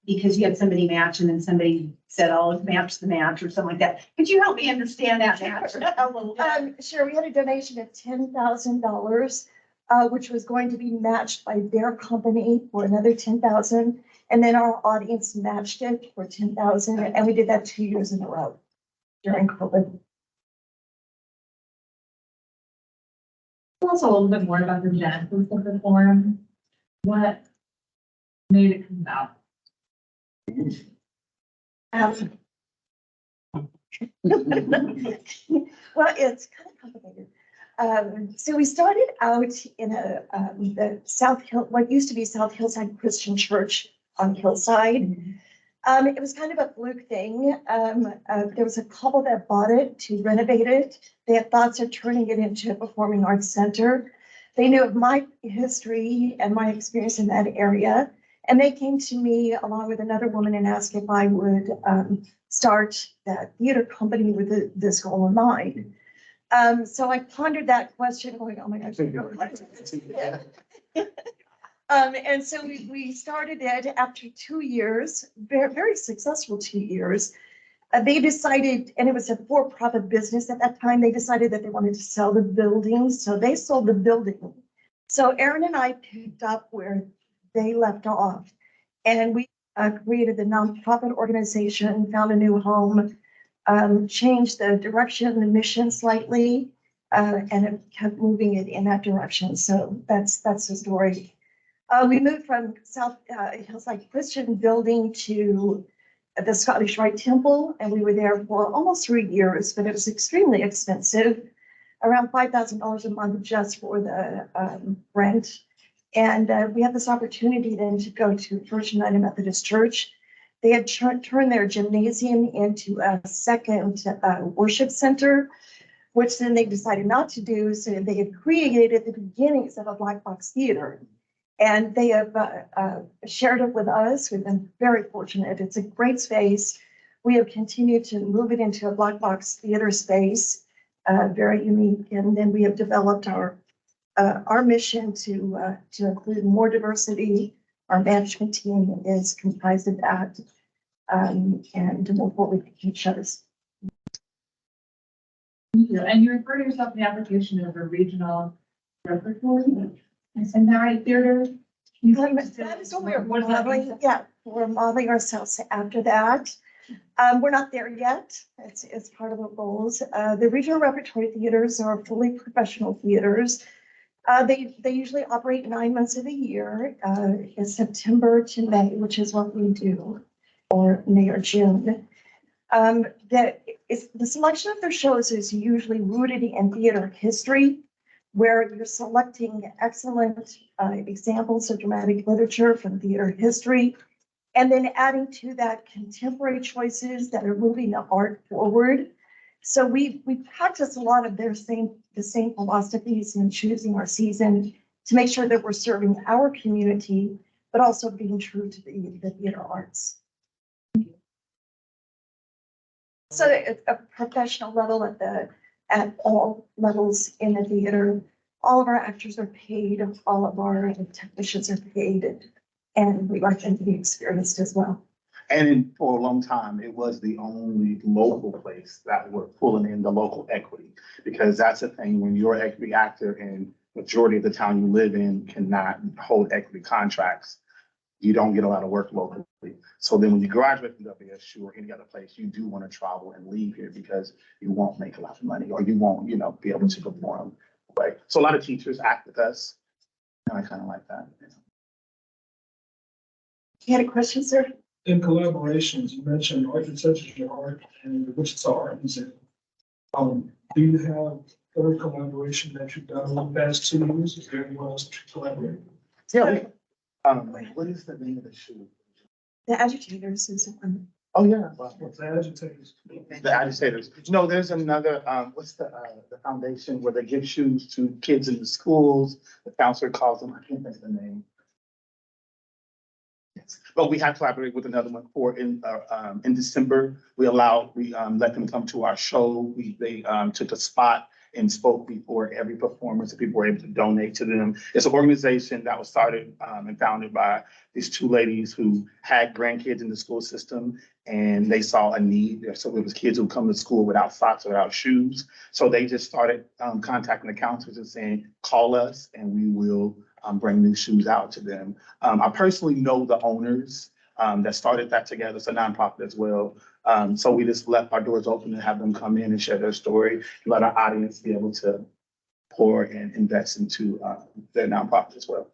Because you had somebody match and then somebody said, "Oh, match the match," or something like that. Could you help me understand that match a little bit? Sure. We had a donation of $10,000, which was going to be matched by their company for another 10,000. And then our audience matched it for 10,000. And we did that 2 years in a row. during COVID. Tell us a little bit more about the genesis of the forum. What made it come about? Well, it's kind of complicated. So we started out in the South Hill, what used to be South Hillside Christian Church on Hillside. It was kind of a fluke thing. There was a couple that bought it to renovate it. They had thoughts of turning it into a performing arts center. They knew of my history and my experience in that area. And they came to me along with another woman and asked if I would start that theater company with this goal in mind. So I pondered that question going, oh my gosh. And so we started it after 2 years, very, very successful 2 years. They decided, and it was a for-profit business at that time, they decided that they wanted to sell the building. So they sold the building. So Aaron and I picked up where they left off. And we created the nonprofit organization, found a new home, changed the direction, the mission slightly, and it kept moving it in that direction. So that's the story. We moved from South Hillside Christian building to the Scottish Rite Temple, and we were there for almost 3 years, but it was extremely expensive, around $5,000 a month just for the rent. And we had this opportunity then to go to First United Methodist Church. They had turned their gymnasium into a second worship center, which then they decided not to do. So they had created the beginnings of a black box theater. And they have shared it with us. We've been very fortunate. It's a great space. We have continued to move it into a black box theater space, very unique. And then we have developed our mission to include more diversity. Our management team is comprised of that, and move forward with each shows. Thank you. And you refer to yourself in the application as a regional repertoire and Night Theater. That is what we're modeling. Yeah, we're modeling ourselves after that. We're not there yet. It's part of the goals. The regional repertory theaters are fully professional theaters. They usually operate 9 months of the year. It's September to May, which is what we do, or May or June. The selection of their shows is usually rooted in theater history, where you're selecting excellent examples of dramatic literature from theater history, and then adding to that contemporary choices that are moving the art forward. So we practice a lot of the same philosophies in choosing our season to make sure that we're serving our community, but also being true to the theater arts. So at a professional level, at all levels in the theater, all of our actors are paid, all of our technicians are paid, and we like them to be experienced as well. And for a long time, it was the only local place that were pulling in the local equity, because that's the thing, when you're an equity actor and majority of the town you live in cannot hold equity contracts, you don't get a lot of work locally. So then when you graduate from WSU or any other place, you do want to travel and leave here because you won't make a lot of money, or you won't, be able to perform. Right. So a lot of teachers act with us. And I kind of like that. You had a question, sir? In collaborations, you mentioned Architecture Art and the Wichita Art Museum. Do you have other collaboration that you've done in the past 2 years? Is there anyone else that you collaborate? Yeah. What is the name of the shoe? The Agitators is one. Oh, yeah. The Agitators. The Agitators. No, there's another, what's the foundation where they give shoes to kids in the schools? The counselor calls them, I can't think of the name. Yes. But we have collaborated with another one in December. We let them come to our show. They took a spot and spoke before every performance, and people were able to donate to them. It's an organization that was started and founded by these two ladies who had grandkids in the school system, and they saw a need. So it was kids who come to school without socks or without shoes. So they just started contacting the counselors and saying, call us and we will bring new shoes out to them. I personally know the owners that started that together. It's a nonprofit as well. So we just left our doors open to have them come in and share their story, let our audience be able to pour and invest into their nonprofit as well.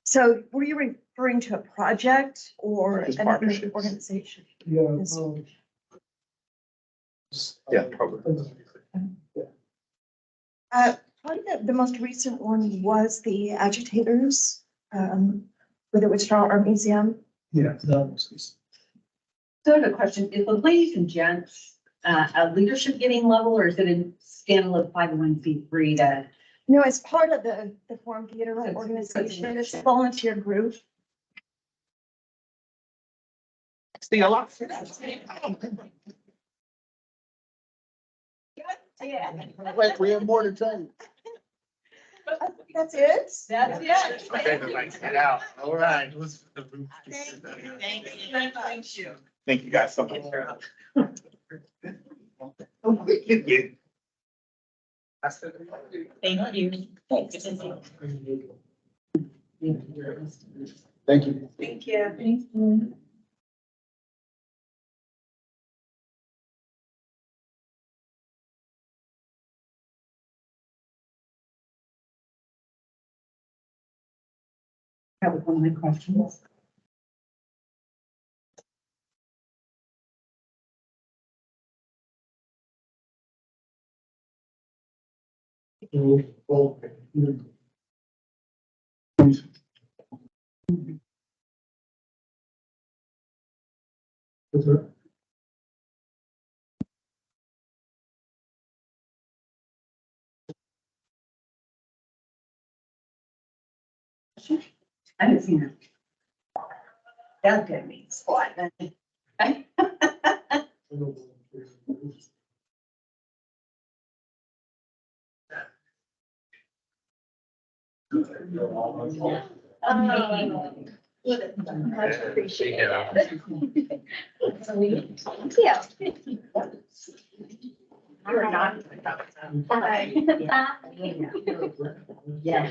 So were you referring to a project or Just another partnerships. organization? Yeah. Yeah, probably. Probably the most recent one was the agitators, with the Wichita Art Museum. Yeah. that was- So I have a question. Is the ladies and gents, a leadership giving level, or is it a standalone 501c3 that? No, it's part of the Forum Theater organization. It's a volunteer group. See a lot. Yeah. Wait, we have more to tell you. That's it? That's it. Get out. All right. Thank you. Thank you guys so much. Thank you. Thank you. Thank you. That was one of my questions. I haven't seen it. That's good means what? Much appreciated. Yeah. You're not. Yeah.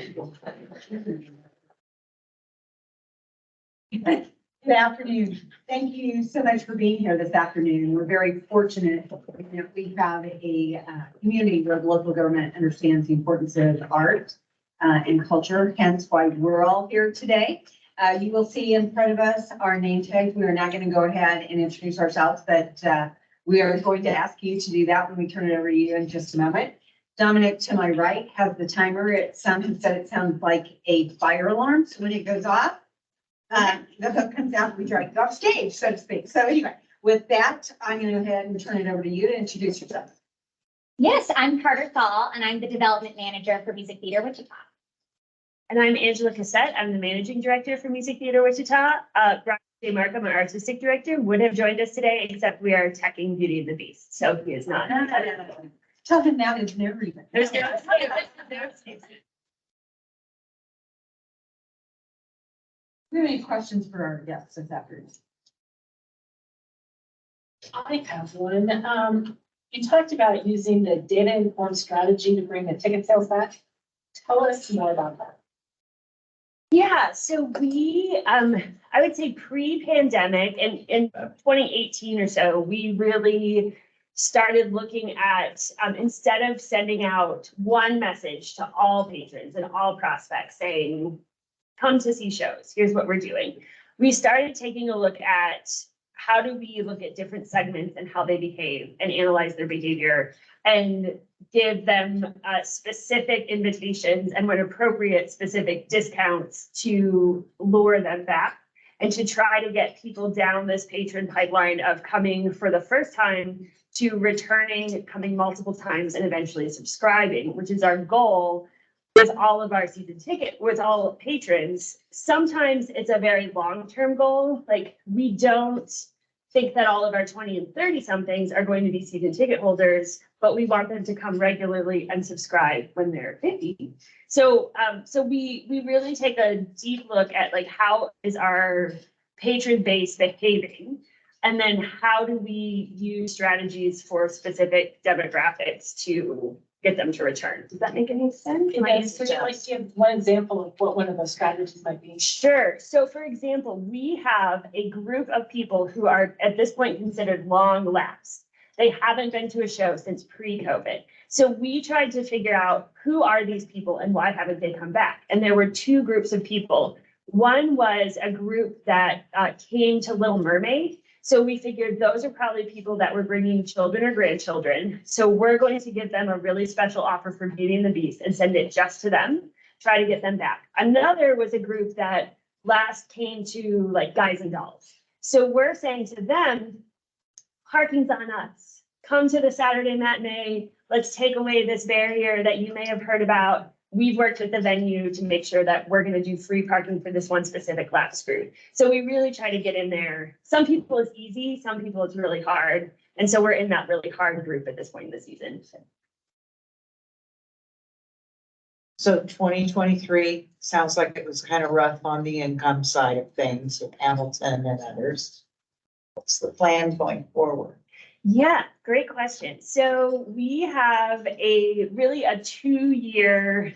Good afternoon. Thank you so much for being here this afternoon. We're very fortunate that we have a community where the local government understands the importance of art and culture, hence why we're all here today. You will see in front of us our name tags. We are not going to go ahead and introduce ourselves, but we are going to ask you to do that when we turn it over to you in just a moment. Dominic, to my right, has the timer. Some have said it sounds like a fire alarm. So when it goes off, the hook comes out, we drag it off stage, so to speak. So anyway, with that, I'm going to go ahead and turn it over to you to introduce yourself. Yes, I'm Carter Thal, and I'm the development manager for Music Theater Wichita. And I'm Angela Cassette. I'm the managing director for Music Theater Wichita. Brian J. Markham, our artistic director, would have joined us today, except we are teching Beauty and the Beast, so he is not. Tell him that is no reason. There's no. Do you have any questions for our guests this afternoon? I have one. You talked about using the data informed strategy to bring the ticket sales back. Tell us more about that. Yeah, so we, I would say pre-pandemic in 2018 or so, we really started looking at, instead of sending out one message to all patrons and all prospects saying, come to see shows, here's what we're doing. We started taking a look at how do we look at different segments and how they behave and analyze their behavior and give them specific invitations and when appropriate, specific discounts to lure them back and to try to get people down this patron pipeline of coming for the first time to returning, coming multiple times and eventually subscribing, which is our goal with all of our season ticket, with all patrons. Sometimes it's a very long-term goal. Like we don't think that all of our 20 and 30 somethings are going to be season ticket holders, but we want them to come regularly and subscribe when they're 50. So we really take a deep look at like, how is our patron base behaving? And then how do we use strategies for specific demographics to get them to return. Does that make any sense? Can I so you like give one example of what one of those strategies might be? Sure. So for example, we have a group of people who are at this point considered long lapsed. They haven't been to a show since pre-COVID. So we tried to figure out who are these people and why haven't they come back? And there were two groups of people. One was a group that came to Little Mermaid. So we figured those are probably people that were bringing children or grandchildren. So we're going to give them a really special offer for Beauty and the Beast and send it just to them, try to get them back. Another was a group that last came to like Guys and Dolls. So we're saying to them, parking's on us. Come to the Saturday matinee. Let's take away this barrier that you may have heard about. We've worked with the venue to make sure that we're going to do free parking for this one specific lapsed group. So we really try to get in there. Some people it's easy, some people it's really hard. And so we're in that really hard group at this point in the season. So 2023 sounds like it was kind of rough on the income side of things with Hamilton and others. What's the plan going forward? Yeah, great question. So we have a 2-year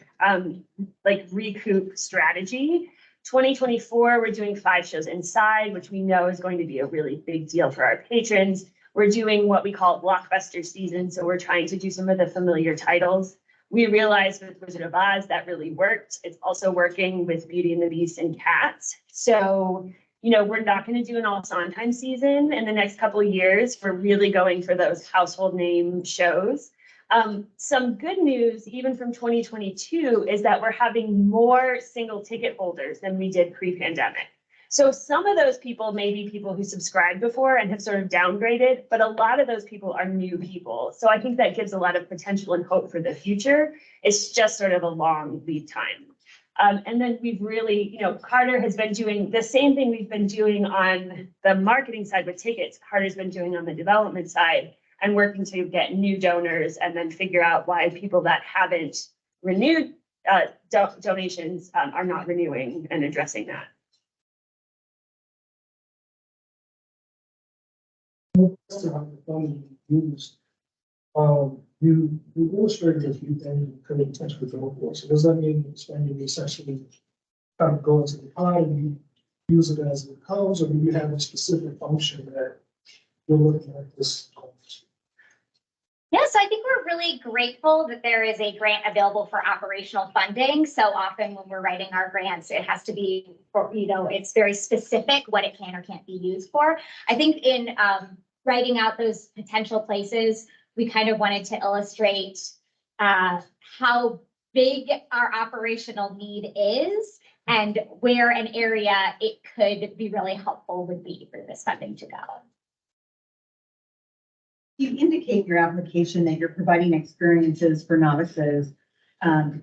like recoup strategy. 2024, we're doing 5 shows inside, which we know is going to be a really big deal for our patrons. We're doing what we call blockbuster season. So we're trying to do some of the familiar titles. We realized with Wizard of Oz that really worked. It's also working with Beauty and the Beast and Cats. So we're not going to do an all Sondheim season in the next couple of years. We're really going for those household name shows. Some good news, even from 2022, is that we're having more single ticket holders than we did pre-pandemic. So some of those people may be people who subscribed before and have sort of downgraded, but a lot of those people are new people. So I think that gives a lot of potential and hope for the future. It's just sort of a long lead time. And then we've really, Carter has been doing the same thing we've been doing on the marketing side with tickets. Carter's been doing on the development side and working to get new donors and then figure out why people that haven't renewed donations are not renewing and addressing that. You illustrated a few things you could potentially go for. So does that mean spending essentially kind of go into the pot and you use it as it comes, or do you have a specific function that you're looking at this? Yeah, so I think we're really grateful that there is a grant available for operational funding. So often when we're writing our grants, it has to be, it's very specific what it can or can't be used for. I think in writing out those potential places, we kind of wanted to illustrate how big our operational need is and where an area it could be really helpful would be for this funding to go. You indicate your application that you're providing experiences for novices, and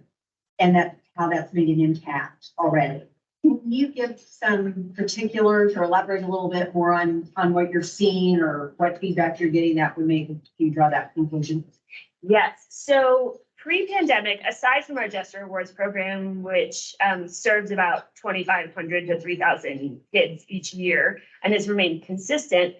that how that's made an impact already. Can you give some particulars or elaborate a little bit more on what you're seeing or what feedback you're getting that would make you draw that conclusion? Yes. So pre-pandemic, aside from our Jester Awards program, which serves about 2,500 to 3,000 kids each year and has remained consistent,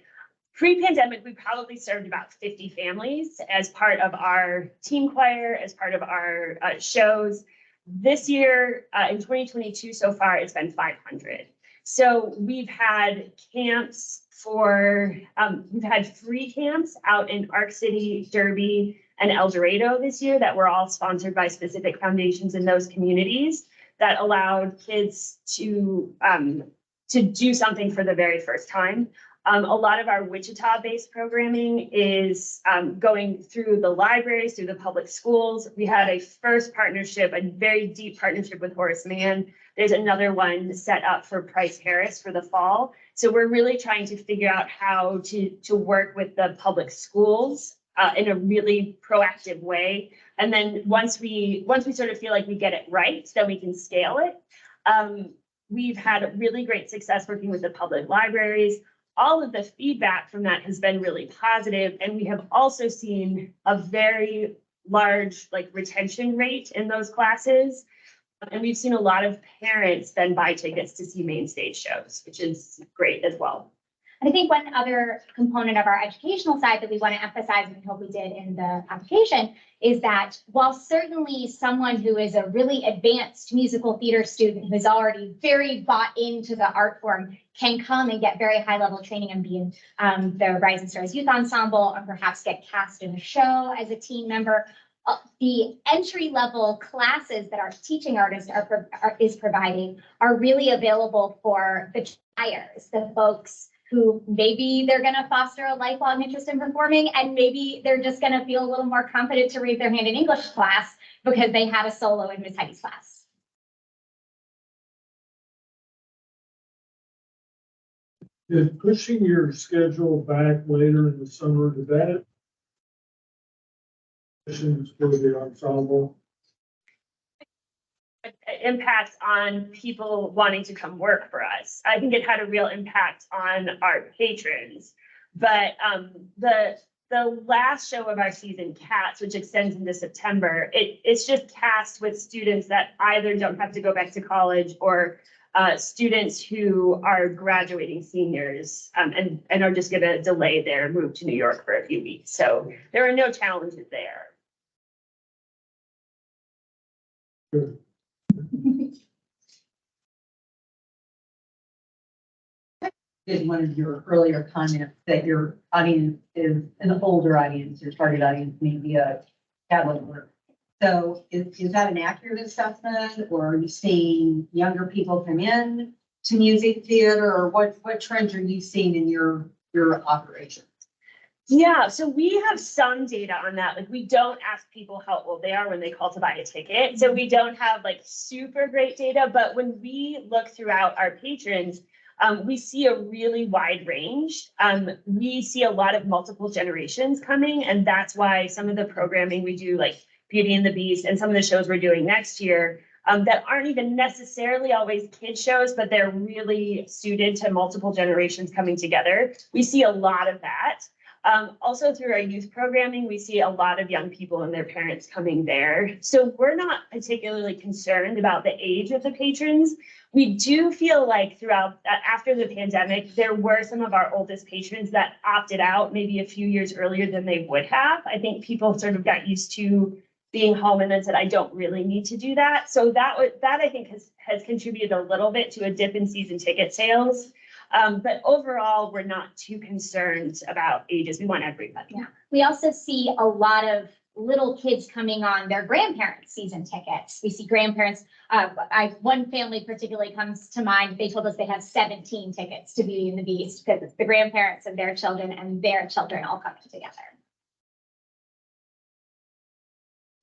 pre-pandemic, we probably served about 50 families as part of our team choir, as part of our shows. This year, in 2022 so far, it's been 500. So we've had camps we've had free camps out in Arc City, Derby, and El Dorado this year that were all sponsored by specific foundations in those communities that allowed kids to do something for the very first time. A lot of our Wichita-based programming is going through the libraries, through the public schools. We had a first partnership, a very deep partnership with Horace Mann. There's another one set up for Price Harris for the fall. So we're really trying to figure out how to work with the public schools in a really proactive way. And then once we sort of feel like we get it right, then we can scale it. We've had really great success working with the public libraries. All of the feedback from that has been really positive, and we have also seen a very large retention rate in those classes. And we've seen a lot of parents then buy tickets to see main stage shows, which is great as well. And I think one other component of our educational side that we want to emphasize, and we hope we did in the application, is that while certainly someone who is a really advanced musical theater student who's already very bought into the art form can come and get very high level training and be in the Rising Stars Youth Ensemble, or perhaps get cast in a show as a team member. The entry level classes that our teaching artist is providing are really available for the tryers, the folks who maybe they're going to foster a lifelong interest in performing, and maybe they're just going to feel a little more confident to raise their hand in English class because they had a solo in Miss Heidi's class. Is pushing your schedule back later in the summer, did that for the ensemble? Impact on people wanting to come work for us. I think it had a real impact on our patrons. But the last show of our season, Cats, which extends into September, it's just cast with students that either don't have to go back to college or students who are graduating seniors and are just going to delay their move to New York for a few weeks. So there are no challenges there. Good. In one of your earlier comments that your audience is an older audience, your target audience may be a tablet work. So is that an accurate assessment, or are you seeing younger people come in to music theater, or what trends are you seeing in your operation? Yeah, so we have some data on that. Like, we don't ask people how old they are when they call to buy a ticket. So we don't have like super great data, but when we look throughout our patrons, we see a really wide range. We see a lot of multiple generations coming, and that's why some of the programming we do, like Beauty and the Beast, and some of the shows we're doing next year, that aren't even necessarily always kid shows, but they're really suited to multiple generations coming together. We see a lot of that. Also through our youth programming, we see a lot of young people and their parents coming there. So we're not particularly concerned about the age of the patrons. We do feel like throughout, after the pandemic, there were some of our oldest patrons that opted out maybe a few years earlier than they would have. I think people sort of got used to being home and then said, I don't really need to do that. So that I think has contributed a little bit to a dip in season ticket sales. But overall, we're not too concerned about ages. We want everybody. Yeah. We also see a lot of little kids coming on their grandparents' season tickets. We see grandparents, one family particularly comes to mind. They told us they have 17 tickets to Beauty and the Beast because it's the grandparents and their children all coming together.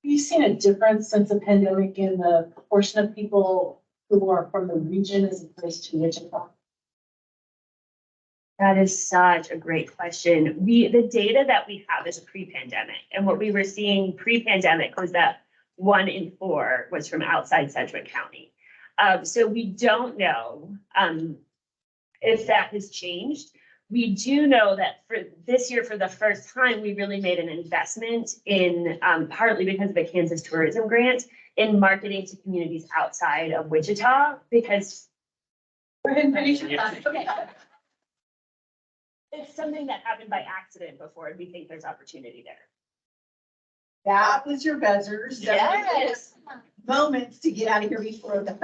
Have you seen a difference since the pandemic in the proportion of people who are from the region as opposed to Wichita? That is such a great question. The data that we have is pre-pandemic, and what we were seeing pre-pandemic was that 1 in 4 was from outside Sedgwick County. So we don't know if that has changed. We do know that for this year, for the first time, we really made an investment in, partly because of the Kansas Tourism Grant, in marketing to communities outside of Wichita, because it's something that happened by accident before, and we think there's opportunity there. That was your buzzers. Yes. Moments to get out of here before the.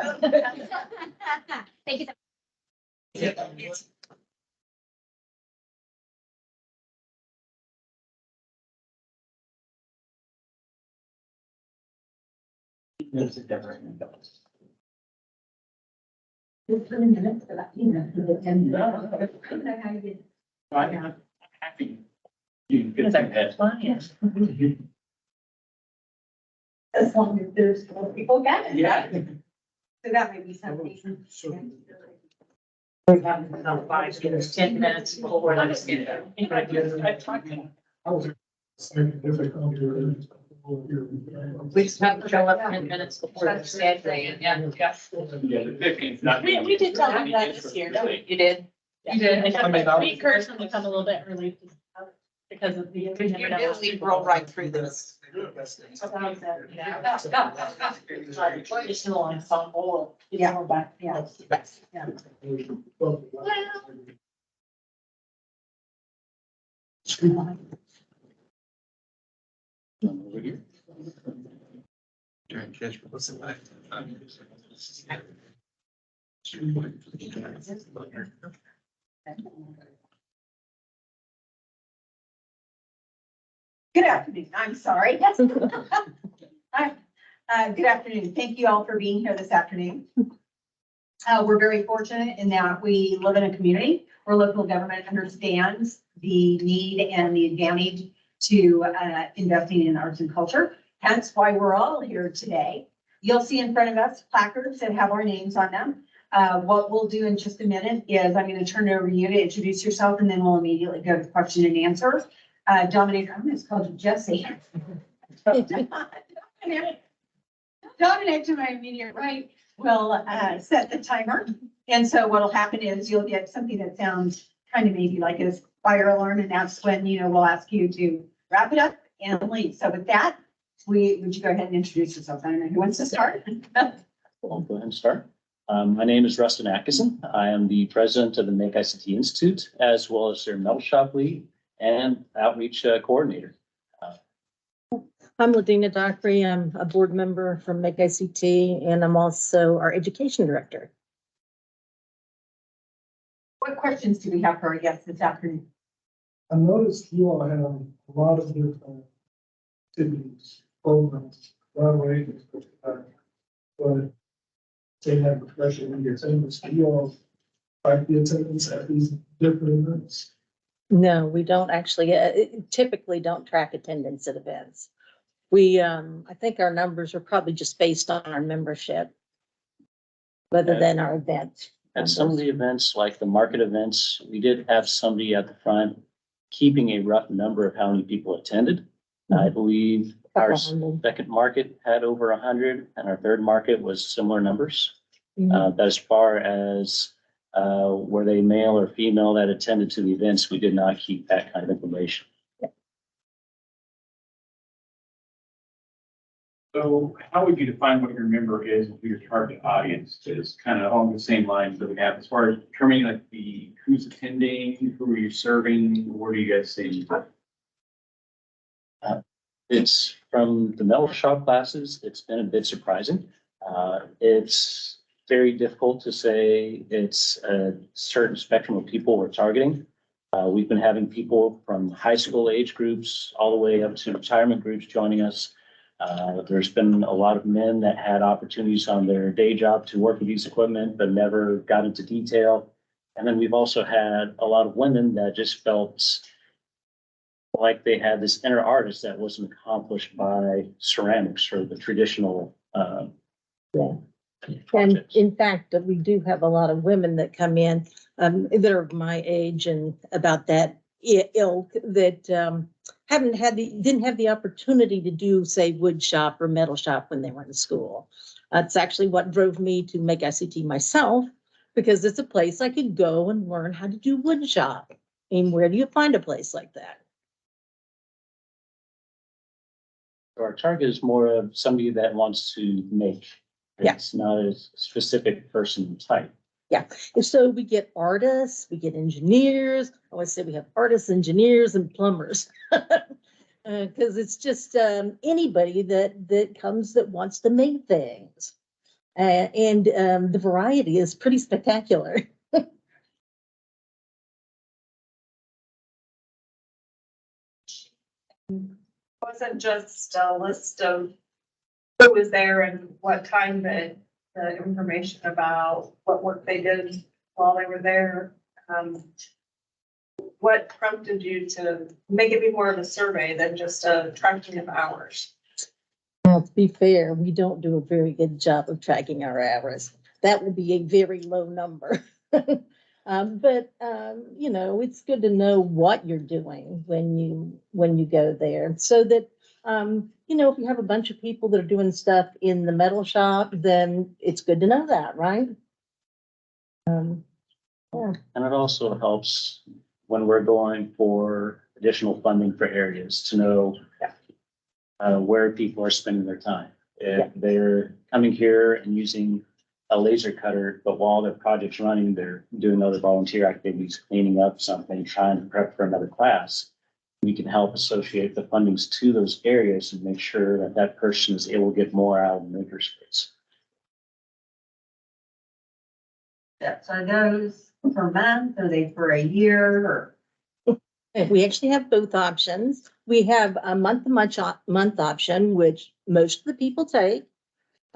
Thank you so much. There's a difference. I'm happy. You get that head. As long as there's more people got it. Yeah. So that may be something. We have about 5 minutes, 10 minutes before the next meeting. I was saying difficulty. We just have to show up 10 minutes before the schedule. Yeah. The 15th, not. We did tell them that this year. You did? You did. I mean, We encouraged them to come a little bit early because of the. You did lead roll right through this. Additional ensemble. Yeah. Back, yeah. Yeah. Over here. Good afternoon. I'm sorry. Hi. Good afternoon. Thank you all for being here this afternoon. We're very fortunate in that we live in a community where local government understands the need and the advantage to investing in arts and culture. Hence why we're all here today. You'll see in front of us placards that have our names on them. What we'll do in just a minute is I'm going to turn it over to you to introduce yourself, and then we'll immediately go to question and answer. Dominic, I'm going to call you Jesse. Dominic to my immediate right will set the timer. And so what'll happen is you'll get something that sounds kind of maybe like a fire alarm, and that's when, we'll ask you to wrap it up and leave. So with that, would you go ahead and introduce yourself? I don't know who wants to start. I'll go ahead and start. My name is Rustin Atkinson. I am the president of the Make ICT Institute, as well as their metal shop lead and outreach coordinator. I'm Ladina Dockery. I'm a board member from Make ICT, and I'm also our education director. What questions do we have for our guests this afternoon? I noticed you all have a lot of different activities, programs, right away, but they have a pressure in your attendance. Do you all track the attendance at these different events? No, we don't actually, typically don't track attendance at events. We, I think our numbers are probably just based on our membership rather than our event. At some of the events, like the market events, we did have somebody at the front keeping a rough number of how many people attended. I believe our second market had over 100, and our third market was similar numbers. But as far as were they male or female that attended to the events, we did not keep that kind of information. So how would you define what your member is and who your target audience is? Kind of along the same lines that we have as far as determining like the who's attending, who are you serving, where do you guys see? It's from the metal shop classes. It's been a bit surprising. It's very difficult to say it's a certain spectrum of people we're targeting. We've been having people from high school age groups all the way up to retirement groups joining us. There's been a lot of men that had opportunities on their day job to work with these equipment, but never got into detail. And then we've also had a lot of women that just felt like they had this inner artist that wasn't accomplished by ceramics or the traditional. And in fact, we do have a lot of women that come in that are my age and about that ilk that didn't have the opportunity to do, say, wood shop or metal shop when they were in school. That's actually what drove me to Make ICT myself, because it's a place I could go and learn how to do wood shop. And where do you find a place like that? Our target is more of somebody that wants to make. It's not a specific person type. Yeah, and so we get artists, we get engineers. I always say we have artists, engineers, and plumbers. Because it's just anybody that comes that wants to make things. And the variety is pretty spectacular. Wasn't just a list of who was there and what time, but the information about what work they did while they were there. What prompted you to make it be more of a survey than just a tracking of hours? Well, to be fair, we don't do a very good job of tracking our hours. That would be a very low number. But it's good to know what you're doing when you go there, so that if you have a bunch of people that are doing stuff in the metal shop, then it's good to know that, right? Yeah. And it also helps when we're going for additional funding for areas to know where people are spending their time. If they're coming here and using a laser cutter, but while their project's running, they're doing other volunteer activities, cleaning up something, trying to prep for another class. we can help associate the fundings to those areas and make sure that that person is able to get more out of the makerspace. So those per month, are they for a year or? We actually have both options. We have a month option, which most of the people take.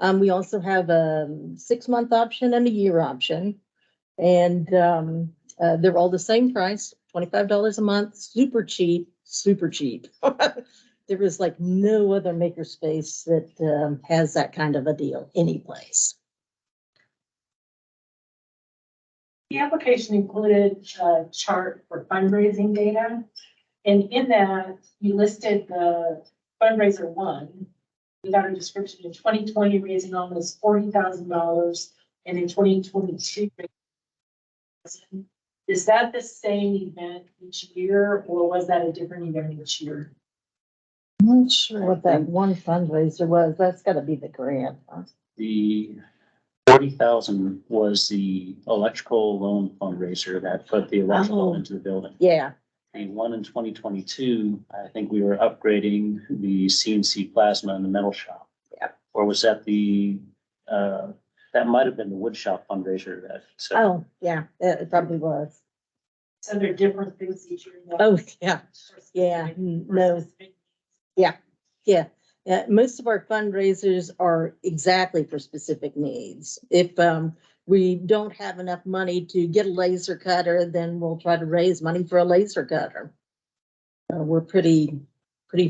We also have a 6-month option and a year option. And they're all the same price, $25 a month, super cheap, super cheap. There is like no other makerspace that has that kind of a deal anyplace. The application included a chart for fundraising data. And in that, you listed the fundraiser one. We got a description in 2020 raising almost $40,000 and in 2022. Is that the same event each year or was that a different event each year? I'm not sure what that one fundraiser was. That's gotta be the grant, huh? The 40,000 was the electrical loan fundraiser that put the electrical into the building. Yeah. The one in 2022, I think we were upgrading the CNC plasma in the metal shop. Yeah. Or was that that might have been the wood shop fundraiser that. Oh, yeah, it probably was. So they're different things each year. Oh, yeah, yeah, no. Yeah, yeah. Most of our fundraisers are exactly for specific needs. If we don't have enough money to get a laser cutter, then we'll try to raise money for a laser cutter. We're pretty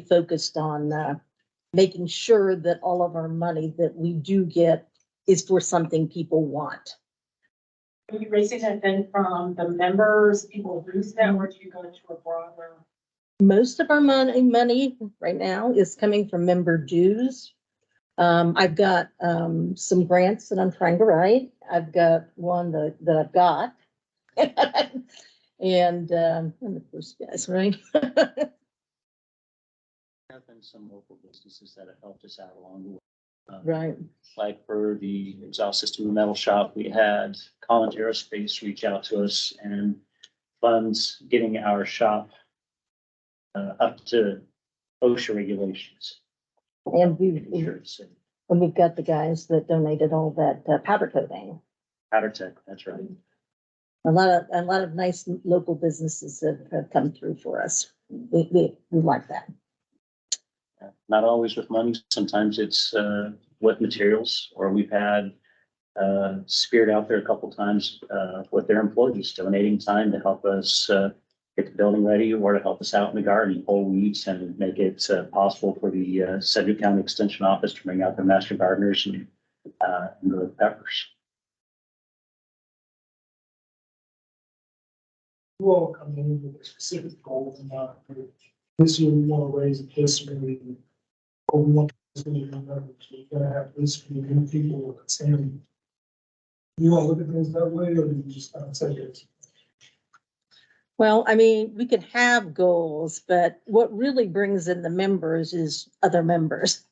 focused on making sure that all of our money that we do get is for something people want. Are you raising that then from the members, people who use that, or do you go into a broader? Most of our money right now is coming from member dues. I've got some grants that I'm trying to write. I've got one that I've got. And I'm the first guys, right? There have been some local businesses that have helped us out along the way. Right. Like for the exhaust system metal shop, we had Collins Aerospace reach out to us and funds getting our shop up to OSHA regulations. And we've got the guys that donated all that powder coating. Powder tech, that's right. A lot of nice local businesses that have come through for us. We like that. Not always with money. Sometimes it's with materials, or we've had Spirit out there a couple times with their employees donating time to help us get the building ready or to help us out in the garden, pull weeds and make it possible for the Sedgwick County Extension Office to bring out their master gardeners and grow the peppers. You all come in with a specific goal in mind. This year, we want to raise this many, or we want this many members. We're gonna have this many new people attending. You want to look at things that way, or do you just kind of say it? Well, I mean, we could have goals, but what really brings in the members is other members.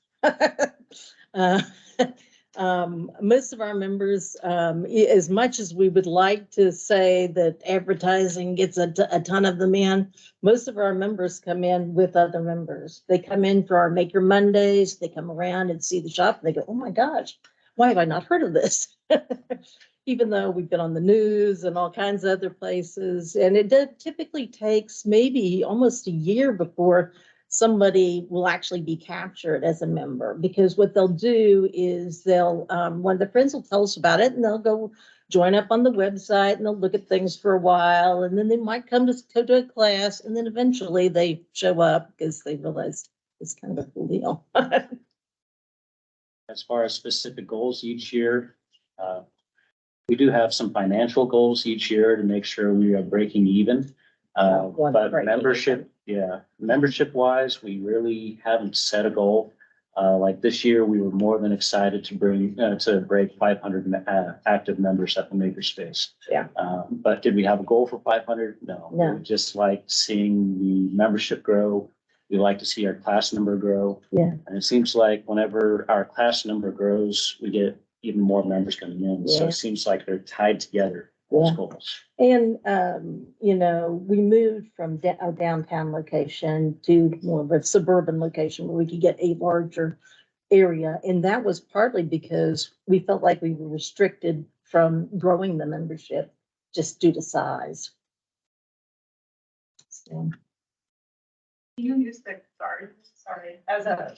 Most of our members, as much as we would like to say that advertising gets a ton of them in, most of our members come in with other members. They come in for our Maker Mondays. They come around and see the shop and they go, oh my gosh, why have I not heard of this? Even though we've been on the news and all kinds of other places. And it typically takes maybe almost a year before somebody will actually be captured as a member, because what they'll do is they'll, one of the friends will tell us about it and they'll go join up on the website and they'll look at things for a while. And then they might come to go to a class and then eventually they show up because they realize it's kind of a cool deal. As far as specific goals each year, we do have some financial goals each year to make sure we are breaking even. But membership, membership wise, we really haven't set a goal. Like this year, we were more than excited to break 500 active members at the makerspace. Yeah. But did we have a goal for 500? No. No. We just like seeing the membership grow. We like to see our class number grow. Yeah. And it seems like whenever our class number grows, we get even more members coming in. So Yeah. it seems like they're tied together. Yeah. schools. And, you know, we moved from a downtown location to more of a suburban location where we could get a larger area. And that was partly because we felt like we were restricted from growing the membership just due to size. So, You use the, sorry, as a,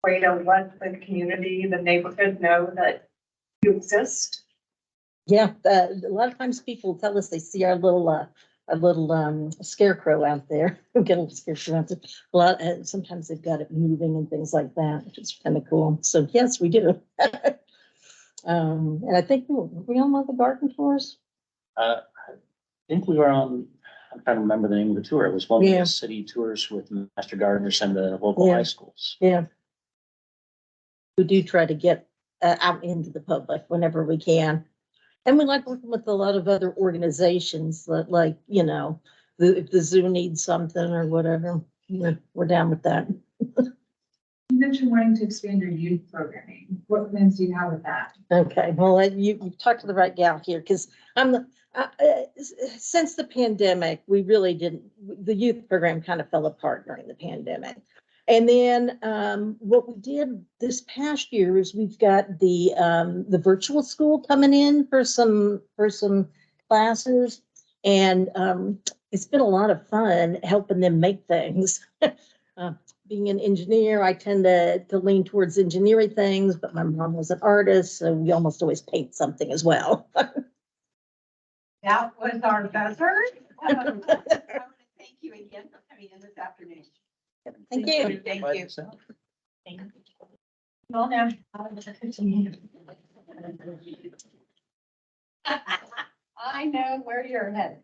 way to let the community, the neighborhood know that you exist. yeah, a lot of times people tell us they see our little scarecrow out there. We get a little scarecrow out there. A lot, sometimes they've got it moving and things like that, which is kind of cool. So yes, we do. And I think, were we on one of the garden tours? I think we were on, I'm trying to remember the name of the tour. It was one of Yeah. the city tours with Master Gardeners and the local Yeah. high schools. Yeah. We do try to get out into the public whenever we can. And we like working with a lot of other organizations that, like, you know, if the zoo needs something or whatever, we're down with that. You mentioned wanting to expand your youth programming. What plans do you have with that? Okay, well, you've talked to the right gal here, because since the pandemic, we really didn't, the youth program kind of fell apart during the pandemic. And then what we did this past year is we've got the virtual school coming in for some classes. And it's been a lot of fun helping them make things. Being an engineer, I tend to lean towards engineering things, but my mom was an artist, so we almost always paint something as well. That was our buzzer. I want to thank you again for coming in this afternoon. Thank you. Thank you. Thank you. Well, now. I know where you're headed.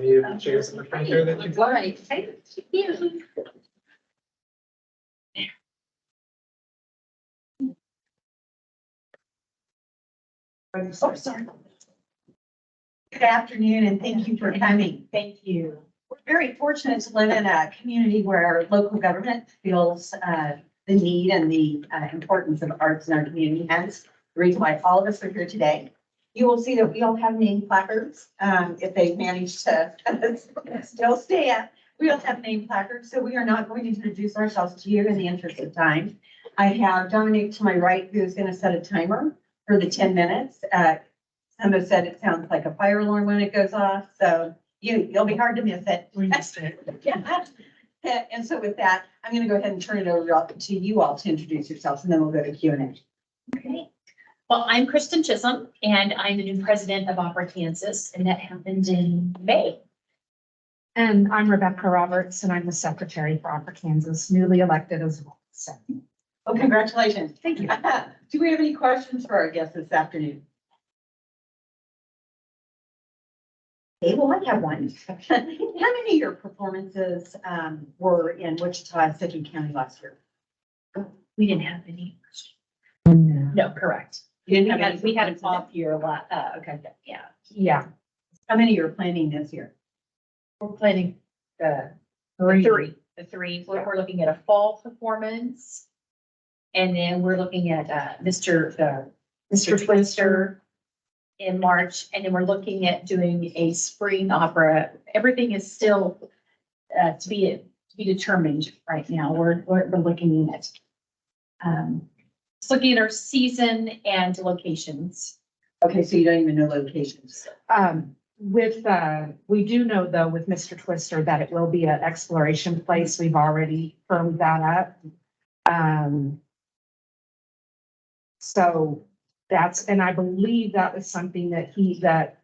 You have chairs in the front here that you'd like. Right. Thank you. Oh, sorry. Good afternoon, and thank you for coming. Thank you. We're very fortunate to live in a community where local government feels the need and the importance of arts in our community. Hence, the reason why all of us are here today. You will see that we all have name placards. If they manage to still stand, we all have name placards. So we are not going to introduce ourselves to you in the interest of time. I have Dominic to my right, who's going to set a timer for the 10 minutes. Some have said it sounds like a fire alarm when it goes off. So you'll be hard to miss it. We missed it. Yeah. And so with that, I'm going to go ahead and turn it over to you all to introduce yourselves, and then we'll go to Q&A. Okay. Well, I'm Kristen Chisholm, and I'm the new president of Opera Kansas, and that happened in May. And I'm Rebecca Roberts, and I'm the secretary for Opera Kansas, newly elected as well. So, Well, congratulations. thank you. Do we have any questions for our guests this afternoon? Okay, well, I have one. How many of your performances were in Wichita, Second County last year? We didn't have any. No. No, correct. You didn't have any We had an performances? off year okay, yeah. Yeah. How many you're planning this year? We're planning the three. We're looking at a fall performance. And then we're looking at Mr. Twister in March, and then we're looking at doing a spring opera. Everything is still to be determined right now. We're looking at just looking at our season and locations. Okay, so you don't even know locations. We do know though with Mr. Twister that it will be an exploration place. We've already firmed that up. So that's, and I believe that was something that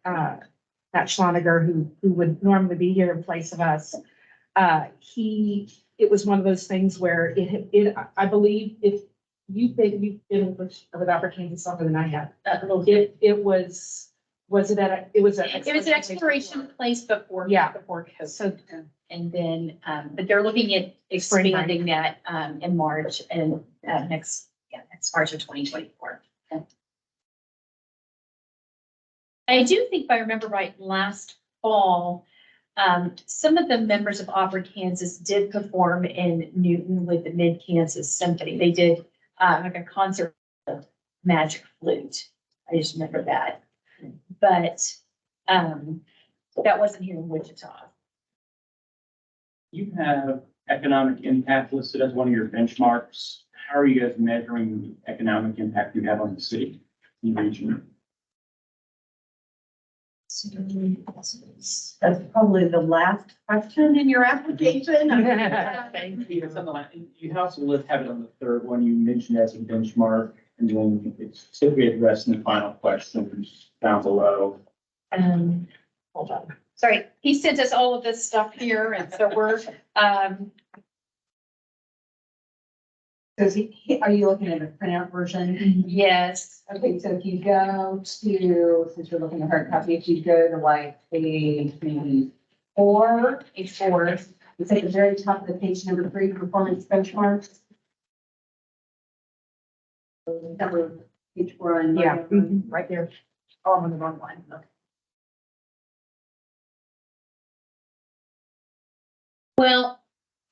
Matt Schloniger, who would normally be here in place of us, it was one of those things where I believe if you've been with Opera Kansas longer than I have, it was an exploration place before. Yeah. Before COVID. So, and then, but they're looking at expanding that, in March and, next March of 2024. I do think if I remember right, last fall, some of the members of Opera Kansas did perform in Newton with the Mid-Kansas Symphony. They did, like a concert of Magic Flute. I just remember that. But, that wasn't here in Wichita. You have economic impact listed as one of your benchmarks. How are you guys measuring the economic impact you have on the city and region? That's probably the last question in your application. Thank You also have it on the third one you mentioned as a benchmark, and then it's typically addressed in the final questions down below. Hold on. Sorry, he sent us all of this stuff here, and so we're, Are you looking at a printout version? yes. Okay, so if you go to, since you're looking at hard copy, if you go to like page maybe page four, it's at the very top of the page, number 3, performance benchmarks. Number page 4 on. Yeah, right there. Oh, I'm on the wrong one. Okay. Well,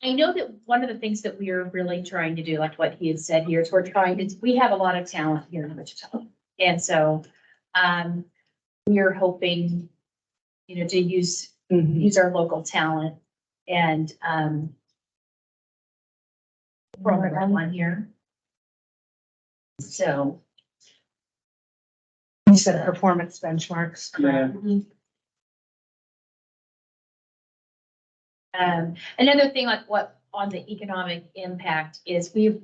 I know that one of the things that we are really trying to do, like what he had said here, is we have a lot of talent here in Wichita. And so, we are hoping, to use our local talent and, we're on the wrong one here. So. You said performance benchmarks. Yeah. Another thing like what on the economic impact is we've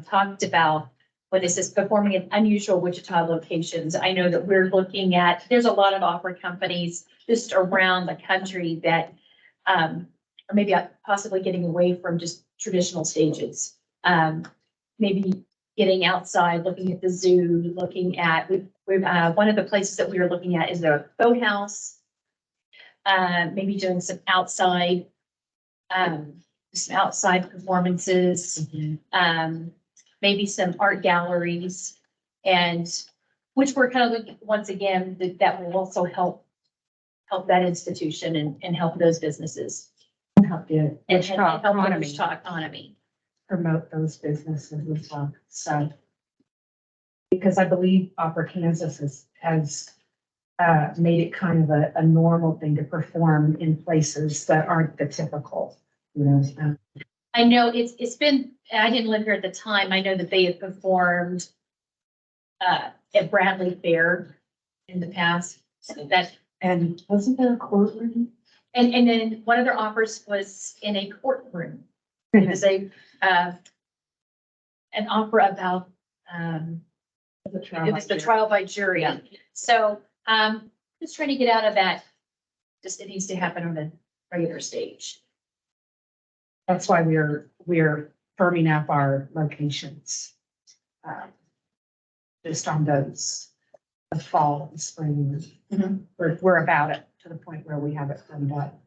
talked about when it says performing in unusual Wichita locations. I know that we're looking at, there's a lot of opera companies just around the country that are maybe possibly getting away from just traditional stages. Maybe getting outside, looking at the zoo, looking at, we've one of the places that we are looking at is the boathouse. Maybe doing some outside performances, maybe some art galleries, and which we're kind of looking, once again, that will also help that institution and help those businesses. Help the And Wichita help the economy. Wichita economy. Promote those businesses as well, so. Because I believe Opera Kansas has made it kind of a normal thing to perform in places that aren't the typical, I know it's been, I didn't live here at the time. I know that they had performed at Bradley Fair in the past. So that, And wasn't there a courtroom? and then one of their offers was in a courtroom. It was an opera about, it was the trial by jury. So, just trying to get out of that. Just, it needs to happen on a regular stage. That's why we're firming up our locations. Just on those, the fall and spring. We're about it to the point where we have it firmed up.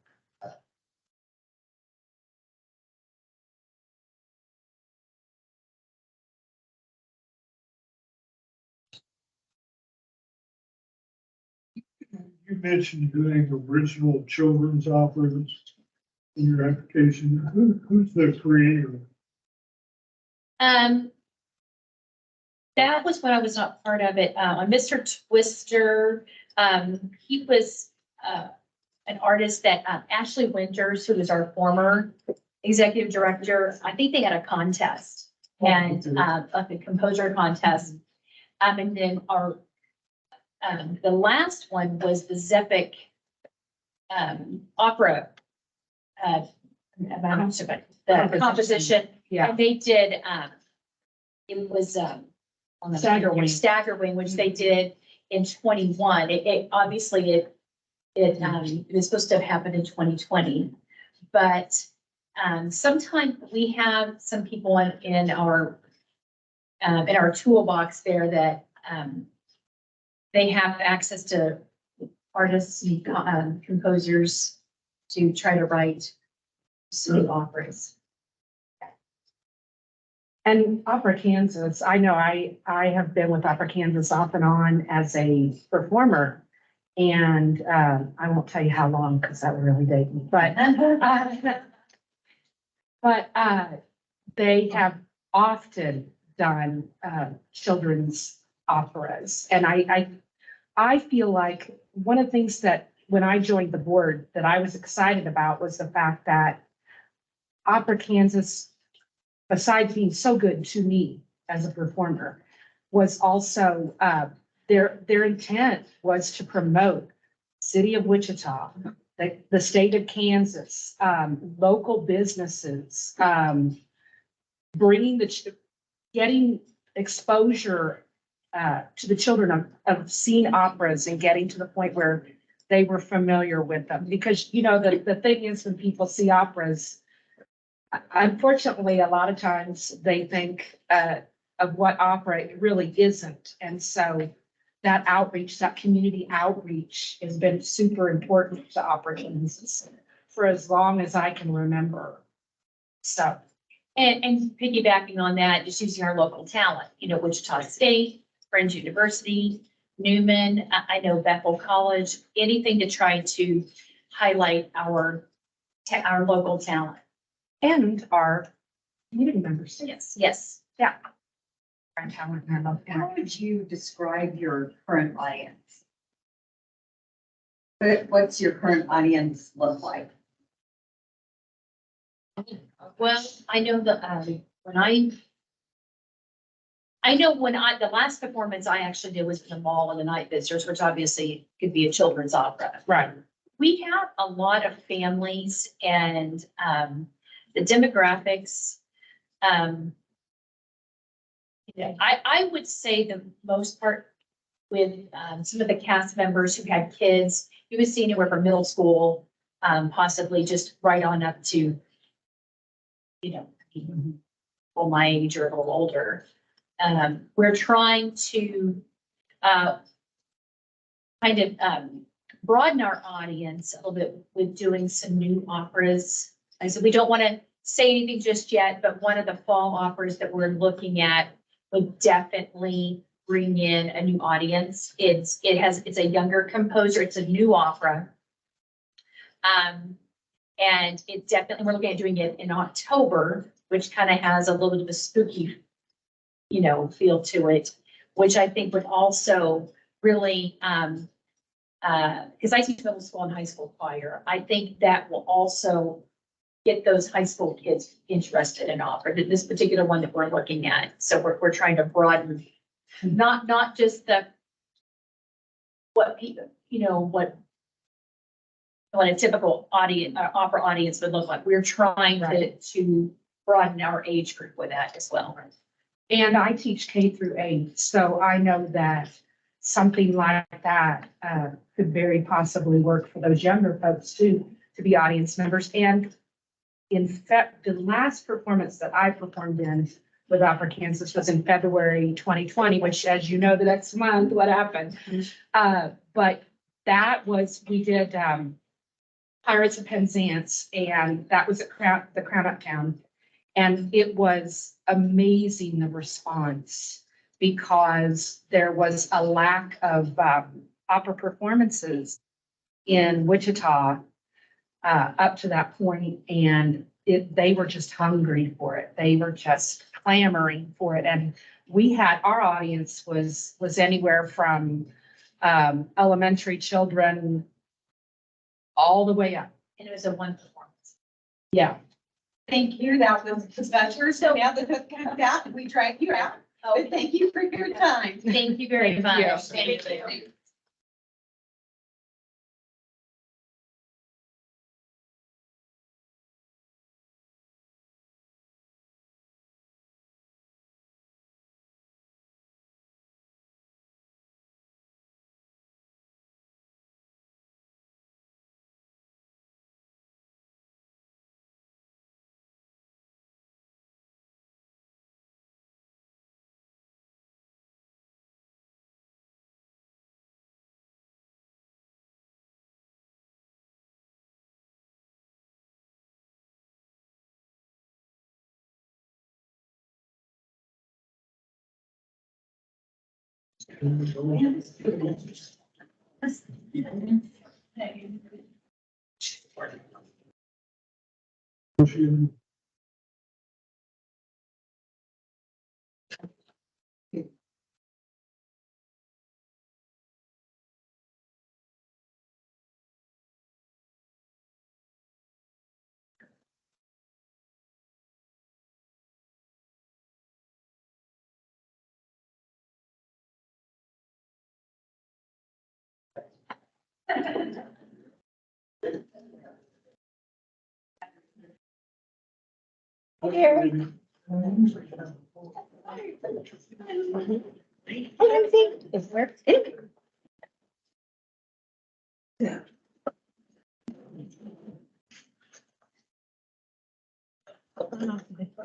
You mentioned doing original children's operas in your application. Who's the creator? That was when I was not part of it. Mr. Twister, he was, an artist that, Ashley Winters, who was our former executive director, I think they had a contest and, like a composer contest. And then our, the last one was the Zeppic, opera, the composition. Yeah. And they did, it was, on the Staggerwing, which they did in 21. It obviously it was supposed to have happened in 2020, but sometimes we have some people in our toolbox there that they have access to artists and composers to try to write some operas. And Opera Kansas, I know I have been with Opera Kansas off and on as a performer. And, I won't tell you how long because that would really date me, but they have often done, children's operas. And I feel like one of the things that when I joined the board that I was excited about was the fact that Opera Kansas, besides being so good to me as a performer, was also, their intent was to promote city of Wichita, the state of Kansas, local businesses, bringing getting exposure to the children of seeing operas and getting to the point where they were familiar with them. Because, the thing is, when people see operas, unfortunately, a lot of times they think of what opera really isn't. And so that outreach, that community outreach has been super important to Opera Kansas for as long as I can remember. So. And piggybacking on that, just using our local talent, Wichita State, Friends University, Newman, I know Bethel College, anything to try to highlight our local talent. And our community members. Yes. Yeah. Our talent, and I love How that. would you describe your current audience? What's your current audience look like? Well, I know that, the last performance I actually did was in the Mall of the Night Visitors, which obviously could be a children's opera. Right. We have a lot of families and, the demographics, I would say the most part with, some of the cast members who had kids, you would see anywhere from middle school, possibly just right on up to, people my age or a little older. We're trying to, kind of, broaden our audience a little bit with doing some new operas. I said, we don't want to say anything just yet, but one of the fall operas that we're looking at would definitely bring in a new audience. It's a younger composer. It's a new opera. And it definitely, we're looking at doing it in October, which kind of has a little bit of a spooky, feel to it, which I think would also really, because I teach middle school and high school choir, I think that will also get those high school kids interested in opera, this particular one that we're looking at. So we're trying to broaden, not just what people, what a typical audience, opera audience would look like. We're trying to broaden our age group with that as well. And I teach K through 8, so I know that something like that could very possibly work for those younger folks too, to be audience members. And in fact, the last performance that I performed in with Opera Kansas was in February 2020, which, as you know, the next month, what happened? But that was, we did Pirates of Penzance, and that was at the Crown Uptown. And it was amazing, the response, because there was a lack of opera performances in Wichita up to that point, and they were just hungry for it. They were just clamoring for it. And our audience was anywhere from elementary children all the way up. And it was a one performance. Yeah. Thank you. That was the special. So now that it's come out, we drag you out. But thank you for your time. Thank you very much. Thank you. Motion. Good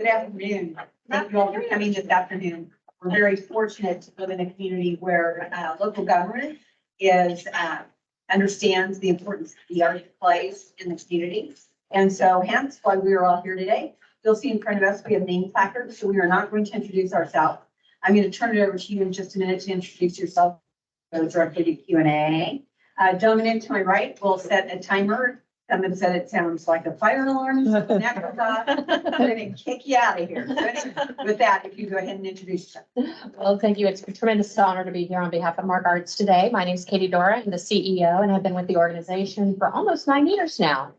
afternoon. Thank you all for coming this afternoon. We're very fortunate to live in a community where local government is, understands the importance the art plays in the community. And so hence why we are all here today. You'll see in front of us, we have name placards, so we are not going to introduce ourselves. I'm going to turn it over to you in just a minute to introduce yourself. Go directly to Q&A. Gentleman to my right will set a timer. Someone said it sounds like a fire alarm. Natural thought. I'm going to kick you out of here. So with that, if you go ahead and introduce yourself. Well, thank you. It's a tremendous honor to be here on behalf of Mark Arts today. My name is Katie Dora. I'm the CEO and have been with the organization for almost 9 years now.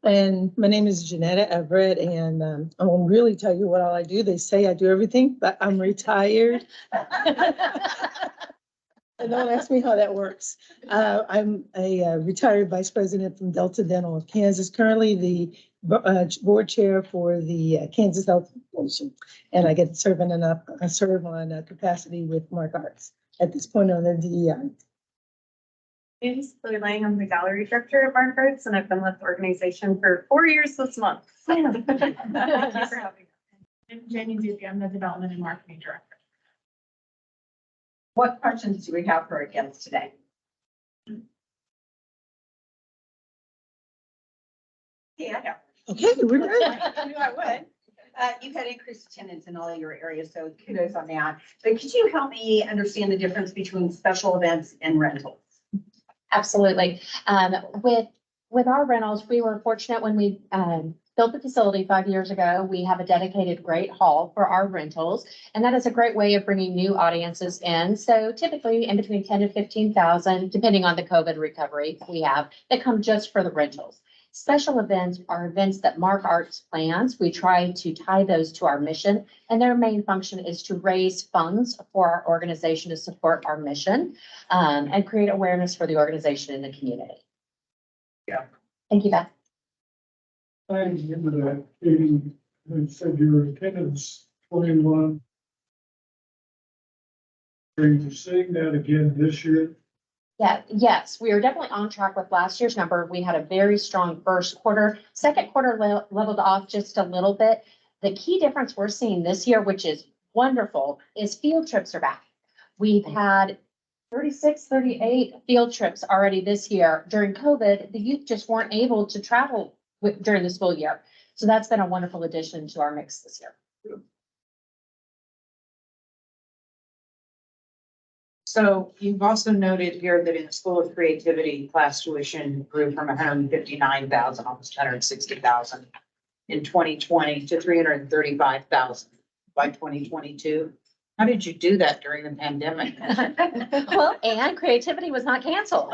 And my name is Janetta Everett, and I won't really tell you what all I do. They say I do everything, but I'm retired. And don't ask me how that works. I'm a retired vice president from Delta Dental of Kansas, currently the board chair for the Kansas Health Foundation. And I get to serve on a capacity with Mark Arts at this point on the DEI. My name is Chloe Lang. I'm the gallery director at Mark Arts, and I've been with the organization for 4 years this month. Thank you for having me. I'm Jamie Duffy. I'm the development and marketing director. What questions do we have for our guests today? Yeah, I know. Okay, we're good. I knew I would. You've had increased attendance in all of your areas, so kudos on that. But could you help me understand the difference between special events and rentals? Absolutely. With our rentals, we were fortunate when we built the facility 5 years ago. We have a dedicated great hall for our rentals, and that is a great way of bringing new audiences in. So typically in between 10 to 15,000, depending on the COVID recovery we have, that come just for the rentals. Special events are events that Mark Arts plans. We try to tie those to our mission, and their main function is to raise funds for our organization to support our mission and create awareness for the organization in the community. Yeah. Thank you, Beth. Thank you for that. Katie, you said your attendance 21. Are you seeing that again this year? Yeah, yes, we are definitely on track with last year's number. We had a very strong first quarter. Second quarter leveled off just a little bit. The key difference we're seeing this year, which is wonderful, is field trips are back. We've had 36, 38 field trips already this year. During COVID, the youth just weren't able to travel during the school year. So that's been a wonderful addition to our mix this year. So you've also noted here that in the School of Creativity, class tuition grew from 159,000, almost 160,000 in 2020 to 335,000 by 2022. How did you do that during the pandemic? Well, and creativity was not canceled.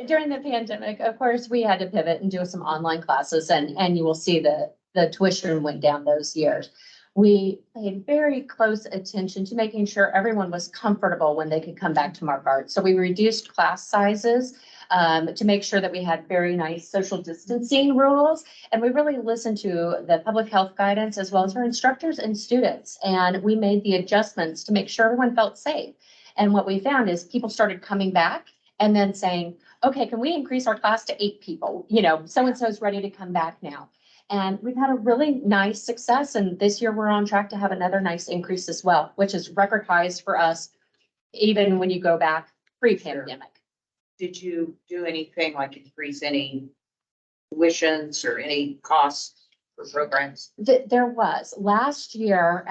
During the pandemic, of course, we had to pivot and do some online classes, and you will see the tuition went down those years. We paid very close attention to making sure everyone was comfortable when they could come back to Mark Arts. So we reduced class sizes to make sure that we had very nice social distancing rules. And we really listened to the public health guidance as well as our instructors and students. And we made the adjustments to make sure everyone felt safe. And what we found is people started coming back and then saying, okay, can we increase our class to 8 people? You know, so-and-so is ready to come back now. And we've had a really nice success. And this year we're on track to have another nice increase as well, which is record highs for us, even when you go back pre-pandemic. Did you do anything like increase any tuitions or any costs for programs? There was last year,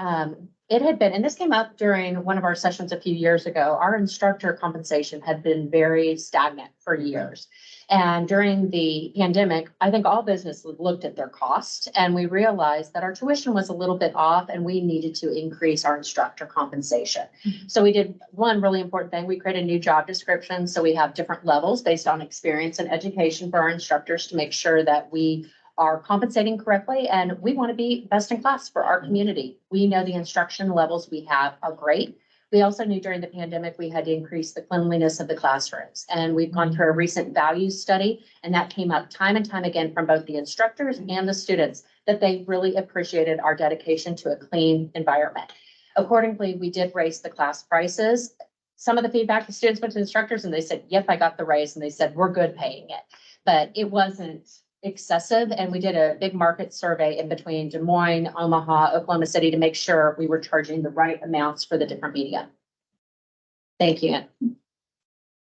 It had been, and this came up during one of our sessions a few years ago, our instructor compensation had been very stagnant for years. And during the pandemic, I think all businesses looked at their cost and we realized that our tuition was a little bit off and we needed to increase our instructor compensation. So we did one really important thing. We created a new job description. So we have different levels based on experience and education for our instructors to make sure that we are compensating correctly, and we want to be best in class for our community. We know the instruction levels we have are great. We also knew during the pandemic, we had to increase the cleanliness of the classrooms. And we've gone through a recent values study, and that came up time and time again from both the instructors and the students, that they really appreciated our dedication to a clean environment. Accordingly, we did raise the class prices. Some of the feedback, the students went to instructors and they said, yep, I got the raise. And they said, we're good paying it. But it wasn't excessive, and we did a big market survey in between Des Moines, Omaha, Oklahoma City to make sure we were charging the right amounts for the different media. Thank you.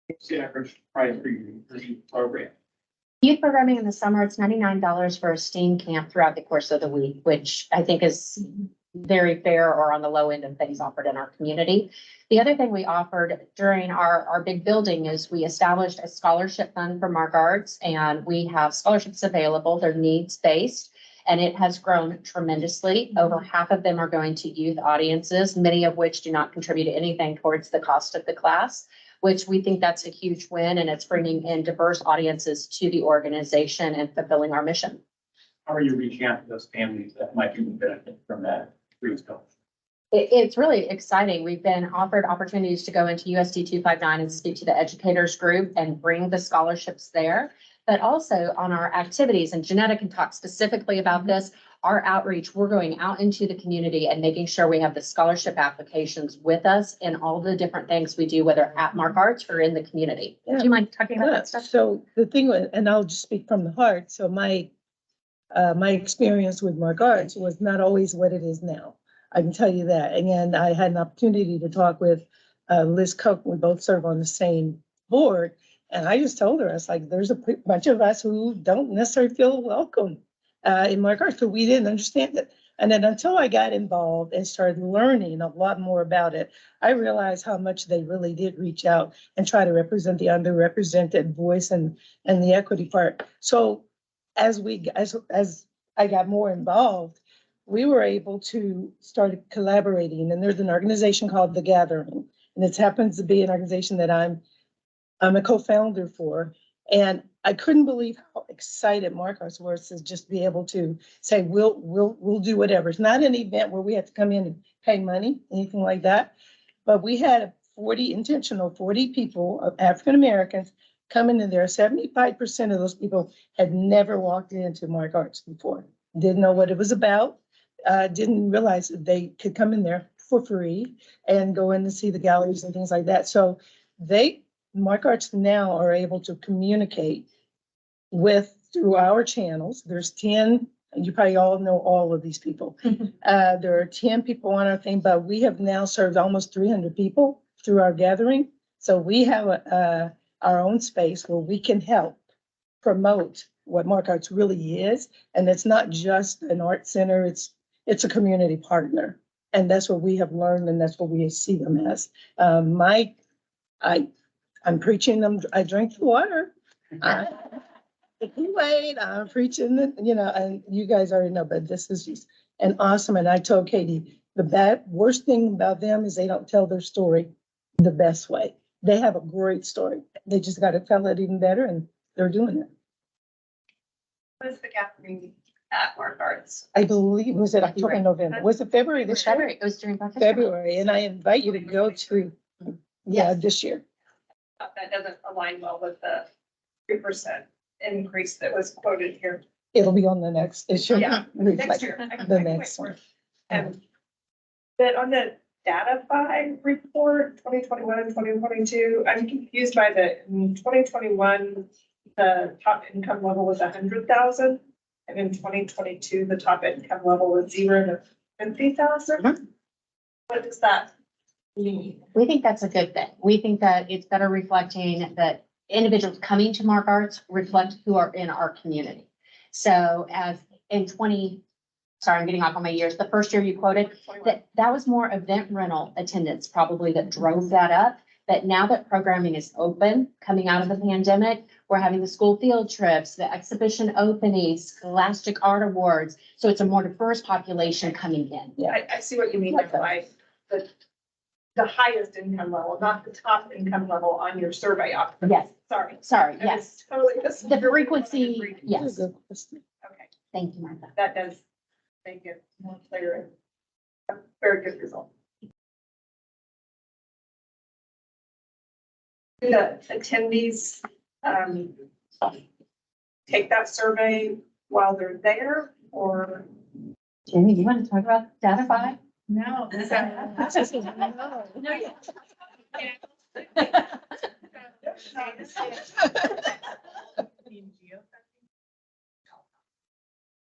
What's the average price for your program? Youth programming in the summer, it's $99 for a STEAM camp throughout the course of the week, which I think is very fair or on the low end of things offered in our community. The other thing we offered during our big building is we established a scholarship fund for Mark Arts, and we have scholarships available. They're needs-based, and it has grown tremendously. Over half of them are going to youth audiences, many of which do not contribute anything towards the cost of the class, which we think that's a huge win, and it's bringing in diverse audiences to the organization and fulfilling our mission. How are you reaching out to those families that might even benefit from that free scholarship? It's really exciting. We've been offered opportunities to go into USD 259 and speak to the educators group and bring the scholarships there. But also on our activities, and Janetta can talk specifically about this, our outreach, we're going out into the community and making sure we have the scholarship applications with us in all the different things we do, whether at Mark Arts or in the community. Do you mind talking about that stuff? So the thing, and I'll just speak from the heart. So my experience with Mark Arts was not always what it is now. I can tell you that. And I had an opportunity to talk with Liz Koch. We both serve on the same board. And I just told her, I was like, there's a bunch of us who don't necessarily feel welcome in Mark Arts, because we didn't understand it. And then until I got involved and started learning a lot more about it, I realized how much they really did reach out and try to represent the underrepresented voice and the equity part. So as I got more involved, we were able to start collaborating, and there's an organization called The Gathering, and it happens to be an organization that I'm a co-founder for. And I couldn't believe how excited Mark Arts was to just be able to say, we'll do whatever. It's not an event where we have to come in and pay money, anything like that. But we had 40 people, African Americans, coming in there. 75% of those people had never walked into Mark Arts before, didn't know what it was about. Didn't realize that they could come in there for free and go in and see the galleries and things like that. So Mark Arts now are able to communicate through our channels. There's 10, you probably all know all of these people. There are 10 people on our thing, but we have now served almost 300 people through our gathering. So we have our own space where we can help promote what Mark Arts really is. And it's not just an art center, it's a community partner. And that's what we have learned, and that's what we see them as. I'm preaching them, I drink the water. The Kool-Aid, I'm preaching it, and you guys already know, but this is just an awesome, and I told Katie, the worst thing about them is they don't tell their story the best way. They have a great story. They just got to tell it even better, and they're doing it. What is the gathering at Mark Arts? I believe, was it October, November? Was it February this year? February, it was during February, and I invite you to go to, this year. That doesn't align well with the 3% increase that was quoted here. It'll be on the next, it should Yeah, reflect next year. I can the wait next for one. it. But on the Datafy report, 2021 and 2022, I'm confused by in 2021, the top income level was 100,000. And in 2022, the top income level was 0 to 50,000. What does that mean? We think that's a good thing. We think that it's better reflecting that individuals coming to Mark Arts reflect who are in our community. So as in sorry, I'm getting off on my years, the first year you quoted, that was more event rental attendance probably that drove that up. But now that programming is open, coming out of the pandemic, we're having the school field trips, the exhibition openings, Scholastic Art Awards. So it's a more diverse population coming in. I see what you mean by the highest income level, not the top income level on your survey. Yes. Sorry. Yes. I was totally The frequency, yes. Okay, Thank you, Martha. that does make it more clear. and a very good result. Do the attendees, take that survey while they're there or? Jamie, you want to talk about data five? No.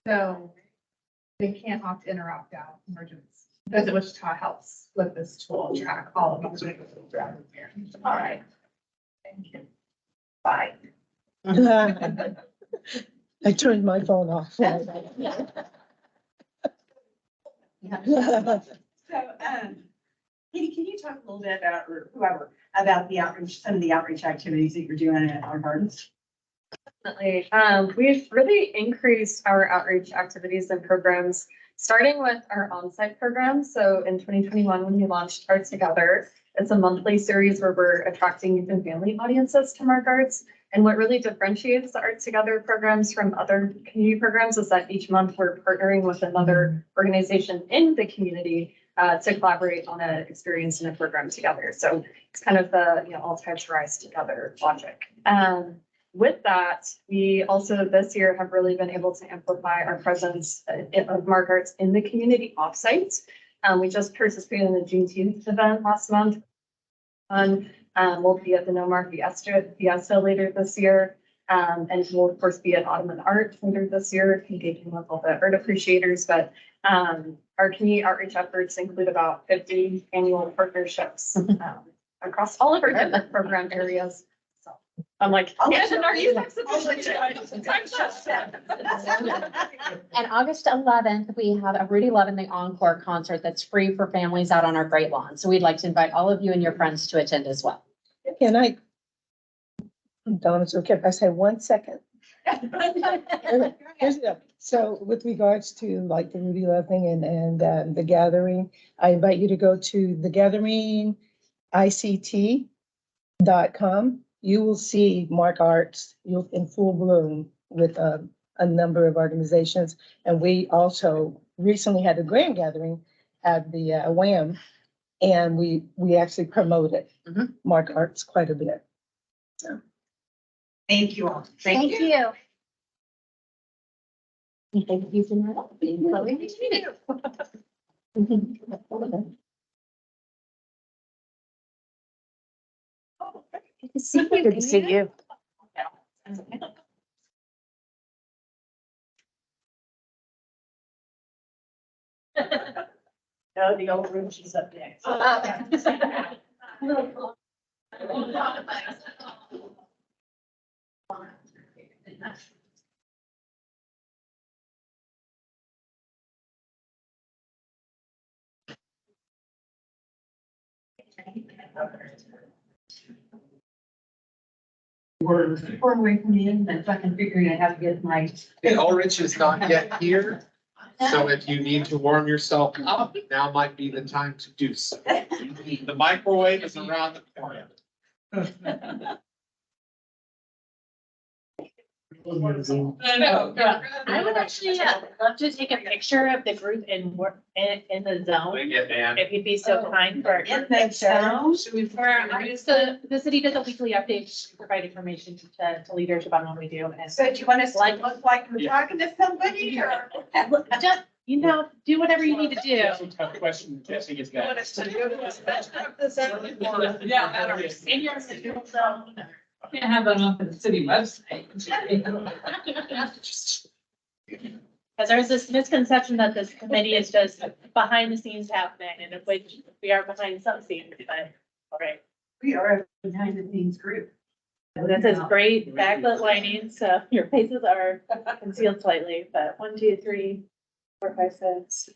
So they can't opt in or opt out emergence. Because Wichita helps with this tool track all of them. All right. Thank you. Bye. I turned my phone off. So, Katie, can you talk a little bit about, or whoever, about the outreach, some of the outreach activities that you're doing at our gardens? Definitely. We've really increased our outreach activities and programs, starting with our on-site programs. So in 2021, when we launched Arts Together, it's a monthly series where we're attracting youth and family audiences to Mark Arts. And what really differentiates the Arts Together programs from other community programs is that each month we're partnering with another organization in the community to collaborate on an experience and a program together. So it's kind of the, all types rise together logic. With that, we also this year have really been able to amplify our presence of Mark Arts in the community offsite. We just participated in the Juneteenth event last month. We'll be at the No Mark Fiesta later this year. And we'll of course be at Ottoman Art later this year, engaging with all the art appreciators. But our community outreach efforts include about 50 annual partnerships across all of our different program areas. So I'm like, and our youth exhibition. And August 11th, we have a Rudy Love in the Encore concert that's free for families out on our great lawn. So we'd like to invite all of you and your friends to attend as well. Can I? Donna's okay, if I say 1 second. So with regards to like the Rudy Love thing and the gathering, I invite you to go to thegatheringict.com. You will see Mark Arts in full bloom with a number of organizations. And we also recently had a grand gathering at the WAM, and we actually promoted Mark Arts quite a bit. So. Thank you all. Thank you. Thank you, Janelle. Good to see you. Good to see you. No, the old room, she's up next. We're far away from the end, and fucking figuring out how to get my. Okay, Ulrich is not yet here, so if you need to warm yourself up, now might be the time to do so. The microwave is around the corner. I would actually love to take a picture of the group in the zone. Yeah, man. If you'd be so kind for. In the zone? So the city does a weekly update, to provide information to leaders about what we do. And So do you want us to look like we're talking to somebody or? just, do whatever you need to do. That's a tough question. Jesse gets Want that. us to do this? Yeah, in your central zone. Can't have that on the city website. Because there's this misconception that this committee is just behind the scenes happening, and of which we are behind some scenes, but, all right. We are a behind the scenes group. This is great backlit lighting, so your faces are concealed slightly, but 1, 2, 3, 4, 5, 6.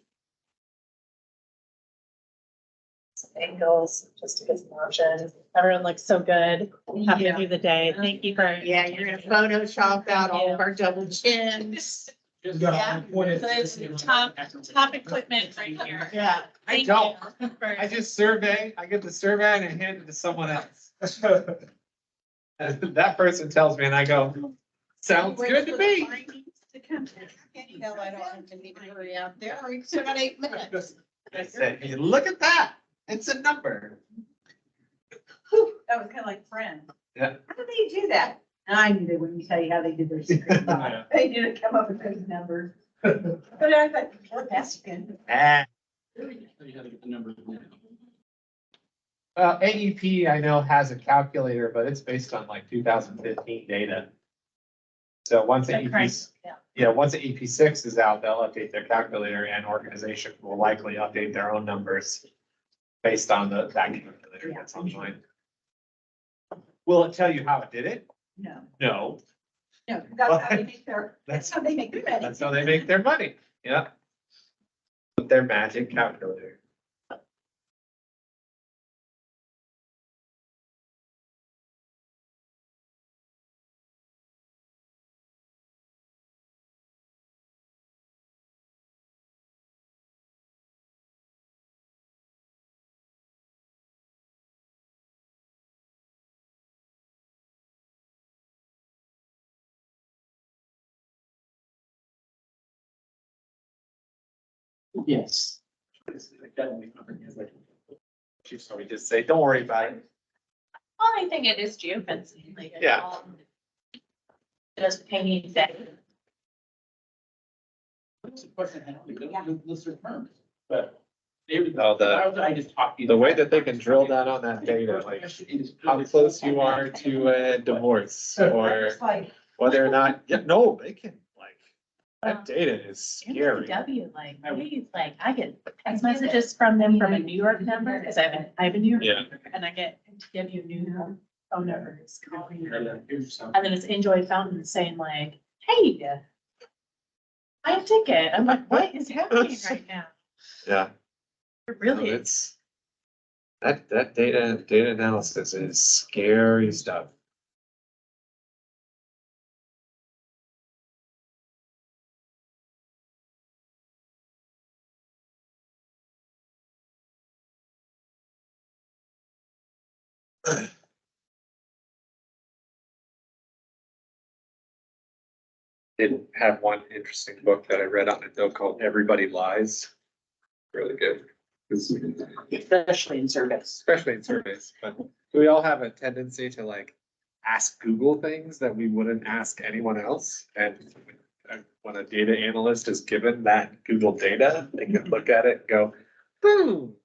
Some angles, just to get some options. Everyone looks so good. Halfway through the day. Thank you for. Yeah, you're gonna Photoshop out all of our double chins. Yeah. Top equipment right here. Yeah. I don't. I just survey, I get the survey and I hand it to someone else. And that person tells me and I go, sounds good to me. No, I don't have to need to hurry out there. We still got 8 minutes. I said, hey, look at that. It's a number. That was kind of like Friends. Yeah. How do they do that? And I knew they wouldn't tell you how they did their secret sauce. They didn't come up with those numbers. But I thought, well, that's good. Ah. You had to get the numbers. AEP, I know, has a calculator, but it's based on like 2015 data. So once AEP, once AP6 is out, they'll update their calculator and organization will likely update their own numbers based on that calculator that's online. Will it tell you how it did it? No, No. no, that's how they make that's how they make their money. That's how they make their money. Yeah. With their magic calculator. Yes. She's probably just say, don't worry about it. Well, I think it is geofencing. Like, it's Yeah. all just painting that. What's the question? Let's confirm. But. No, I just talked to you. The way that they can drill down on that data, like how close you are to a divorce or whether or not, yeah, no, they can like, that data is scary. W, like, I get text messages from them from a New York number, because I have a New York Yeah. number, and I get W new phone numbers calling. And then it's Enjoy Fountain saying like, hey, I have a ticket. I'm like, what is happening right now? Yeah. Really? It's, that data analysis is scary stuff. Did have one interesting book that I read on it though called Everybody Lies. Really good. Especially in surveys. Especially in surveys, but we all have a tendency to like ask Google things that we wouldn't ask anyone else. And when a data analyst is given that Google data, they can look at it and go, boom.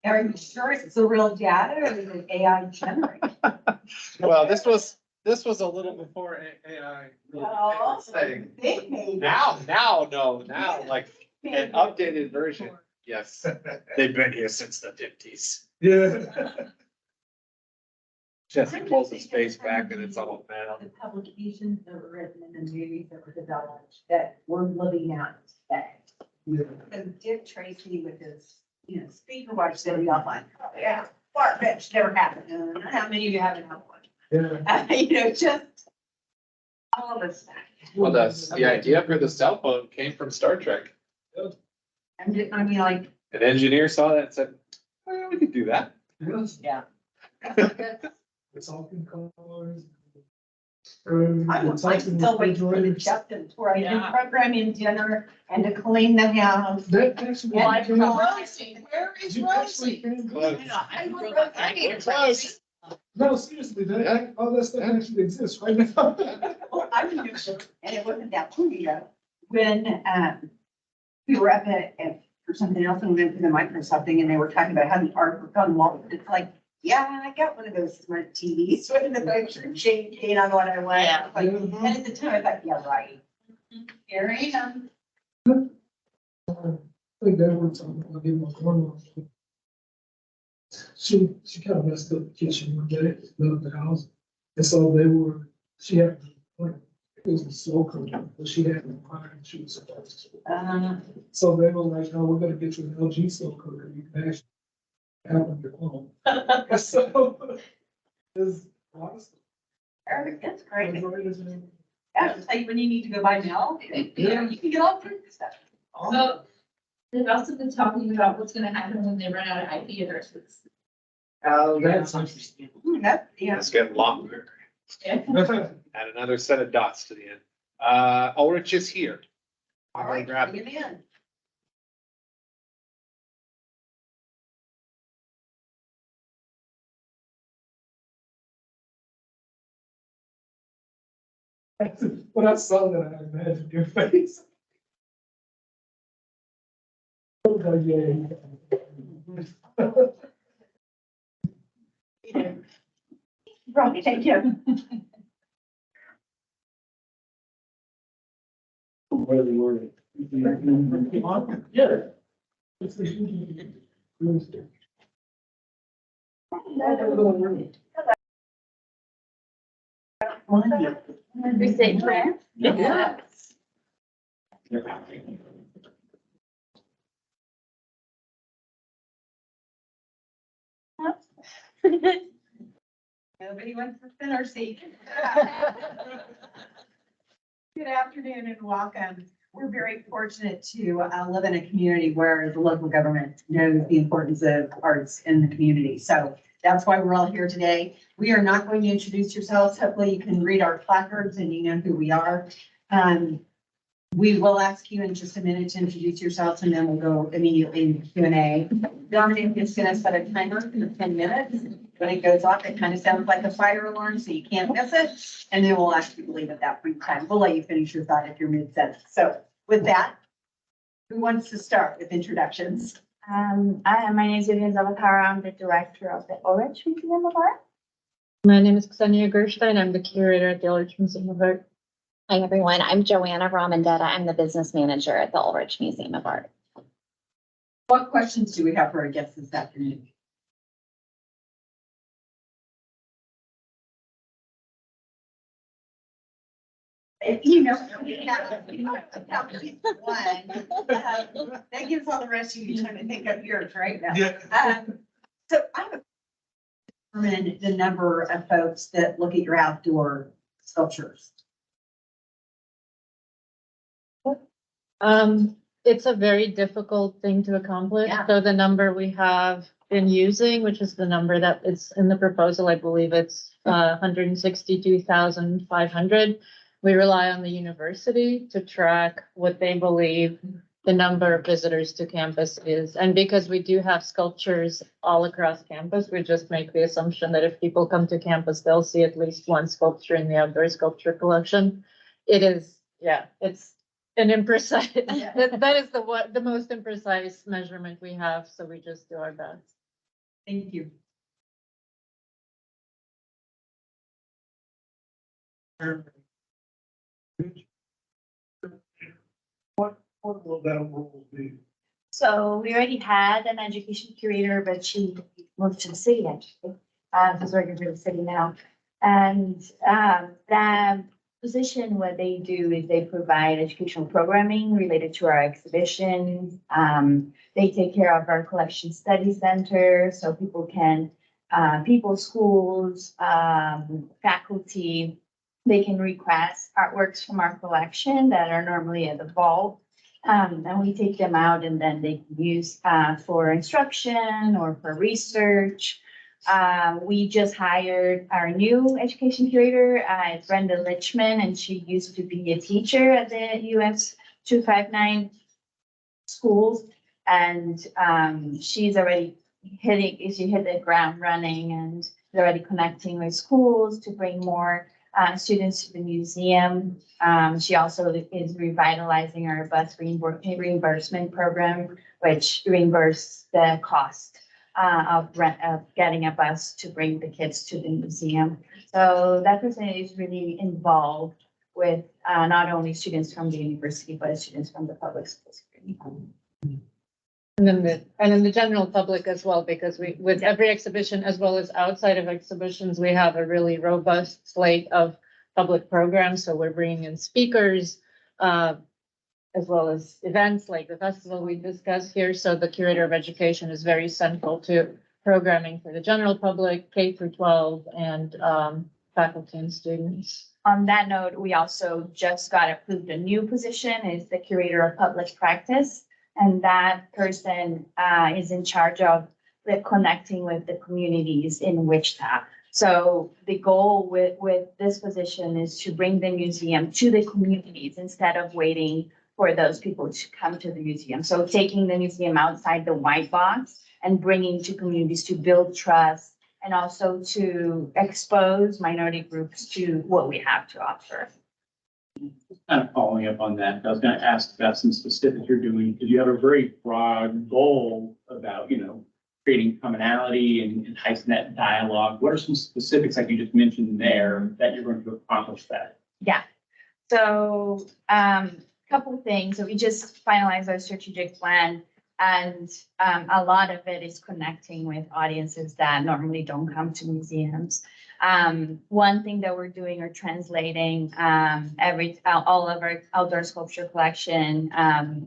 Are you sure it's the real data or is it AI generated? Well, this was a little before AI. Oh, Thing. they made. Now, like an updated version. Yes, they've been here since the 50s. Yeah. Jesse pulls his face back and it's all metal. The publications that were written in the movies that were developed that we're living out today. Because Dick Tracy with his, speaker watch said we all like, oh yeah, far-fetched, never happened. How many of you haven't had one? Yeah. Just all this stuff. Well, the idea for the cell phone came from Star Trek. I mean, like, An engineer saw that and said, well, we could do that. yeah. It's all in colors. I'm still waiting for the Jetsons where I can program in dinner and to clean the house. That actually. And to Rosie, where is Rosie? Close. No, seriously, all that stuff actually exists right now. Well, I remember, and it wasn't that long ago, when, we were up for something else and we went to the Microsoft thing and they were talking about how the artwork on the wall, it's like, yeah, I got one of those smart TVs, with the picture changing on what I want. Yeah. Like, and at the time I thought, yeah, right. Here I am. I think that one time I gave my grandma. She kind of messed up the kitchen one day, built the house. And so she had, like, It was a slow cooker, but she had a fire and she was supposed to. Uh, So they were like, no, we're gonna get you an LG slow cooker. You can actually have on your phone. So it's honestly. That's great. it's right as in- Yeah, just like when you need to go buy milk, Yeah. you can get all kinds of stuff. So they've also been talking about what's gonna happen when they run out of IP addresses. Oh, That's interesting. That, yeah. It's getting longer. Yeah. Add another set of dots to the end. Ulrich is here. All I'm gonna right, grab bring it in. When I saw that, I imagined your face. I was like, yeah. Right, thank you. Where they were. Yeah. We say prayer? Yeah. Nobody wants the center seat. Good afternoon and welcome. We're very fortunate to live in a community where the local government knows the importance of arts in the community. So that's why we're all here today. We are not going to introduce yourselves. Hopefully you can read our placards and you know who we are. We will ask you in just a minute to introduce yourselves and then we'll go immediately into Q&A. Dominic is going to set a timer for 10 minutes. When it goes off, it kind of sounds like a fire alarm, so you can't miss it. And then we'll ask you to leave at that point in time. We'll let you finish your thought if you're mid-sentence. So with that, who wants to start with introductions? My name is Vivian Zavakara. I'm the director of the Ulrich Museum of Art. My name is Ksenia Gerstein. I'm the curator at the Ulrich Museum of Art. Hi, everyone. I'm Joanna Ramondetta. I'm the business manager at the Ulrich Museum of Art. What questions do we have for our guests this afternoon? If you know, we have at least one. That gives all the rest of you time to think of yours right now. Yeah. So I have determined the number of folks that look at your outdoor sculptures. It's a very difficult thing to accomplish. Yeah. So the number we have been using, which is the number that is in the proposal, I believe it's 162,500. We rely on the university to track what they believe the number of visitors to campus is. And because we do have sculptures all across campus, we just make the assumption that if people come to campus, they'll see at least one sculpture in the outdoor sculpture collection. It is, yeah, it's an imprecise, that is the most imprecise measurement we have, so we just do our best. Thank you. What will that role be? So we already had an education curator, but she moved to the city actually. She's working for the city now. And that position, what they do is they provide educational programming related to our exhibitions. They take care of our collection study center, so people can, schools, faculty, they can request artworks from our collection that are normally at the vault. And we take them out and then they can use for instruction or for research. We just hired our new education curator, it's Brenda Lichman, and she used to be a teacher at the US 259 schools. And she's already she hit the ground running and is already connecting with schools to bring more students to the museum. She also is revitalizing our bus reimbursement program, which reimburses the cost of getting a bus to bring the kids to the museum. So that person is really involved with not only students from the university, but students from the public schools. And then the general public as well, because with every exhibition, as well as outside of exhibitions, we have a really robust slate of public programs. So we're bringing in speakers, as well as events like the festival we discussed here. So the curator of education is very central to programming for the general public, K through 12, and faculty and students. On that note, we also just got approved a new position is the curator of public practice. And that person is in charge of the connecting with the communities in Wichita. So the goal with this position is to bring the museum to the communities instead of waiting for those people to come to the museum. So taking the museum outside the white box and bringing to communities to build trust and also to expose minority groups to what we have to offer. Kind of following up on that, I was gonna ask about some specifics you're doing, because you have a very broad goal about, creating commonality and heightening that dialogue. What are some specifics, like you just mentioned there, that you're going to accomplish that? Yeah. So, couple things. So we just finalized our strategic plan, and a lot of it is connecting with audiences that normally don't come to museums. One thing that we're doing or translating all of our outdoor sculpture collection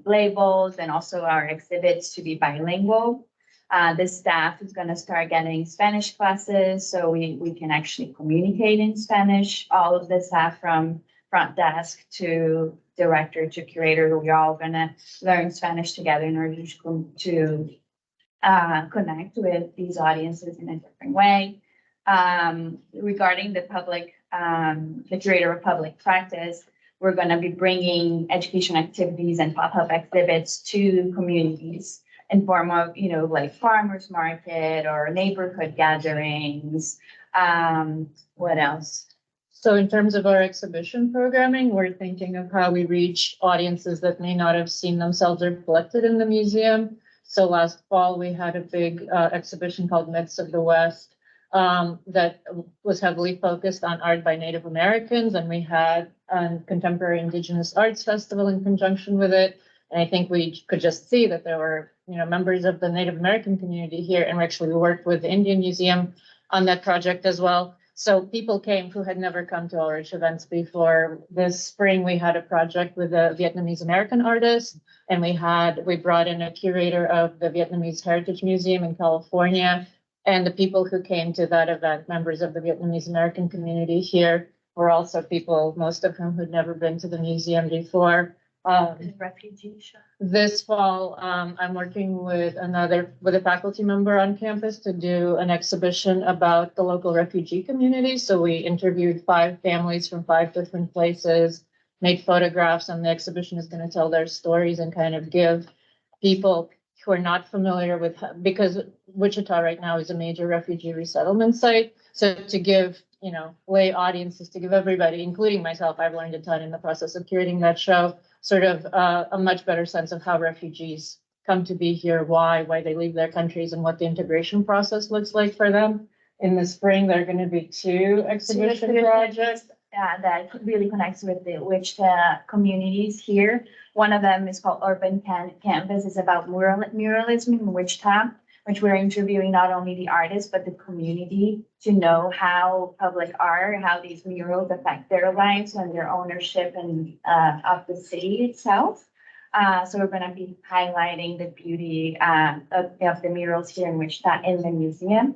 labels and also our exhibits to be bilingual. The staff is going to start getting Spanish classes, so we can actually communicate in Spanish. All of the staff from front desk to director to curator, we're all going to learn Spanish together in order to connect with these audiences in a different way. Regarding the curator of public practice, we're going to be bringing education activities and pop-up exhibits to communities in form of, like farmers market or neighborhood gatherings. What else? So in terms of our exhibition programming, we're thinking of how we reach audiences that may not have seen themselves reflected in the museum. So last fall, we had a big exhibition called Myths of the West that was heavily focused on art by Native Americans. And we had a contemporary Indigenous Arts Festival in conjunction with it. And I think we could just see that there were, members of the Native American community here. And we actually worked with the Indian Museum on that project as well. So people came who had never come to Ulrich events before. This spring, we had a project with a Vietnamese American artist, and we brought in a curator of the Vietnamese Heritage Museum in California. And the people who came to that event, members of the Vietnamese American community here, were also people, most of whom had never been to the museum before. Refugee show. This fall, I'm working with a faculty member on campus to do an exhibition about the local refugee community. So we interviewed 5 families from 5 different places, made photographs, and the exhibition is going to tell their stories and kind of give people who are not familiar with, because Wichita right now is a major refugee resettlement site. So to give, lay audiences, to give everybody, including myself, I've learned a ton in the process of curating that show, sort of a much better sense of how refugees come to be here, why they leave their countries, and what the integration process looks like for them. In the spring, there are going to be 2 exhibition projects. That really connects with the Wichita communities here. One of them is called Urban Canvas. It's about muralism in Wichita, which we're interviewing not only the artists, but the community to know how public art, how these murals affect their lives and their ownership and of the city itself. So we're going to be highlighting the beauty of the murals here in Wichita in the museum.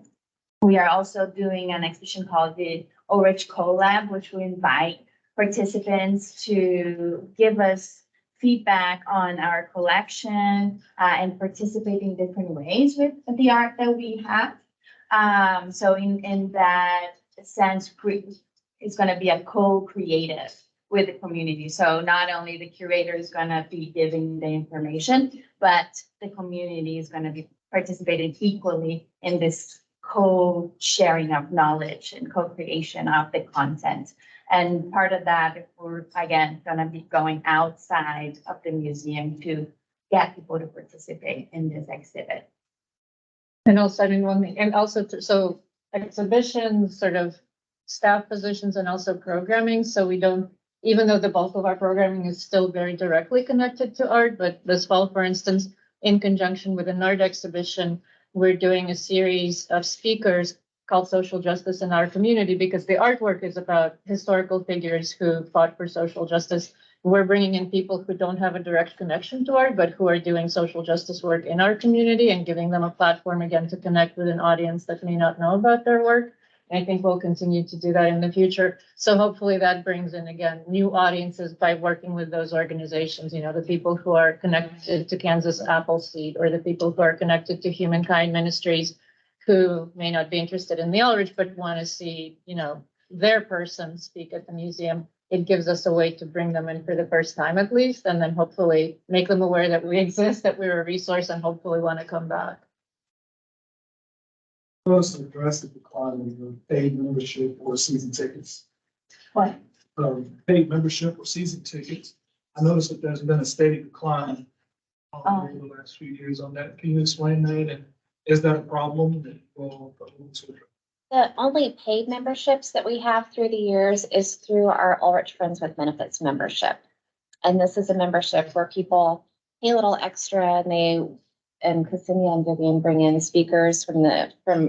We are also doing an exhibition called the Ulrich Collab, which will invite participants to give us feedback on our collection and participate in different ways with the art that we have. So in that sense, it's going to be a co-creative with the community. So not only the curator is going to be giving the information, but the community is going to be participating equally in this co-sharing of knowledge and co-creation of the content. And part of that, we're again going to be going outside of the museum to get people to participate in this exhibit. And also, one thing, and also, so exhibitions, sort of staff positions, and also programming. So we don't, even though the bulk of our programming is still very directly connected to art, but this fall, for instance, in conjunction with an art exhibition, we're doing a series of speakers called Social Justice in Our Community, because the artwork is about historical figures who fought for social justice. We're bringing in people who don't have a direct connection to art, but who are doing social justice work in our community and giving them a platform again to connect with an audience that may not know about their work. I think we'll continue to do that in the future. So hopefully that brings in, again, new audiences by working with those organizations, you know, the people who are connected to Kansas Appleseed, or the people who are connected to Humankind Ministries, who may not be interested in the outreach, but want to see, you know, their person speak at the museum. It gives us a way to bring them in for the first time at least, and then hopefully make them aware that we exist, that we're a resource, and hopefully want to come back. First, address the decline in paid membership or season tickets. What? Paid membership or season tickets. I noticed that there's been a steady decline over the last few years on that. Can you explain that? And is that a problem that will? The only paid memberships that we have through the years is through our Ulrich Friends with Benefits membership. And this is a membership where people pay a little extra, and Ksenia and Vivian bring in speakers from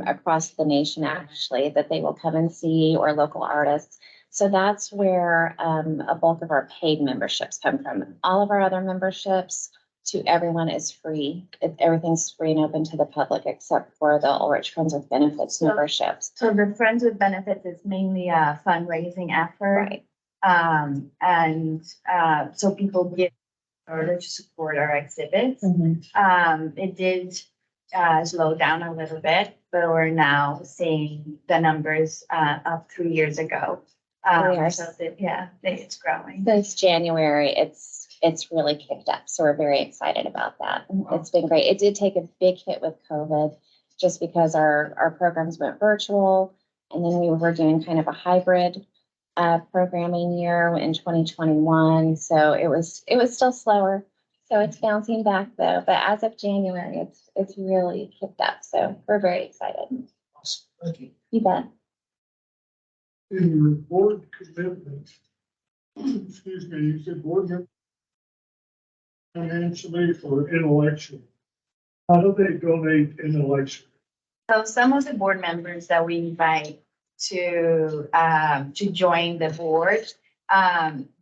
across the nation, actually, that they will come and see, or local artists. So that's where a bulk of our paid memberships come from. All of our other memberships to everyone is free. Everything's free and open to the public except for the Ulrich Friends with Benefits memberships. So the Friends with Benefits is mainly a fundraising effort. Right. So people give in order to support our exhibits. It did slow down a little bit, but we're now seeing the numbers up 3 years ago. It's growing. Since January, it's really kicked up. So we're very excited about that. It's been great. It did take a big hit with COVID just because our programs went virtual, and then we were doing kind of a hybrid programming year in 2021. So it was still slower. So it's bouncing back though. But as of January, it's really kicked up. So we're very excited. Awesome. Thank you. You bet. In your board commitment, excuse me, you said board member financially or intellectually. How do they donate intellectually? So some of the board members that we invite to join the board,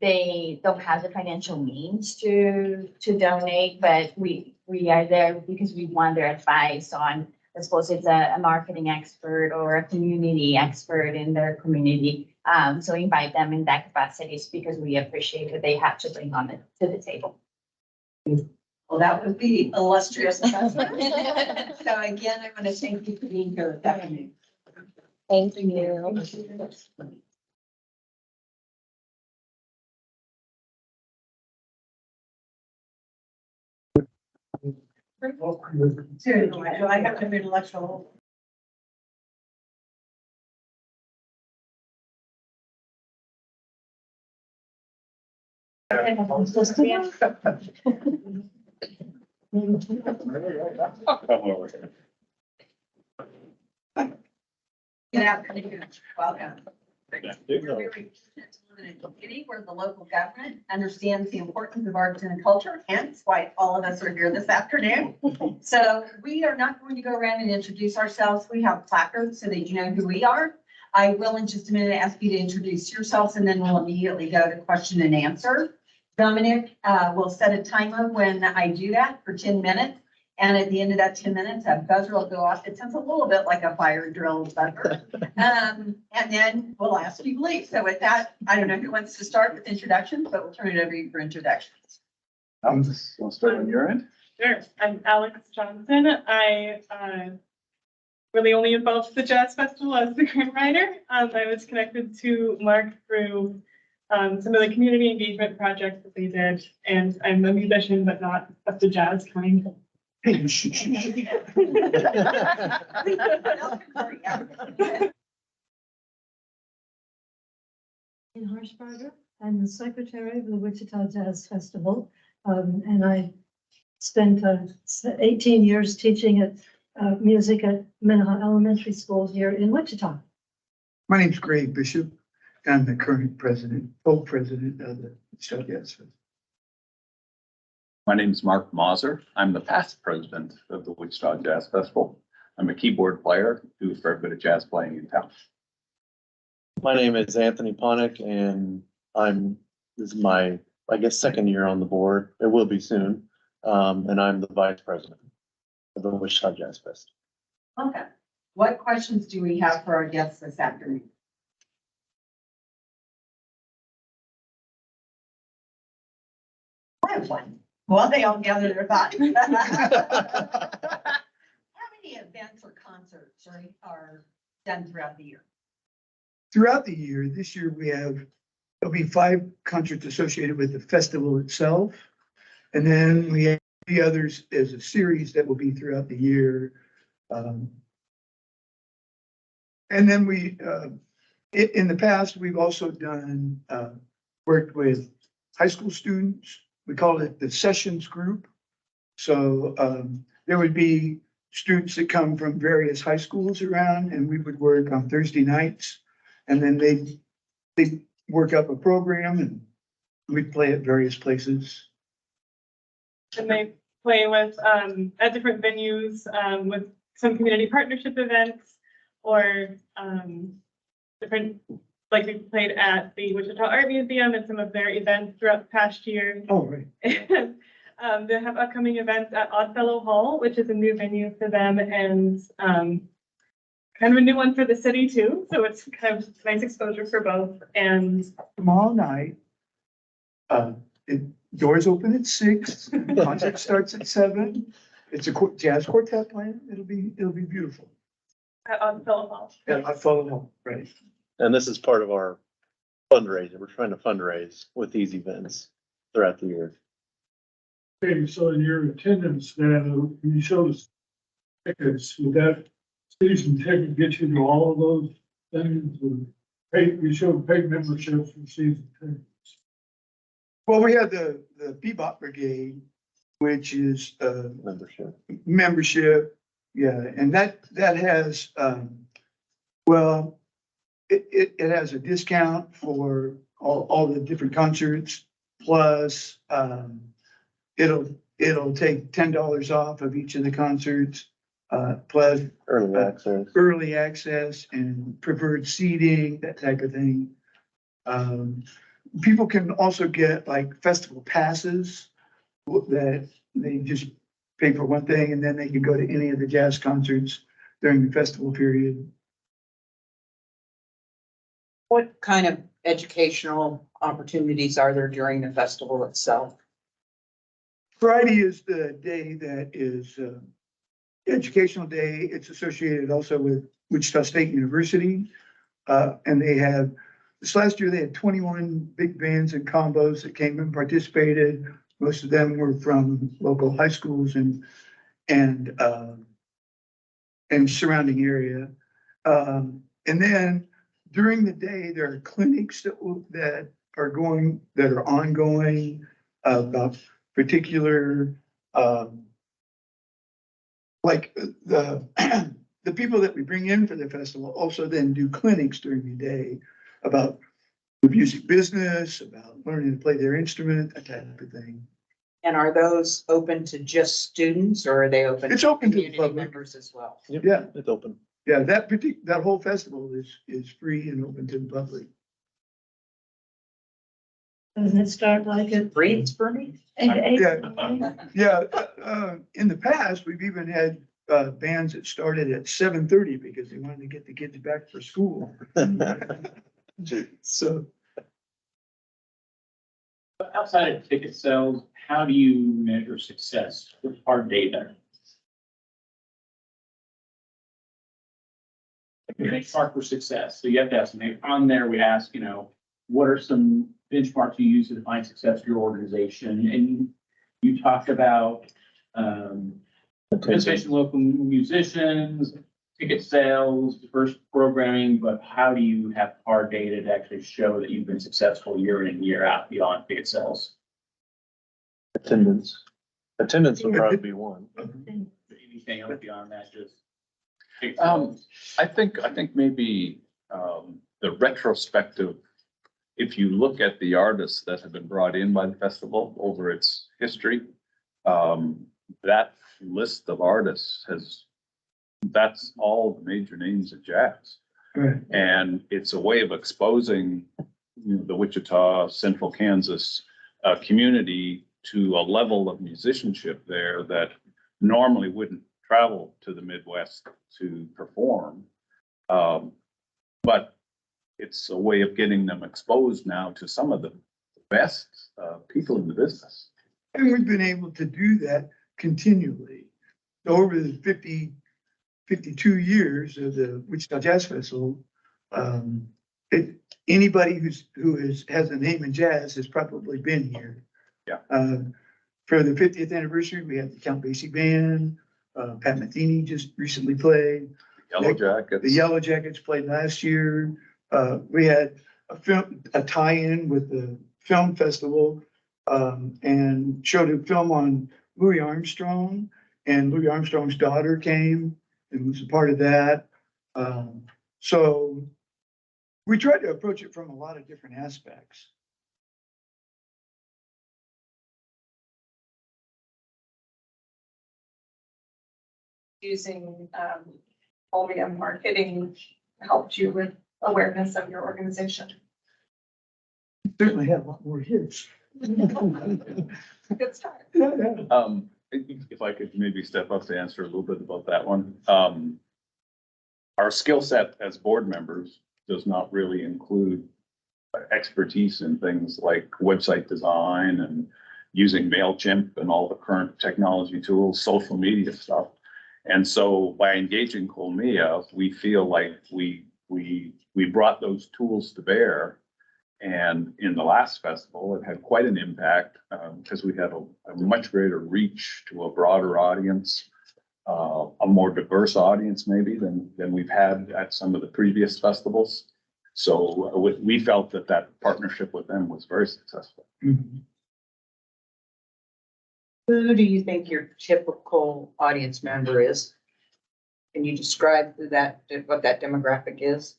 they don't have the financial means to donate, but we are there because we want their advice on, I suppose it's a marketing expert or a community expert in their community. So invite them in that capacity because we appreciate what they have to bring to the table. Well, that would be illustrious. So again, I want to thank you for being here this afternoon. Thank you. Do I have to be intellectual? Good afternoon. Welcome. We're very fortunate to live in a community where the local government understands the importance of arts and culture, hence why all of us are here this afternoon. So we are not going to go around and introduce ourselves. We have placards so that you know who we are. I will in just a minute ask you to introduce yourselves, and then we'll immediately go to question and answer. Dominic will set a timer when I do that for 10 minutes. And at the end of that 10 minutes, a buzzer will go off. It sounds a little bit like a fire drill buzzer. And then we'll ask you to leave. So with that, I don't know who wants to start with introductions, but we'll turn it over to you for introductions. We'll start on your end. Sure. I'm Alex Johnson. I really only involved with the Jazz Festival as the grant writer. I was connected to Mark through some of the community engagement projects that they did. And I'm a musician, but not of the jazz kind. In Harshbarger, I'm the secretary of the Wichita Jazz Festival, and I spent 18 years teaching music at Minnehaha Elementary School here in Wichita. My name's Greg Bishop. I'm the current president, full president of the Wichita Jazz Festival. My name is Mark Mauser. I'm the past president of the Wichita Jazz Festival. I'm a keyboard player, do a fair bit of jazz playing in town. My name is Anthony Ponick and this is my, I guess, second year on the board. It will be soon. And I'm the vice president of the Wichita Jazz Fest. Okay. What questions do we have for our guests this afternoon? I have one. Well, they all gather their thoughts. How many events or concerts are done throughout the year? Throughout the year, this year there'll be 5 concerts associated with the festival itself. And then we have the others as a series that will be throughout the year. And then in the past, we've also done, worked with high school students. We call it the sessions group. So there would be students that come from various high schools around, and we would work on Thursday nights. And then they'd work up a program and we'd play at various places. And they play with, at different venues, with some community partnership events or, different, like we played at the Wichita Art Museum and some of their events throughout the past year. Oh, right. They have upcoming events at Oddfellow Hall, which is a new venue for them and, kind of a new one for the city too. So it's kind of nice exposure for both and. Tomorrow night, doors open at 6, concert starts at 7. It's a jazz quartet playing. It'll be beautiful. At Oddfellow Hall. Yeah, I follow home, right. And this is part of our fundraiser. We're trying to fundraise with these events throughout the year. Okay, so your attendance now, you showed us tickets, would that season ticket get you to all of those things? We showed paid memberships for season tickets. Well, we had the Bebop Brigade, which is membership. Yeah, and that has, well, it has a discount for all the different concerts. Plus, it'll take $10 off of each of the concerts. Plus early access and preferred seating, that type of thing. People can also get like festival passes that they just pay for one thing and then they can go to any of the jazz concerts during the festival period. What kind of educational opportunities are there during the festival itself? Friday is the day that is educational day. It's associated also with Wichita State University. And they have, this last year they had 21 big bands and combos that came and participated. Most of them were from local high schools and surrounding area. And then during the day, there are clinics that are ongoing about particular, like the people that we bring in for the festival also then do clinics during the day about the music business, about learning to play their instrument, that type of thing. And are those open to just students or are they open? It's open to the community public. members as well? Yeah, it's open. Yeah, that whole festival is free and open to the public. Doesn't it start like at Breeds for me? Yeah, in the past, we've even had bands that started at 7:30 because they wanted to get the kids back for school. So. But outside of ticket sales, how do you measure success with hard data? Benchmark for success. So you have to have something on there. We ask, what are some benchmarks you use to define success for your organization? And you talked about participation of local musicians, ticket sales, diverse programming, but how do you have hard data to actually show that you've been successful year in and year out beyond ticket sales? Attendance would probably be one. Anything else beyond that, just? I think maybe the retrospective, if you look at the artists that have been brought in by the festival over its history, that list of artists has that's all the major names of jazz. Right. And it's a way of exposing, the Wichita, Central Kansas community to a level of musicianship there that normally wouldn't travel to the Midwest to perform. But it's a way of getting them exposed now to some of the best people in the business. And we've been able to do that continually. Over the 52 years of the Wichita Jazz Festival, anybody has a name in jazz has probably been here. Yeah. For the 50th anniversary, we had the Count Basie Band, Pat Metheny just recently played. Yellow Jackets. The Yellow Jackets played last year. We had a tie-in with the film festival, and showed a film on Louis Armstrong, and Louis Armstrong's daughter came and was a part of that. So we tried to approach it from a lot of different aspects. Using, all the marketing helped you with awareness of your organization. Certainly had a lot more hits. Good start. If I could maybe step up to answer a little bit about that one. Our skill set as board members does not really include expertise in things like website design and using MailChimp and all the current technology tools, social media stuff. And so by engaging Colmia, we feel like we brought those tools to bear. And in the last festival, it had quite an impact because we had a much greater reach to a broader audience, a more diverse audience maybe than we've had at some of the previous festivals. So we felt that partnership with them was very successful. Mm-hmm. Who do you think your typical audience member is? Can you describe what that demographic is?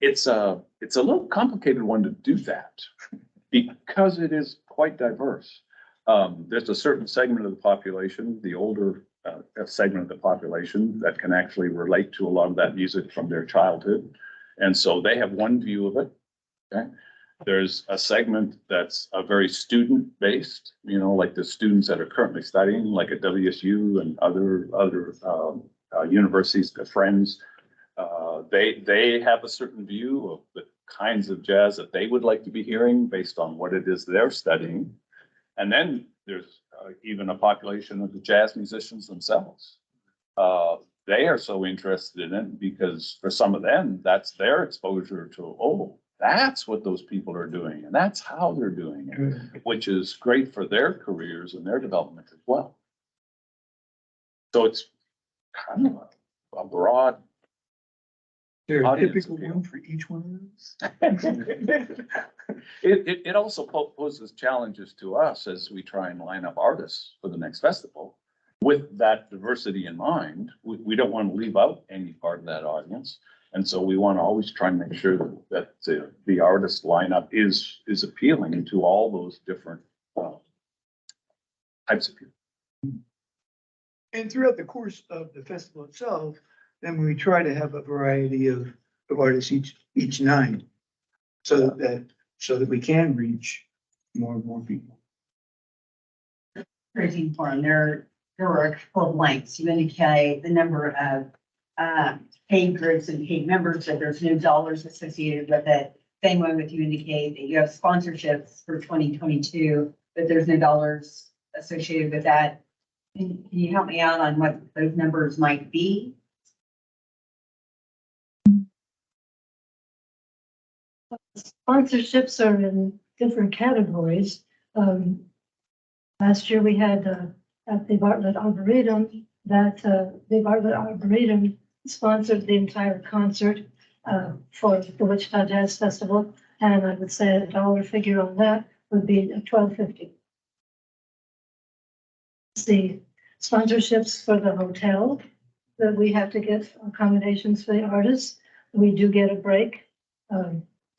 It's a little complicated one to do that because it is quite diverse. There's a certain segment of the population, the older segment of the population, that can actually relate to a lot of that music from their childhood. And so they have one view of it. Okay. There's a segment that's a very student-based, like the students that are currently studying, like at WSU and other universities, their friends. They have a certain view of the kinds of jazz that they would like to be hearing based on what it is they're studying. And then there's even a population of the jazz musicians themselves. They are so interested in it because for some of them, that's their exposure to, that's what those people are doing. And that's how they're doing it, which is great for their careers and their development as well. So it's kind of a broad. There a typical one for each one of those? It also poses challenges to us as we try and line up artists for the next festival. With that diversity in mind, we don't want to leave out any part of that audience. And so we want to always try and make sure that the artist lineup is appealing to all those different types of people. And throughout the course of the festival itself, then we try to have a variety of artists each night so that we can reach more and more people. Crazy forum, there were a couple of blanks. You indicate the number of paid groups and paid members, that there's no dollars associated with it. Same way with you indicate that you have sponsorships for 2022, but there's no dollars associated with that. Can you help me out on what those numbers might be? Sponsorships are in different categories. Last year we had at the Bartlett Arboretum the Bartlett Arboretum sponsored the entire concert for the Wichita Jazz Festival, and I would say a dollar figure on that would be $12.50. The sponsorships for the hotel that we have to get accommodations for the artists. We do get a break.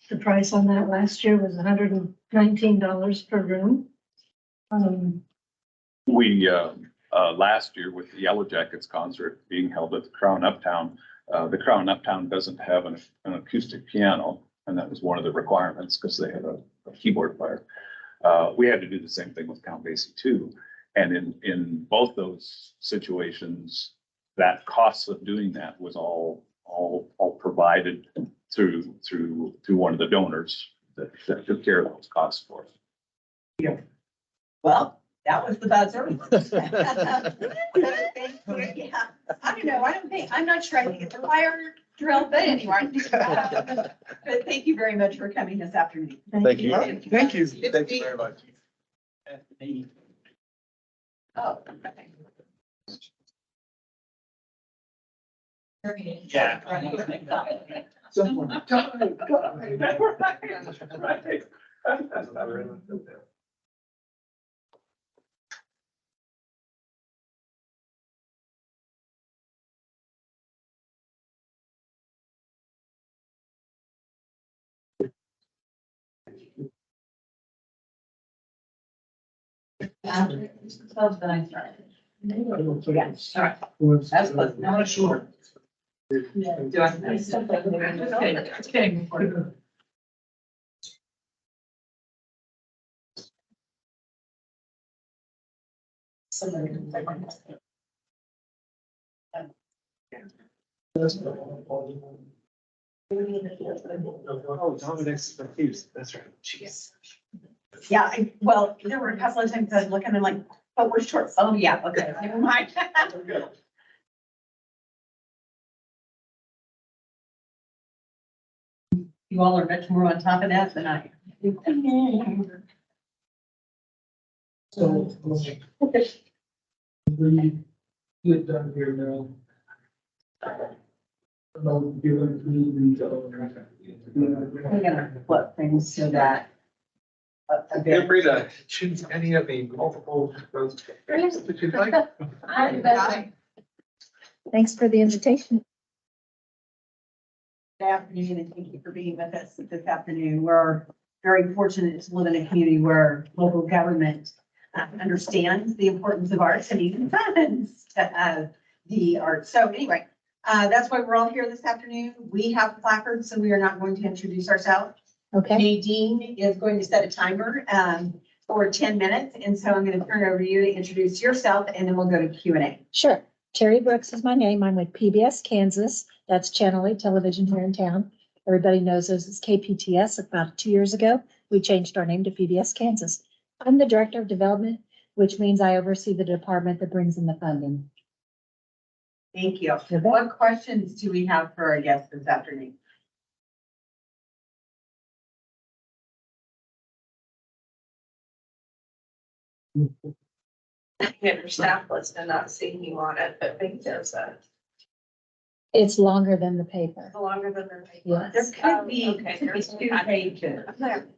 The price on that last year was $119 per room. We last year with the Yellow Jackets concert being held at the Crown Uptown. The Crown Uptown doesn't have an acoustic piano, and that was one of the requirements because they had a keyboard player. We had to do the same thing with Count Basie too. And in both those situations, that cost of doing that was all provided through one of the donors that took care of those costs for us. Yeah. Well, that was the buzzer. Yeah, I don't know, I'm not sure I think it's a fire drill, but anyway. But thank you very much for coming this afternoon. Thank you. Thank you. Thank you very much. Oh, okay. Yeah. I don't think Yeah, it's- all right. was, That's close. Now it's short. Do I? Just kidding. Oh, Dominic's confused. That's right. Jeez. Yeah, well, there were a couple of times I was looking and like, but we're short. Oh, yeah, okay, never mind. You all are much more on top of that than I am. So, we get done here now. About giving me We're gonna flip things so that. Feel free to choose any of the multiple votes that you'd like. Thanks for the invitation. Good afternoon, and thank you for being with us this afternoon. We're very fortunate to live in a community where local government understands the importance of arts and even funds to have the arts. So anyway, that's why we're all here this afternoon. We have placards, so we are not going to introduce ourselves. Okay. Nadine is going to set a timer for 10 minutes, and so I'm going to turn it over to you to introduce yourself, and then we'll go to Q&A. Sure. Terry Brooks is my name. I'm with PBS Kansas. That's Channel 8 television here in town. Everybody knows us as KPTS. About 2 years ago, we changed our name to PBS Kansas. I'm the Director of Development, which means I oversee the department that brings in the funding. Thank you. What questions do we have for our guests this afternoon? Get your staff list and not seeing you on it, but think there's It's longer than the paper. longer than their. Yes. There could be, Okay, could be there's 2 pages.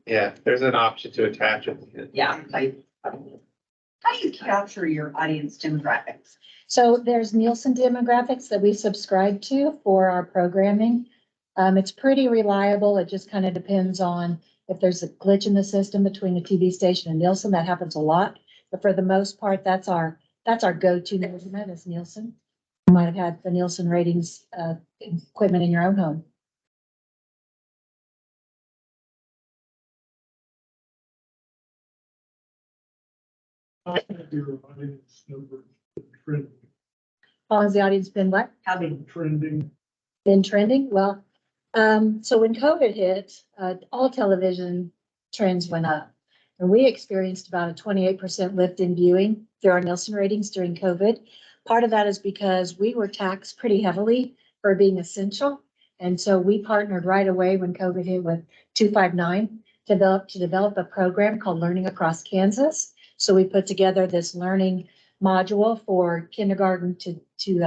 Yeah, there's an option to attach it. Yeah. How do you capture your audience demographics? So there's Nielsen demographics that we subscribe to for our programming. It's pretty reliable. It just kind of depends on if there's a glitch in the system between the TV station and Nielsen. That happens a lot. But for the most part, that's our go-to measurement is Nielsen. You might have had the Nielsen ratings equipment in your own home. Your audience number trending. How has the audience been what? Trending. Been trending? Well, so when COVID hit, all television trends went up. And we experienced about a 28% lift in viewing through our Nielsen ratings during COVID. Part of that is because we were taxed pretty heavily for being essential. And so we partnered right away when COVID hit with 259 to develop a program called Learning Across Kansas. So we put together this learning module for kindergarten to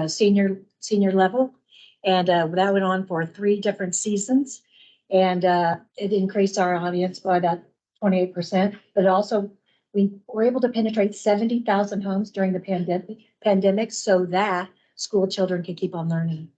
senior level. And that went on for 3 different seasons. And it increased our audience by about 28%. But also, we were able to penetrate 70,000 homes during the pandemic so that school children could keep on learning.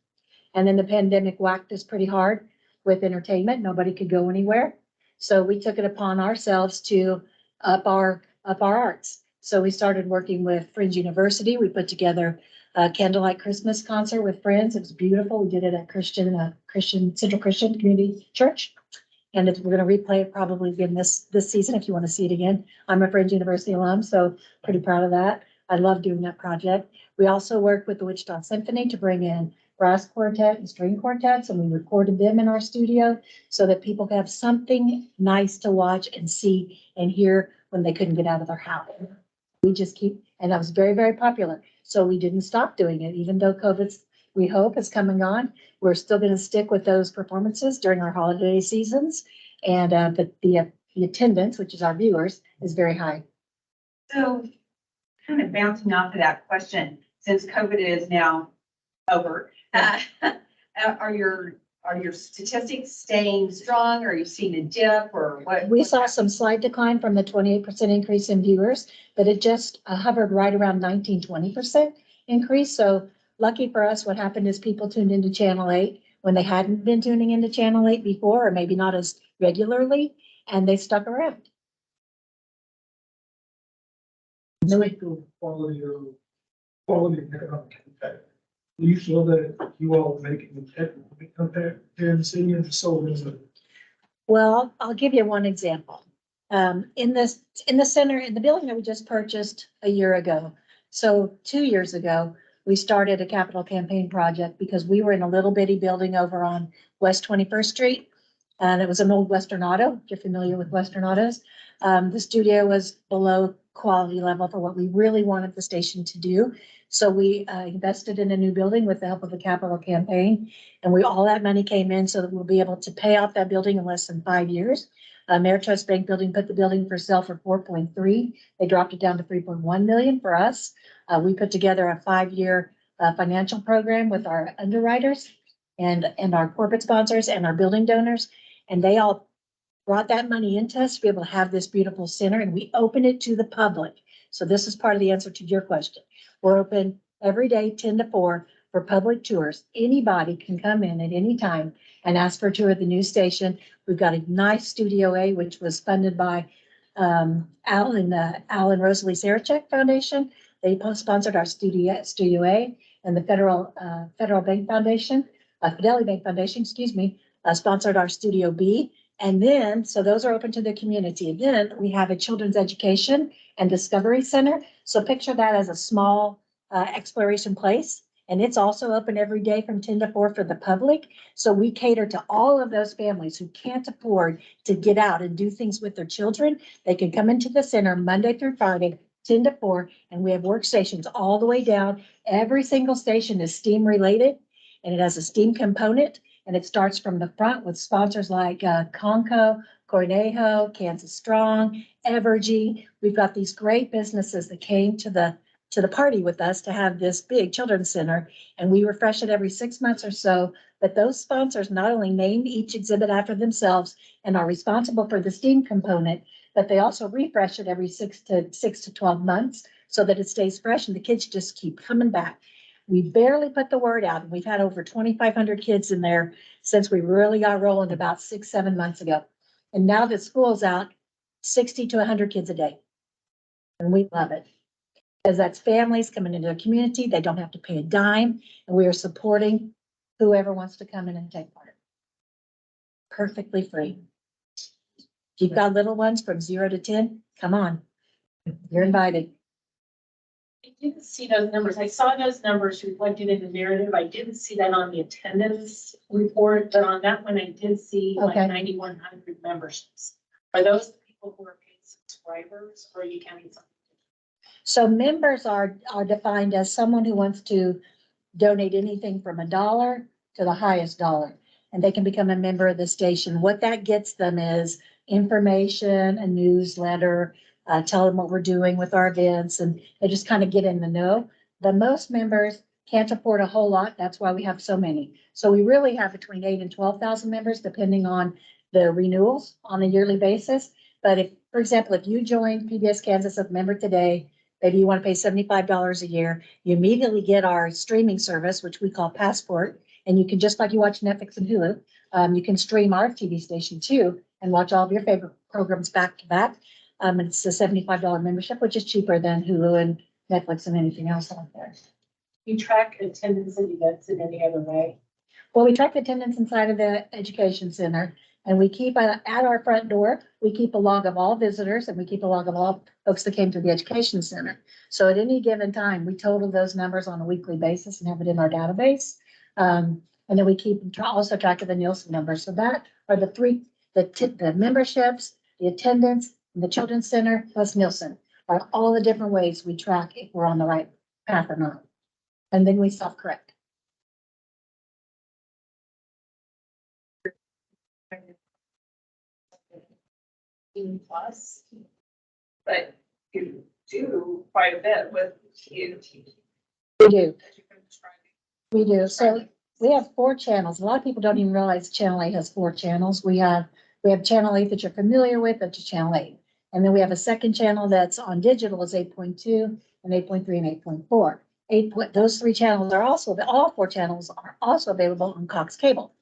And then the pandemic whacked us pretty hard with entertainment. Nobody could go anywhere. So we took it upon ourselves to up our arts. So we started working with Fringe University. We put together a candlelight Christmas concert with friends. It was beautiful. We did it at Central Christian Community Church. And we're going to replay it probably again this season if you want to see it again. I'm a Fringe University alum, so pretty proud of that. I love doing that project. We also worked with the Wichita Symphony to bring in brass quartet and string quartets, and we recorded them in our studio so that people could have something nice to watch and see and hear when they couldn't get out of their house. We just keep, and that was very, very popular. So we didn't stop doing it, even though COVID's, we hope, is coming on. We're still going to stick with those performances during our holiday seasons. And the attendance, which is our viewers, is very high. So kind of bouncing off of that question, since COVID is now over, are your statistics staying strong? Are you seeing a dip or what? We saw some slight decline from the 28% increase in viewers, but it just hovered right around 19-20% increase. So lucky for us, what happened is people tuned into Channel 8 when they hadn't been tuning into Channel 8 before, or maybe not as regularly, and they stuck around. Quality of economic impact. Do you feel that you all are making an economic impact here in the city and so is it? Well, I'll give you one example. In the center, in the building that we just purchased a year ago. So 2 years ago, we started a capital campaign project because we were in a little bitty building over on West 21st Street. And it was an old Western Auto, if you're familiar with Western Autos. The studio was below quality level for what we really wanted the station to do. So we invested in a new building with the help of a capital campaign. And all that money came in so that we'll be able to pay off that building in less than 5 years. Ameritrust Bank Building put the building for sale for 4.3. They dropped it down to 3.1 million for us. We put together a 5-year financial program with our underwriters and our corporate sponsors and our building donors. And they all brought that money into us to be able to have this beautiful center, and we open it to the public. So this is part of the answer to your question. We're open every day, 10 to 4, for public tours. Anybody can come in at any time and ask for a tour of the new station. We've got a nice Studio A, which was funded by Al and Rosalie Sarachek Foundation. They sponsored our Studio A, and the Federal Bank Foundation, Fidelity Bank Foundation, sponsored our Studio B. And then, so those are open to the community. Then we have a children's education and discovery center. So picture that as a small exploration place. And it's also open every day from 10 to 4 for the public. So we cater to all of those families who can't afford to get out and do things with their children. They can come into the center Monday through Friday, 10 to 4, and we have workstations all the way down. Every single station is STEAM related, and it has a STEAM component. And it starts from the front with sponsors like Conco, Cornejo, Kansas Strong, Evergy. We've got these great businesses that came to the party with us to have this big children's center, and we refresh it every 6 months or so. But those sponsors not only name each exhibit after themselves and are responsible for the STEAM component, but they also refresh it every 6 to 12 months so that it stays fresh and the kids just keep coming back. We barely put the word out. We've had over 2,500 kids in there since we really got rolling about 6-7 months ago. And now that school's out, 60 to 100 kids a day. And we love it because that's families coming into the community. They don't have to pay a dime, and we are supporting whoever wants to come in and take part. Perfectly free. If you've got little ones from 0 to 10, come on. You're invited. I didn't see those numbers. I saw those numbers reflected in the narrative. I didn't see that on the attendance report, but on that one, I did see like 9,100 memberships. Are those the people who are paid subscribers, or are you counting something? So members are defined as someone who wants to donate anything from $1 to the highest dollar, and they can become a member of the station. What that gets them is information, a newsletter, tell them what we're doing with our events, and they just kind of get in the know. But most members can't afford a whole lot. That's why we have so many. So we really have between 8,000 and 12,000 members, depending on the renewals on a yearly basis. But if, for example, if you join PBS Kansas as a member today, maybe you want to pay $75 a year, you immediately get our streaming service, which we call Passport. And you can, just like you watch Netflix and Hulu, you can stream our TV station too and watch all of your favorite programs back to back. And it's a $75 membership, which is cheaper than Hulu and Netflix and anything else out there. You track attendance and events in any other way? Well, we track attendance inside of the education center, and we keep at our front door, we keep a log of all visitors, and we keep a log of all folks that came to the education center. So at any given time, we total those numbers on a weekly basis and have it in our database. And then we keep also track of the Nielsen numbers. So that are the three, the memberships, the attendance, and the children's center plus Nielsen are all the different ways we track if we're on the right path or not. And then we self-correct. Plus, but you do quite a bit with you. We do. We do. So we have 4 channels. A lot of people don't even realize Channel 8 has 4 channels. We have Channel 8 that you're familiar with, that's Channel 8. And then we have a second channel that's on digital is 8.2 and 8.3 and 8.4. Those 3 channels are also, all 4 channels are also available on Cox Cable.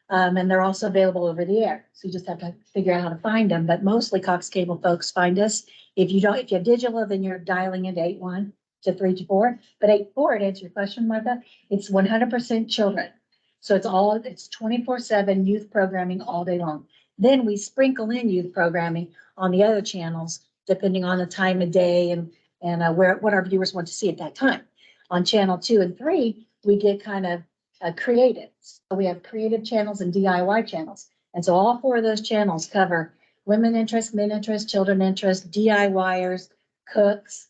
And they're also available over the air. So you just have to figure out how to find them. But mostly Cox Cable folks find us. If you have digital, then you're dialing into 8.1 to 3 to 4. But 8.4, to answer your question, Martha, it's 100% children. So it's 24/7 youth programming all day long. Then we sprinkle in youth programming on the other channels, depending on the time of day and what our viewers want to see at that time. On channel 2 and 3, we get kind of creative. So we have creative channels and DIY channels. And so all 4 of those channels cover women interest, men interest, children interest, DIYers, cooks,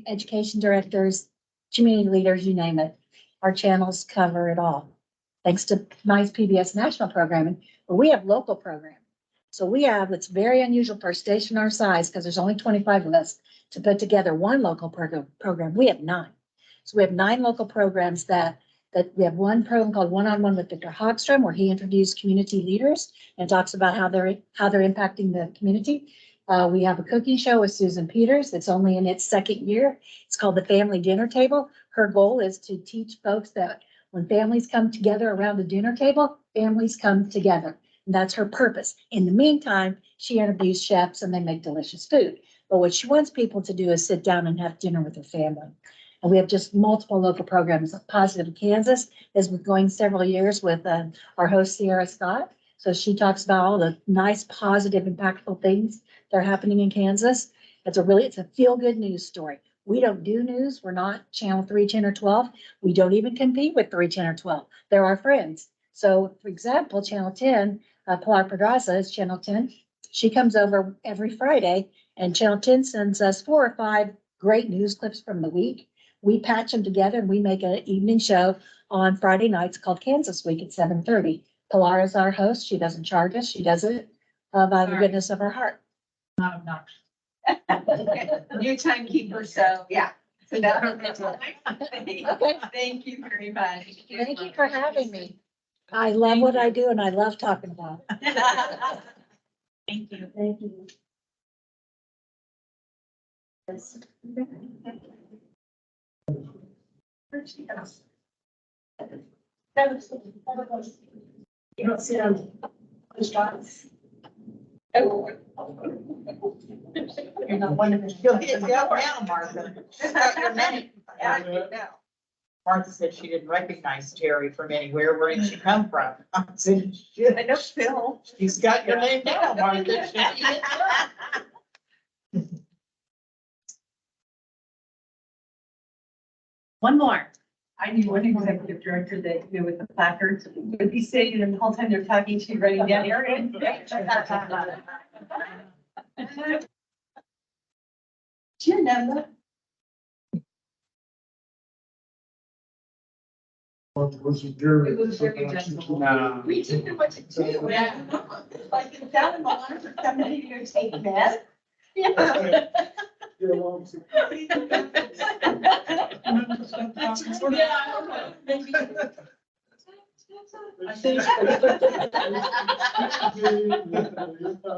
education directors, community leaders, you name it. Our channels cover it all. Thanks to nice PBS national programming, but we have local programming. So it's very unusual for a station our size, because there's only 25 of us, to put together one local program. We have 9. So we have 9 local programs that we have one program called One-on-One with Victor Hogstrom, where he interviews community leaders and talks about how they're impacting the community. We have a cooking show with Susan Peters. It's only in its 2nd year. It's called the Family Dinner Table. Her goal is to teach folks that when families come together around the dinner table, families come together. And that's her purpose. In the meantime, she interviews chefs and they make delicious food. But what she wants people to do is sit down and have dinner with their family. And we have just multiple local programs. Positive Kansas has been going several years with our host, Sierra Scott. So she talks about all the nice, positive, impactful things that are happening in Kansas. It's a feel-good news story. We don't do news. We're not Channel 3, 10, or 12. We don't even compete with 3, 10, or 12. They're our friends. So, for example, Channel 10, Pilar Pedraza is Channel 10. She comes over every Friday, and Channel 10 sends us 4 or 5 great news clips from the week. We patch them together, and we make an evening show on Friday nights called Kansas Week at 7:30. Pilar is our host. She doesn't charge us. She does it by the goodness of her heart. Not obnoxious. New timekeeper, so yeah. So that Okay. Thank you very much. Thank you for having me. I love what I do and I love talking about it. Thank you. Thank you. You don't sit on those shots. Oh. You're not one of them. You'll get down now, Martha. Just got your minute. Yeah, now. Martha said she didn't recognize Terry from anywhere. Where did she come from? I said, I know Phil. He's got your name now, Martha. One more. I knew one executive director that, with the placards, would be sitting and the whole time they're talking to you, writing down areas. Do you know that? Was it your? It was very gentle. We didn't know what to do. Yeah. Like, it's down in the line for somebody to go take meds. Yeah.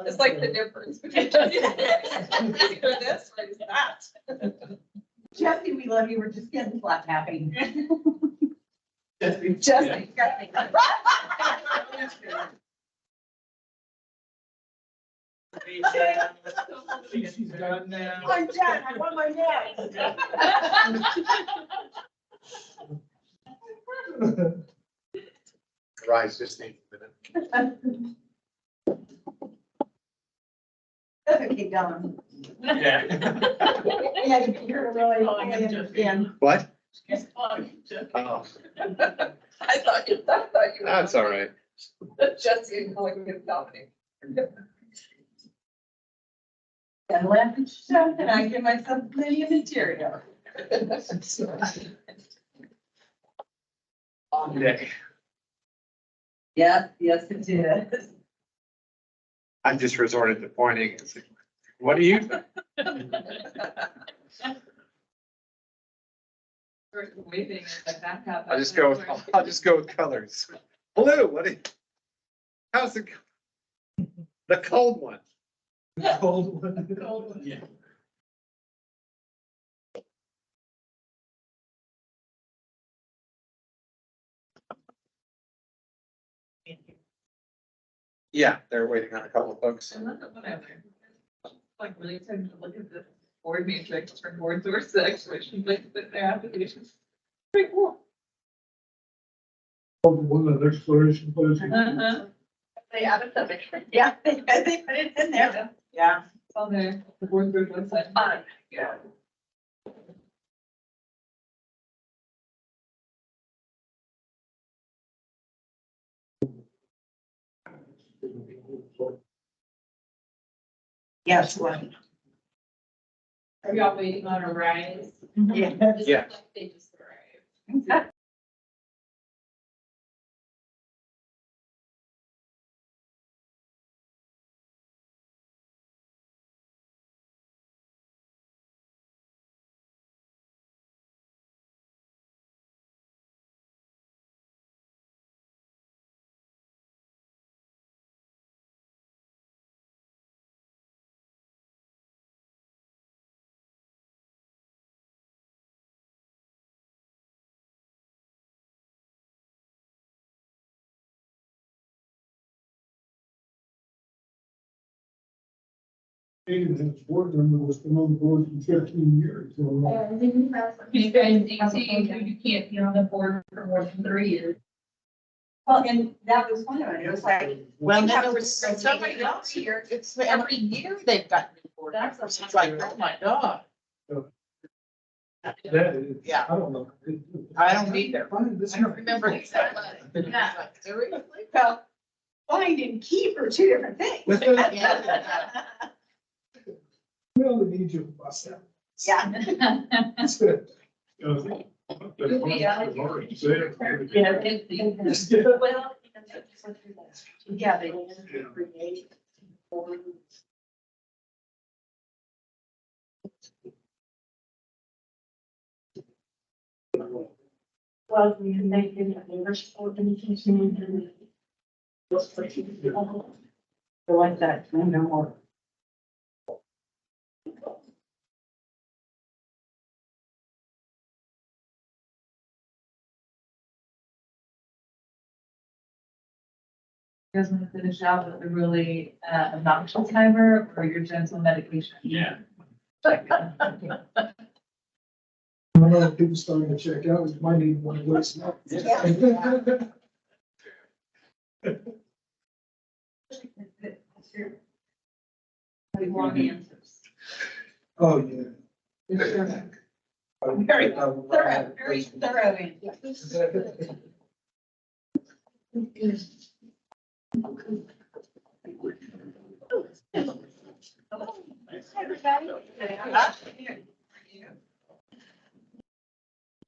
It's like the difference between this or that. Jesse, we love you. We're just getting flat tapping. Jesse. She's done now. I'm done, I want my next. Rise, just need a minute. Doesn't keep going. Yeah. Yeah, you're really, I understand. What? Oh. Oh, I thought you. that's all right. Jesse and calling me Dominic. And laugh and shout, and I give myself plenty of material. Long day. Yes, yes, it is. I just resorted to pointing. It's like, what do you think? I'll just go with colors. Blue, what do you? How's it? The cold one. Cold one. Yeah. Yeah, they're waiting on a couple of folks. Like really excited to look at the board matrix for board source exhibition, like with their applications. Pretty cool. One of the exploration places. They added them. Yeah, they put it in there. Yeah. It's on there, the board group website. Yeah. Yes, what? Are y'all waiting on a rise? Yeah. Yeah. They just arrived. His board member was been on the board for 15 years. So, You guys, you can't be on the board for more than 3 years. Well, and that was one of it. It was like, well, We then have there to was somebody else here. It's every year they've gotten board members. It's like, oh my God. That is, Yeah. I don't know. I don't either. I don't remember exactly. Yeah. Seriously? Well, find and keep are two different things. We only need you for myself. Yeah. That's good. Yeah, they create. Well, we can make it a neighbor's organization. I like that. I know more. You guys want to finish out with a really obnoxious timer or your gentle medication? Yeah. I know people starting to check out, we might need one of those. Long answers. Oh, yeah. Very thorough, very thorough.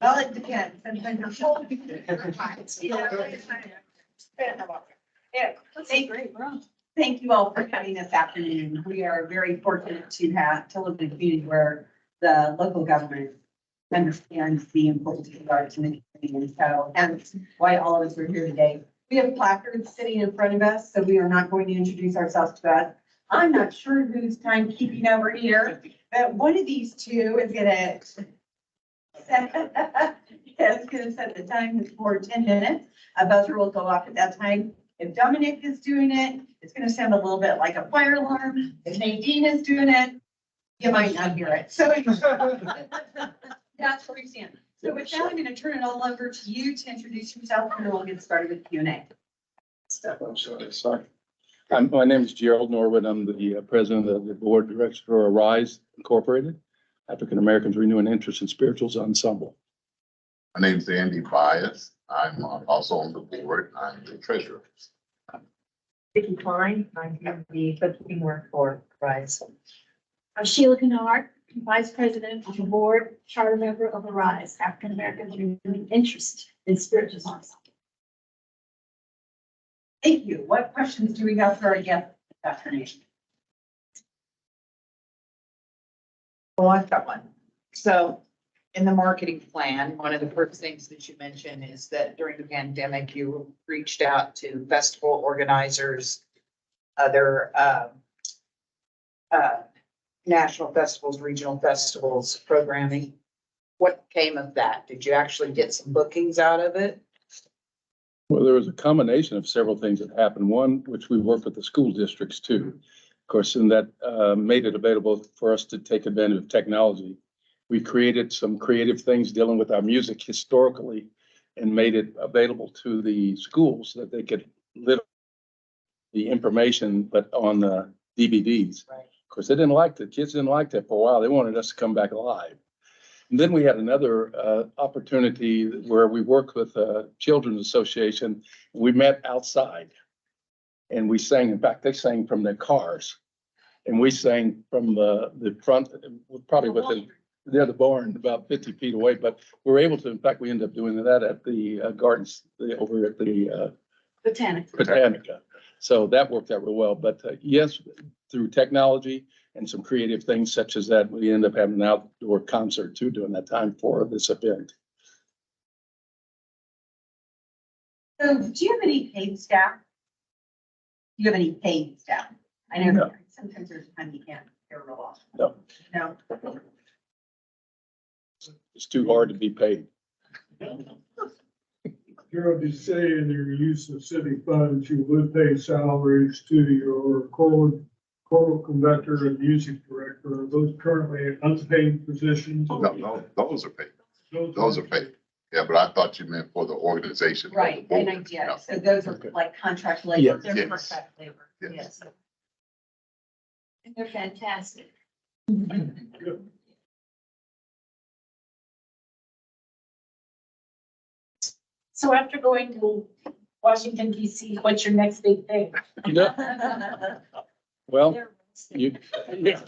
Well, it depends. Sometimes you're told. Yeah, thank you all for coming this afternoon. We are very fortunate to live in a community where the local government understands the importance of the arts in the community. And so that's why all of us are here today. We have placards sitting in front of us, so we are not going to introduce ourselves to us. I'm not sure who's timekeeping over here, but one of these two is gonna set the time for 10 minutes. A buzzer will go off at that time. If Dominic is doing it, it's gonna sound a little bit like a fire alarm. If Nadine is doing it, you might not hear it. So that's where we stand. So with that, I'm gonna turn it all over to you to introduce yourself and then we'll get started with Q&A. Sorry. My name is Gerald Norwood. I'm the president of the board director for Arise Incorporated, African Americans Renewing Interest in Spirituals Ensemble. My name is Andy Bias. I'm also on the board. I'm the treasurer. Vicki Klein, I'm the bookkeeping work for Rise. I'm Sheila Kennard, Vice President of the Board, Charter Member of Arise, African Americans Renewing Interest in Spirituals Ensemble. Thank you. What questions do we have for our guest this afternoon? Well, I've got one. So in the marketing plan, one of the first things that you mentioned is that during the pandemic, you reached out to festival organizers, other national festivals, regional festivals, programming. What came of that? Did you actually get some bookings out of it? Well, there was a combination of several things that happened. One, which we worked with the school districts too. Of course, and that made it available for us to take advantage of technology. We created some creative things dealing with our music historically and made it available to the schools that they could live the information, but on the DVDs. Right. Of course, they didn't like that. Kids didn't like that for a while. They wanted us to come back alive. And then we had another opportunity where we worked with a children's association. We met outside and we sang. In fact, they sang from their cars and we sang from the front, probably within the other barn, about 50 feet away. But we were able to, in fact, we ended up doing that at the gardens over at the Botanica. So that worked out real well. But yes, through technology and some creative things such as that, we end up having an outdoor concert too during that time for this event. So do you have any paid staff? Do you have any paid staff? I know No. sometimes there's a time you can't hear real often. No, No. it's too hard to be paid. Gerald, you say in your use of city funds, you would pay salaries to your choral conductor and music director. Are those currently unpaid positions? No, those are paid. Those are paid. Yeah, but I thought you meant for the organization. Right, and I did. So those are like contract labor. Yes. They're Yes. contract labor. Yes. Yes. And they're fantastic. So after going to Washington DC, what's your next big thing? Well, you, yeah.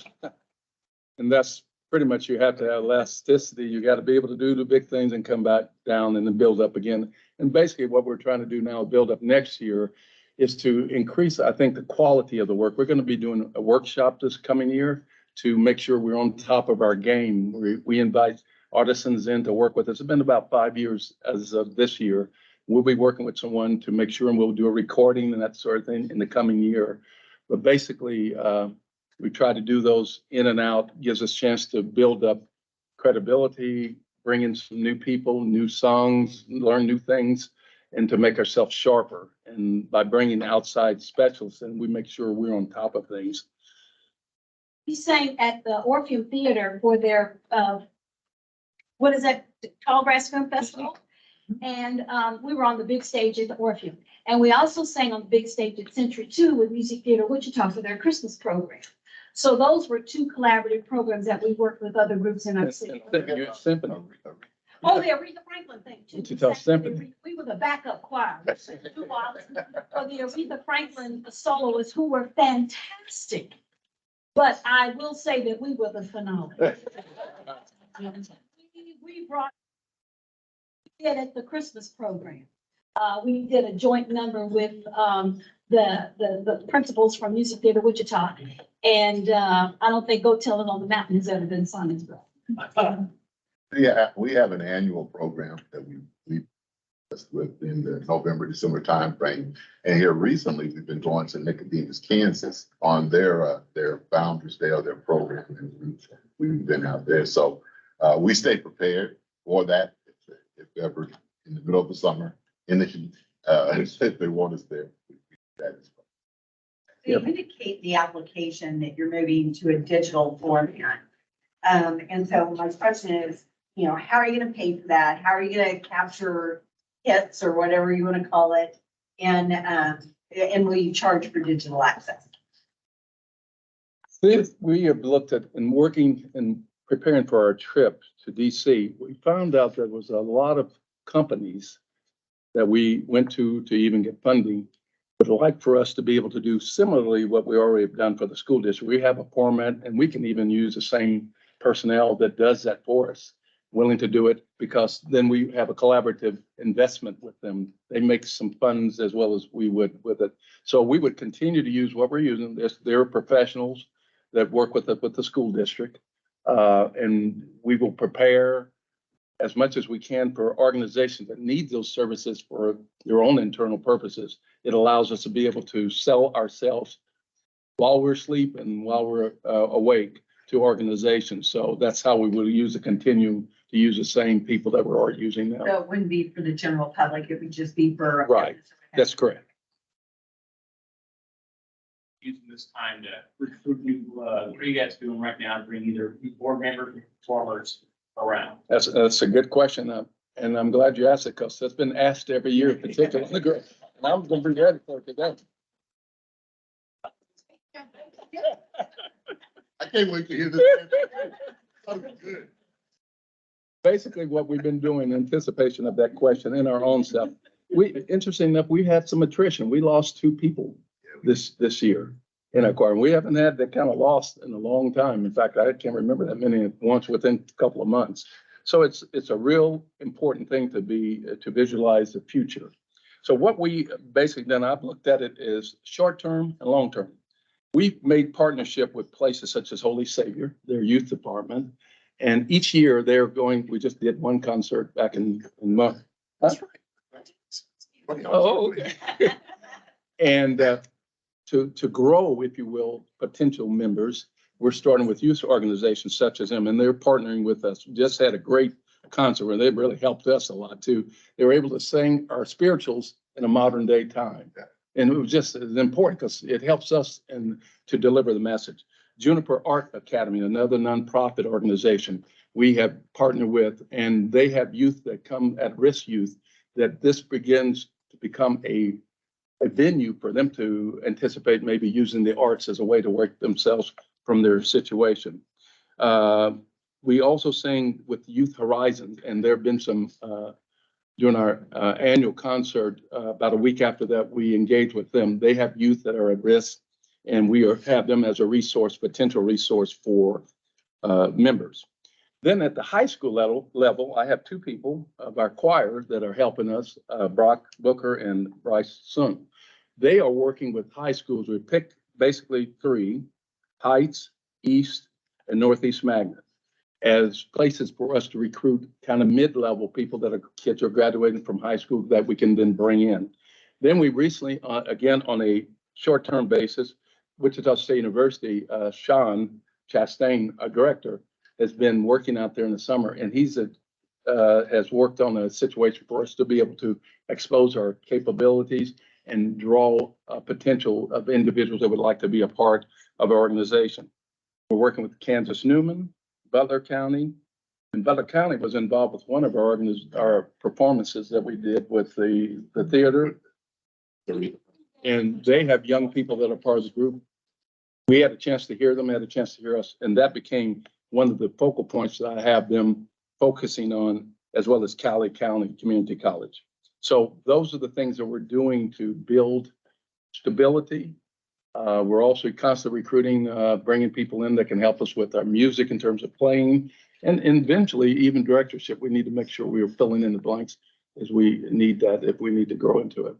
And that's pretty much, you have to have elasticity. You got to be able to do the big things and come back down and then build up again. And basically what we're trying to do now, build up next year, is to increase, I think, the quality of the work. We're going to be doing a workshop this coming year to make sure we're on top of our game. We invite artisans in to work with us. It's been about 5 years as of this year. We'll be working with someone to make sure, and we'll do a recording and that sort of thing in the coming year. But basically, we try to do those in and out, gives us a chance to build up credibility, bring in some new people, new songs, learn new things, and to make ourselves sharper. And by bringing outside specialists, and we make sure we're on top of things. We sang at the Orpheum Theater for their, what is that, Tallgrass Film Festival? And we were on the big stage at the Orpheum. And we also sang on the big stage at Century 2 with Music Theater Wichita for their Christmas program. So those were two collaborative programs that we worked with other groups in our city. Symphony. Oh, the Aretha Franklin thing too. Wichita Symphony. We were the backup choir. Two wives for the Aretha Franklin soloists who were fantastic. But I will say that we were the finale. We brought it at the Christmas program. We did a joint number with the principals from Music Theater Wichita. And I don't think Go Tell It on the Mountain has ever been sung as well. Yeah, we have an annual program that we with in the November, December timeframe. And here recently, we've been going to Nicodemus, Kansas on their Founders Day of their program. And we've been out there. So we stay prepared for that if ever in the middle of the summer, in the heat, if they want us there, You indicate the application that you're moving to a digital format. And so my question is, you know, how are you gonna pay for that? How are you gonna capture hits or whatever you wanna call it? And will you charge for digital access? We have looked at and working and preparing for our trip to DC. We found out there was a lot of companies that we went to even get funding would like for us to be able to do similarly what we already have done for the school district. We have a format and we can even use the same personnel that does that for us, willing to do it because then we have a collaborative investment with them. They make some funds as well as we would with it. So we would continue to use what we're using. They're professionals that work with the school district. And we will prepare as much as we can for organizations that need those services for their own internal purposes. It allows us to be able to sell ourselves while we're asleep and while we're awake to organizations. So that's how we will continue to use the same people that we're already using now. So it wouldn't be for the general public, it would just be for. Right, that's correct. Using this time to recruit new, what are you guys doing right now to bring either board members or performers around? That's a good question. And I'm glad you asked it because that's been asked every year, particularly in the group. And I'm gonna be ready for it today. I can't wait to hear this. That'll be good. Basically, what we've been doing in anticipation of that question in our own self. Interesting enough, we had some attrition. We lost 2 people this year in our choir. We haven't had that kind of loss in a long time. In fact, I can't remember that many at once within a couple of months. So it's a real important thing to visualize the future. So what we basically done, I've looked at it as short-term and long-term. We've made partnership with places such as Holy Savior, their youth department. And each year they're going, we just did one concert back in March. That's right. Oh, okay. And to grow, if you will, potential members, we're starting with youth organizations such as them, and they're partnering with us. Just had a great concert where they really helped us a lot too. They were able to sing our spirituals in a modern day time. And it was just as important because it helps us to deliver the message. Juniper Art Academy, another nonprofit organization we have partnered with, and they have youth that come at-risk youth, that this begins to become a venue for them to anticipate maybe using the arts as a way to work themselves from their situation. We also sing with Youth Horizons, and there have been some, during our annual concert, about a week after that, we engage with them. They have youth that are at risk, and we have them as a resource, potential resource for members. Then at the high school level, I have 2 people of our choir that are helping us, Brock Booker and Bryce Sun. They are working with high schools. We picked basically 3, Heights, East, and Northeast Magnet, as places for us to recruit kind of mid-level people that kids are graduating from high school that we can then bring in. Then we recently, again, on a short-term basis, Wichita State University, Sean Chastain, our director, has been working out there in the summer, and he's has worked on a situation for us to be able to expose our capabilities and draw a potential of individuals that would like to be a part of our organization. We're working with Kansas Newman, Butler County, and Butler County was involved with one of our performances that we did with the theater. And they have young people that are part of the group. We had a chance to hear them, had a chance to hear us, and that became one of the focal points that I have them focusing on, as well as Cali County Community College. So those are the things that we're doing to build stability. We're also constantly recruiting, bringing people in that can help us with our music in terms of playing, and eventually even directorship. We need to make sure we are filling in the blanks as we need that, if we need to grow into it.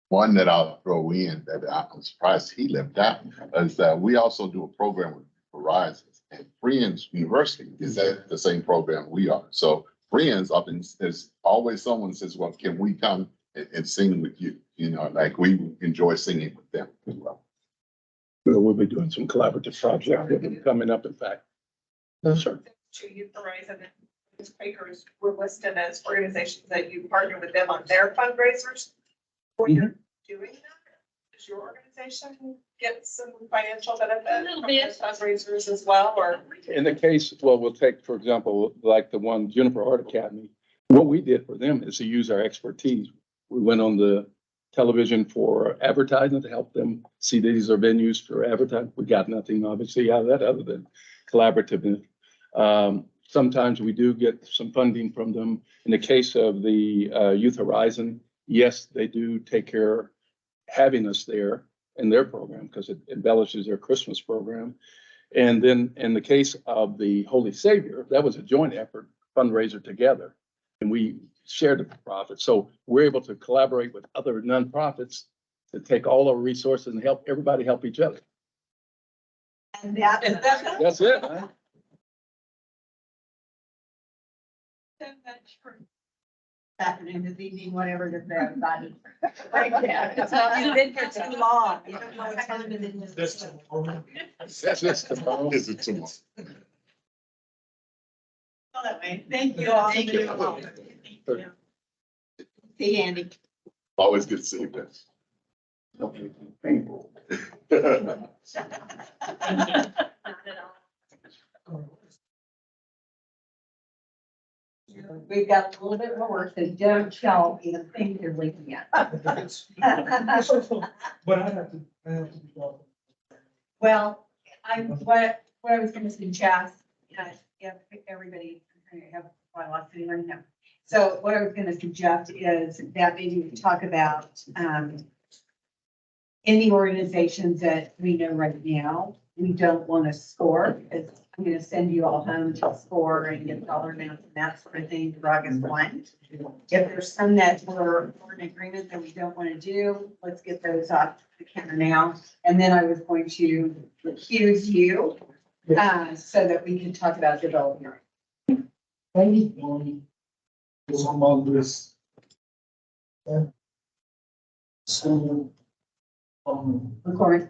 One that I'll throw in that I'm surprised he left out is that we also do a program with Horizons, and Friends University is at the same program we are. So Friends there's always someone says, well, can we come and sing with you? You know, like we enjoy singing with them as well. We'll be doing some collaborative projects with them coming up, in fact. Sure. To Youth Horizon and Quakers were listed as organizations that you partner with them on their fundraisers. When you're doing that, your organization get some financial benefit little from bit. those fundraisers as well, or? In the case, well, we'll take, for example, like the one Juniper Art Academy. What we did for them is to use our expertise. We went on the television for advertising to help them see these are venues for advertising. We got nothing obviously out of that other than collaborative. Sometimes we do get some funding from them. In the case of the Youth Horizon, yes, they do take care of having us there in their program because it embellishes their Christmas program. And then in the case of the Holy Savior, that was a joint effort fundraiser together. And we shared the profit. So we're able to collaborate with other nonprofits to take all our resources and help everybody help each other. And that's That's it, huh? so much for this afternoon, this evening, whatever the body. You've been here too long. You don't know what time it is. That's just tomorrow. Is it tomorrow? All that way. Thank you all. Thank you. See Andy. Always good to see you, guys. We've got a little bit more work, so don't tell me the things you're looking at. But I have to be careful. Well, what I was gonna suggest, if everybody, I have, I lost anyone, no. So what I was gonna suggest is that maybe we talk about, any organizations that we know right now, we don't want to score. I'm gonna send you all home to score and get dollar amounts and that sort of thing for August 1. If there's some that we're in agreement that we don't want to do, let's get those off the counter now. And then I was going to recuse you, so that we can talk about development. Maybe one was on my list. So, Record.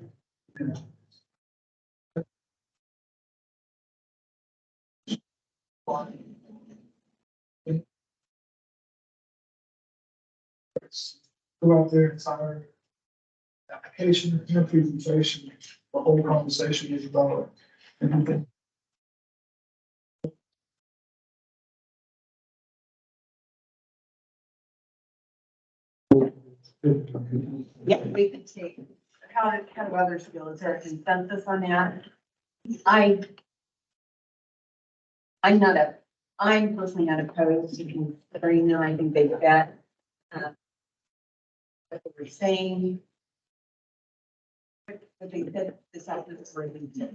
Go out there and sign application, no presentation, the whole conversation is about anything. Yeah, we could take, how do others feel? Is there a consensus on that? I'm personally not opposed to considering them. I think they've got, what they were saying. What they said this afternoon,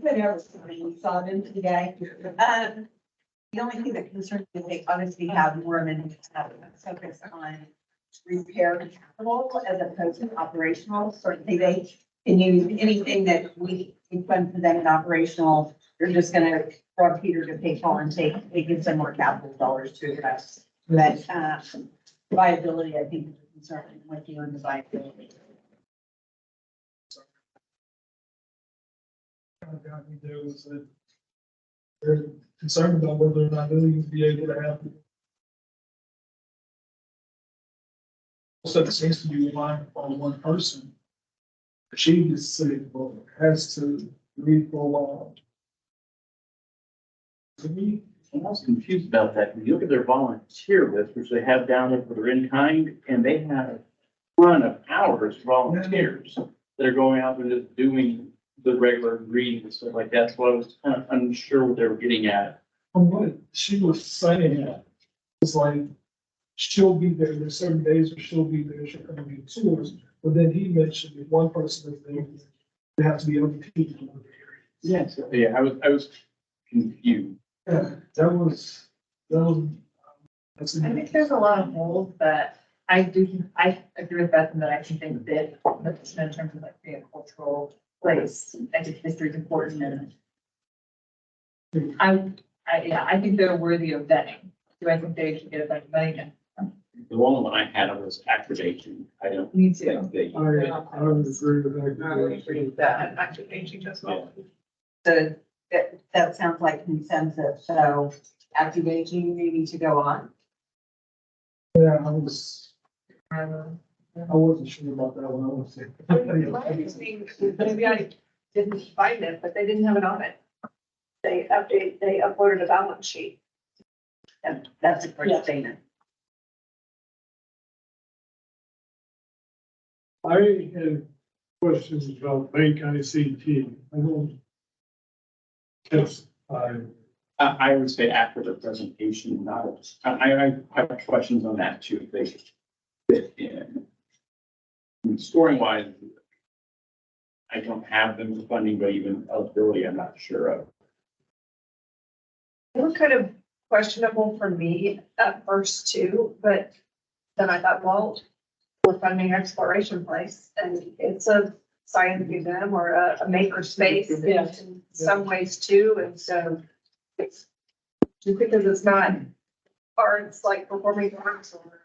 whatever, we saw them today. The only thing that concerns me is they obviously have more of an focus on repair and capital as opposed to operational. Sort of they can use anything that we fund for them in operational. They're just gonna rub Peter to pay Paul and they give some more capital dollars to address. But viability, I think, is a concern with you on the viability. Kind of got me there was that they're concerned about whether or not they'll even be able to have. So it seems to be relying on one person. She just said, well, has to leave for a while. To me, I'm also confused about that. When you look at their volunteer list, which they have down there for their in-kind, and they have a run of hours volunteers that are going out and just doing the regular reading and stuff like that. So I was kind of unsure what they were getting at. from what she was saying, it's like, she'll be there, there's certain days where she'll be there, she'll come and do tours. But then he mentioned if one person is there, they have to be other people in the area. Yes. Yeah, I was confused. Yeah, that was, that's. I think there's a lot of holes, but I agree with Beth in that I think they fit, but just in terms of like being a cultural place, I think history is important and I think they're worthy of vetting. Do I think they should get a bunch of money? The only one I had was activation. I don't Me too. think they. I would agree with that. I would agree with that. Activation as well. So that sounds like consensus. So activation maybe to go on. Yeah, I was. I wasn't sure about that one, I was saying. My understanding, maybe I didn't find it, but they didn't have it on it. They uploaded a balance sheet. And that's a great statement. I have questions about bank ICT. I don't. Yes, I would say after the presentation, not, I have questions on that too, if they fit in. Scoring wise, I don't have them for funding, but even eligibility, I'm not sure of. They were kind of questionable for me at first too, but then I thought, well, we're funding exploration place and it's a science museum or a maker space in some ways too. And so it's just because it's not arts like performing arts or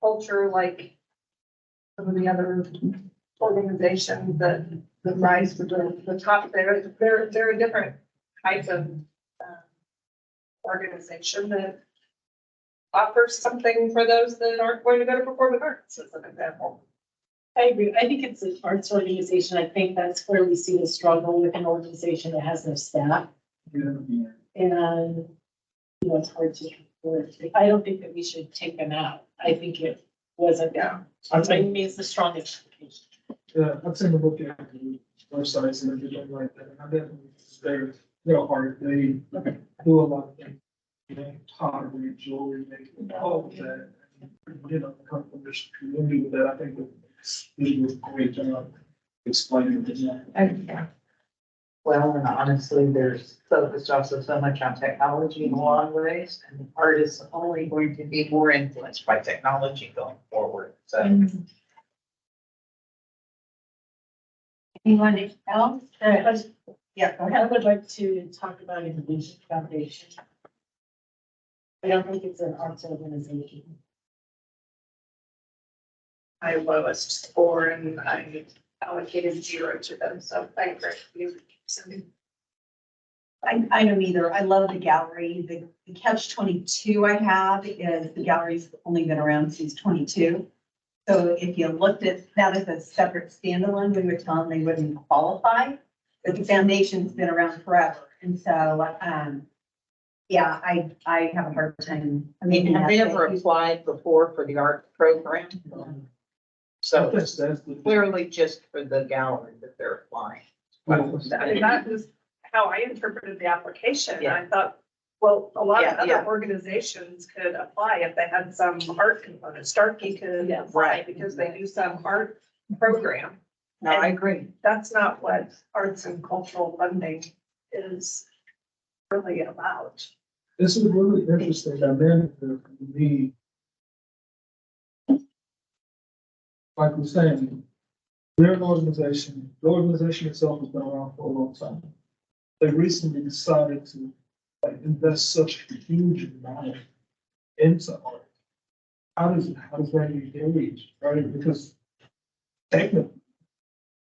culture like some of the other organizations that rise to the top there, they're a different type of organization that offers something for those that aren't going to go to performing arts, as an example. I agree. I think it's an arts organization. I think that's where we see the struggle with an organization that has no staff. And, you know, it's hard to, I don't think that we should take them out. I think it wasn't, I mean, it's the strongest. Yeah, I've seen the book at the websites and everything like that, and I definitely, they're hard, they do a lot of things. You know, pottery, jewelry, making, all of that, you know, come from this community with that, I think they do a great job explaining it. Well, and honestly, there's focused also so much on technology in a lot of ways, and art is only going to be more influenced by technology going forward, so. Anyone else? Yeah, go I ahead. would like to talk about an Vision Foundation. I don't think it's an arts organization. My lowest score and I allocated 0 to them, so I agree with you, Cindy. I don't either. I love the gallery. The catch 22 I have is the gallery's only been around since 22. So if you looked at that as a separate standalone, we would tell them they wouldn't qualify. But the foundation's been around forever. And so, yeah, I have a hard time. I mean, Have they ever applied before for the art program? So it's clearly just for the gallery that they're applying. I mean, that was how I interpreted the application. Yeah. I thought, well, a lot of Yeah, yeah. other organizations could apply if they had some art component. Starkey could apply Right. because they do some art program. No, I agree. That's not what arts and cultural funding is really about. This is really interesting, I mean, for me. Like we're saying, they're an organization, the organization itself has been around for a long time. They recently decided to like invest such a huge amount into art. How does that engage, right? Because technically,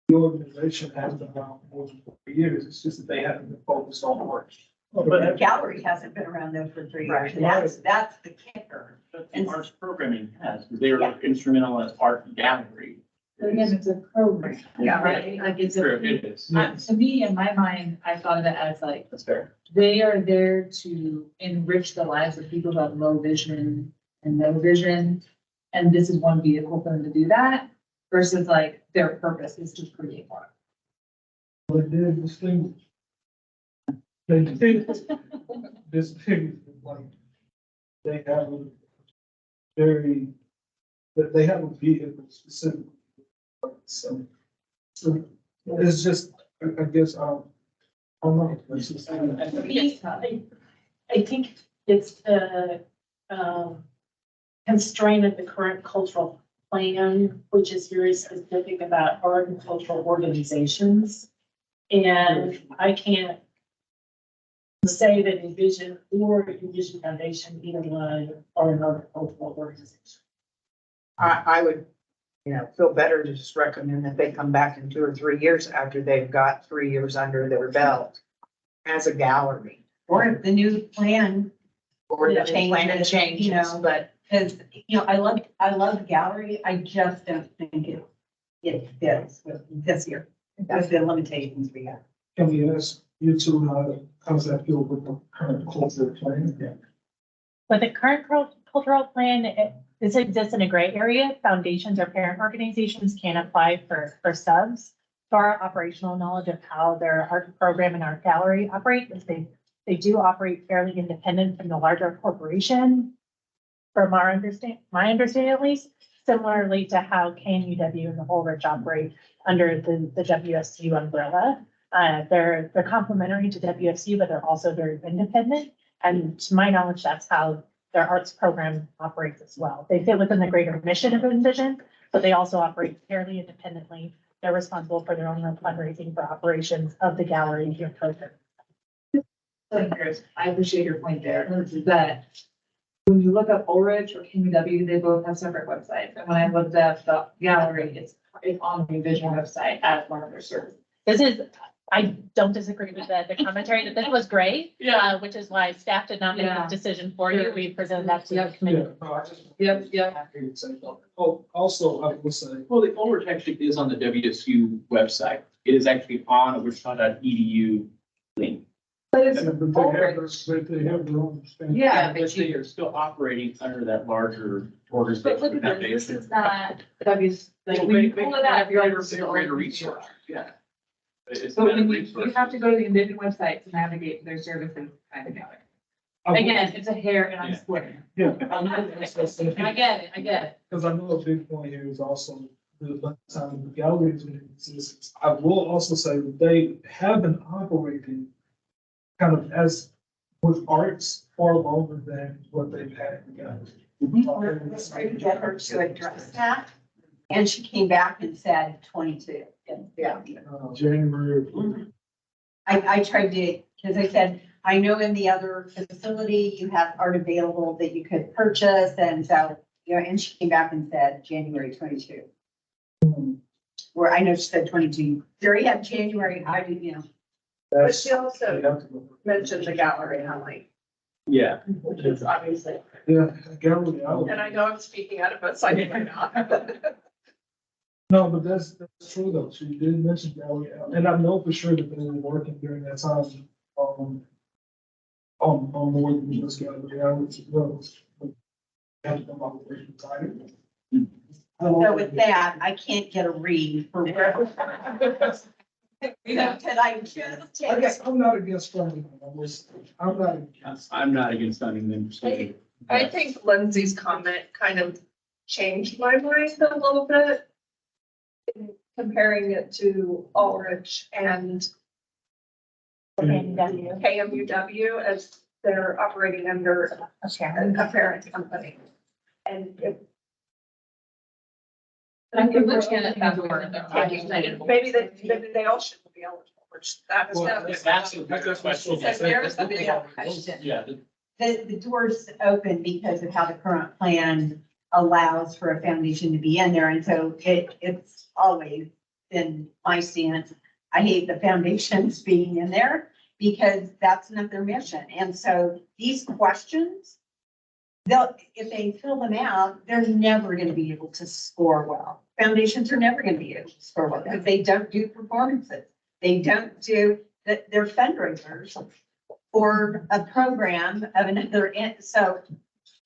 the organization has been around for more than 40 years, it's just that they haven't been focused on art. But the gallery hasn't been around though for 3 years. And that's the kicker. The arts programming has, they were instrumental as art gallery. Again, it's a program. Yeah, Right, like it's Sure, a, it is. to me, in my mind, I thought of it as like, That's fair. they are there to enrich the lives of people who have low vision and no vision. And this is one vehicle for them to do that versus like their purpose is to create art. But they distinguish. They distinguish, like, they have a very, that they have a vehicle specific. So it's just, I guess, I don't know. It's just- For me, I think it's the constraint of the current cultural plan, which is very specific about art and cultural organizations. And I can't say that Envision or Envision Foundation, either one, are another cultural organization. I would, feel better to just recommend that they come back in 2 or 3 years after they've got 3 years under their belt as a gallery. Or if the new plan Or the changes, plan changes, but Because, I love the gallery. I just don't think it fits with this year. That's the limitations we have. Can we ask you to, how does that feel with the current cultural plan? Yeah. But the current cultural plan, this exists in a gray area. Foundations or parent organizations can apply for subs. To our operational knowledge of how their art program and art gallery operate, is they do operate fairly independent from the larger corporation. From my understanding at least, similarly to how KNUW and the Whole Ridge operate under the WSU umbrella. They're complementary to WSU, but they're also very independent. And to my knowledge, that's how their arts program operates as well. They fit within the greater mission of Envision, but they also operate fairly independently. They're responsible for their own fundraising for operations of the gallery and your program. I appreciate your point there, that when you look up Ulrich or KMW, they both have separate websites. And when I looked up the gallery, it's on the Envision website as one of their services. I don't disagree with the commentary that this was great. Yeah. Which is why staff did not make Yeah. a decision for you. We presented that to the Yeah, committee. no, I just. Yep. Oh, also, I will say, Well, the Ulrich actually is on the WSU website. It is actually on a wichita.edu link. But it's but they have their own. standard. Yeah, But they are still operating under that larger organization. But look at this, this is not like Well, when you they pull it up, you're like. greater resource, yeah. It's So not a when you resource. have to go to the Envision website to navigate to their services kind of gallery. Again, it's a hair and I'm Yeah. splitting. Yeah. I get it. Because I know a big point here is also the time the galleries in existence. I will also say that they have been operating kind of as with arts far longer than what they've had in the gallery. We're trying to get her to address that. And she came back and said 22. Yeah. January. I tried to, because I said, I know in the other facility, you have art available that you could purchase. And so, and she came back and said January 22. Where I know she said 22. Jerry had January, I did, But she also mentioned the gallery, Holly, Yeah. which is obviously, Yeah, gallery. and I know I'm speaking out of both sides right now. No, but that's true though. She did mention gallery, and I know for sure that they were working during that time, on more than just gallery hours as well. Had them operation tired. So with that, I can't get a read for where. Could I just I take guess it? I'm not against funding. I'm not. I'm not against funding them. I think Lindsay's comment kind of changed my mind a little bit. In comparing it to Ulrich and KMUW as they're operating under a parent company. And it. I think we're gonna have to work though. Maybe they all should be eligible, which that's. That's a good question. There's the big question. Yeah. The door's open because of how the current plan allows for a foundation to be in there. And so it's always been my stance. I hate the foundations being in there because that's not their mission. And so these questions, if they fill them out, they're never going to be able to score well. Foundations are never going to be able to score well because they don't do performances. They don't do they're fundraisers or a program of another. So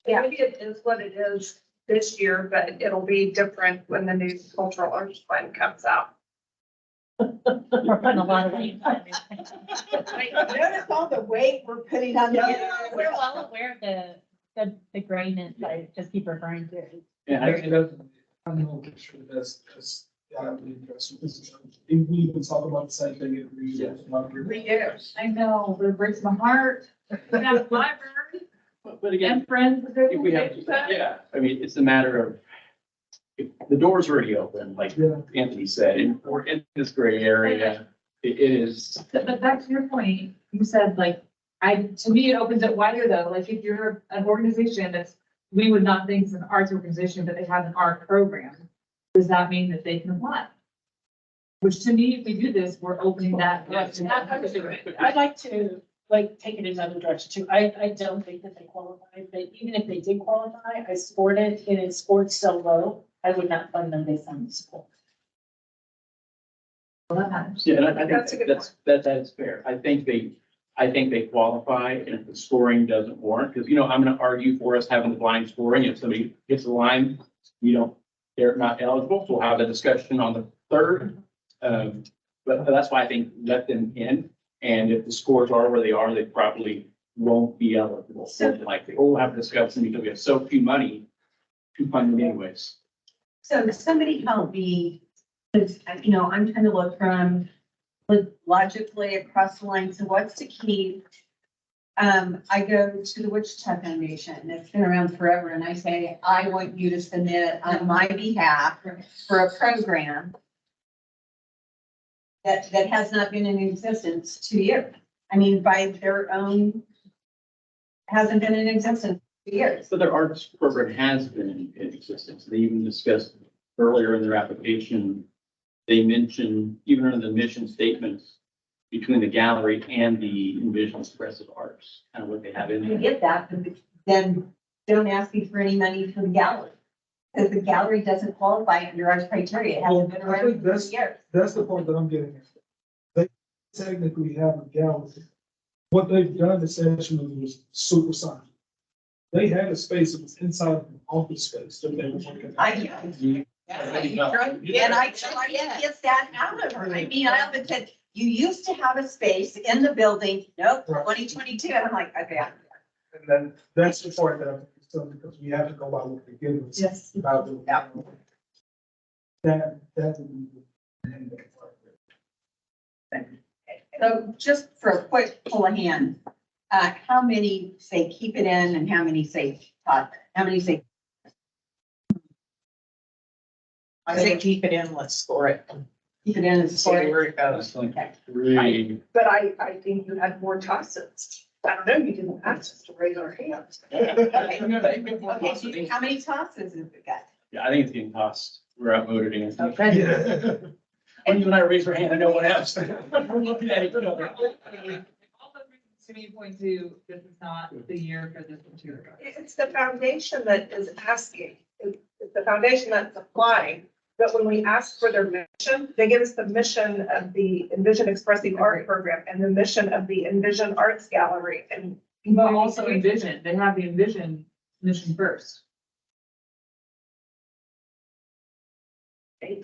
Yeah, maybe it is what it is this year, but it'll be different when the new cultural arts plan comes out. We're putting a lot of weight. notice all the weight we're putting on the. We're well aware of the grayness I just keep referring to. Yeah, I know for sure that's, yeah, I'm interested. We even talk about the same thing in the. We do. I know, but it breaks my heart. We have a library But again, and friends. if we have, yeah, I mean, it's a matter of, if the door's already open, like Anthony said, and we're in this gray area, it is. But back to your point, you said like, to me, it opens it wider though, like if you're an organization that's, we would not think it's an arts organization, but they have an art program, does that mean that they can apply? Which to me, if we do this, we're opening that. I'd like to like take it in another direction too. I don't think that they qualify, but even if they did qualify, I scored it and it scored so low, I would not fund them based on the school. Yeah, and I think that is fair. I think they qualify, and if the scoring doesn't warrant, because, I'm gonna argue for us having the blind scoring. If somebody hits the line, they're not eligible, so we'll have a discussion on the third. But that's why I think let them in, and if the scores are where they are, they probably won't be eligible. So likely, we'll have a discussion because we have so few money to fund them anyways. So somebody help me, because, I'm trying to look from logically across the line. So what's to keep? I go to the Wichita Foundation, it's been around forever, and I say, I want you to submit on my behalf for a program that has not been in existence 2 years. I mean, by their own, hasn't been in existence 2 years. So their arts program has been in existence. They even discussed earlier in their application, they mentioned even in the mission statements between the gallery and the Envision Expressive Arts, kind of what they have in I there. get that, but then don't ask me for any money for the gallery. Because the gallery doesn't qualify under our criteria. It hasn't been I around think for that's, years. that's the point that I'm getting at. They technically have a gallery. What they've done essentially was supersonic. They had a space that was inside of an office space that they were working. And I tried to get that out of her. I mean, I often said, you used to have a space in the building. Nope, 2022. And I'm like, okay. And then that's the part that I'm concerned, because we have to go by what they give us. Yes. About the. That would be. So just for a quick pull of hand, how many say keep it in and how many say toss it? How many say? I say keep it in, let's score it. Keep it in and See score where it? it goes. Really, But I think you had more tosses. I don't know, you didn't ask us to raise our hands. Okay, so how many tosses has it got? yeah, I think it's getting tossed. We're outvoted against. Okay. When you and I raise our hand, I know what happens. We're looking at each other. To me, point to, this is not the year for this material. It's the foundation that is asking, it's the foundation that's applying. But when we ask for their mission, they give us the mission of the Envision Expressive Art Program and the mission of the Envision Arts Gallery. And But also Envision, they have the Envision mission first. they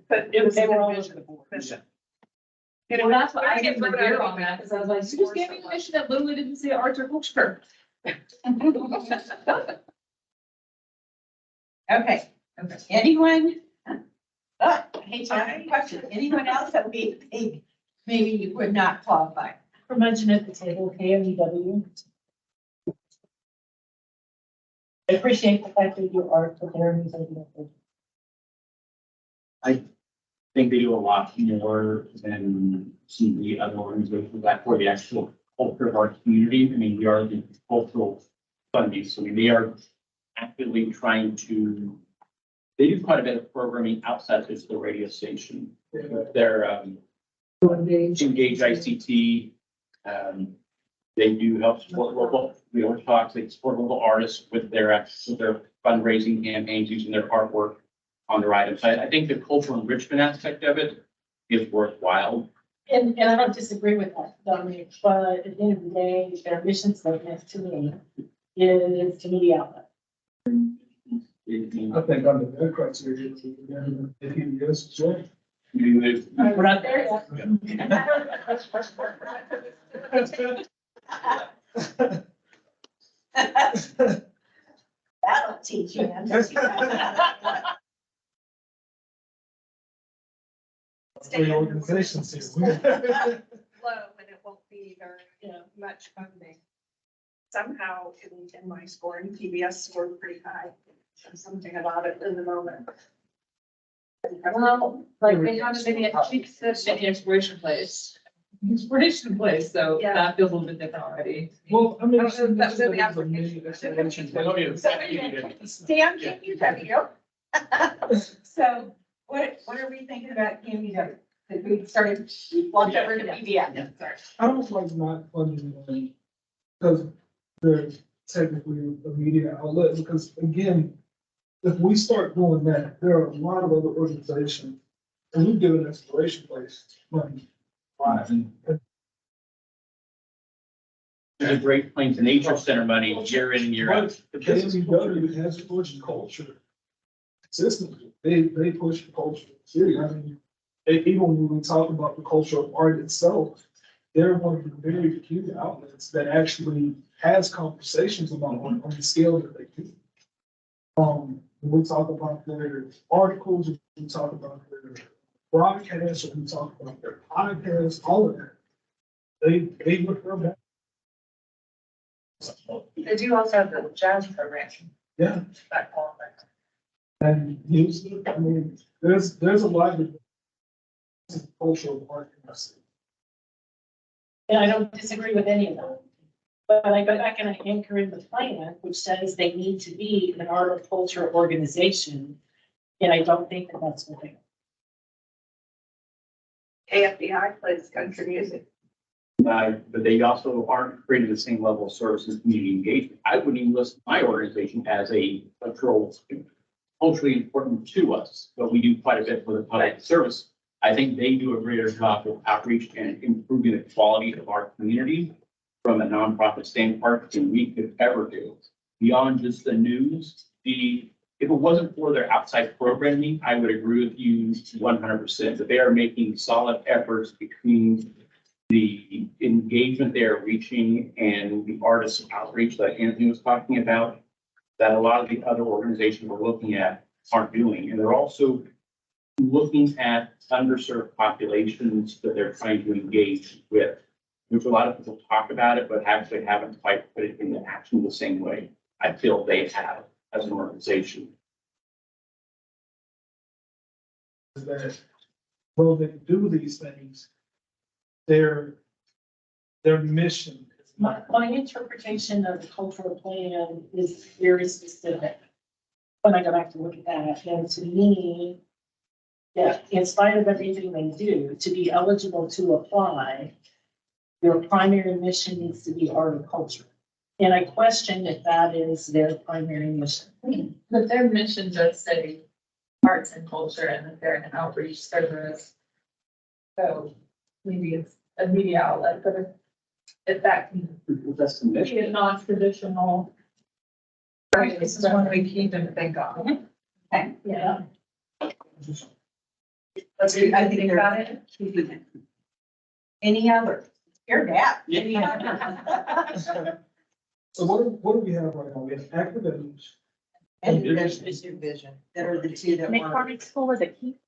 put. They were all over the board. Mission. Well, that's what I get the year on that, because I was like, you just gave me a mission that literally didn't say arts or culture. Okay, anyone? I hate to ask a question. Anyone else that we think maybe you would not qualify? For mention at the table, KMEW. I appreciate the fact that you are preparing these ideas. I think they do a lot more than some of the other organizations that for the actual culture of our community. I mean, we are the cultural funding, so I mean, they are actively trying to, they do quite a bit of programming outside just the radio station. They're Engage ICT. They do help support local, we always talk, they support local artists with their fundraising campaigns, using their artwork on their items. I think the cultural enrichment aspect of it is worthwhile. And I don't disagree with that, Dominic, but at the end of the day, their mission statement to me is community outlet. I think under their criteria, if you guys join. We're not there yet. That'll teach you. Three organizations here. Low, and it won't be very, much funding. Somehow in my scoring, PBS scored pretty high. There's something about it in the moment. Well, like they have a mini, she said mini exploration place. Inspiration place, so Yeah. that feels a little bit different already. Well, I mean. That was in the application. Dan, can you tell me? So what are we thinking about KMUW? We started, we walked over to media. Sorry. I don't like not funding them because they're technically a media outlet, because again, if we start doing that, there are a lot of other organizations, and we give an exploration place money. There's a Great Plains Nature Center money year in and year out. But KMEW has pushed culture consistently. They push the culture. Seriously, I mean, even when we talk about the culture of art itself, they're one of the very few outlets that actually has conversations about art on the scale that they do. When we talk about their articles, we talk about their broadcasts, we talk about their podcasts, all of that. They look their best. They do also have the jazz program. Yeah. That qualifies. And music, I mean, there's a lot of cultural art in our city. And I don't disagree with any of them. But I go back and I anchor in the plan, which says they need to be an art or culture organization. And I don't think that that's what they. AFBI plays country music. But they also aren't creating the same level of services, community engagement. I wouldn't even list my organization as a culturally important to us, but we do quite a bit for the public service. I think they do a greater job of outreach and improving the quality of our community from a nonprofit standpoint than we could ever do. Beyond just the news, if it wasn't for their outside programming, I would agree with you 100%, that they are making solid efforts between the engagement they are reaching and the artist outreach that Anthony was talking about, that a lot of the other organizations we're looking at aren't doing. And they're also looking at underserved populations that they're trying to engage with, which a lot of people talk about it, but actually haven't quite put it into action the same way I feel they have as an organization. That though they do these things, their mission is not. My interpretation of the cultural plan is very specific. When I go back to look at that, and to me, yeah, in spite of everything they do, to be eligible to apply, your primary mission needs to be art and culture. And I question if that is their primary mission. But their mission does say arts and culture and that they're an outreach service. So maybe it's a media outlet, but if that can That's the mission. be a non-traditional. Right, this is one we keep and think on. Okay. Yeah. Let's do, I think about it. Any other? Your dad. Any other? So what do we have right now? We have academics. And vision. That are the two that were. McCormick School is a key.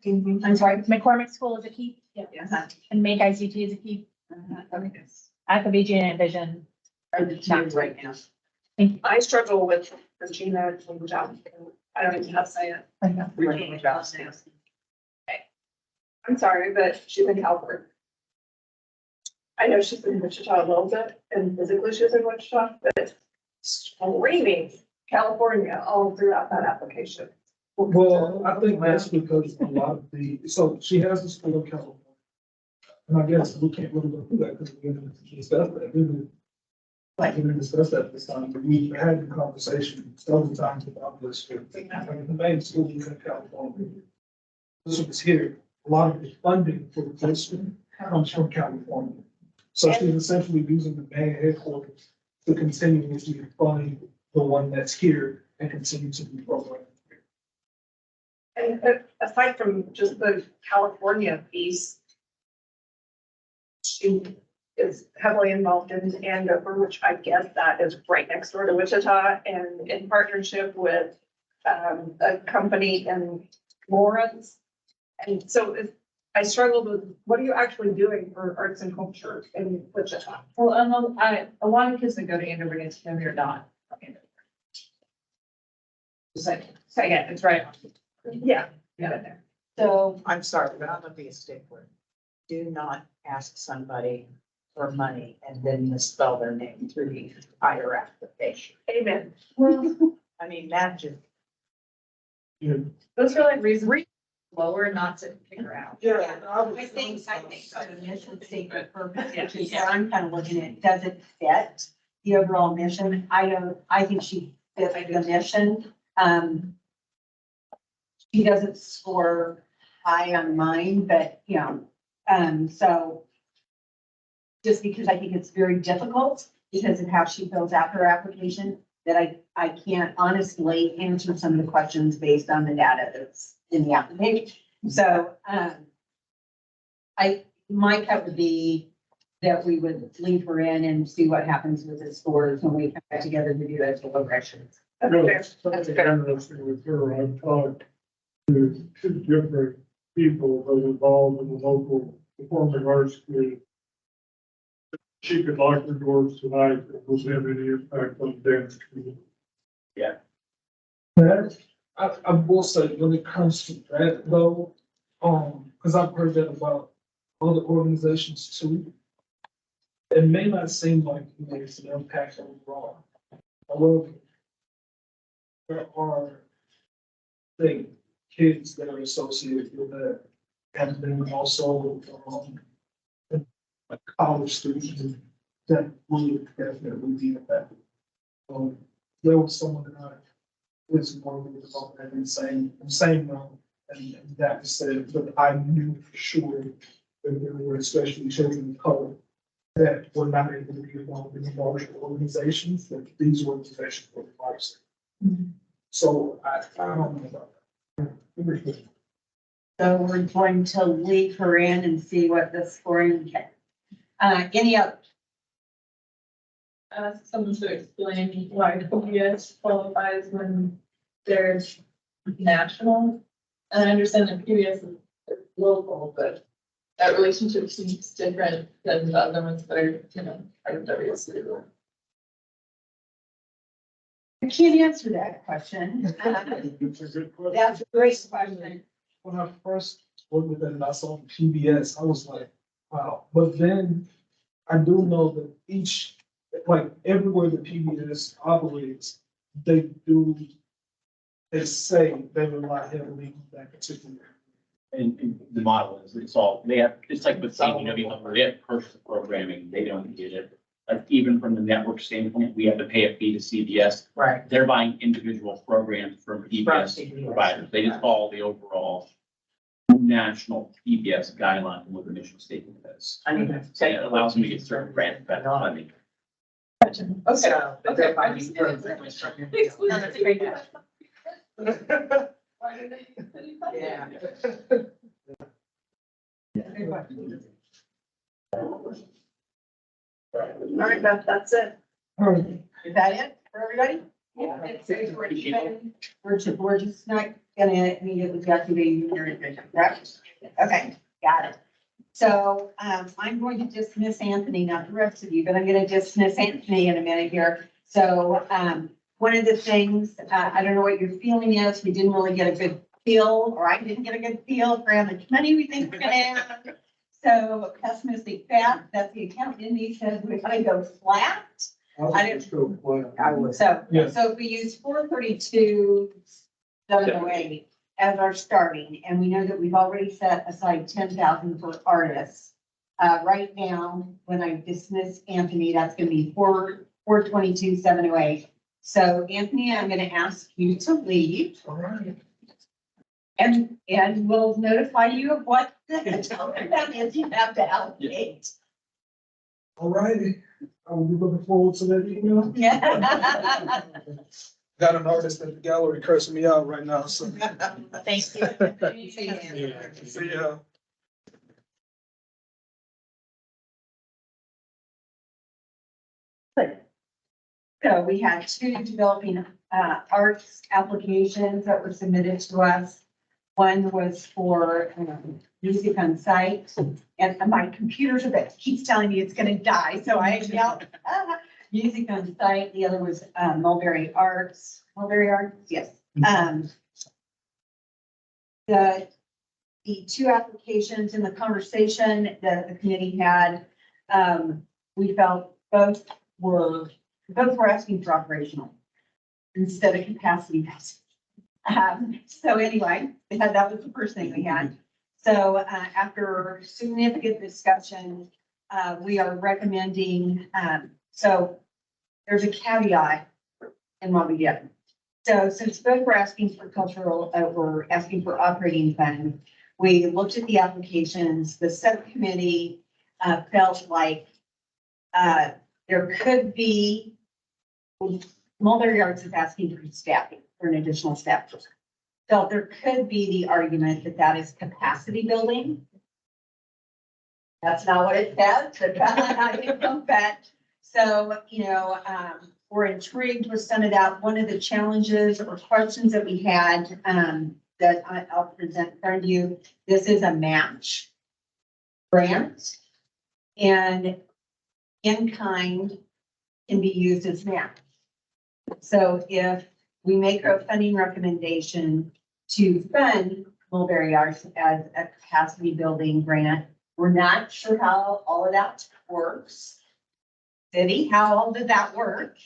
I'm sorry. McCormick School is a key. Yeah. Uh-huh. And Make ICT is a key. Okay. Academia and Vision. Are the two right now. I struggle with Regina and John. I don't even know how to say it. Regina Johnson. I'm sorry, but she's in California. I know she's in Wichita a little bit, and physically she's in Wichita, but it's screaming California all throughout that application. Well, I think that's because a lot of so she has the school in California. And I guess we can't really go through that because we didn't discuss that. We didn't discuss that this time, but we had the conversation several times about this. The main school is in California. This was here. A lot of the funding for the district comes from California. So she's essentially using the main headquarters to continuously fund the one that's here and continue to be programmed. And aside from just the California piece, she is heavily involved in Andover, which I guess that is right next door to Wichita, and in partnership with a company in Lawrence. And so I struggled with, what are you actually doing for arts and culture in Wichita? Well, a lot of kids that go to Andover get to know you're not. Just like, say it, it's right. Yeah. Yeah. So I'm sorry, but I'm gonna be a stickler. Do not ask somebody for money and then misspell their name through the entire application. Amen. I mean, that just. Those are like reasons. lower, not to figure out. Yeah. I think for the mission statement purpose, which is what I'm kind of looking at, does it fit the overall mission? I think she fits the mission. She doesn't score high on mine, but, you know, so just because I think it's very difficult because of how she fills out her application, that I can't honestly answer some of the questions based on the data that's in the application. So, my cut would be that we would leave her in and see what happens with the scores when we come back together to do those deliberations. That's interesting with her. I've talked to two different people that are involved in the local performing arts community. She could lock her doors tonight if there's have any impact on the dance community. That, I will say, when it comes to that though, because I've heard that about other organizations too. It may not seem like it makes an impact overall. However, there are, say, kids that are associated with that, and then also, like college students that would definitely be impacted. There was someone that I was working with about that in the same realm, and that was said, but I knew for sure that there were especially children of color that were not able to be involved in larger organizations, that these organizations were large. So I don't know about that. So we're going to leave her in and see what the scoring can. Any other? Ask someone to explain why PBS qualifies when there's national. And I understand that PBS is local, but that relationship seems different than the other ones that are, you know, part of WSU. I can't answer that question. It's a good question. That's a great question. When I first worked with them and I saw PBS, I was like, wow. But then I do know that each, like everywhere the PBS operates, they say they rely heavily on that particular. And the model is, it's all, they have, it's like with CDW, they have purchase programming, they don't get it. Like even from the network standpoint, we have to pay a fee to CBS. Right. They're buying individual programs from From PBS CBS. providers. They just follow the overall national PBS guideline and what the mission statement is. I mean, So it allows them to get certain grant funding. So, but they're finding programs from That's a great Yeah. All right, Beth, that's it. Is that it for everybody? Yeah. We're just not gonna immediately deactivate your individual, correct? Okay, got it. So, I'm going to dismiss Anthony, not the rest of you, but I'm gonna dismiss Anthony in a minute here. So, one of the things, I don't know what your feeling is, we didn't really get a good feel, or I didn't get a good feel for how much money we think we're gonna have. So pessimistic fact, that the accountant in me says we're gonna go flat. I didn't- I would. So, Yeah. so if we use 432, 708 as our starting, and we know that we've already set aside 10,000 for artists. Right now, when I dismiss Anthony, that's gonna be 422, 708. So Anthony, I'm gonna ask you to leave. All right. And we'll notify you of what the total amount is you have to allocate. All righty. I will be looking forward to that email. Yeah. Got an artist at the gallery cursing me out right now, so. Thank you. See ya. So we had two developing arts applications that were submitted to us. One was for music on site, and my computer's a bit, keeps telling me it's gonna die, so I yelled, music on site. The other was Mulberry Arts, yes. The two applications in the conversation that the committee had, we felt both were asking for operational instead of capacity. So anyway, that was the first thing we had. So, after significant discussion, we are recommending, so there's a caveat in what we get. So since both were asking for cultural, we're asking for operating fund, we looked at the applications. The subcommittee felt like there could be, Mulberry Arts is asking for staffing, for an additional staff person. Felt there could be the argument that that is capacity building. That's not what it says, but so, we're intrigued with some of that. One of the challenges or questions that we had, that I'll present in front of you, this is a match grant, and in kind can be used as match. So if we make a funding recommendation to fund Mulberry Arts as a capacity building grant, we're not sure how all of that works. City, how all did that work?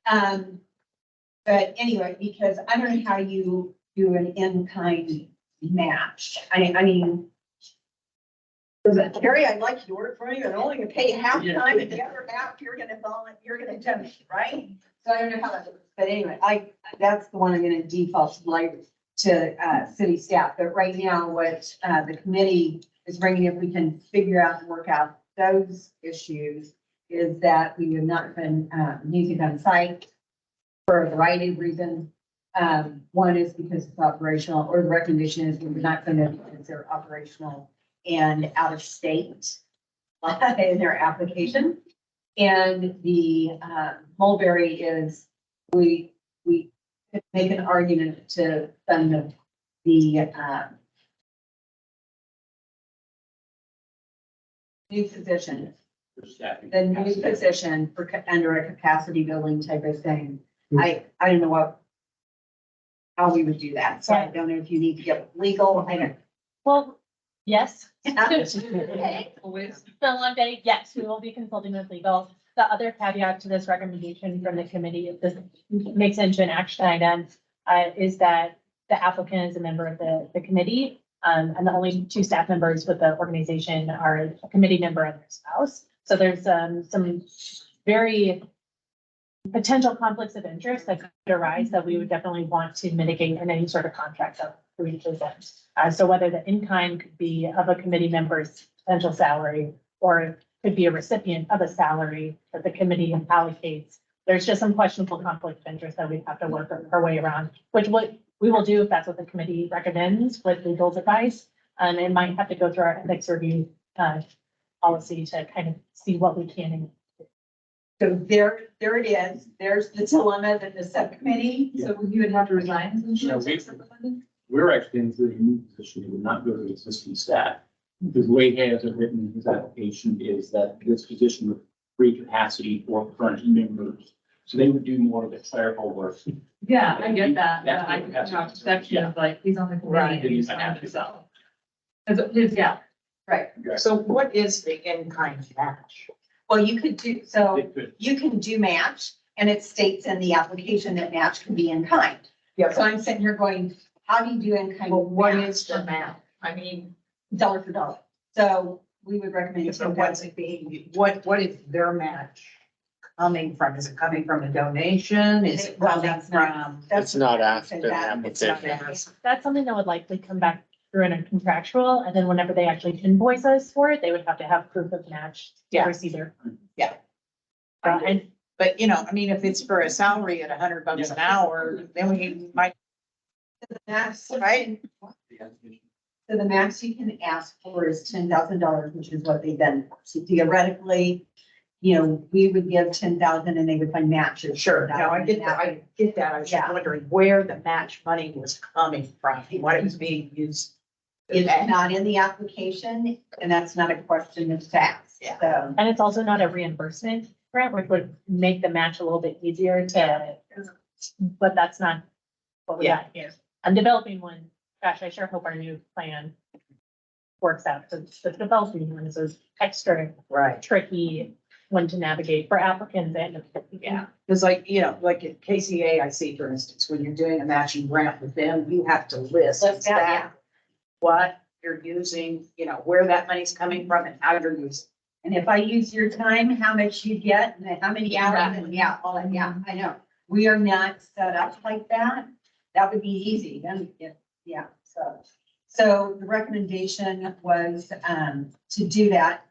But anyway, because I don't know how you do an in-kind match. I mean, Terry, I'd like you to work for you and only gonna pay half time and the other half you're gonna donate, right? So I don't know how that works, but anyway, that's the one I'm gonna default to city staff. But right now, what the committee is bringing, if we can figure out and work out those issues, is that we would not been music on site for a variety of reasons. One is because it's operational, or the recommendation is we would not going to consider operational and out of state in their application. And the Mulberry is, we make an argument to fund the new position. The new position for, under a capacity building type of thing. I don't know how we would do that. So I don't know if you need to get legal. I don't. Well, yes. Okay. So one day, yes, we will be consulting with legal. The other caveat to this recommendation from the committee, if this makes into an action item, is that the applicant is a member of the committee. And the only two staff members with the organization are a committee member and their spouse. So there's some very potential conflicts of interest that could arise that we would definitely want to mitigate in any sort of contract that we present. So whether the in-kind could be of a committee member's potential salary, or it could be a recipient of a salary that the committee allocates. There's just some questionable conflict of interest that we have to work our way around, which we will do if that's what the committee recommends with legal's advice. It might have to go through our ethics review policy to kind of see what we can. So there it is. There's the dilemma that the subcommittee. So you would have to resign. We're actually into a new position, it would not go to the existing staff. Because the way he has it written in his application is that this position would free capacity for current members. So they would do more of the clerical work. Yeah, I get that. That's I what can talk has- perception of like, he's on the Right. committee and he's not himself. Yeah. Right. So what is the in-kind match? Well, you could do, so They could. you can do match, and it states in the application that match can be in kind. Yeah, So I'm sitting here going, how do you do in kind? well, what is the match? I mean, Dollar for dollar. So we would recommend. so what's it being, what is their match coming from? Is it coming from a donation? Is it Well, coming that's not- from? that's It's not what I asked said, in that- the It's not application. asked. That's something that would likely come back through in a contractual, and then whenever they actually invoice us for it, they would have to have proof of match to Yeah. receive their. Yeah. And But, I mean, if it's for a salary at $100 an hour, then we might, The max, right? So the max you can ask for is $10,000, which is what they've done. So theoretically, we would give 10,000 and they would find matches. Sure, no, I get that, I get that. I was just Yeah. wondering where the match money was coming from, what it was being used. It's not in the application, and that's not a question that's asked. Yeah. So, And it's also not a reimbursement grant, which would make the match a little bit easier to, but that's not what we got here. I'm developing one. Gosh, I sure hope our new plan works out, because the developing one is extra Right. tricky. one to navigate for applicants and, yeah. Because like, you know, like at KCA, I see, for instance, when you're doing a matching grant with them, you have to list List out, that, what you're using, you know, where that money's coming from and how you're using. And if I use your time, how much you get, and how many hours, and yeah, all that, yeah, I know. We are not set up like that. That would be easy, then, yeah, so the recommendation was, to do that.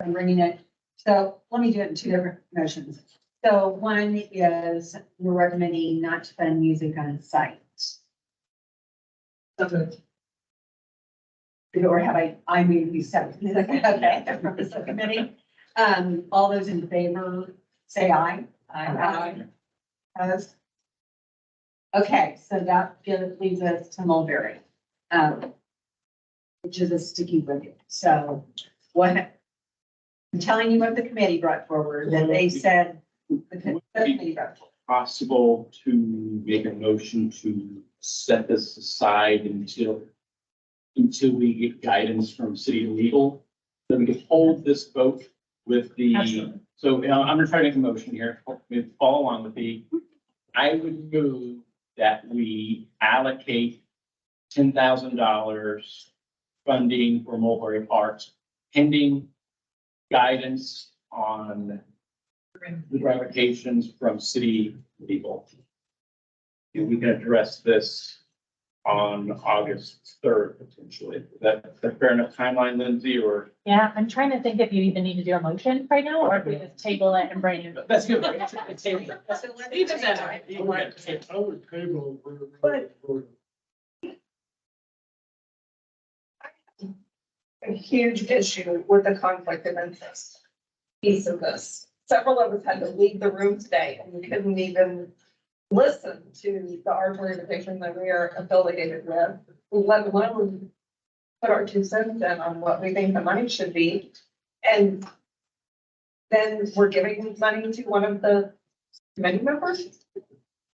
I'm bringing it, so let me do it in two different motions. So one is, we're recommending not to fund music on site. Or have I moved these separately? Okay, from the subcommittee. All those in favor, say aye. Aye. Opposed? Okay, so that leaves us to Mulberry, which is a sticky wicket. So what, I'm telling you what the committee brought forward, that they said, the committee brought forward. Possible to make a motion to set this aside until we get guidance from city legal, then we can hold this vote with the, Absolutely. so I'm gonna try to make a motion here, follow along with me. I would move that we allocate $10,000 funding for Mulberry Parks pending guidance on the ramifications from city legal. And we can address this on August 3rd, potentially. Is that a fair enough timeline, Lindsay, or? Yeah, I'm trying to think if you even need to do a motion right now, or if we just table it and bring it. That's good. Even better. I would table for. But- A huge issue with the conflict of interest piece of this. Several of us had to leave the room today and we couldn't even listen to the art organization that we are affiliated with, let alone put our 2 cents in on what we think the money should be. And then we're giving money to one of the committee members.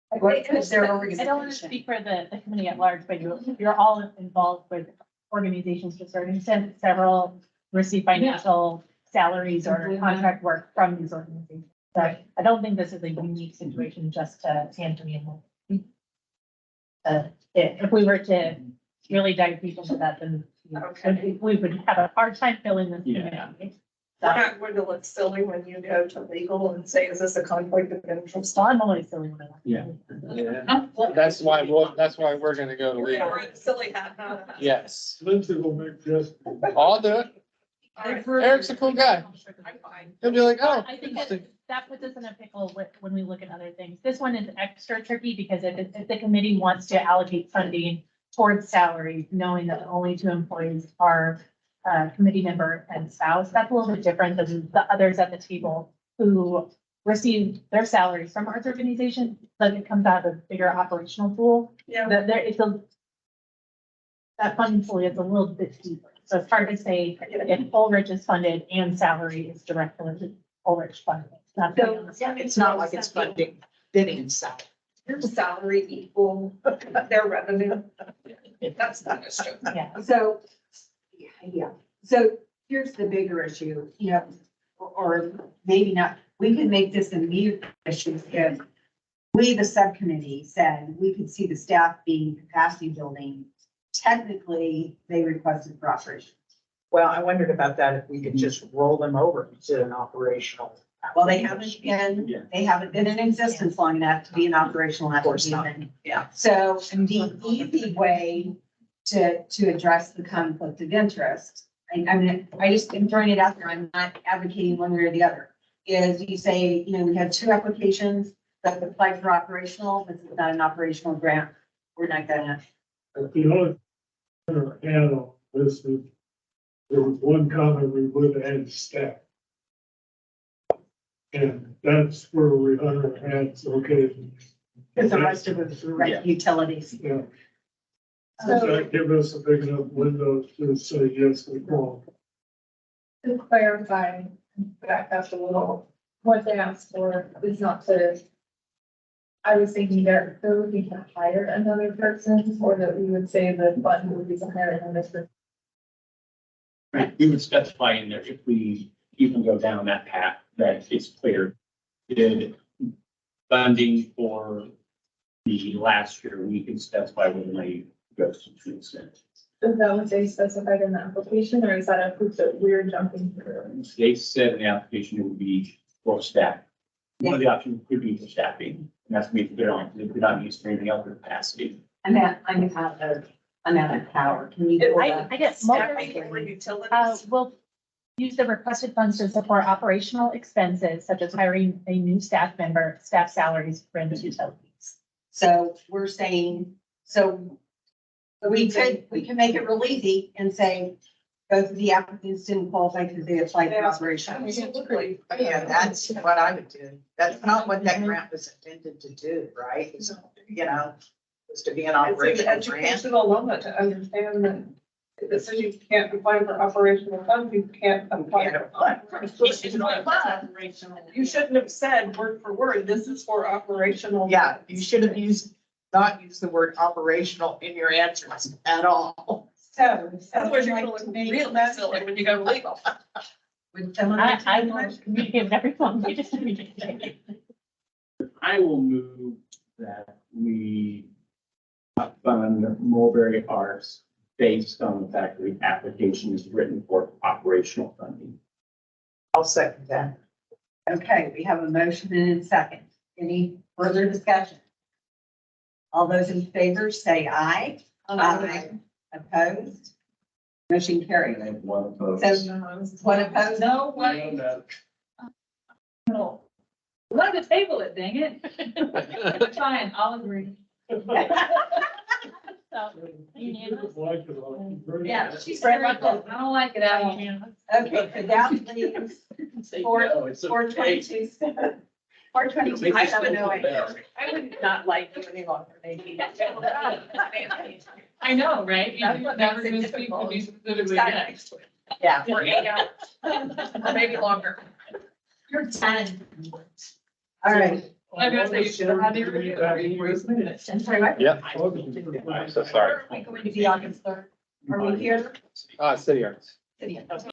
What is their I don't want to organization? speak for the committee at large, but you're all involved with organizations to a certain extent. Several receive financial salaries or contract work from these organizations. So I don't think this is a unique situation just to Anthony and Will. If we were to really dive deep into that, then we would have a hard time filling this committee. We're not going to look silly when you go to legal and say, is this a conflict of interest? So I'm always silly when I. Yeah. That's why we're gonna go to We're legal. wearing silly hat now. Yes, Lindsay will make just. I'll do it. Eric's a cool guy. I'm fine. He'll be like, oh, I think that puts us in a pickle when we look at other things. This one is extra tricky because if the committee wants to allocate funding towards salaries, knowing that only 2 employees are committee member and spouse, that's a little bit different than the others at the table who receive their salaries from arts organizations, but it comes out of a bigger operational pool. Yeah. That funding pool is a little bit deeper. So it's hard to say if Ulrich is funded and salary is directly Ulrich funded. It's not like it's funding bidding salary. Your salary equal their revenue. That's not a joke. Yeah. So, yeah, so here's the bigger issue, you know, or maybe not, we could make this a mute issue if we, the subcommittee, said we could see the staff being capacity building. Technically, they requested for operations. Well, I wondered about that, if we could just roll them over to an operational. Well, they haven't been in existence long enough to be an operational Of course not. application. Yeah. So the easy way to address the conflict of interest, I mean, I just am throwing it out there, I'm not advocating one way or the other, is you say, you know, we have 2 applications that apply for operational, this is not an operational grant, we're not gonna. The only thing I had on this is, there was one comment we would add staff. And that's where we hung our hats, okay. Because the rest of it is direct utilities. Yeah. Does that give us a big enough window to say yes, we want? To clarify, back up a little, what they asked for is not to. I was thinking they're looking to hire another person, or that we would say the fund would be to hire another person. Right, we would specify in there if we even go down that path, that it's clear. Did funding for the last year, we can specify whether they goes to the extent. Is that what they specified in the application, or is that a group that we're jumping through? They said in the application it would be for staff. One of the options could be for staffing, and that's me to put on, it could not be used for anything else in capacity. I'm out of power. Can you? pull that? I get Staffing more. for utilities. We'll use the requested funds to support operational expenses such as hiring a new staff member, staff salaries, rent, utilities. So we're saying, so we can make it real easy and say, both of the applicants didn't qualify because they applied for operations. Yeah, that's what I would do. That's not what that grant was intended to do, right? Is, you know, was to be an It's an operational grant. educational moment to understand that if it says you can't apply for operational funds, you can't apply. You shouldn't have said word for word, this is for operational. Yeah, you should have not used the word operational in your answers at all. So. Otherwise you're gonna look real silly when you go legal. Would someone? I want to communicate with everyone. We just communicate. I will move that we fund Mulberry Arts based on the fact that the application is written for operational funding. I'll second that. Okay, we have a motion and a second. Any further discussion? All those in favor say aye. Aye. Opposed? Motion carried. One opposed. So, one opposed? No way. No. Let the table it, dang it. Fine, I'll agree. So, unanimous. Yeah, she's I very good. don't like it out unanimous. Okay, so that leaves four 22. 422. I would not like you any longer, maybe. I know, right? You That's what never makes it gonna speak to difficult. me specifically Sat again. next to it. Yeah. For 8 hours, or maybe longer. You're 10. All right. I'm gonna say you should have had the review. I'm sorry, what? Yep. I'm so sorry. Are we going to be August 3rd? Are we here? City Arts. City.